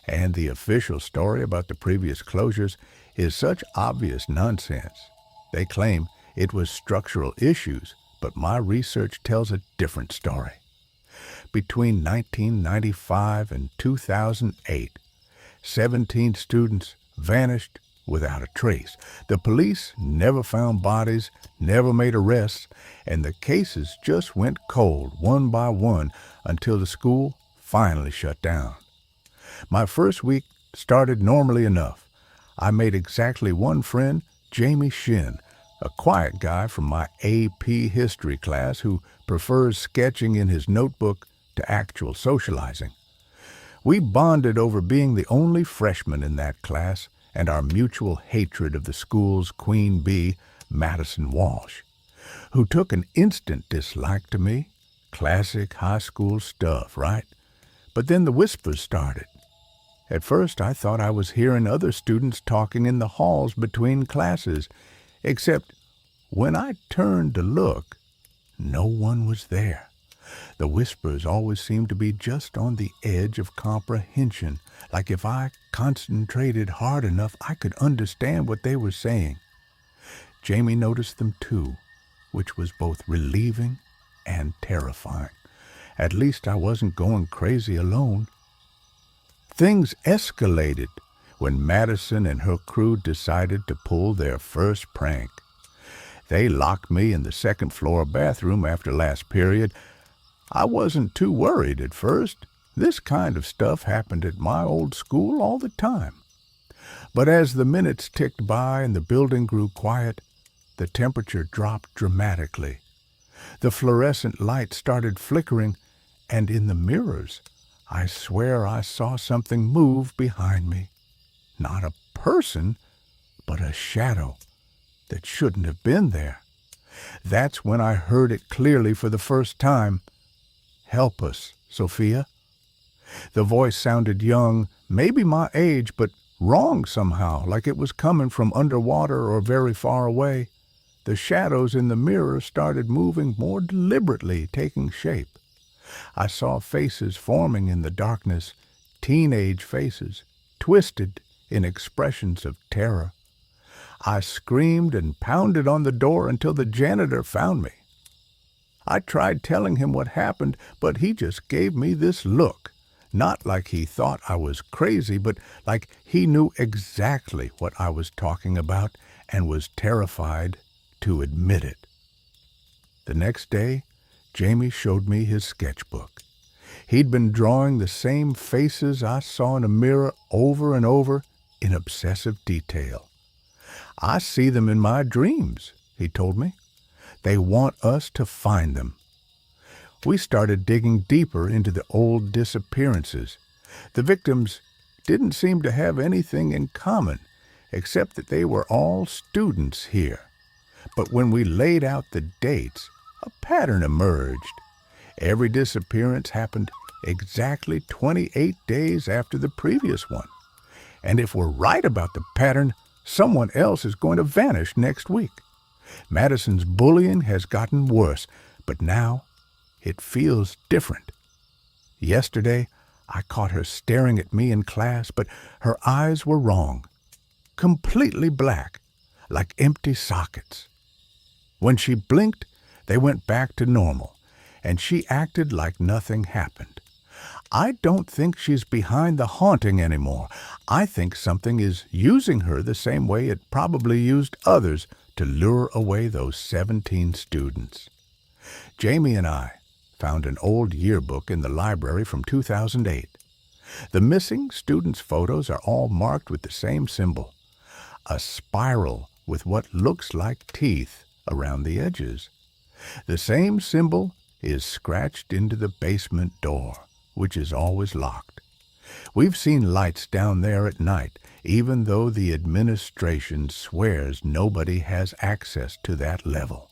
and the official story about the previous closures is such obvious nonsense. They claim it was structural issues, but my research tells a different story. Between 1995 and 2008, 17 students vanished without a trace. The police never found bodies, never made arrests, and the cases just went cold one by one until the school finally shut down. My first week started normally enough. I made exactly one friend, Jamie Shin, a quiet guy from my AP history class who prefers sketching in his notebook to actual socializing. We bonded over being the only freshmen in that class and our mutual hatred of the school's queen bee, Madison Walsh, who took an instant dislike to me. Classic high school stuff, right? But then the whispers started. At first, I thought I was hearing other students talking in the halls between classes, except when I turned to look, no one was there. The whispers always seemed to be just on the edge of comprehension, like if I concentrated hard enough, I could understand what they were saying. Jamie noticed them too, which was both relieving and terrifying. At least I wasn't going crazy alone. Things escalated when Madison and her crew decided to pull their first prank. They locked me in the second-floor bathroom after last period. I wasn't too worried at first. This kind of stuff happened at my old school all the time. But as the minutes ticked by and the building grew quiet, the temperature dropped dramatically. The fluorescent light started flickering, and in the mirrors, I swear I saw something move behind me. Not a person, but a shadow that shouldn't have been there. That's when I heard it clearly for the first time. "Help us, Sophia." The voice sounded young, maybe my age, but wrong somehow, like it was coming from underwater or very far away. The shadows in the mirror started moving more deliberately, taking shape. I saw faces forming in the darkness, teenage faces, twisted in expressions of terror. I screamed and pounded on the door until the janitor found me. I tried telling him what happened, but he just gave me this look. Not like he thought I was crazy, but like he knew exactly what I was talking about and was terrified to admit it. The next day, Jamie showed me his sketchbook. He'd been drawing the same faces I saw in a mirror over and over in obsessive detail. "I see them in my dreams," he told me. "They want us to find them." We started digging deeper into the old disappearances. The victims didn't seem to have anything in common, except that they were all students here. But when we laid out the dates, a pattern emerged. Every disappearance happened exactly 28 days after the previous one. And if we're right about the pattern, someone else is going to vanish next week. Madison's bullying has gotten worse, but now it feels different. Yesterday, I caught her staring at me in class, but her eyes were wrong. Completely black, like empty sockets. When she blinked, they went back to normal, and she acted like nothing happened. I don't think she's behind the haunting anymore. I think something is using her the same way it probably used others to lure away those 17 students. Jamie and I found an old yearbook in the library from 2008. The missing students' photos are all marked with the same symbol, a spiral with what looks like teeth around the edges. The same symbol is scratched into the basement door, which is always locked. We've seen lights down there at night, even though the administration swears nobody has access to that level.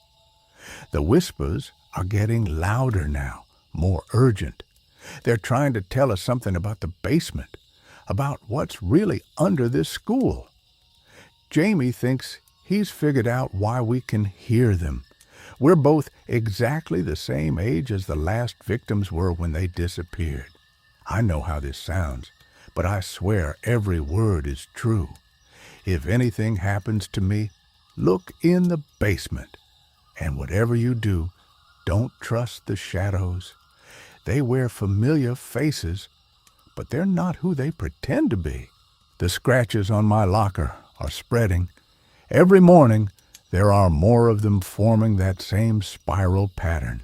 The whispers are getting louder now, more urgent. They're trying to tell us something about the basement, about what's really under this school. Jamie thinks he's figured out why we can hear them. We're both exactly the same age as the last victims were when they disappeared. I know how this sounds, but I swear every word is true. If anything happens to me, Look in the basement. And whatever you do, don't trust the shadows. They wear familiar faces, but they're not who they pretend to be. The scratches on my locker are spreading. Every morning, there are more of them forming that same spiral pattern.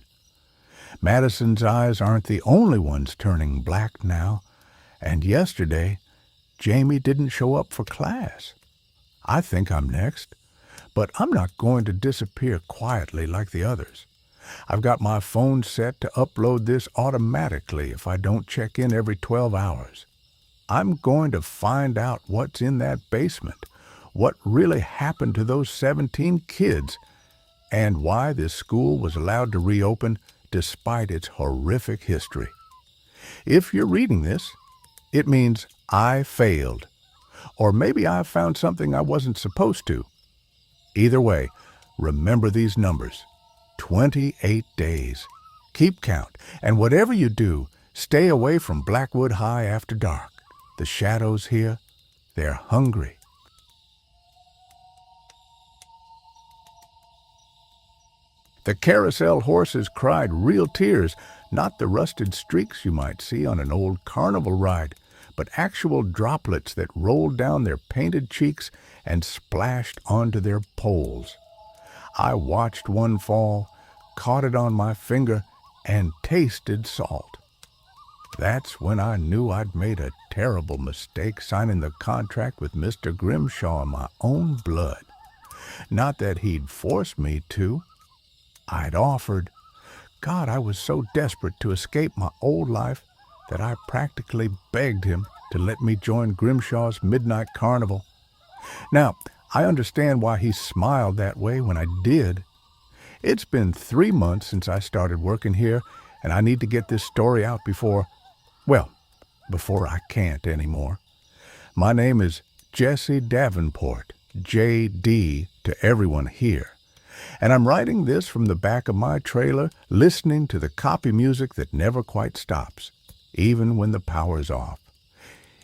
Madison's eyes aren't the only ones turning black now, and yesterday, Jamie didn't show up for class. I think I'm next, but I'm not going to disappear quietly like the others. I've got my phone set to upload this automatically if I don't check in every 12 hours. I'm going to find out what's in that basement, what really happened to those 17 kids, and why this school was allowed to reopen despite its horrific history. If you're reading this, it means I failed. Or maybe I found something I wasn't supposed to. Either way, remember these numbers. 28 days. Keep count, and whatever you do, stay away from Blackwood High after dark. The shadows here, they're hungry. The carousel horses cried real tears, not the rusted streaks you might see on an old carnival ride, but actual droplets that rolled down their painted cheeks and splashed onto their poles. I watched one fall, caught it on my finger, and tasted salt. That's when I knew I'd made a terrible mistake signing the contract with Mr. Grimshaw in my own blood. Not that he'd forced me to. I'd offered. God, I was so desperate to escape my old life that I practically begged him to let me join Grimshaw's midnight carnival. Now, I understand why he smiled that way when I did. It's been 3 months since I started working here, and I need to get this story out before I can't anymore. My name is Jesse Davenport, J.D. to everyone here, and I'm writing this from the back of my trailer, listening to the copy music that never quite stops, even when the power's off.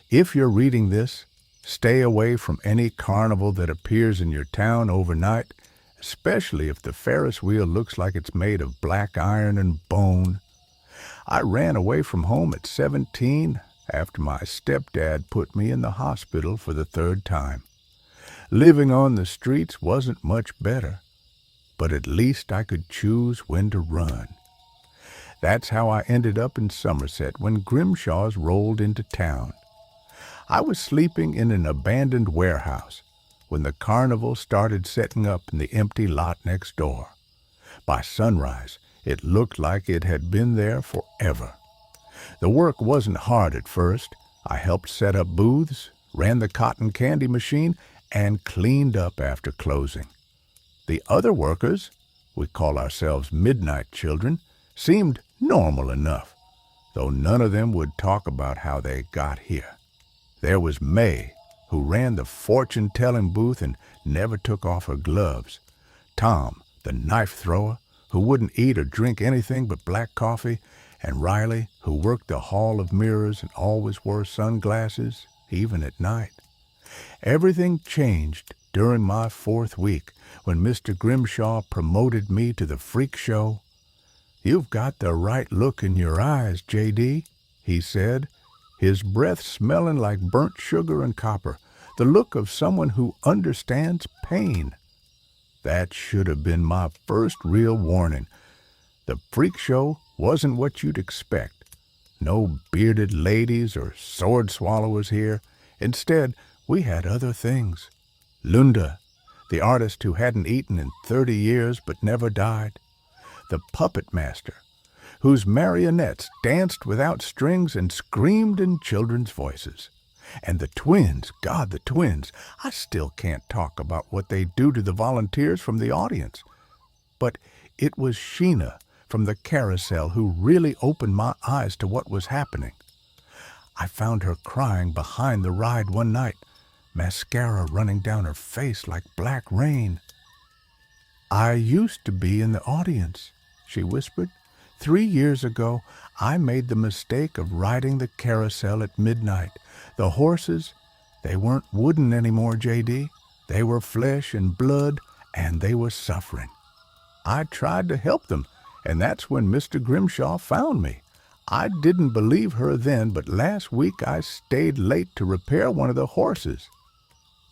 If you're reading this, stay away from any carnival that appears in your town overnight, especially if the Ferris wheel looks like it's made of black iron and bone. I ran away from home at 17 after my stepdad put me in the hospital for the 3rd time. Living on the streets wasn't much better, but at least I could choose when to run. That's how I ended up in Somerset when Grimshaw's rolled into town. I was sleeping in an abandoned warehouse when the carnival started setting up in the empty lot next door. By sunrise, it looked like it had been there forever. The work wasn't hard at first. I helped set up booths, ran the cotton candy machine, and cleaned up after closing. The other workers, we call ourselves midnight children, seemed normal enough, though none of them would talk about how they got here. There was May, who ran the fortune-telling booth and never took off her gloves. Tom, the knife thrower, who wouldn't eat or drink anything but black coffee, and Riley, who worked the Hall of Mirrors and always wore sunglasses, even at night. Everything changed during my 4th week when Mr. Grimshaw promoted me to the freak show. "You've got the right look in your eyes, J.D.," he said, his breath smelling like burnt sugar and copper, the look of someone who understands pain. That should have been my first real warning. The freak show wasn't what you'd expect. No bearded ladies or sword swallowers here. Instead, we had other things. Lunda, the artist who hadn't eaten in 30 years but never died. The puppet master, whose marionettes danced without strings and screamed in children's voices. And the twins, God, the twins, I still can't talk about what they do to the volunteers from the audience. But it was Sheena from the carousel who really opened my eyes to what was happening. I found her crying behind the ride one night, mascara running down her face like black rain. "I used to be in the audience," she whispered. 3 years ago, I made the mistake of riding the carousel at midnight. The horses, they weren't wooden anymore, J.D. They were flesh and blood and they were suffering. I tried to help them, and that's when Mr. Grimshaw found me. I didn't believe her then, but last week I stayed late to repair one of the horses.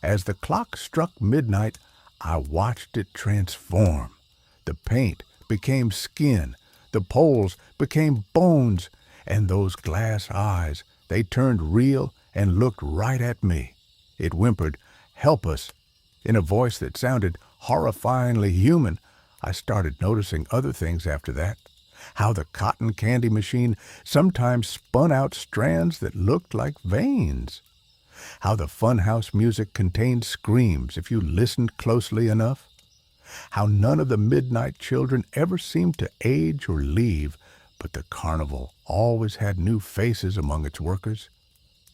As the clock struck midnight, I watched it transform. The paint became skin, the poles became bones, and those glass eyes, they turned real and looked right at me. It whimpered, "Help us," in a voice that sounded horrifyingly human. I started noticing other things after that. How the cotton candy machine sometimes spun out strands that looked like veins. How the funhouse music contained screams if you listened closely enough. How none of the midnight children ever seemed to age or leave, but the carnival always had new faces among its workers.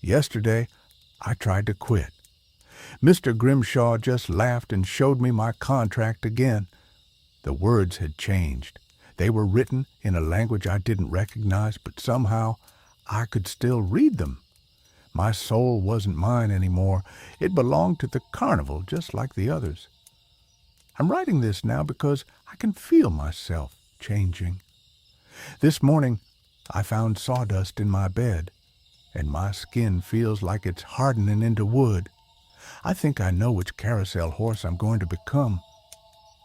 Yesterday, I tried to quit. Mr. Grimshaw just laughed and showed me my contract again. The words had changed. They were written in a language I didn't recognize, but somehow I could still read them. My soul wasn't mine anymore. It belonged to the carnival, just like the others. I'm writing this now because I can feel myself changing. This morning, I found sawdust in my bed, and my skin feels like it's hardening into wood. I think I know which carousel horse I'm going to become.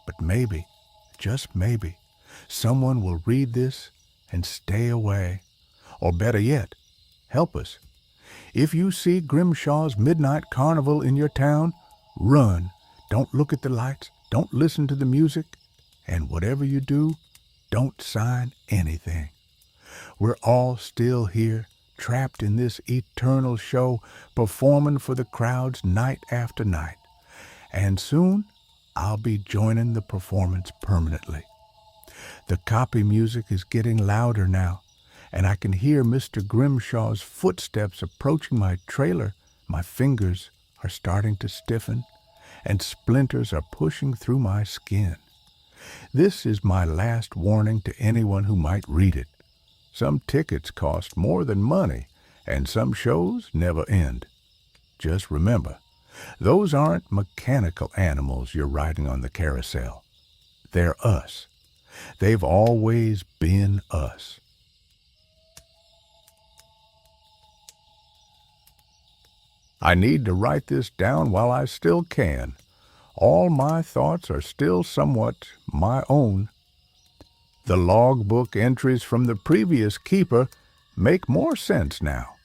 But maybe, just maybe, someone will read this and stay away. Or better yet, help us. If you see Grimshaw's Midnight Carnival in your town, run. Don't look at the lights. Don't listen to the music. And whatever you do, don't sign anything. We're all still here, trapped in this eternal show, performing for the crowds night after night. And soon, I'll be joining the performance permanently. The copy music is getting louder now, and I can hear Mr. Grimshaw's footsteps approaching my trailer. My fingers are starting to stiffen, and splinters are pushing through my skin. This is my last warning to anyone who might read it. Some tickets cost more than money, and some shows never end. Just remember, those aren't mechanical animals you're riding on the carousel. They're us. They've always been us. I need to write this down while I still can. All my thoughts are still somewhat my own. The logbook entries from the previous keeper make more sense now.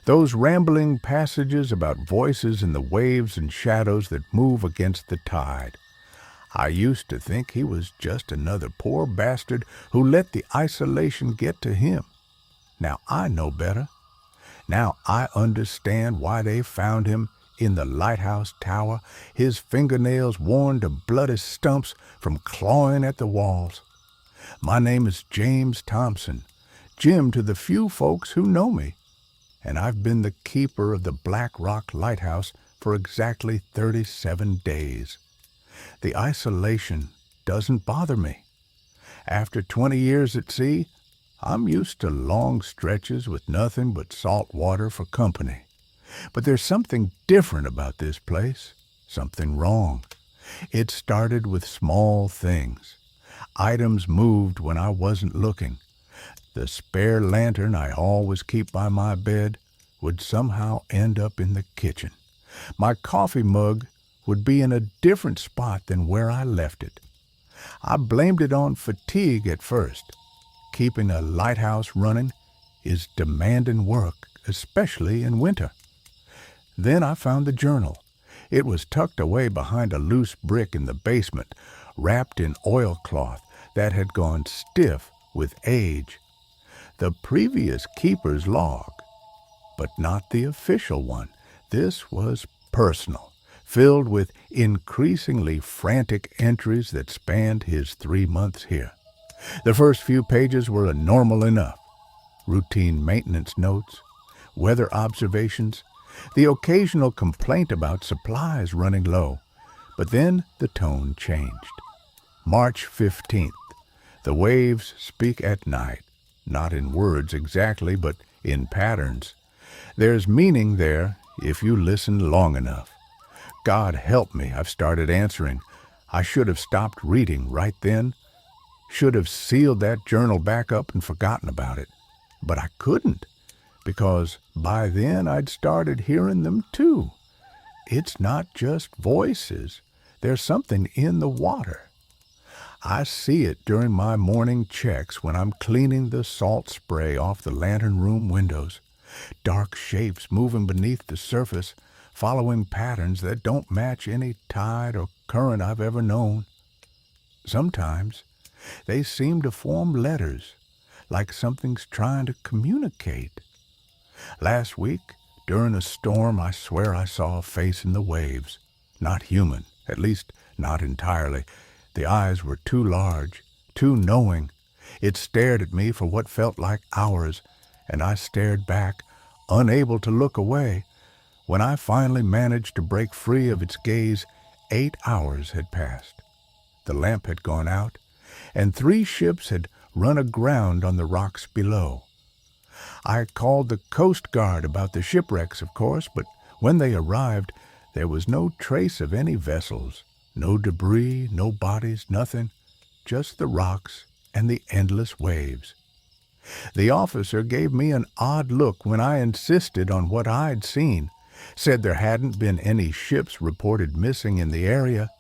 Those rambling passages about voices in the waves and shadows that move against the tide. I used to think he was just another poor bastard who let the isolation get to him. Now I know better. Now I understand why they found him in the lighthouse tower, his fingernails worn to bloody stumps from clawing at the walls. My name is James Thompson, Jim to the few folks who know me, and I've been the keeper of the Black Rock Lighthouse for exactly 37 days. The isolation doesn't bother me. After 20 years at sea, I'm used to long stretches with nothing but salt water for company. But there's something different about this place, something wrong. It started with small things. Items moved when I wasn't looking. The spare lantern I always keep by my bed would somehow end up in the kitchen. My coffee mug would be in a different spot than where I left it. I blamed it on fatigue at first. Keeping a lighthouse running is demanding work, especially in winter. Then I found the journal. It was tucked away behind a loose brick in the basement, wrapped in oilcloth that had gone stiff with age. The previous keeper's log, but not the official one. This was personal, filled with increasingly frantic entries that spanned his 3 months here. The first few pages were normal enough. Routine maintenance notes, weather observations, the occasional complaint about supplies running low. But then the tone changed. March 15th. The waves speak at night, not in words exactly, but in patterns. There's meaning there if you listen long enough. God help me, I've started answering. I should have stopped reading right then, should have sealed that journal back up and forgotten about it. But I couldn't, because by then I'd started hearing them too. It's not just voices. There's something in the water. I see it during my morning checks when I'm cleaning the salt spray off the lantern room windows. Dark shapes moving beneath the surface, following patterns that don't match any tide or current I've ever known. Sometimes they seem to form letters, like something's trying to communicate. Last week, during a storm, I swear I saw a face in the waves. Not human, at least not entirely. The eyes were too large, too knowing. It stared at me for what felt like hours, and I stared back, unable to look away. When I finally managed to break free of its gaze, 8 hours had passed. The lamp had gone out, and 3 ships had run aground on the rocks below. I called the Coast Guard about the shipwrecks, of course, but when they arrived, there was no trace of any vessels, no debris, no bodies, nothing, just the rocks and the endless waves. The officer gave me an odd look when I insisted on what I'd seen, said there hadn't been any ships reported missing in the area.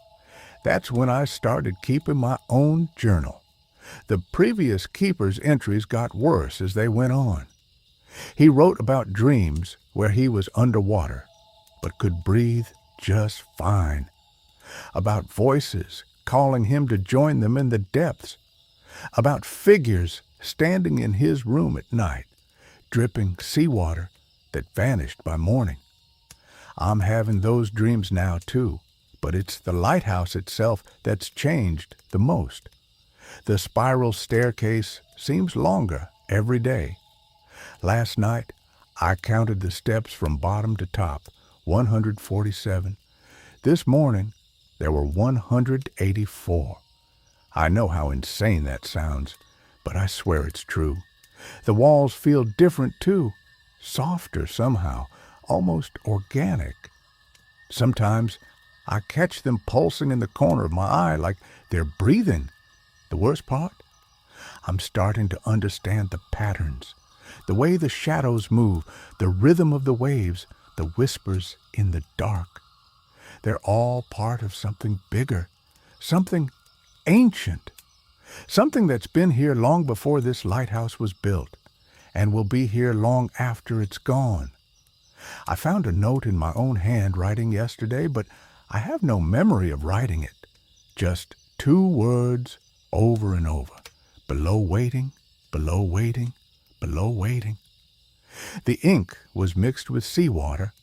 That's when I started keeping my own journal. The previous keeper's entries got worse as they went on. He wrote about dreams where he was underwater, but could breathe just fine. About voices calling him to join them in the depths. About figures standing in his room at night, dripping seawater that vanished by morning. I'm having those dreams now too, but it's the lighthouse itself that's changed the most. The spiral staircase seems longer every day. Last night, I counted the steps from bottom to top, 147. This morning, there were 184. I know how insane that sounds, but I swear it's true. The walls feel different too, softer somehow, almost organic. Sometimes I catch them pulsing in the corner of my eye like they're breathing. The worst part? I'm starting to understand the patterns, the way the shadows move, the rhythm of the waves, the whispers in the dark. They're all part of something bigger, something ancient, something that's been here long before this lighthouse was built and will be here long after it's gone. I found a note in my own handwriting yesterday, but I have no memory of writing it. Just 2 words over and over. Below waiting, below waiting, below waiting. The ink was mixed with seawater.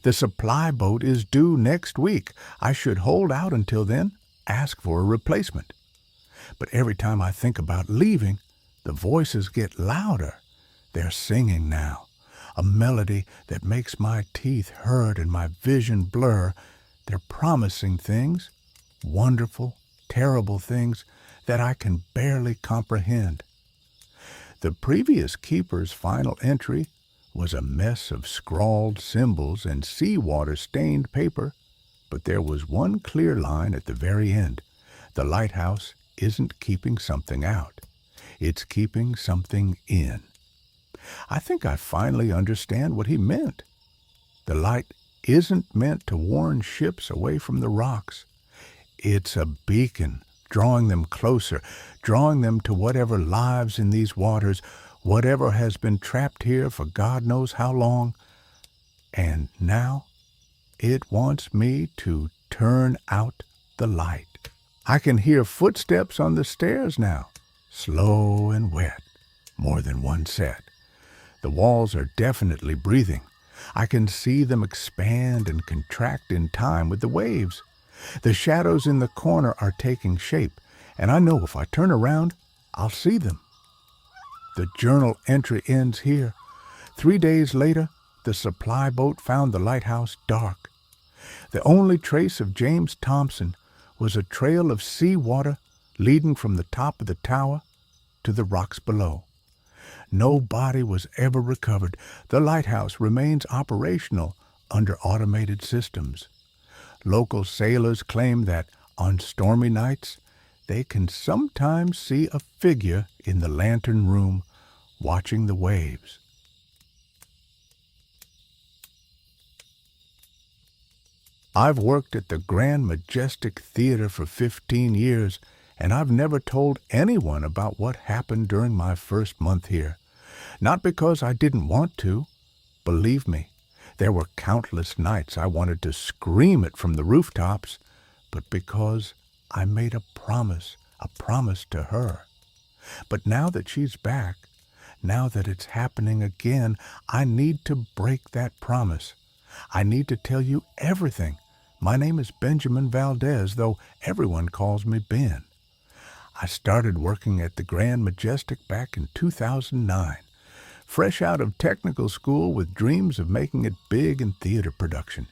The supply boat is due next week. I should hold out until then, ask for a replacement. But every time I think about leaving, the voices get louder. They're singing now, a melody that makes my teeth hurt and my vision blur. They're promising things, wonderful, terrible things that I can barely comprehend. The previous keeper's final entry was a mess of scrawled symbols and seawater-stained paper, but there was one clear line at the very end. The lighthouse isn't keeping something out. It's keeping something in. I think I finally understand what he meant. The light isn't meant to warn ships away from the rocks. It's a beacon, drawing them closer, drawing them to whatever lives in these waters, whatever has been trapped here for God knows how long. And now it wants me to turn out the light. I can hear footsteps on the stairs now, slow and wet, more than one set. The walls are definitely breathing. I can see them expand and contract in time with the waves. The shadows in the corner are taking shape, and I know if I turn around, I'll see them. The journal entry ends here. 3 days later, the supply boat found the lighthouse dark. The only trace of James Thompson was a trail of seawater leading from the top of the tower to the rocks below. No body was ever recovered. The lighthouse remains operational under automated systems. Local sailors claim that On stormy nights, they can sometimes see a figure in the lantern room watching the waves. I've worked at the Grand Majestic Theater for 15 years, and I've never told anyone about what happened during my first month here. Not because I didn't want to. Believe me, there were countless nights I wanted to scream it from the rooftops, but because I made a promise to her. But now that she's back, now that it's happening again, I need to break that promise. I need to tell you everything. My name is Benjamin Valdez, though everyone calls me Ben. I started working at the Grand Majestic back in 2009, fresh out of technical school with dreams of making it big in theater production.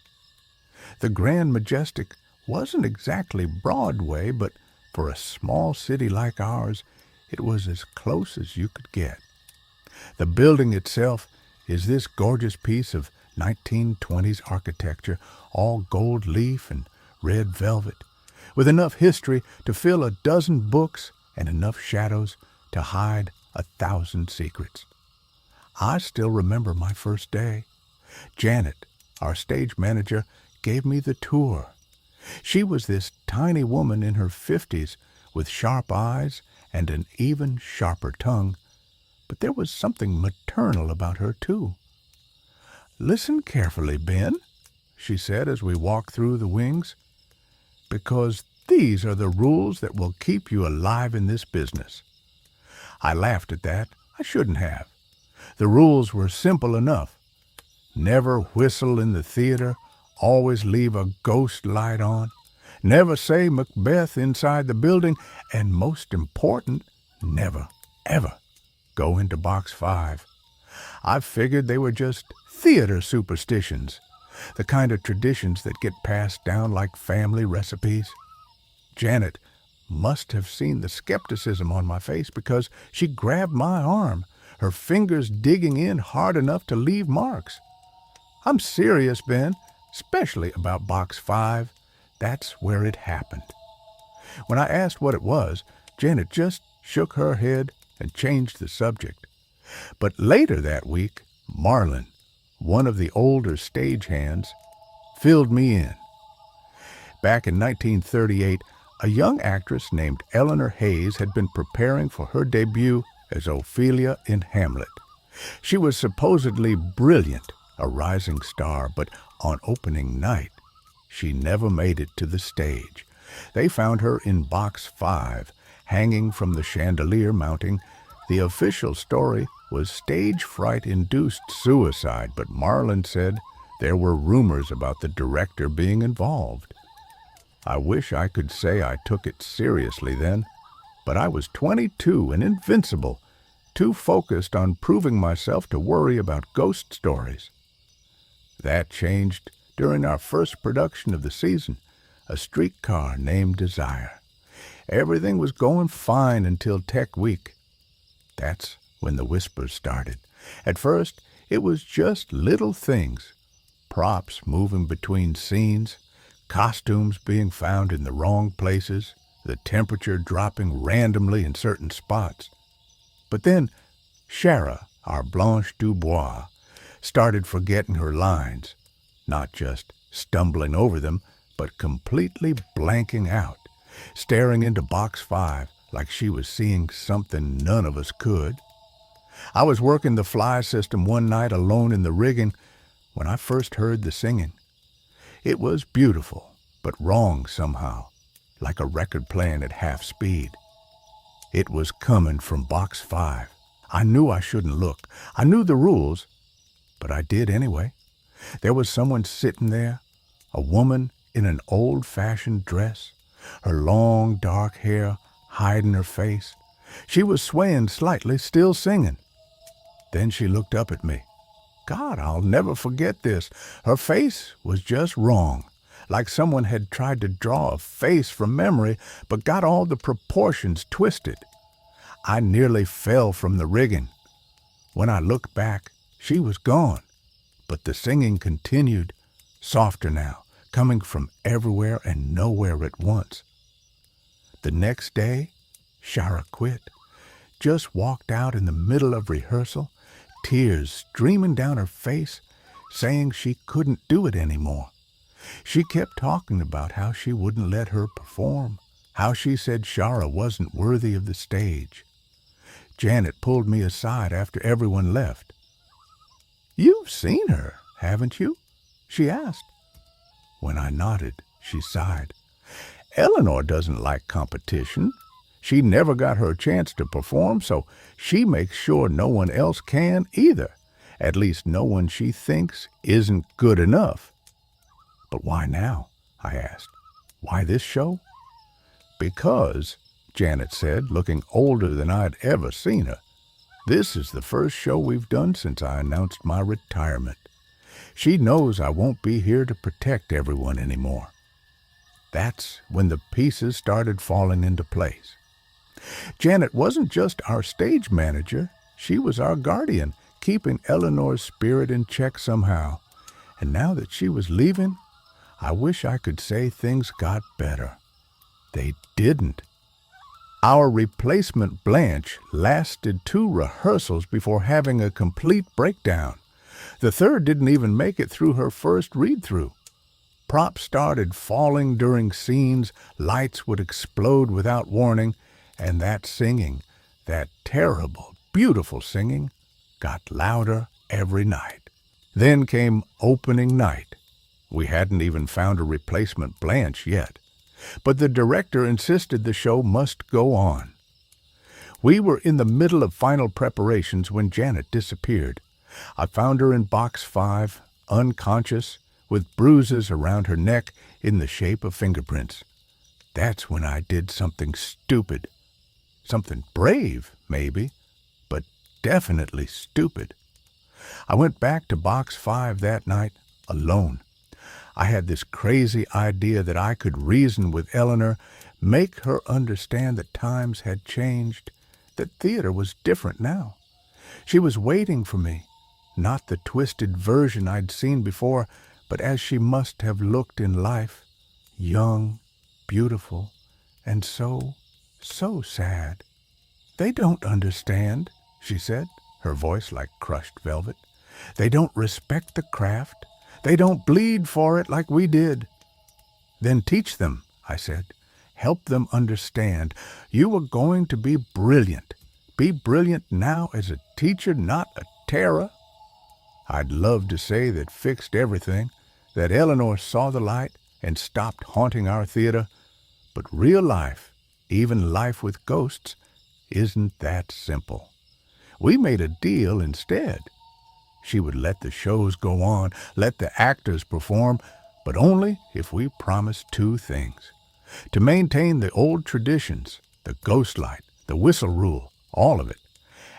The Grand Majestic wasn't exactly Broadway, but for a small city like ours, it was as close as you could get. The building itself is this gorgeous piece of 1920s architecture, all gold leaf and red velvet, with enough history to fill a dozen books and enough shadows to hide 1,000 secrets. I still remember my first day. Janet, our stage manager, gave me the tour. She was this tiny woman in her 50s with sharp eyes and an even sharper tongue, but there was something maternal about her, too. "Listen carefully, Ben," she said as we walked through the wings, "because these are the rules that will keep you alive in this business." I laughed at that. I shouldn't have. The rules were simple enough. Never whistle in the theater, always leave a ghost light on, never say Macbeth inside the building, and most important, never, ever go into Box 5. I figured they were just theater superstitions, the kind of traditions that get passed down like family recipes. Janet must have seen the skepticism on my face because she grabbed my arm, her fingers digging in hard enough to leave marks. "I'm serious, Ben, especially about Box 5. That's where it happened." When I asked what it was, Janet just shook her head and changed the subject. But later that week, Marlon, one of the older stagehands, filled me in. Back in 1938, a young actress named Eleanor Hayes had been preparing for her debut as Ophelia in Hamlet. She was supposedly brilliant, a rising star, but on opening night, she never made it to the stage. They found her in Box 5, hanging from the chandelier mounting. The official story was stage fright-induced suicide, but Marlon said there were rumors about the director being involved. I wish I could say I took it seriously then, but I was 22 and invincible, too focused on proving myself to worry about ghost stories. That changed during our first production of the season, A Streetcar Named Desire. Everything was going fine until Tech Week. That's when the whispers started. At first, it was just little things. Props moving between scenes, costumes being found in the wrong places, the temperature dropping randomly in certain spots. But then, Shara, our Blanche Dubois, started forgetting her lines, not just stumbling over them, but completely blanking out, staring into Box 5 like she was seeing something none of us could. I was working the fly system one night alone in the rigging when I first heard the singing. It was beautiful, but wrong somehow, like a record playing at half speed. It was coming from Box 5. I knew I shouldn't look. I knew the rules, but I did anyway. There was someone sitting there, a woman in an old-fashioned dress, her long dark hair hiding her face. She was swaying slightly, still singing. Then she looked up at me. God, I'll never forget this. Her face was just wrong, like someone had tried to draw a face from memory, but got all the proportions twisted. I nearly fell from the rigging. When I looked back, she was gone, but the singing continued, softer now, coming from everywhere and nowhere at once. The next day, Shara quit. Just walked out in the middle of rehearsal, tears streaming down her face, saying she couldn't do it anymore. She kept talking about how she wouldn't let her perform, how she said Shara wasn't worthy of the stage. Janet pulled me aside after everyone left. "You've seen her, haven't you?" she asked. When I nodded, she sighed. "Eleanor doesn't like competition. She never got her chance to perform, so she makes sure no one else can either. At least no one she thinks isn't good enough." "But why now?" I asked. "Why this show?" "Because," Janet said, looking older than I'd ever seen her, "this is the first show we've done since I announced my retirement. She knows I won't be here to protect everyone anymore." That's when the pieces started falling into place. Janet wasn't just our stage manager. She was our guardian, keeping Eleanor's spirit in check somehow. And now that she was leaving, I wish I could say things got better. They didn't. Our replacement Blanche lasted 2 rehearsals before having a complete breakdown. The third didn't even make it through her first read-through. Props started falling during scenes, lights would explode without warning, and that singing, that terrible, beautiful singing, got louder every night. Then came opening night. We hadn't even found a replacement Blanche yet, but the director insisted the show must go on. We were in the middle of final preparations when Janet disappeared. I found her in box 5, unconscious, with bruises around her neck in the shape of fingerprints. That's when I did something stupid. Something brave, maybe, but definitely stupid. I went back to box 5 that night, alone. I had this crazy idea that I could reason with Eleanor, make her understand that times had changed, that theater was different now. She was waiting for me, not the twisted version I'd seen before, but as she must have looked in life, young, beautiful, and so sad. "They don't understand," she said, her voice like crushed velvet. "They don't respect the craft. They don't bleed for it like we did." "Then teach them," I said. "Help them understand. You are going to be brilliant. Be brilliant now as a teacher, not a terror." I'd love to say that fixed everything, that Eleanor saw the light and stopped haunting our theater, but real life, even life with ghosts, isn't that simple. We made a deal instead. She would let the shows go on, let the actors perform, but only if we promised 2 things. To maintain the old traditions, the ghost light, the whistle rule, all of it,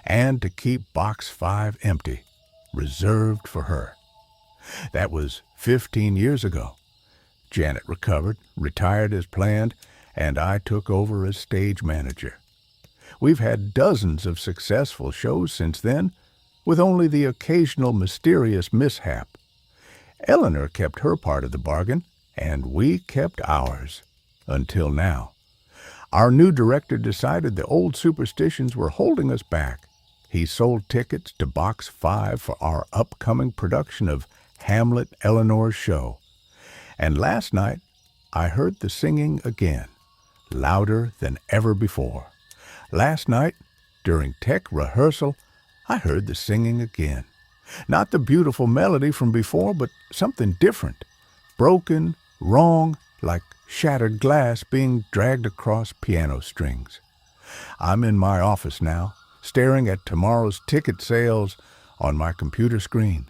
and to keep box 5 empty, reserved for her. That was 15 years ago. Janet recovered, retired as planned, and I took over as stage manager. We've had dozens of successful shows since then, with only the occasional mysterious mishap. Eleanor kept her part of the bargain, and we kept ours. Until now. Our new director decided the old superstitions were holding us back. He sold tickets to box 5 for our upcoming production of Hamlet Eleanor's show. And last night, I heard the singing again, louder than ever before. Last night, during tech rehearsal, I heard the singing again. Not the beautiful melody from before, but something different. Broken, wrong, like shattered glass being dragged across piano strings. I'm in my office now, staring at tomorrow's ticket sales on my computer screen.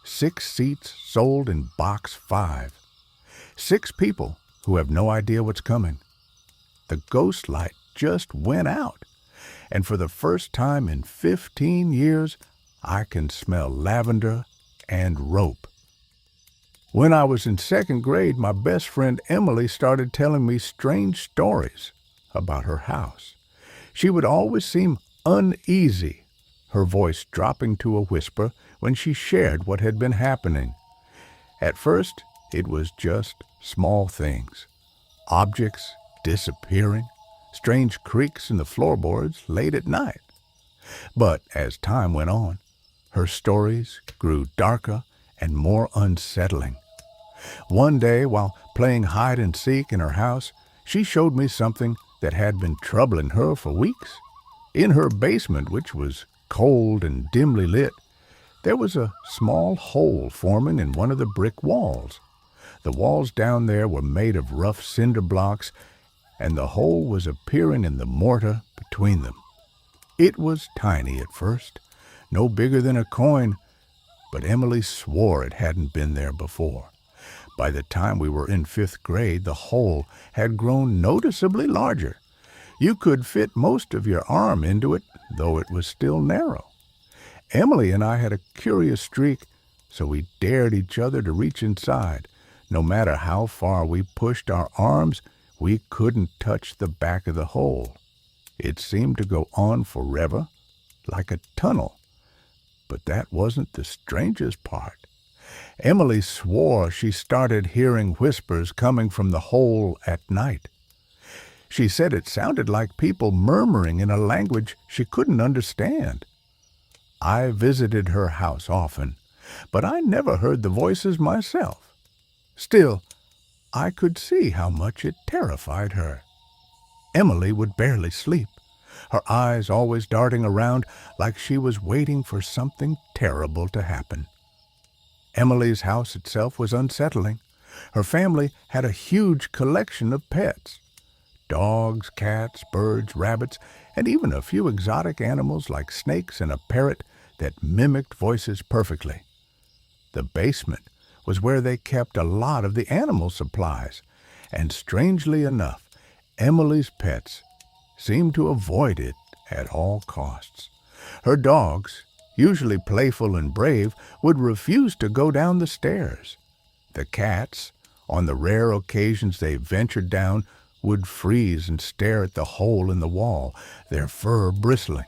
6 seats sold in box 5. 6 people who have no idea what's coming. The ghost light just went out, and for the first time in 15 years, I can smell lavender and rope. When I was in 2nd grade, my best friend Emily started telling me strange stories about her house. She would always seem uneasy, her voice dropping to a whisper when she shared what had been happening. At first, it was just small things. Objects disappearing, strange creaks in the floorboards late at night. But as time went on, her stories grew darker and more unsettling. One day, while playing hide and seek in her house, she showed me something that had been troubling her for weeks. In her basement, which was cold and dimly lit, there was a small hole forming in one of the brick walls. The walls down there were made of rough cinder blocks, and the hole was appearing in the mortar between them. It was tiny at first, no bigger than a coin, but Emily swore it hadn't been there before. By the time we were in 5th grade, the hole had grown noticeably larger. You could fit most of your arm into it, though it was still narrow. Emily and I had a curious streak, so we dared each other to reach inside. No matter how far we pushed our arms, we couldn't touch the back of the hole. It seemed to go on forever, like a tunnel. But that wasn't the strangest part. Emily swore she started hearing whispers coming from the hole at night. She said it sounded like people murmuring in a language she couldn't understand. I visited her house often, but I never heard the voices myself. Still, I could see how much it terrified her. Emily would barely sleep, her eyes always darting around like she was waiting for something terrible to happen. Emily's house itself was unsettling. Her family had a huge collection of pets. Dogs, cats, birds, rabbits, and even a few exotic animals like snakes and a parrot that mimicked voices perfectly. The basement was where they kept a lot of the animal supplies, and strangely enough, Emily's pets seemed to avoid it at all costs. Her dogs, usually playful and brave, would refuse to go down the stairs. The cats, on the rare occasions they ventured down, would freeze and stare at the hole in the wall, their fur bristling.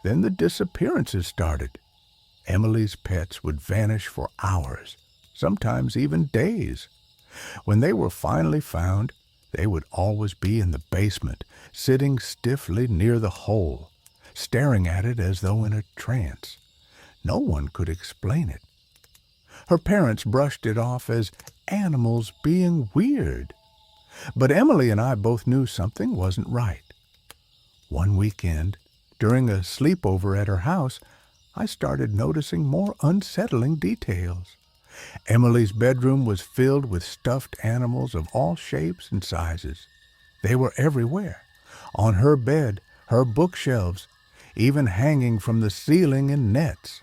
Then the disappearances started. Emily's pets would vanish for hours, sometimes even days. When they were finally found, they would always be in the basement, sitting stiffly near the hole, staring at it as though in a trance. No one could explain it. Her parents brushed it off as animals being weird. But Emily and I both knew something wasn't right. One weekend, during a sleepover at her house, I started noticing more unsettling details. Emily's bedroom was filled with stuffed animals of all shapes and sizes. They were everywhere, on her bed, her bookshelves, even hanging from the ceiling in nets.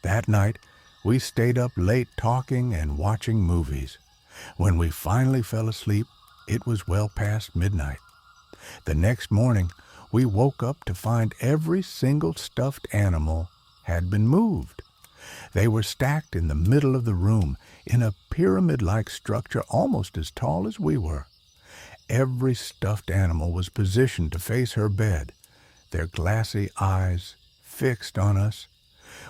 That night, we stayed up late talking and watching movies. When we finally fell asleep, it was well past midnight. The next morning, we woke up to find every single stuffed animal had been moved. They were stacked in the middle of the room in a pyramid-like structure almost as tall as we were. Every stuffed animal was positioned to face her bed, their glassy eyes fixed on us.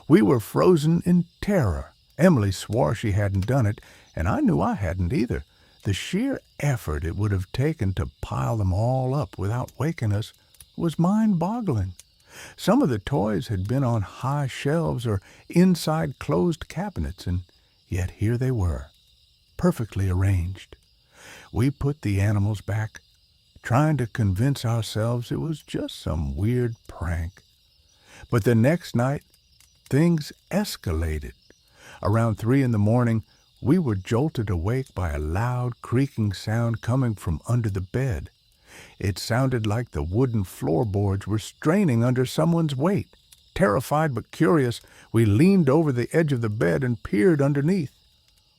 We were frozen in terror. Emily swore she hadn't done it, and I knew I hadn't either. The sheer effort it would have taken to pile them all up without waking us was mind-boggling. Some of the toys had been on high shelves or inside closed cabinets, and yet here they were, perfectly arranged. We put the animals back, trying to convince ourselves it was just some weird prank. But the next night, things escalated. Around 3 a.m, we were jolted awake by a loud creaking sound coming from under the bed. It sounded like the wooden floorboards were straining under someone's weight. Terrified but curious, we leaned over the edge of the bed and peered underneath.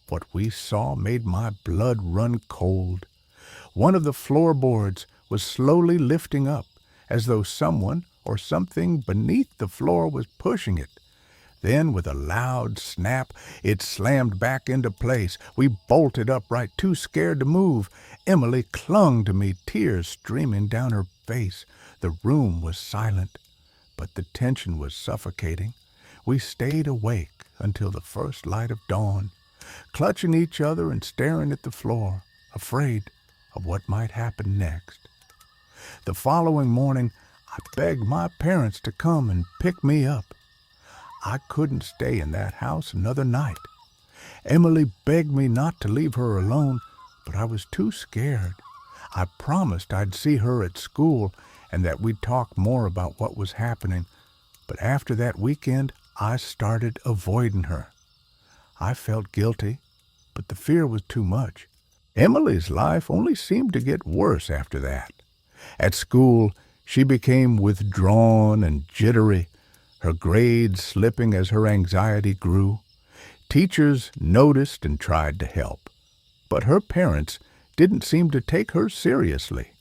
What we saw made my blood run cold. One of the floorboards was slowly lifting up, as though someone or something beneath the floor was pushing it. Then, with a loud snap, it slammed back into place. We bolted upright, too scared to move. Emily clung to me, tears streaming down her face. The room was silent, but the tension was suffocating. We stayed awake until the first light of dawn, clutching each other and staring at the floor, afraid of what might happen next. The following morning, I begged my parents to come and pick me up. I couldn't stay in that house another night. Emily begged me not to leave her alone, but I was too scared. I promised I'd see her at school and that we'd talk more about what was happening, but after that weekend, I started avoiding her. I felt guilty, but the fear was too much. Emily's life only seemed to get worse after that. At school, she became withdrawn and jittery, her grades slipping as her anxiety grew. Teachers noticed and tried to help, but her parents didn't seem to take her seriously.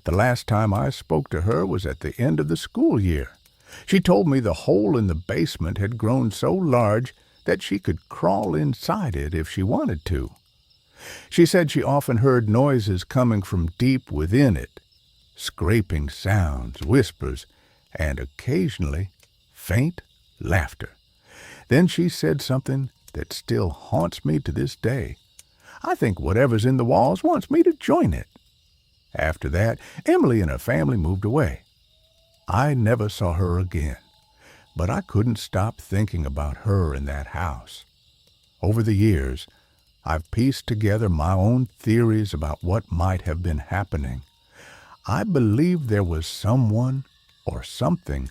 The last time I spoke to her was at the end of the school year. She told me the hole in the basement had grown so large that she could crawl inside it if she wanted to. She said she often heard noises coming from deep within it, scraping sounds, whispers, and occasionally faint laughter. Then she said something that still haunts me to this day. I think whatever's in the walls wants me to join it. After that, Emily and her family moved away. I never saw her again, but I couldn't stop thinking about her in that house. Over the years, I've pieced together my own theories about what might have been happening. I believe there was someone or something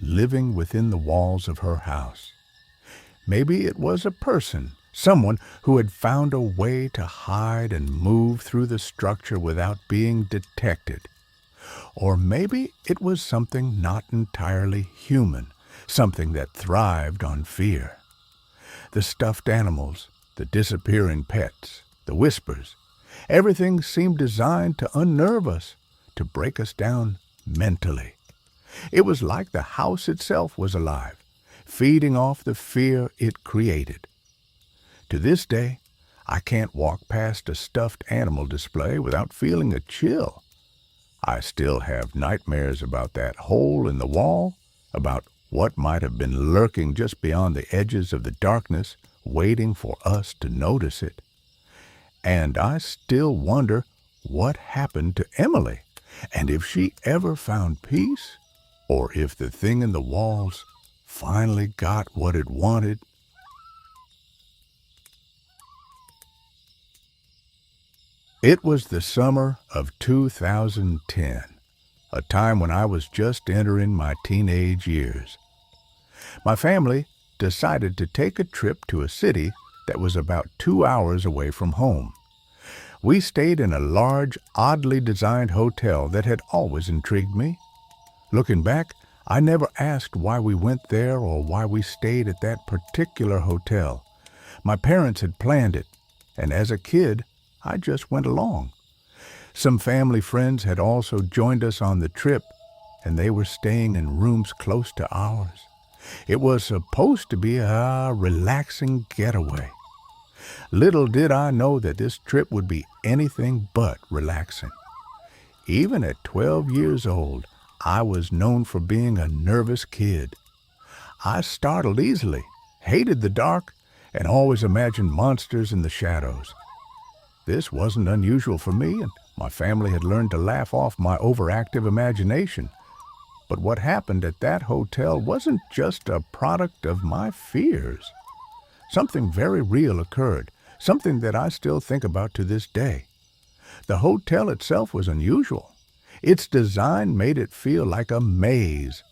living within the walls of her house. Maybe it was a person, someone who had found a way to hide and move through the structure without being detected. Or maybe it was something not entirely human, something that thrived on fear. The stuffed animals, the disappearing pets, the whispers, everything seemed designed to unnerve us, to break us down mentally. It was like the house itself was alive, feeding off the fear it created. To this day, I can't walk past a stuffed animal display without feeling a chill. I still have nightmares about that hole in the wall, about what might have been lurking just beyond the edges of the darkness, waiting for us to notice it. And I still wonder what happened to Emily, and if she ever found peace, or if the thing in the walls finally got what it wanted. It was the summer of 2010, a time when I was just entering my teenage years. My family decided to take a trip to a city that was about 2 hours away from home. We stayed in a large, oddly designed hotel that had always intrigued me. Looking back, I never asked why we went there or why we stayed at that particular hotel. My parents had planned it, and as a kid, I just went along. Some family friends had also joined us on the trip, and they were staying in rooms close to ours. It was supposed to be a relaxing getaway. Little did I know that this trip would be anything but relaxing. Even at 12 years old, I was known for being a nervous kid. I startled easily, hated the dark, and always imagined monsters in the shadows. This wasn't unusual for me, and my family had learned to laugh off my overactive imagination. But what happened at that hotel wasn't just a product of my fears. Something very real occurred, something that I still think about to this day. The hotel itself was unusual. Its design made it feel like a maze.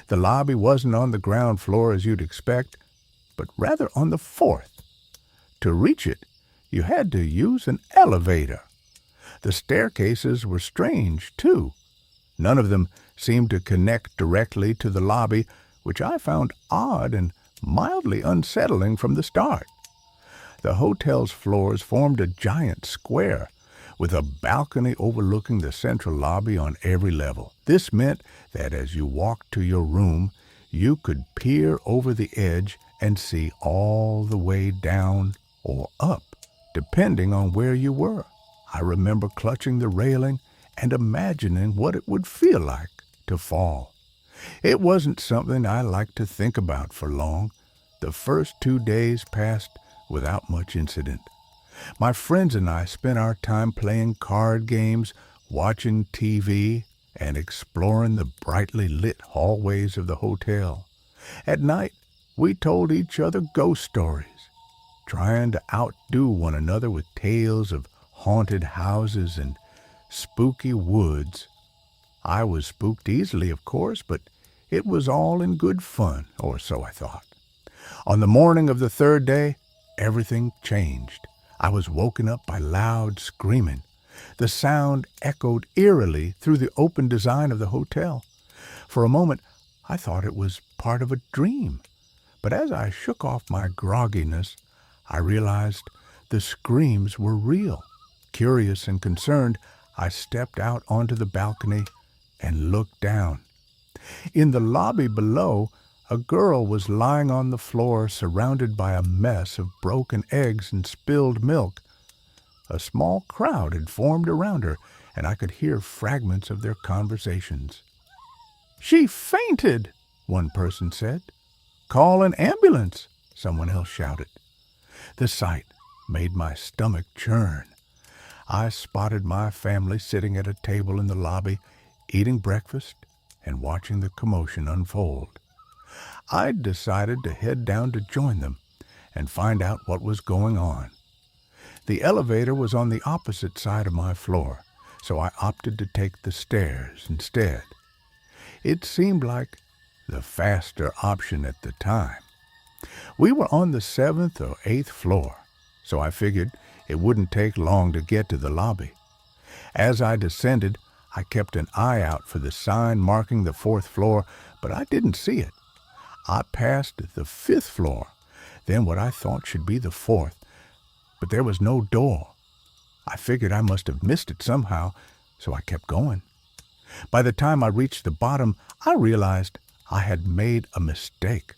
The lobby wasn't on the ground floor as you'd expect, but rather on the fourth. To reach it, you had to use an elevator. The staircases were strange, too. None of them seemed to connect directly to the lobby, which I found odd and mildly unsettling from the start. The hotel's floors formed a giant square, with a balcony overlooking the central lobby on every level. This meant that as you walked to your room, you could peer over the edge and see all the way down or up, depending on where you were. I remember clutching the railing and imagining what it would feel like to fall. It wasn't something I liked to think about for long. The first 2 days passed without much incident. My friends and I spent our time playing card games, watching TV, and exploring the brightly lit hallways of the hotel. At night, we told each other ghost stories, trying to outdo one another with tales of haunted houses and spooky woods. I was spooked easily, of course, but it was all in good fun, or so I thought. On the morning of the third day, everything changed. I was woken up by loud screaming. The sound echoed eerily through the open design of the hotel. For a moment, I thought it was part of a dream. But as I shook off my grogginess, I realized the screams were real. Curious and concerned, I stepped out onto the balcony and looked down. In the lobby below, a girl was lying on the floor surrounded by a mess of broken eggs and spilled milk. A small crowd had formed around her, and I could hear fragments of their conversations. "She fainted," one person said. "Call an ambulance," someone else shouted. The sight made my stomach churn. I spotted my family sitting at a table in the lobby, eating breakfast and watching the commotion unfold. I decided to head down to join them and find out what was going on. The elevator was on the opposite side of my floor, so I opted to take the stairs instead. It seemed like the faster option at the time. We were on the 7th or 8th floor, so I figured it wouldn't take long to get to the lobby. As I descended, I kept an eye out for the sign marking the 4th floor, but I didn't see it. I passed the 5th floor, then what I thought should be the 4th, but there was no door. I figured I must have missed it somehow, so I kept going. By the time I reached the bottom, I realized I had made a mistake.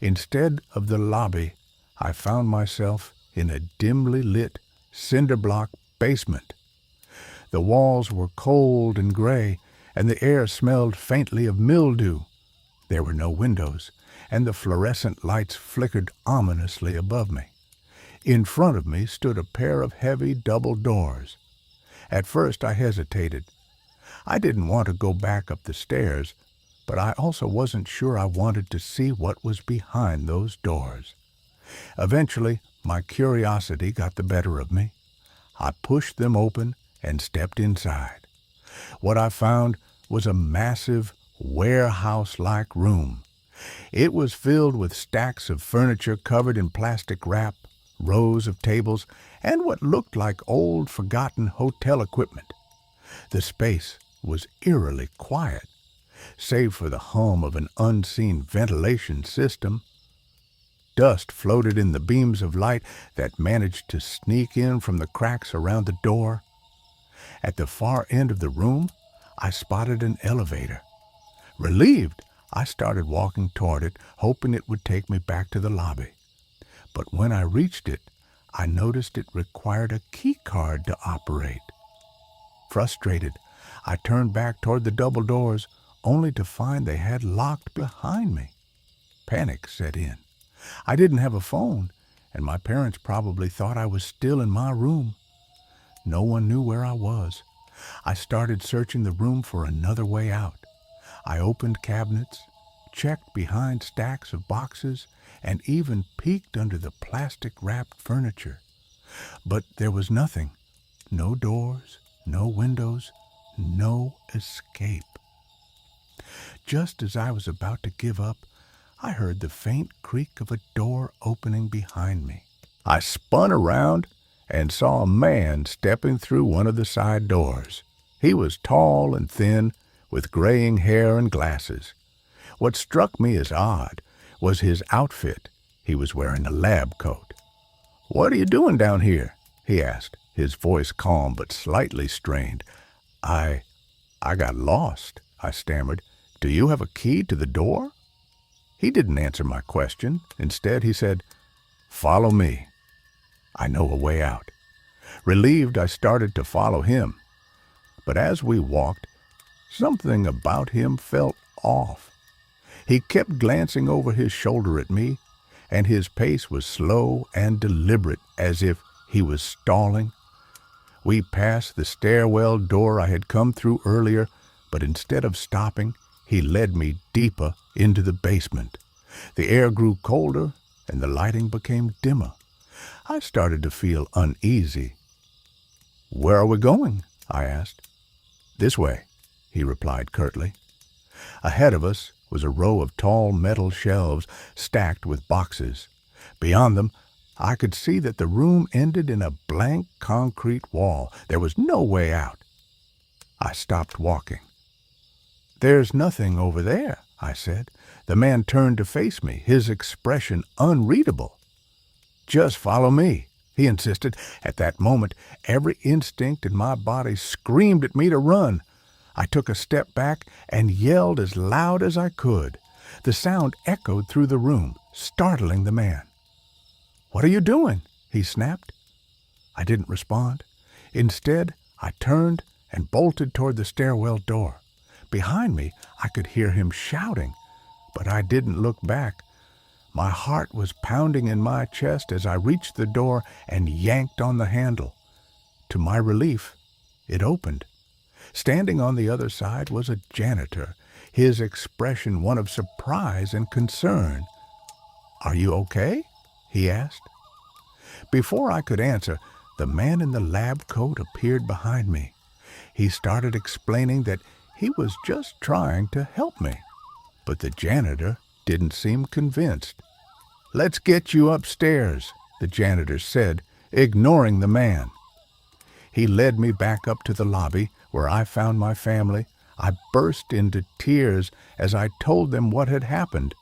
Instead of the lobby, I found myself in a dimly lit cinder block basement. The walls were cold and gray, and the air smelled faintly of mildew. There were no windows, and the fluorescent lights flickered ominously above me. In front of me stood a pair of heavy double doors. At first I hesitated. I didn't want to go back up the stairs, but I also wasn't sure I wanted to see what was behind those doors. Eventually, my curiosity got the better of me. I pushed them open and stepped inside. What I found was a massive, warehouse-like room. It was filled with stacks of furniture covered in plastic wrap, rows of tables, and what looked like old, forgotten hotel equipment. The space was eerily quiet, save for the hum of an unseen ventilation system. Dust floated in the beams of light that managed to sneak in from the cracks around the door. At the far end of the room, I spotted an elevator. Relieved, I started walking toward it, hoping it would take me back to the lobby. But when I reached it, I noticed it required a key card to operate. Frustrated, I turned back toward the double doors, only to find they had locked behind me. Panic set in. I didn't have a phone, and my parents probably thought I was still in my room. No one knew where I was. I started searching the room for another way out. I opened cabinets, checked behind stacks of boxes, and even peeked under the plastic-wrapped furniture. But there was nothing. No doors, no windows, no escape. Just as I was about to give up, I heard the faint creak of a door opening behind me. I spun around and saw a man stepping through one of the side doors. He was tall and thin, with graying hair and glasses. What struck me as odd was his outfit. He was wearing a lab coat. "What are you doing down here?" he asked, his voice calm but slightly strained. I got lost," I stammered. "Do you have a key to the door?" He didn't answer my question. Instead, he said, "Follow me. I know a way out." Relieved, I started to follow him. But as we walked, something about him felt off. He kept glancing over his shoulder at me, and his pace was slow and deliberate, as if he was stalling. We passed the stairwell door I had come through earlier, but instead of stopping, he led me deeper into the basement. The air grew colder and the lighting became dimmer. I started to feel uneasy. "Where are we going?" I asked. "This way," he replied curtly. Ahead of us was a row of tall metal shelves stacked with boxes. Beyond them, I could see that the room ended in a blank concrete wall. There was no way out. I stopped walking. "There's nothing over there," I said. The man turned to face me, his expression unreadable. "Just follow me," he insisted. At that moment, every instinct in my body screamed at me to run. I took a step back and yelled as loud as I could. The sound echoed through the room, startling the man. "What are you doing?" he snapped. I didn't respond. Instead, I turned and bolted toward the stairwell door. Behind me, I could hear him shouting, but I didn't look back. My heart was pounding in my chest as I reached the door and yanked on the handle. To my relief, it opened. Standing on the other side was a janitor, his expression one of surprise and concern. "Are you okay?" he asked. Before I could answer, the man in the lab coat appeared behind me. He started explaining that he was just trying to help me, but the janitor didn't seem convinced. "Let's get you upstairs," the janitor said, ignoring the man. He led me back up to the lobby, where I found my family. I burst into tears as I told them what had happened.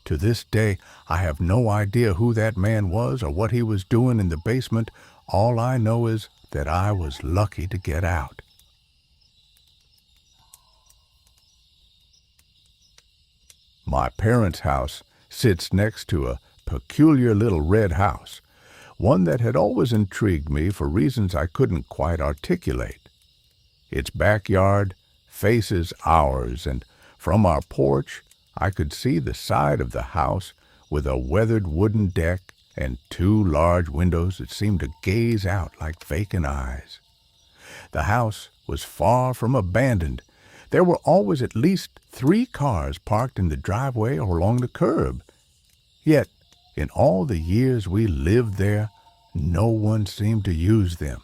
To this day, I have no idea who that man was or what he was doing in the basement. All I know is that I was lucky to get out. My parents' house sits next to a peculiar little red house, one that had always intrigued me for reasons I couldn't quite articulate. Its backyard faces ours, and from our porch I could see the side of the house with a weathered wooden deck and two large windows that seemed to gaze out like vacant eyes. The house was far from abandoned. There were always at least 3 cars parked in the driveway or along the curb. Yet, in all the years we lived there, no one seemed to use them.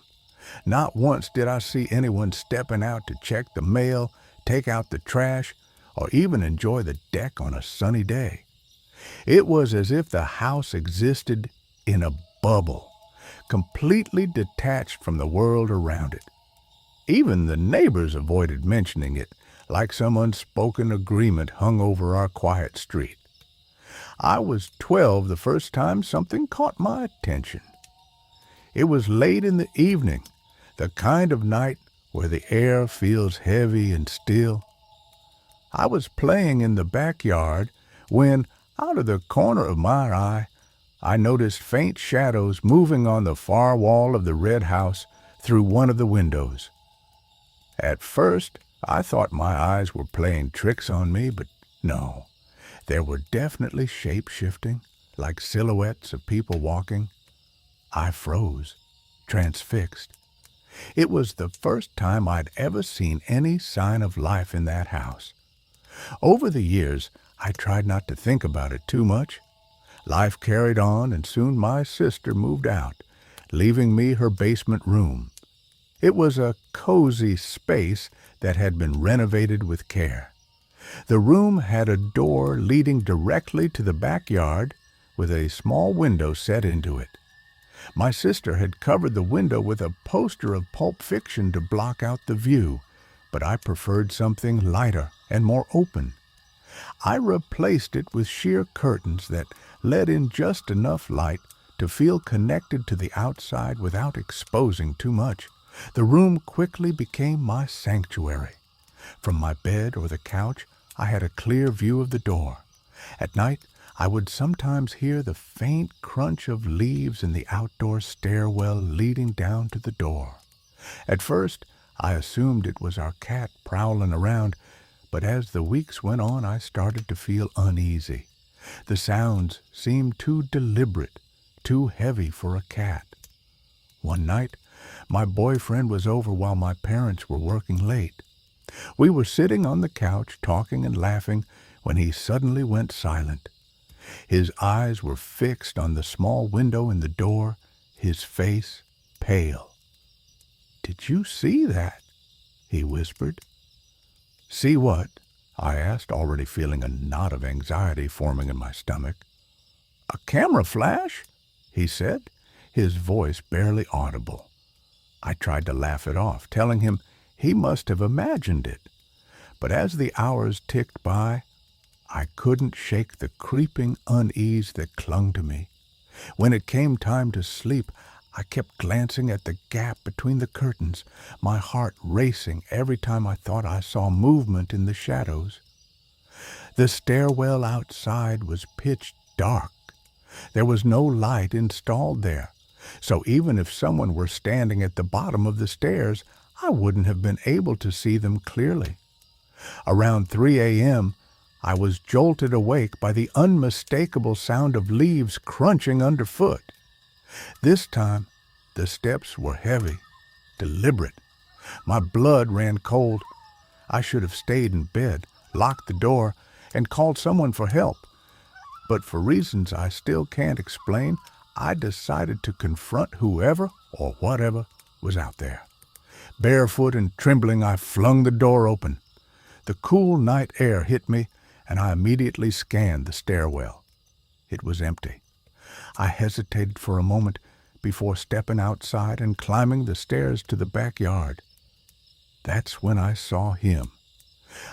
Not once did I see anyone stepping out to check the mail, take out the trash, or even enjoy the deck on a sunny day. It was as if the house existed in a bubble, completely detached from the world around it. Even the neighbors avoided mentioning it, like some unspoken agreement hung over our quiet street. I was 12 the first time something caught my attention. It was late in the evening, the kind of night where the air feels heavy and still. I was playing in the backyard when, out of the corner of my eye, I noticed faint shadows moving on the far wall of the red house through one of the windows. At first, I thought my eyes were playing tricks on me, but no. There were definitely shape-shifting, like silhouettes of people walking. I froze, transfixed. It was the first time I'd ever seen any sign of life in that house. Over the years, I tried not to think about it too much. Life carried on, and soon my sister moved out, leaving me her basement room. It was a cozy space that had been renovated with care. The room had a door leading directly to the backyard with a small window set into it. My sister had covered the window with a poster of Pulp Fiction to block out the view, but I preferred something lighter and more open. I replaced it with sheer curtains that let in just enough light to feel connected to the outside without exposing too much. The room quickly became my sanctuary. From my bed or the couch, I had a clear view of the door. At night, I would sometimes hear the faint crunch of leaves in the outdoor stairwell leading down to the door. At first, I assumed it was our cat prowling around, but as the weeks went on, I started to feel uneasy. The sounds seemed too deliberate, too heavy for a cat. One night, my boyfriend was over while my parents were working late. We were sitting on the couch talking and laughing when he suddenly went silent. His eyes were fixed on the small window in the door, his face pale. "Did you see that?" he whispered. "See what?" I asked, already feeling a knot of anxiety forming in my stomach. "A camera flash," he said, his voice barely audible. I tried to laugh it off, telling him he must have imagined it. But as the hours ticked by, I couldn't shake the creeping unease that clung to me. When it came time to sleep, I kept glancing at the gap between the curtains, my heart racing every time I thought I saw movement in the shadows. The stairwell outside was pitch dark. There was no light installed there, so even if someone were standing at the bottom of the stairs, I wouldn't have been able to see them clearly. Around 3 a.m., I was jolted awake by the unmistakable sound of leaves crunching underfoot. This time, the steps were heavy, deliberate. My blood ran cold. I should have stayed in bed, locked the door, and called someone for help. But for reasons I still can't explain, I decided to confront whoever or whatever was out there. Barefoot and trembling, I flung the door open. The cool night air hit me, and I immediately scanned the stairwell. It was empty. I hesitated for a moment before stepping outside and climbing the stairs to the backyard. That's when I saw him.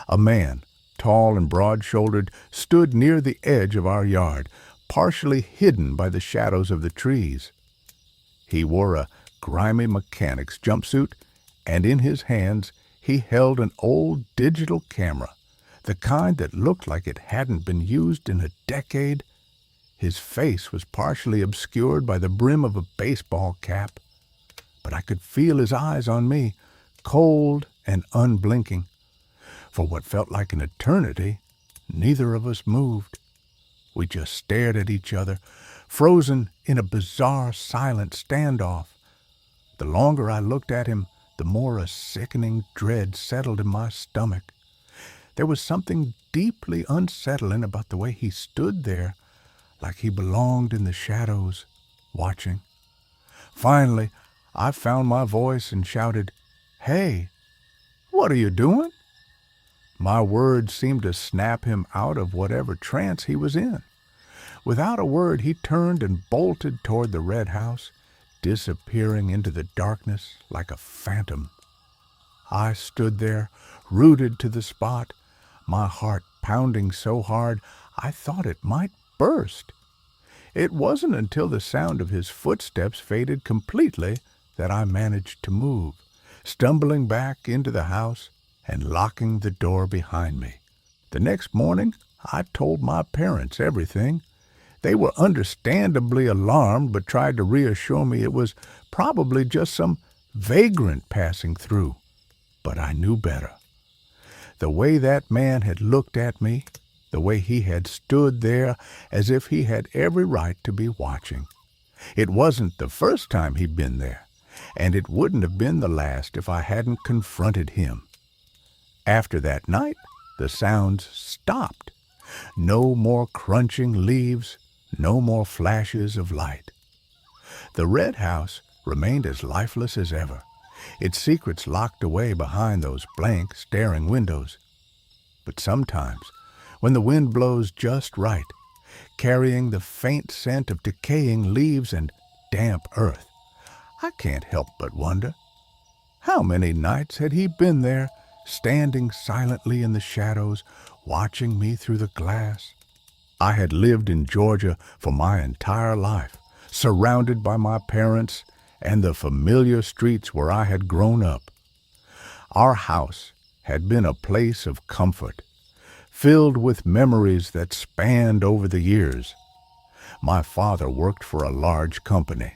A man, tall and broad-shouldered, stood near the edge of our yard, partially hidden by the shadows of the trees. He wore a grimy mechanic's jumpsuit, and in his hands he held an old digital camera, the kind that looked like it hadn't been used in a decade. His face was partially obscured by the brim of a baseball cap, but I could feel his eyes on me, cold and unblinking. For what felt like an eternity, neither of us moved. We just stared at each other, frozen in a bizarre, silent standoff. The longer I looked at him, the more a sickening dread settled in my stomach. There was something deeply unsettling about the way he stood there, like he belonged in the shadows, watching. Finally, I found my voice and shouted, "Hey, what are you doing?" My words seemed to snap him out of whatever trance he was in. Without a word, he turned and bolted toward the red house, disappearing into the darkness like a phantom. I stood there, rooted to the spot, my heart pounding so hard I thought it might burst. It wasn't until the sound of his footsteps faded completely that I managed to move, stumbling back into the house and locking the door behind me. The next morning, I told my parents everything. They were understandably alarmed, but tried to reassure me it was probably just some vagrant passing through. But I knew better. The way that man had looked at me, the way he had stood there as if he had every right to be watching. It wasn't the first time he'd been there, and it wouldn't have been the last if I hadn't confronted him. After that night, the sounds stopped. No more crunching leaves, no more flashes of light. The red house remained as lifeless as ever, its secrets locked away behind those blank, staring windows. But sometimes, when the wind blows just right, carrying the faint scent of decaying leaves and damp earth, I can't help but wonder, how many nights had he been there, standing silently in the shadows, watching me through the glass? I had lived in Georgia for my entire life, surrounded by my parents and the familiar streets where I had grown up. Our house had been a place of comfort, filled with memories that spanned over the years. My father worked for a large company,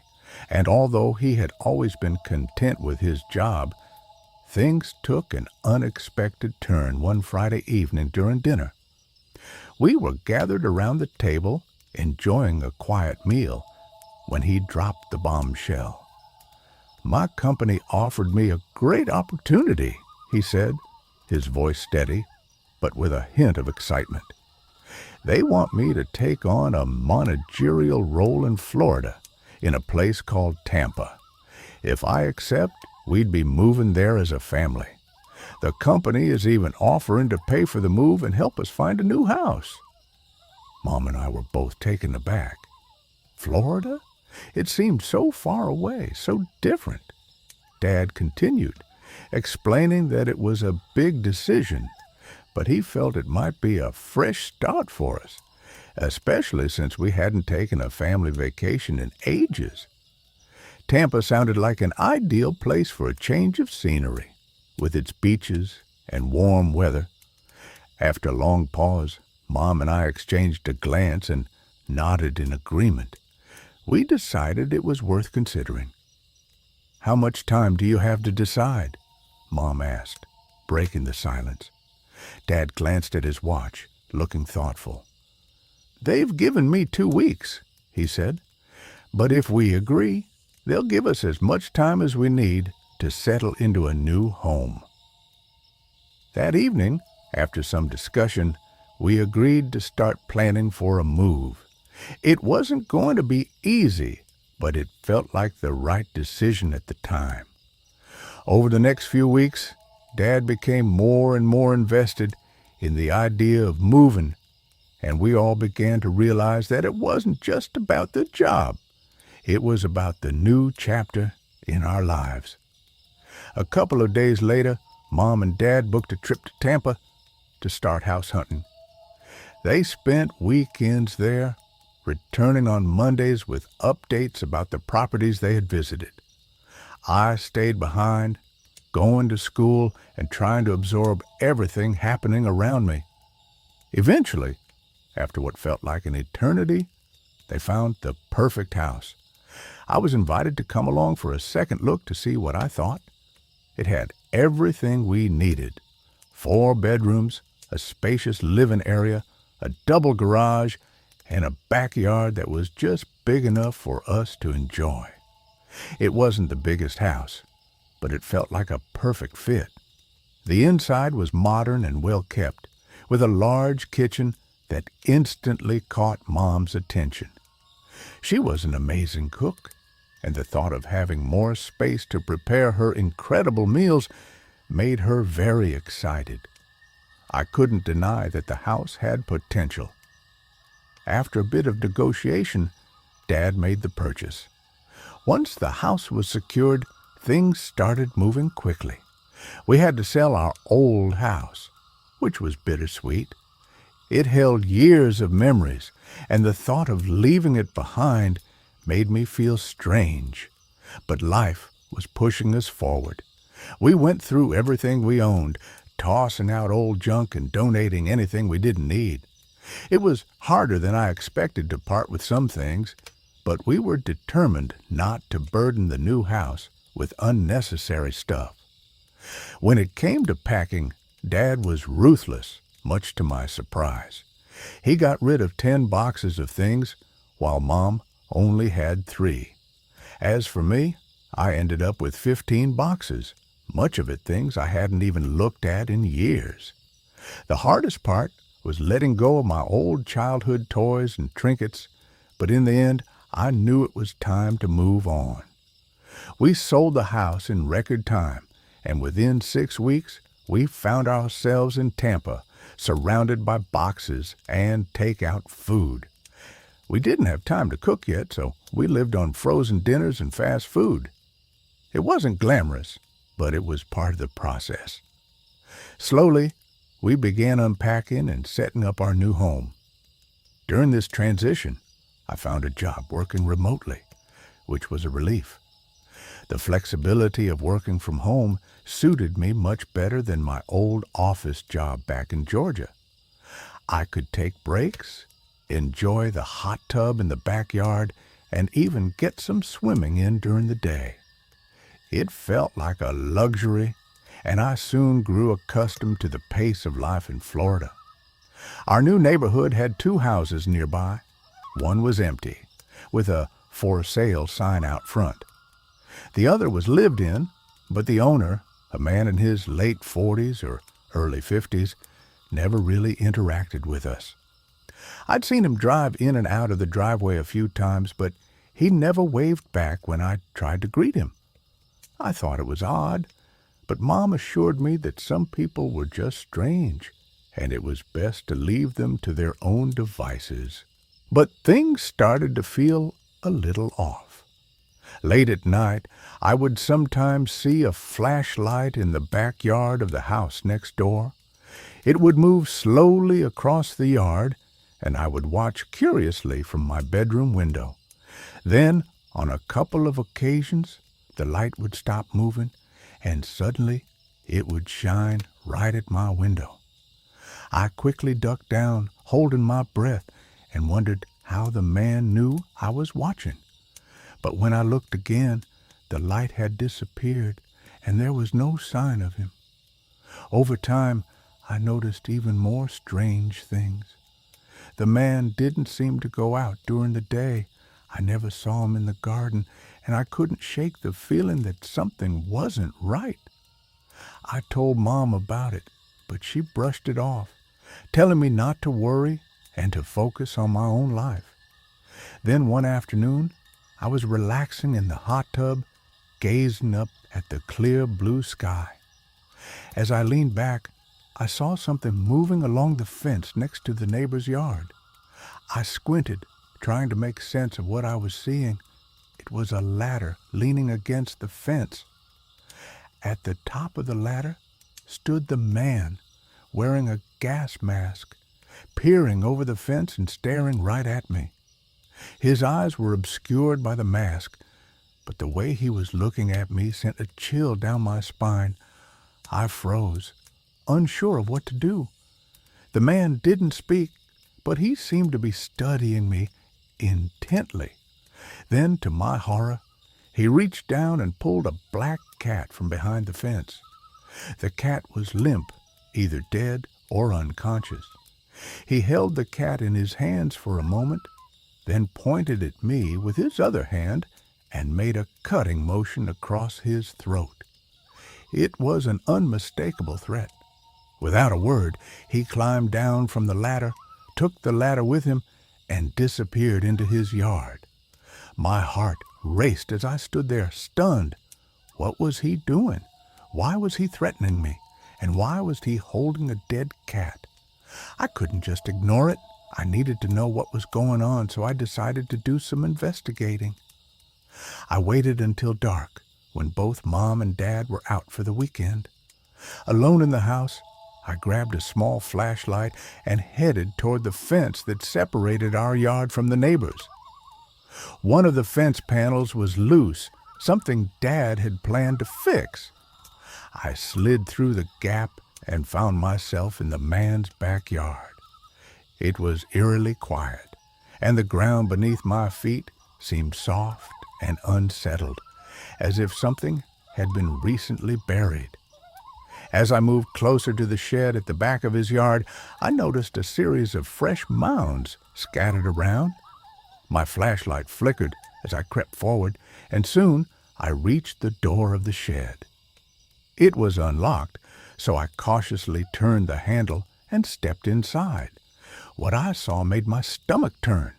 and although he had always been content with his job, things took an unexpected turn one Friday evening during dinner. We were gathered around the table, enjoying a quiet meal, when he dropped the bombshell. "My company offered me a great opportunity," he said, his voice steady, but with a hint of excitement. They want me to take on a managerial role in Florida, in a place called Tampa. If I accept, we'd be moving there as a family. The company is even offering to pay for the move and help us find a new house. Mom and I were both taken aback. Florida? It seemed so far away, so different. Dad continued, explaining that it was a big decision, but he felt it might be a fresh start for us, especially since we hadn't taken a family vacation in ages. Tampa sounded like an ideal place for a change of scenery, with its beaches and warm weather. After a long pause, Mom and I exchanged a glance and nodded in agreement. We decided it was worth considering. "How much time do you have to decide?" Mom asked, breaking the silence. Dad glanced at his watch, looking thoughtful. "They've given me 2 weeks," he said. "But if we agree, they'll give us as much time as we need to settle into a new home." That evening, after some discussion, we agreed to start planning for a move. It wasn't going to be easy, but it felt like the right decision at the time. Over the next few weeks, Dad became more and more invested in the idea of moving, and we all began to realize that it wasn't just about the job. It was about the new chapter in our lives. A couple of days later, Mom and Dad booked a trip to Tampa to start house hunting. They spent weekends there, returning on Mondays with updates about the properties they had visited. I stayed behind, going to school and trying to absorb everything happening around me. Eventually, after what felt like an eternity, they found the perfect house. I was invited to come along for a second look to see what I thought. It had everything we needed: 4 bedrooms, a spacious living area, a double garage, and a backyard that was just big enough for us to enjoy. It wasn't the biggest house, but it felt like a perfect fit. The inside was modern and well kept, with a large kitchen that instantly caught Mom's attention. She was an amazing cook, and the thought of having more space to prepare her incredible meals made her very excited. I couldn't deny that the house had potential. After a bit of negotiation, Dad made the purchase. Once the house was secured, things started moving quickly. We had to sell our old house, which was bittersweet. It held years of memories, and the thought of leaving it behind made me feel strange. But life was pushing us forward. We went through everything we owned, tossing out old junk and donating anything we didn't need. It was harder than I expected to part with some things, but we were determined not to burden the new house with unnecessary stuff. When it came to packing, Dad was ruthless, much to my surprise. He got rid of 10 boxes of things, while Mom only had 3. As for me, I ended up with 15 boxes, much of it things I hadn't even looked at in years. The hardest part was letting go of my old childhood toys and trinkets, but in the end, I knew it was time to move on. We sold the house in record time, and within 6 weeks, we found ourselves in Tampa, surrounded by boxes and take-out food. We didn't have time to cook yet, so we lived on frozen dinners and fast food. It wasn't glamorous, but it was part of the process. Slowly, we began unpacking and setting up our new home. During this transition, I found a job working remotely, which was a relief. The flexibility of working from home suited me much better than my old office job back in Georgia. I could take breaks, enjoy the hot tub in the backyard, and even get some swimming in during the day. It felt like a luxury, and I soon grew accustomed to the pace of life in Florida. Our new neighborhood had 2 houses nearby. One was empty, with a "for sale" sign out front. The other was lived in, but the owner, a man in his late 40s or early 50s, never really interacted with us. I'd seen him drive in and out of the driveway a few times, but he never waved back when I tried to greet him. I thought it was odd, but Mom assured me that some people were just strange, and it was best to leave them to their own devices. But things started to feel a little off. Late at night, I would sometimes see a flashlight in the backyard of the house next door. It would move slowly across the yard, and I would watch curiously from my bedroom window. Then, on a couple of occasions, the light would stop moving, and suddenly it would shine right at my window. I quickly ducked down, holding my breath, and wondered how the man knew I was watching. But when I looked again, the light had disappeared, and there was no sign of him. Over time, I noticed even more strange things. The man didn't seem to go out during the day. I never saw him in the garden, and I couldn't shake the feeling that something wasn't right. I told Mom about it, but she brushed it off, telling me not to worry and to focus on my own life. Then one afternoon, I was relaxing in the hot tub, gazing up at the clear blue sky. As I leaned back, I saw something moving along the fence next to the neighbor's yard. I squinted, trying to make sense of what I was seeing. It was a ladder leaning against the fence. At the top of the ladder stood the man, wearing a gas mask, peering over the fence and staring right at me. His eyes were obscured by the mask, but the way he was looking at me sent a chill down my spine. I froze, unsure of what to do. The man didn't speak, but he seemed to be studying me intently. Then, to my horror, he reached down and pulled a black cat from behind the fence. The cat was limp, either dead or unconscious. He held the cat in his hands for a moment, then pointed at me with his other hand and made a cutting motion across his throat. It was an unmistakable threat. Without a word, he climbed down from the ladder, took the ladder with him, and disappeared into his yard. My heart raced as I stood there, stunned. What was he doing? Why was he threatening me? And why was he holding a dead cat? I couldn't just ignore it. I needed to know what was going on, so I decided to do some investigating. I waited until dark, when both Mom and Dad were out for the weekend. Alone in the house, I grabbed a small flashlight and headed toward the fence that separated our yard from the neighbors. One of the fence panels was loose, something Dad had planned to fix. I slid through the gap and found myself in the man's backyard. It was eerily quiet, and the ground beneath my feet seemed soft and unsettled, as if something had been recently buried. As I moved closer to the shed at the back of his yard, I noticed a series of fresh mounds scattered around. My flashlight flickered as I crept forward, and soon I reached the door of the shed. It was unlocked, so I cautiously turned the handle and stepped inside. What I saw made my stomach turn.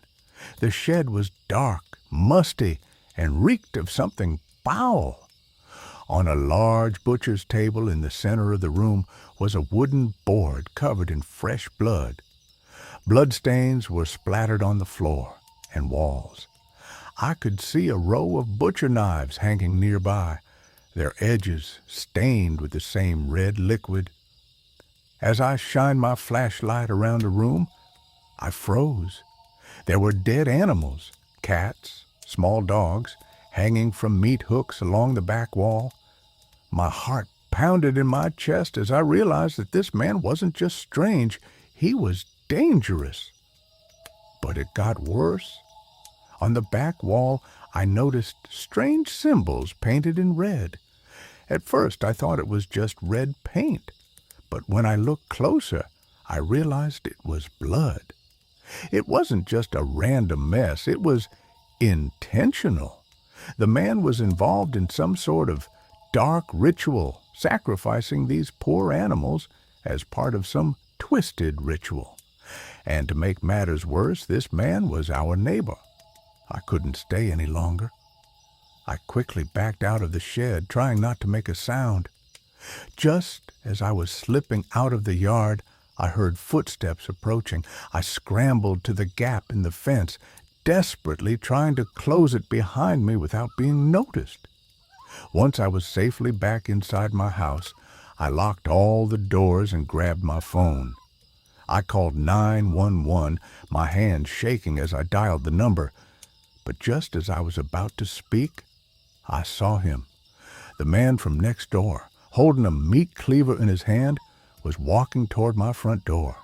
The shed was dark, musty, and reeked of something foul. On a large butcher's table in the center of the room was a wooden board covered in fresh blood. Bloodstains were splattered on the floor and walls. I could see a row of butcher knives hanging nearby, their edges stained with the same red liquid. As I shined my flashlight around the room, I froze. There were dead animals, cats, small dogs, hanging from meat hooks along the back wall. My heart pounded in my chest as I realized that this man wasn't just strange, he was dangerous. But it got worse. On the back wall, I noticed strange symbols painted in red. At first, I thought it was just red paint, but when I looked closer, I realized it was blood. It wasn't just a random mess, it was intentional. The man was involved in some sort of dark ritual, sacrificing these poor animals as part of some twisted ritual. And to make matters worse, this man was our neighbor. I couldn't stay any longer. I quickly backed out of the shed, trying not to make a sound. Just as I was slipping out of the yard, I heard footsteps approaching. I scrambled to the gap in the fence, desperately trying to close it behind me without being noticed. Once I was safely back inside my house, I locked all the doors and grabbed my phone. I called 911, my hand shaking as I dialed the number. But just as I was about to speak, I saw him. The man from next door, holding a meat cleaver in his hand, was walking toward my front door.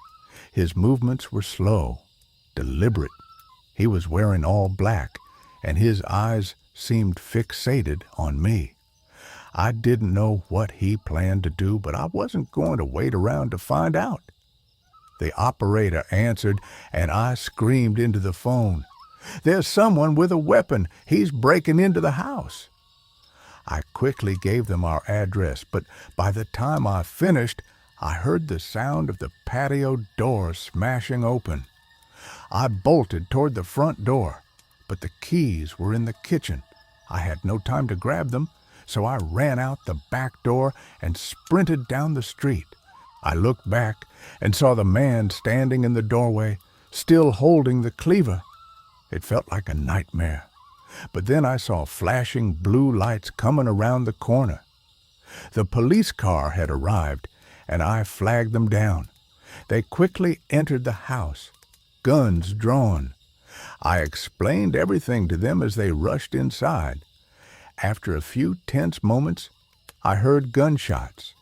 His movements were slow, deliberate. He was wearing all black, and his eyes seemed fixated on me. I didn't know what he planned to do, but I wasn't going to wait around to find out. The operator answered, and I screamed into the phone, "There's someone with a weapon. He's breaking into the house." I quickly gave them our address, but by the time I finished, I heard the sound of the patio door smashing open. I bolted toward the front door, but the keys were in the kitchen. I had no time to grab them, so I ran out the back door and sprinted down the street. I looked back and saw the man standing in the doorway, still holding the cleaver. It felt like a nightmare. But then I saw flashing blue lights coming around the corner. The police car had arrived, and I flagged them down. They quickly entered the house, guns drawn. I explained everything to them as they rushed inside. After a few tense moments, I heard gunshots.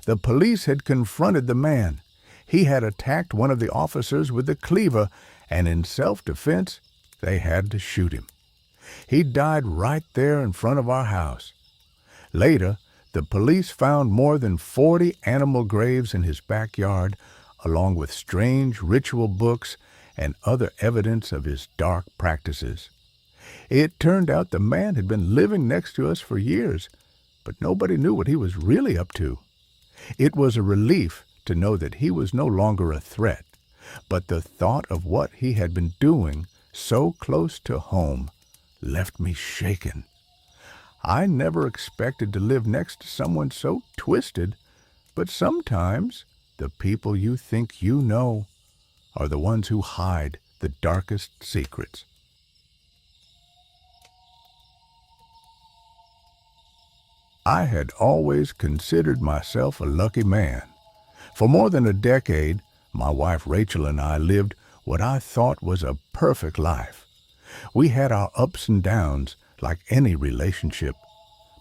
The police had confronted the man. He had attacked one of the officers with the cleaver, and in self-defense, they had to shoot him. He died right there in front of our house. Later, the police found more than 40 animal graves in his backyard, along with strange ritual books and other evidence of his dark practices. It turned out the man had been living next to us for years, but nobody knew what he was really up to. It was a relief to know that he was no longer a threat, but the thought of what he had been doing so close to home left me shaken. I never expected to live next to someone so twisted, but sometimes the people you think you know are the ones who hide the darkest secrets. I had always considered myself a lucky man. For more than a decade, my wife Rachel and I lived what I thought was a perfect life. We had our ups and downs like any relationship,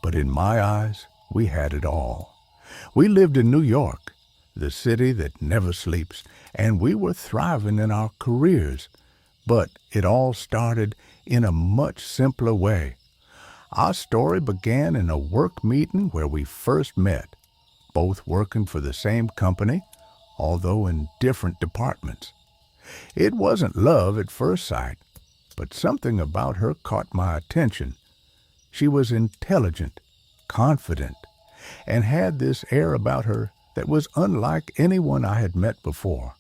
but in my eyes, we had it all. We lived in New York, the city that never sleeps, and we were thriving in our careers. But it all started in a much simpler way. Our story began in a work meeting where we first met, both working for the same company, although in different departments. It wasn't love at first sight, but something about her caught my attention. She was intelligent, confident, and had this air about her that was unlike anyone I had met before.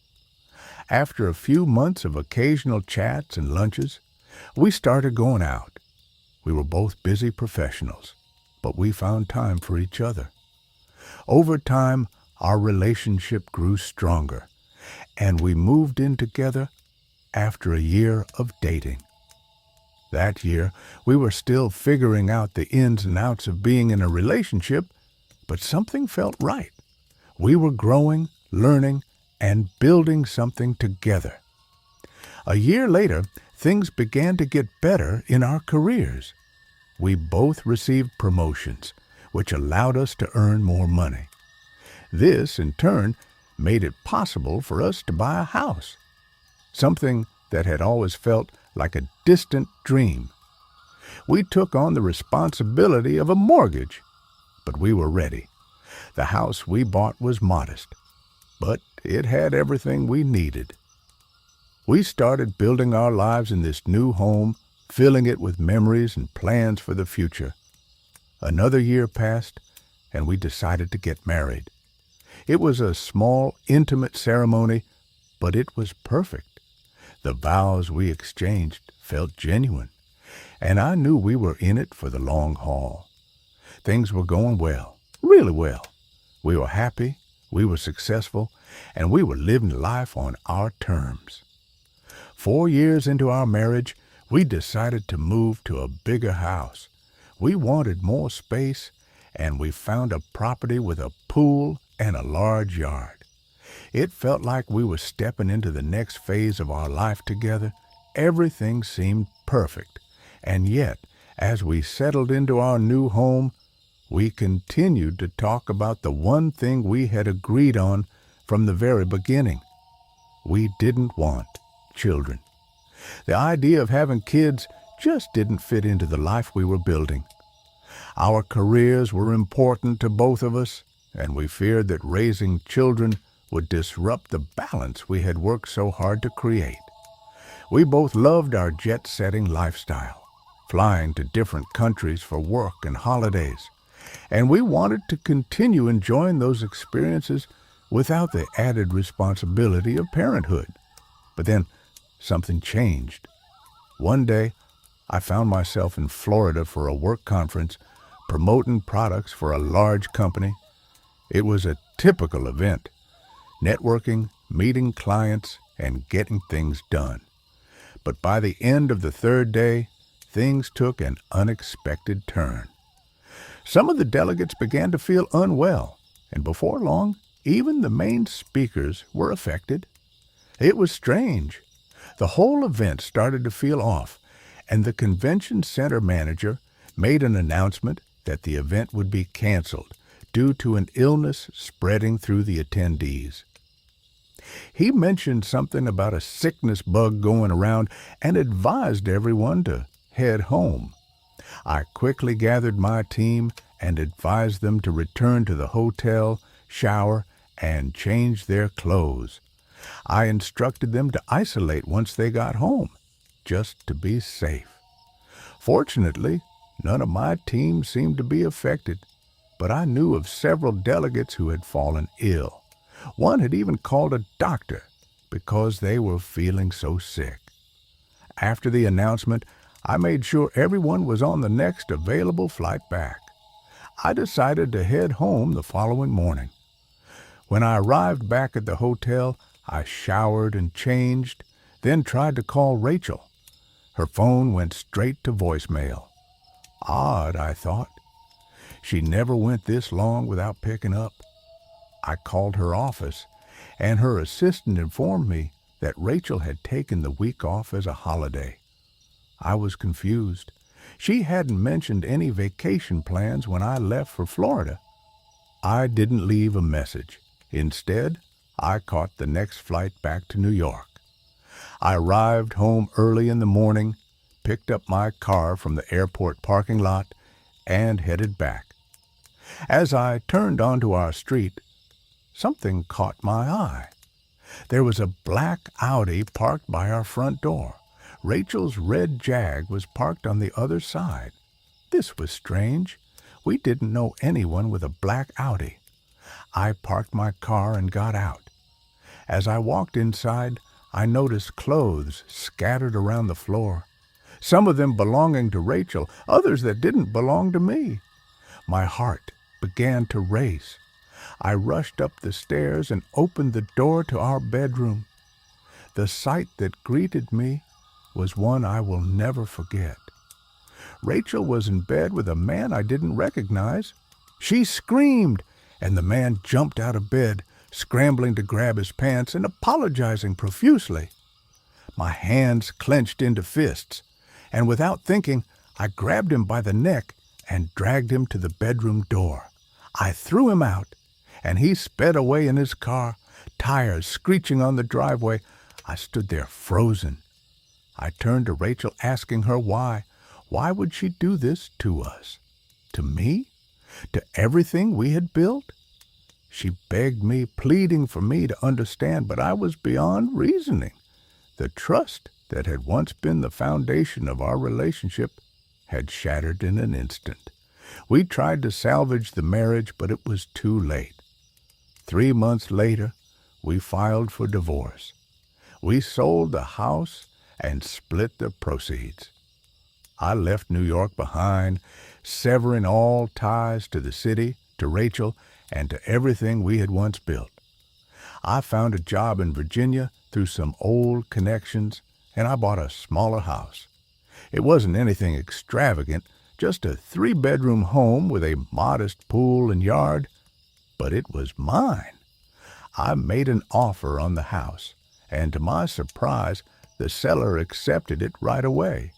After a few months of occasional chats and lunches, we started going out. We were both busy professionals, but we found time for each other. Over time, our relationship grew stronger, and we moved in together after a year of dating. That year, we were still figuring out the ins and outs of being in a relationship, but something felt right. We were growing, learning, and building something together. A year later, things began to get better in our careers. We both received promotions, which allowed us to earn more money. This, in turn, made it possible for us to buy a house, something that had always felt like a distant dream. We took on the responsibility of a mortgage, but we were ready. The house we bought was modest, but it had everything we needed. We started building our lives in this new home, filling it with memories and plans for the future. Another year passed, and we decided to get married. It was a small, intimate ceremony, but it was perfect. The vows we exchanged felt genuine, and I knew we were in it for the long haul. Things were going well, really well. We were happy, we were successful, and we were living life on our terms. 4 years into our marriage, we decided to move to a bigger house. We wanted more space, and we found a property with a pool and a large yard. It felt like we were stepping into the next phase of our life together. Everything seemed perfect, and yet, as we settled into our new home, we continued to talk about the one thing we had agreed on from the very beginning. We didn't want children. The idea of having kids just didn't fit into the life we were building. Our careers were important to both of us, and we feared that raising children would disrupt the balance we had worked so hard to create. We both loved our jet-setting lifestyle, flying to different countries for work and holidays, and we wanted to continue enjoying those experiences without the added responsibility of parenthood. But then something changed. One day, I found myself in Florida for a work conference promoting products for a large company. It was a typical event, networking, meeting clients, and getting things done. But by the end of the third day, things took an unexpected turn. Some of the delegates began to feel unwell, and before long, even the main speakers were affected. It was strange. The whole event started to feel off, and the convention center manager made an announcement that the event would be canceled due to an illness spreading through the attendees. He mentioned something about a sickness bug going around and advised everyone to head home. I quickly gathered my team and advised them to return to the hotel, shower, and change their clothes. I instructed them to isolate once they got home, just to be safe. Fortunately, none of my team seemed to be affected, but I knew of several delegates who had fallen ill. One had even called a doctor because they were feeling so sick. After the announcement, I made sure everyone was on the next available flight back. I decided to head home the following morning. When I arrived back at the hotel, I showered and changed, then tried to call Rachel. Her phone went straight to voicemail. Odd, I thought. She never went this long without picking up. I called her office, and her assistant informed me that Rachel had taken the week off as a holiday. I was confused. She hadn't mentioned any vacation plans when I left for Florida. I didn't leave a message. Instead, I caught the next flight back to New York. I arrived home early in the morning, picked up my car from the airport parking lot, and headed back. As I turned onto our street, something caught my eye. There was a black Audi parked by our front door. Rachel's red Jag was parked on the other side. This was strange. We didn't know anyone with a black Audi. I parked my car and got out. As I walked inside, I noticed clothes scattered around the floor. Some of them belonging to Rachel, others that didn't belong to me. My heart began to race. I rushed up the stairs and opened the door to our bedroom. The sight that greeted me was one I will never forget. Rachel was in bed with a man I didn't recognize. She screamed, and the man jumped out of bed, scrambling to grab his pants and apologizing profusely. My hands clenched into fists, and without thinking, I grabbed him by the neck and dragged him to the bedroom door. I threw him out, and he sped away in his car, tires screeching on the driveway. I stood there frozen. I turned to Rachel, asking her why. Why would she do this to us? To me? To everything we had built? She begged me, pleading for me to understand, but I was beyond reasoning. The trust that had once been the foundation of our relationship had shattered in an instant. We tried to salvage the marriage, but it was too late. 3 months later, we filed for divorce. We sold the house and split the proceeds. I left New York behind, severing all ties to the city, to Rachel, and to everything we had once built. I found a job in Virginia through some old connections, and I bought a smaller house. It wasn't anything extravagant, just a 3-bedroom home with a modest pool and yard, but it was mine. I made an offer on the house, and to my surprise, the seller accepted it right away.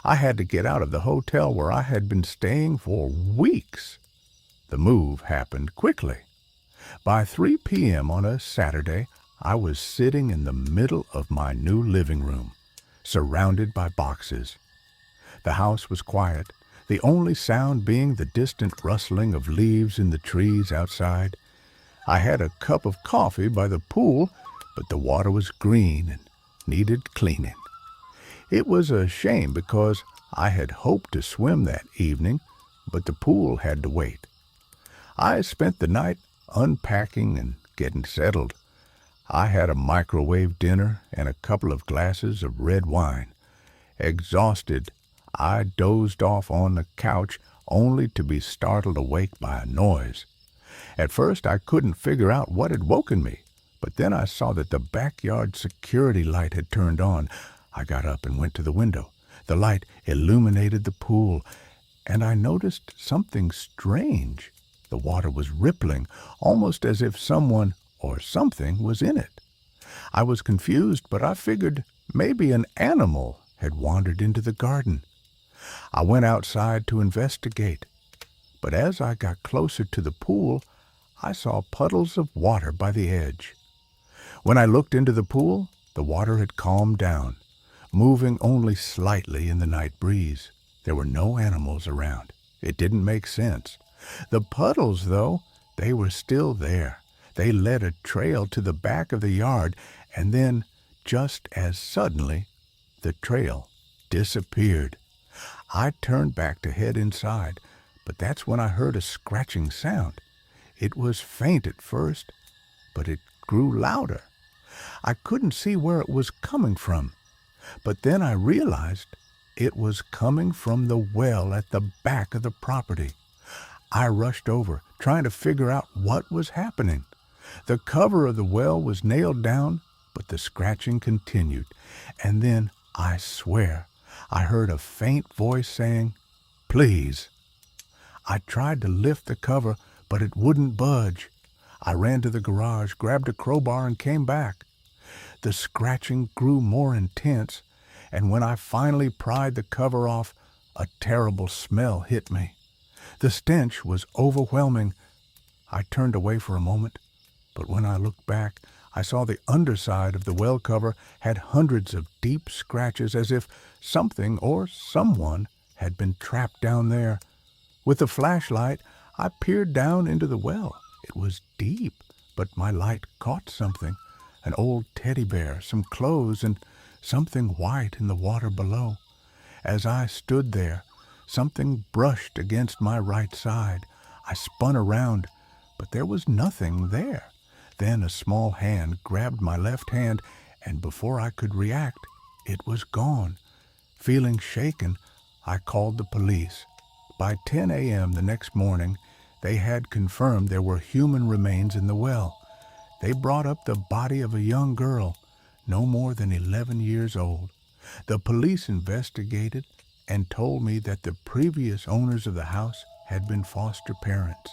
I had to get out of the hotel where I had been staying for weeks. The move happened quickly. By 3 p.m. on a Saturday, I was sitting in the middle of my new living room, surrounded by boxes. The house was quiet, the only sound being the distant rustling of leaves in the trees outside. I had a cup of coffee by the pool, but the water was green and needed cleaning. It was a shame because I had hoped to swim that evening, but the pool had to wait. I spent the night unpacking and getting settled. I had a microwave dinner and a couple of glasses of red wine. Exhausted, I dozed off on the couch only to be startled awake by a noise. At first I couldn't figure out what had woken me, but then I saw that the backyard security light had turned on. I got up and went to the window. The light illuminated the pool, and I noticed something strange. The water was rippling, almost as if someone or something was in it. I was confused, but I figured maybe an animal had wandered into the garden. I went outside to investigate, but as I got closer to the pool, I saw puddles of water by the edge. When I looked into the pool, the water had calmed down, moving only slightly in the night breeze. There were no animals around. It didn't make sense. The puddles, though, they were still there. They led a trail to the back of the yard, and then, just as suddenly, the trail disappeared. I turned back to head inside, but that's when I heard a scratching sound. It was faint at first, but it grew louder. I couldn't see where it was coming from, but then I realized it was coming from the well at the back of the property. I rushed over, trying to figure out what was happening. The cover of the well was nailed down, but the scratching continued, and then, I swear, I heard a faint voice saying, "Please." I tried to lift the cover, but it wouldn't budge. I ran to the garage, grabbed a crowbar, and came back. The scratching grew more intense, and when I finally pried the cover off, a terrible smell hit me. The stench was overwhelming. I turned away for a moment, but when I looked back, I saw the underside of the well cover had hundreds of deep scratches as if something or someone had been trapped down there. With the flashlight, I peered down into the well. It was deep, but my light caught something, an old teddy bear, some clothes, and something white in the water below. As I stood there, something brushed against my right side. I spun around, but there was nothing there. Then a small hand grabbed my left hand, and before I could react, it was gone. Feeling shaken, I called the police. By 10 a.m. the next morning, they had confirmed there were human remains in the well. They brought up the body of a young girl, no more than 11 years old. The police investigated and told me that the previous owners of the house had been foster parents.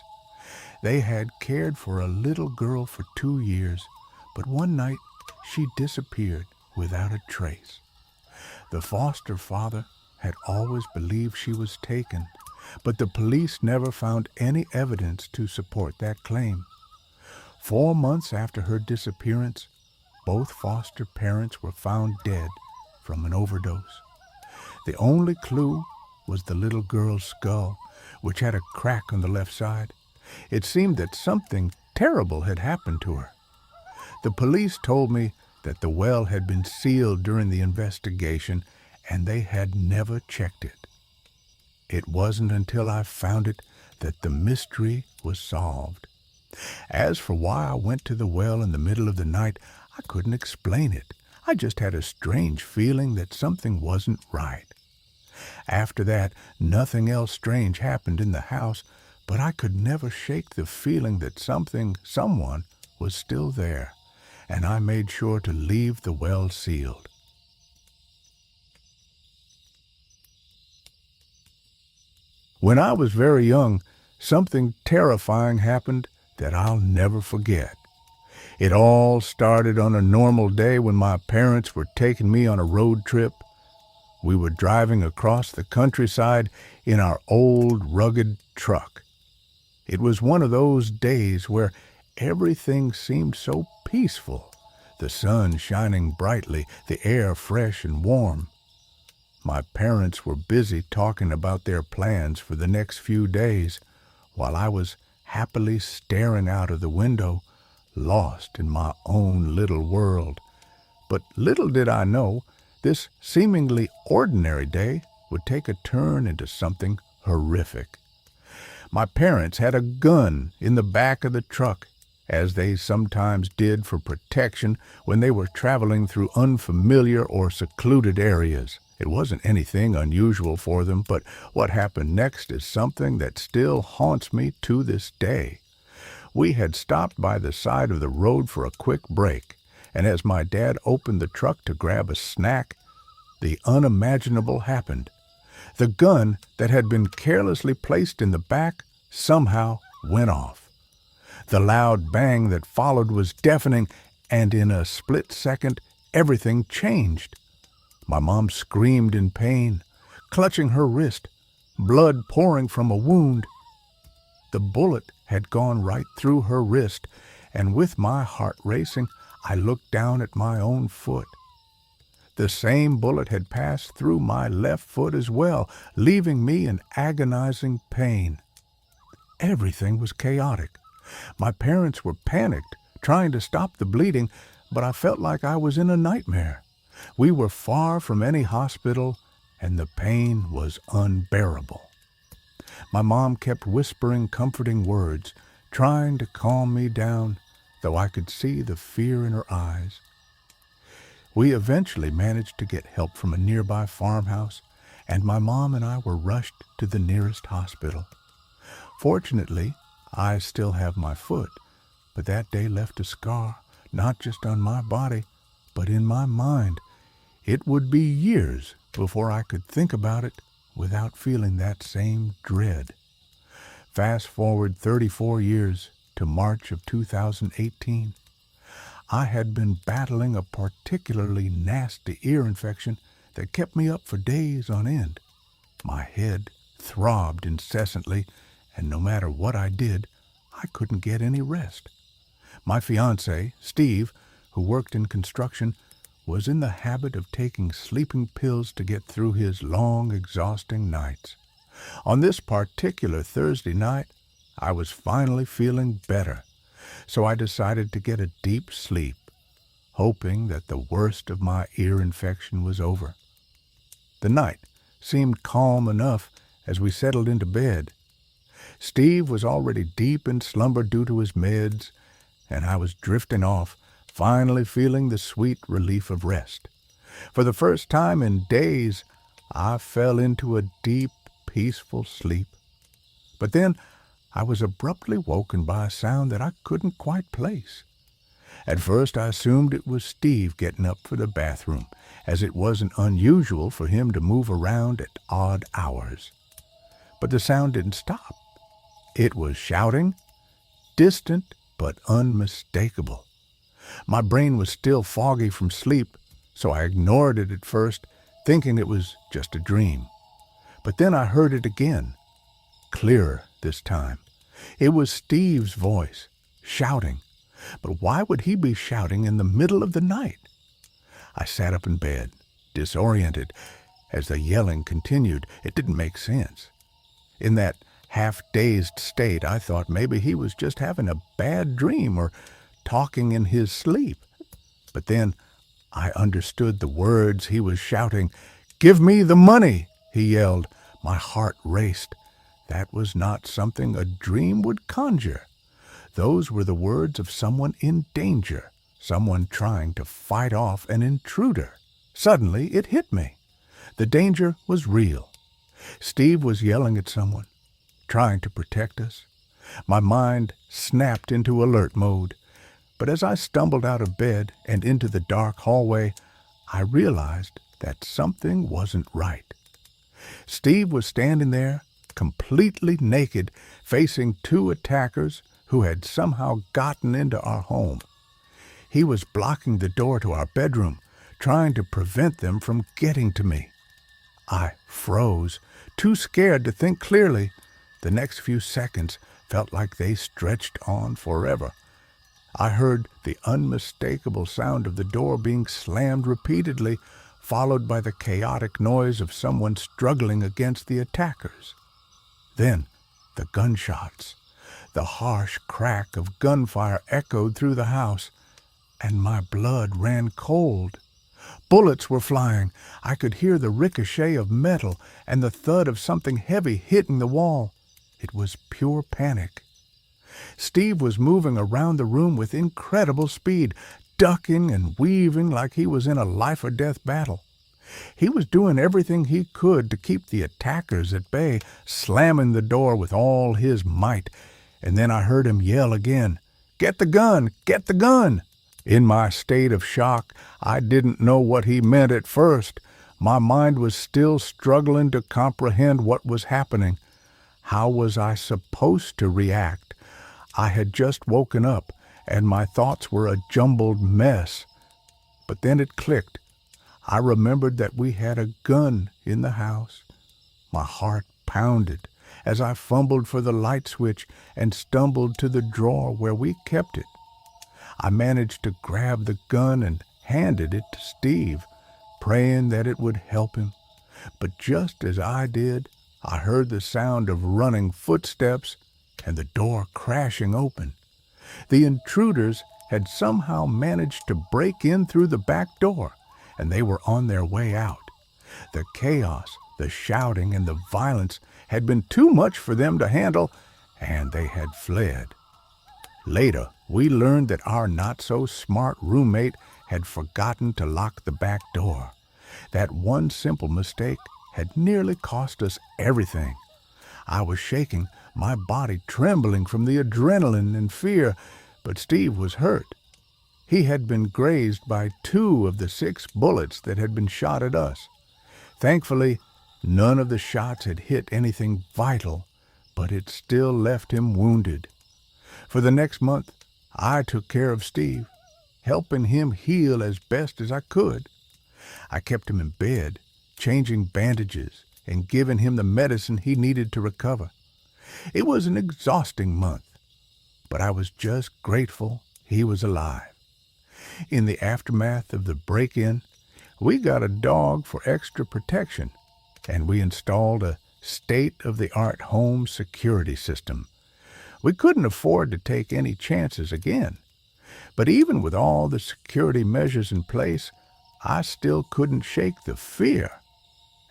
They had cared for a little girl for 2 years, but one night she disappeared without a trace. The foster father had always believed she was taken, but the police never found any evidence to support that claim. 4 months after her disappearance, both foster parents were found dead from an overdose. The only clue was the little girl's skull, which had a crack on the left side. It seemed that something terrible had happened to her. The police told me that the well had been sealed during the investigation and they had never checked it. It wasn't until I found it that the mystery was solved. As for why I went to the well in the middle of the night, I couldn't explain it. I just had a strange feeling that something wasn't right. After that, nothing else strange happened in the house, but I could never shake the feeling that someone was still there, and I made sure to leave the well sealed. When I was very young, something terrifying happened that I'll never forget. It all started on a normal day when my parents were taking me on a road trip. We were driving across the countryside in our old, rugged truck. It was one of those days where everything seemed so peaceful, the sun shining brightly, the air fresh and warm. My parents were busy talking about their plans for the next few days, while I was happily staring out of the window, lost in my own little world. But little did I know, this seemingly ordinary day would take a turn into something horrific. My parents had a gun in the back of the truck, as they sometimes did for protection when they were traveling through unfamiliar or secluded areas. It wasn't anything unusual for them, but what happened next is something that still haunts me to this day. We had stopped by the side of the road for a quick break, and as my dad opened the truck to grab a snack, the unimaginable happened. The gun that had been carelessly placed in the back somehow went off. The loud bang that followed was deafening, and in a split second, everything changed. My mom screamed in pain, clutching her wrist, blood pouring from a wound. The bullet had gone right through her wrist, and with my heart racing, I looked down at my own foot. The same bullet had passed through my left foot as well, leaving me in agonizing pain. Everything was chaotic. My parents were panicked, trying to stop the bleeding, but I felt like I was in a nightmare. We were far from any hospital, and the pain was unbearable. My mom kept whispering comforting words, trying to calm me down, though I could see the fear in her eyes. We eventually managed to get help from a nearby farmhouse, and my mom and I were rushed to the nearest hospital. Fortunately, I still have my foot, but that day left a scar, not just on my body, but in my mind. It would be years before I could think about it without feeling that same dread. Fast forward 34 years to March of 2018. I had been battling a particularly nasty ear infection that kept me up for days on end. My head throbbed incessantly, and no matter what I did, I couldn't get any rest. My fiancé, Steve, who worked in construction, was in the habit of taking sleeping pills to get through his long, exhausting nights. On this particular Thursday night, I was finally feeling better, so I decided to get a deep sleep, hoping that the worst of my ear infection was over. The night seemed calm enough as we settled into bed. Steve was already deep in slumber due to his meds, and I was drifting off, finally feeling the sweet relief of rest. For the first time in days, I fell into a deep, peaceful sleep. But then I was abruptly woken by a sound that I couldn't quite place. At first I assumed it was Steve getting up for the bathroom, as it wasn't unusual for him to move around at odd hours. But the sound didn't stop. It was shouting, distant but unmistakable. My brain was still foggy from sleep, so I ignored it at first, thinking it was just a dream. But then I heard it again, clearer this time. It was Steve's voice, shouting. But why would he be shouting in the middle of the night? I sat up in bed, disoriented. As the yelling continued, it didn't make sense. In that half-dazed state, I thought maybe he was just having a bad dream or talking in his sleep. But then I understood the words he was shouting. "Give me the money!" he yelled. My heart raced. That was not something a dream would conjure. Those were the words of someone in danger, someone trying to fight off an intruder. Suddenly, it hit me. The danger was real. Steve was yelling at someone, trying to protect us. My mind snapped into alert mode. But as I stumbled out of bed and into the dark hallway, I realized that something wasn't right. Steve was standing there, completely naked, facing two attackers who had somehow gotten into our home. He was blocking the door to our bedroom, trying to prevent them from getting to me. I froze, too scared to think clearly. The next few seconds felt like they stretched on forever. I heard the unmistakable sound of the door being slammed repeatedly, followed by the chaotic noise of someone struggling against the attackers. Then, the gunshots. The harsh crack of gunfire echoed through the house, and my blood ran cold. Bullets were flying. I could hear the ricochet of metal and the thud of something heavy hitting the wall. It was pure panic. Steve was moving around the room with incredible speed, ducking and weaving like he was in a life-or-death battle. He was doing everything he could to keep the attackers at bay, slamming the door with all his might. And then I heard him yell again, "Get the gun! Get the gun!" In my state of shock, I didn't know what he meant at first. My mind was still struggling to comprehend what was happening. How was I supposed to react? I had just woken up, and my thoughts were a jumbled mess. But then it clicked. I remembered that we had a gun in the house. My heart pounded as I fumbled for the light switch and stumbled to the drawer where we kept it. I managed to grab the gun and handed it to Steve, praying that it would help him. But just as I did, I heard the sound of running footsteps and the door crashing open. The intruders had somehow managed to break in through the back door, and they were on their way out. The chaos, the shouting, and the violence had been too much for them to handle, and they had fled. Later, we learned that our not-so-smart roommate had forgotten to lock the back door. That one simple mistake had nearly cost us everything. I was shaking, my body trembling from the adrenaline and fear, but Steve was hurt. He had been grazed by 2 of the 6 bullets that had been shot at us. Thankfully, none of the shots had hit anything vital, but it still left him wounded. For the next month, I took care of Steve, helping him heal as best as I could. I kept him in bed, changing bandages, and giving him the medicine he needed to recover. It was an exhausting month, but I was just grateful he was alive. In the aftermath of the break-in, we got a dog for extra protection, and we installed a state-of-the-art home security system. We couldn't afford to take any chances again. But even with all the security measures in place, I still couldn't shake the fear.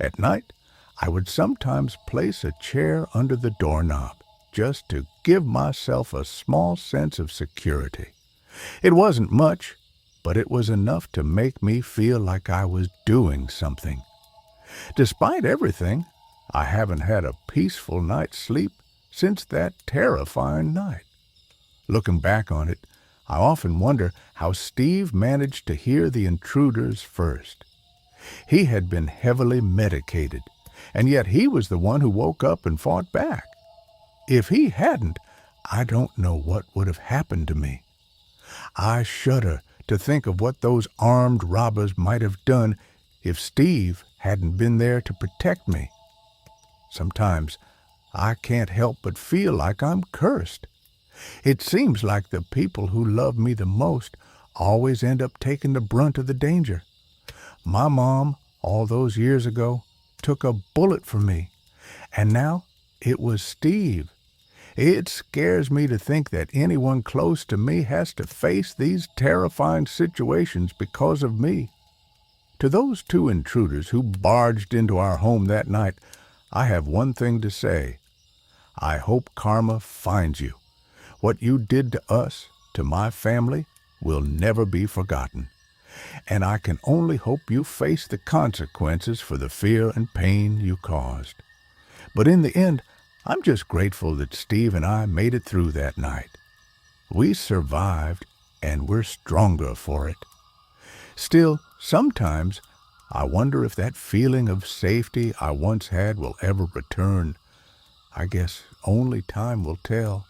At night, I would sometimes place a chair under the doorknob just to give myself a small sense of security. It wasn't much, but it was enough to make me feel like I was doing something. Despite everything, I haven't had a peaceful night's sleep since that terrifying night. Looking back on it, I often wonder how Steve managed to hear the intruders first. He had been heavily medicated, and yet he was the one who woke up and fought back. If he hadn't, I don't know what would have happened to me. I shudder to think of what those armed robbers might have done if Steve hadn't been there to protect me. Sometimes I can't help but feel like I'm cursed. It seems like the people who love me the most always end up taking the brunt of the danger. My mom, all those years ago, took a bullet for me, and now it was Steve. It scares me to think that anyone close to me has to face these terrifying situations because of me. To those 2 intruders who barged into our home that night, I have one thing to say. I hope karma finds you. What you did to us, to my family, will never be forgotten. And I can only hope you face the consequences for the fear and pain you caused. But in the end, I'm just grateful that Steve and I made it through that night. We survived, and we're stronger for it. Still, sometimes I wonder if that feeling of safety I once had will ever return. I guess only time will tell.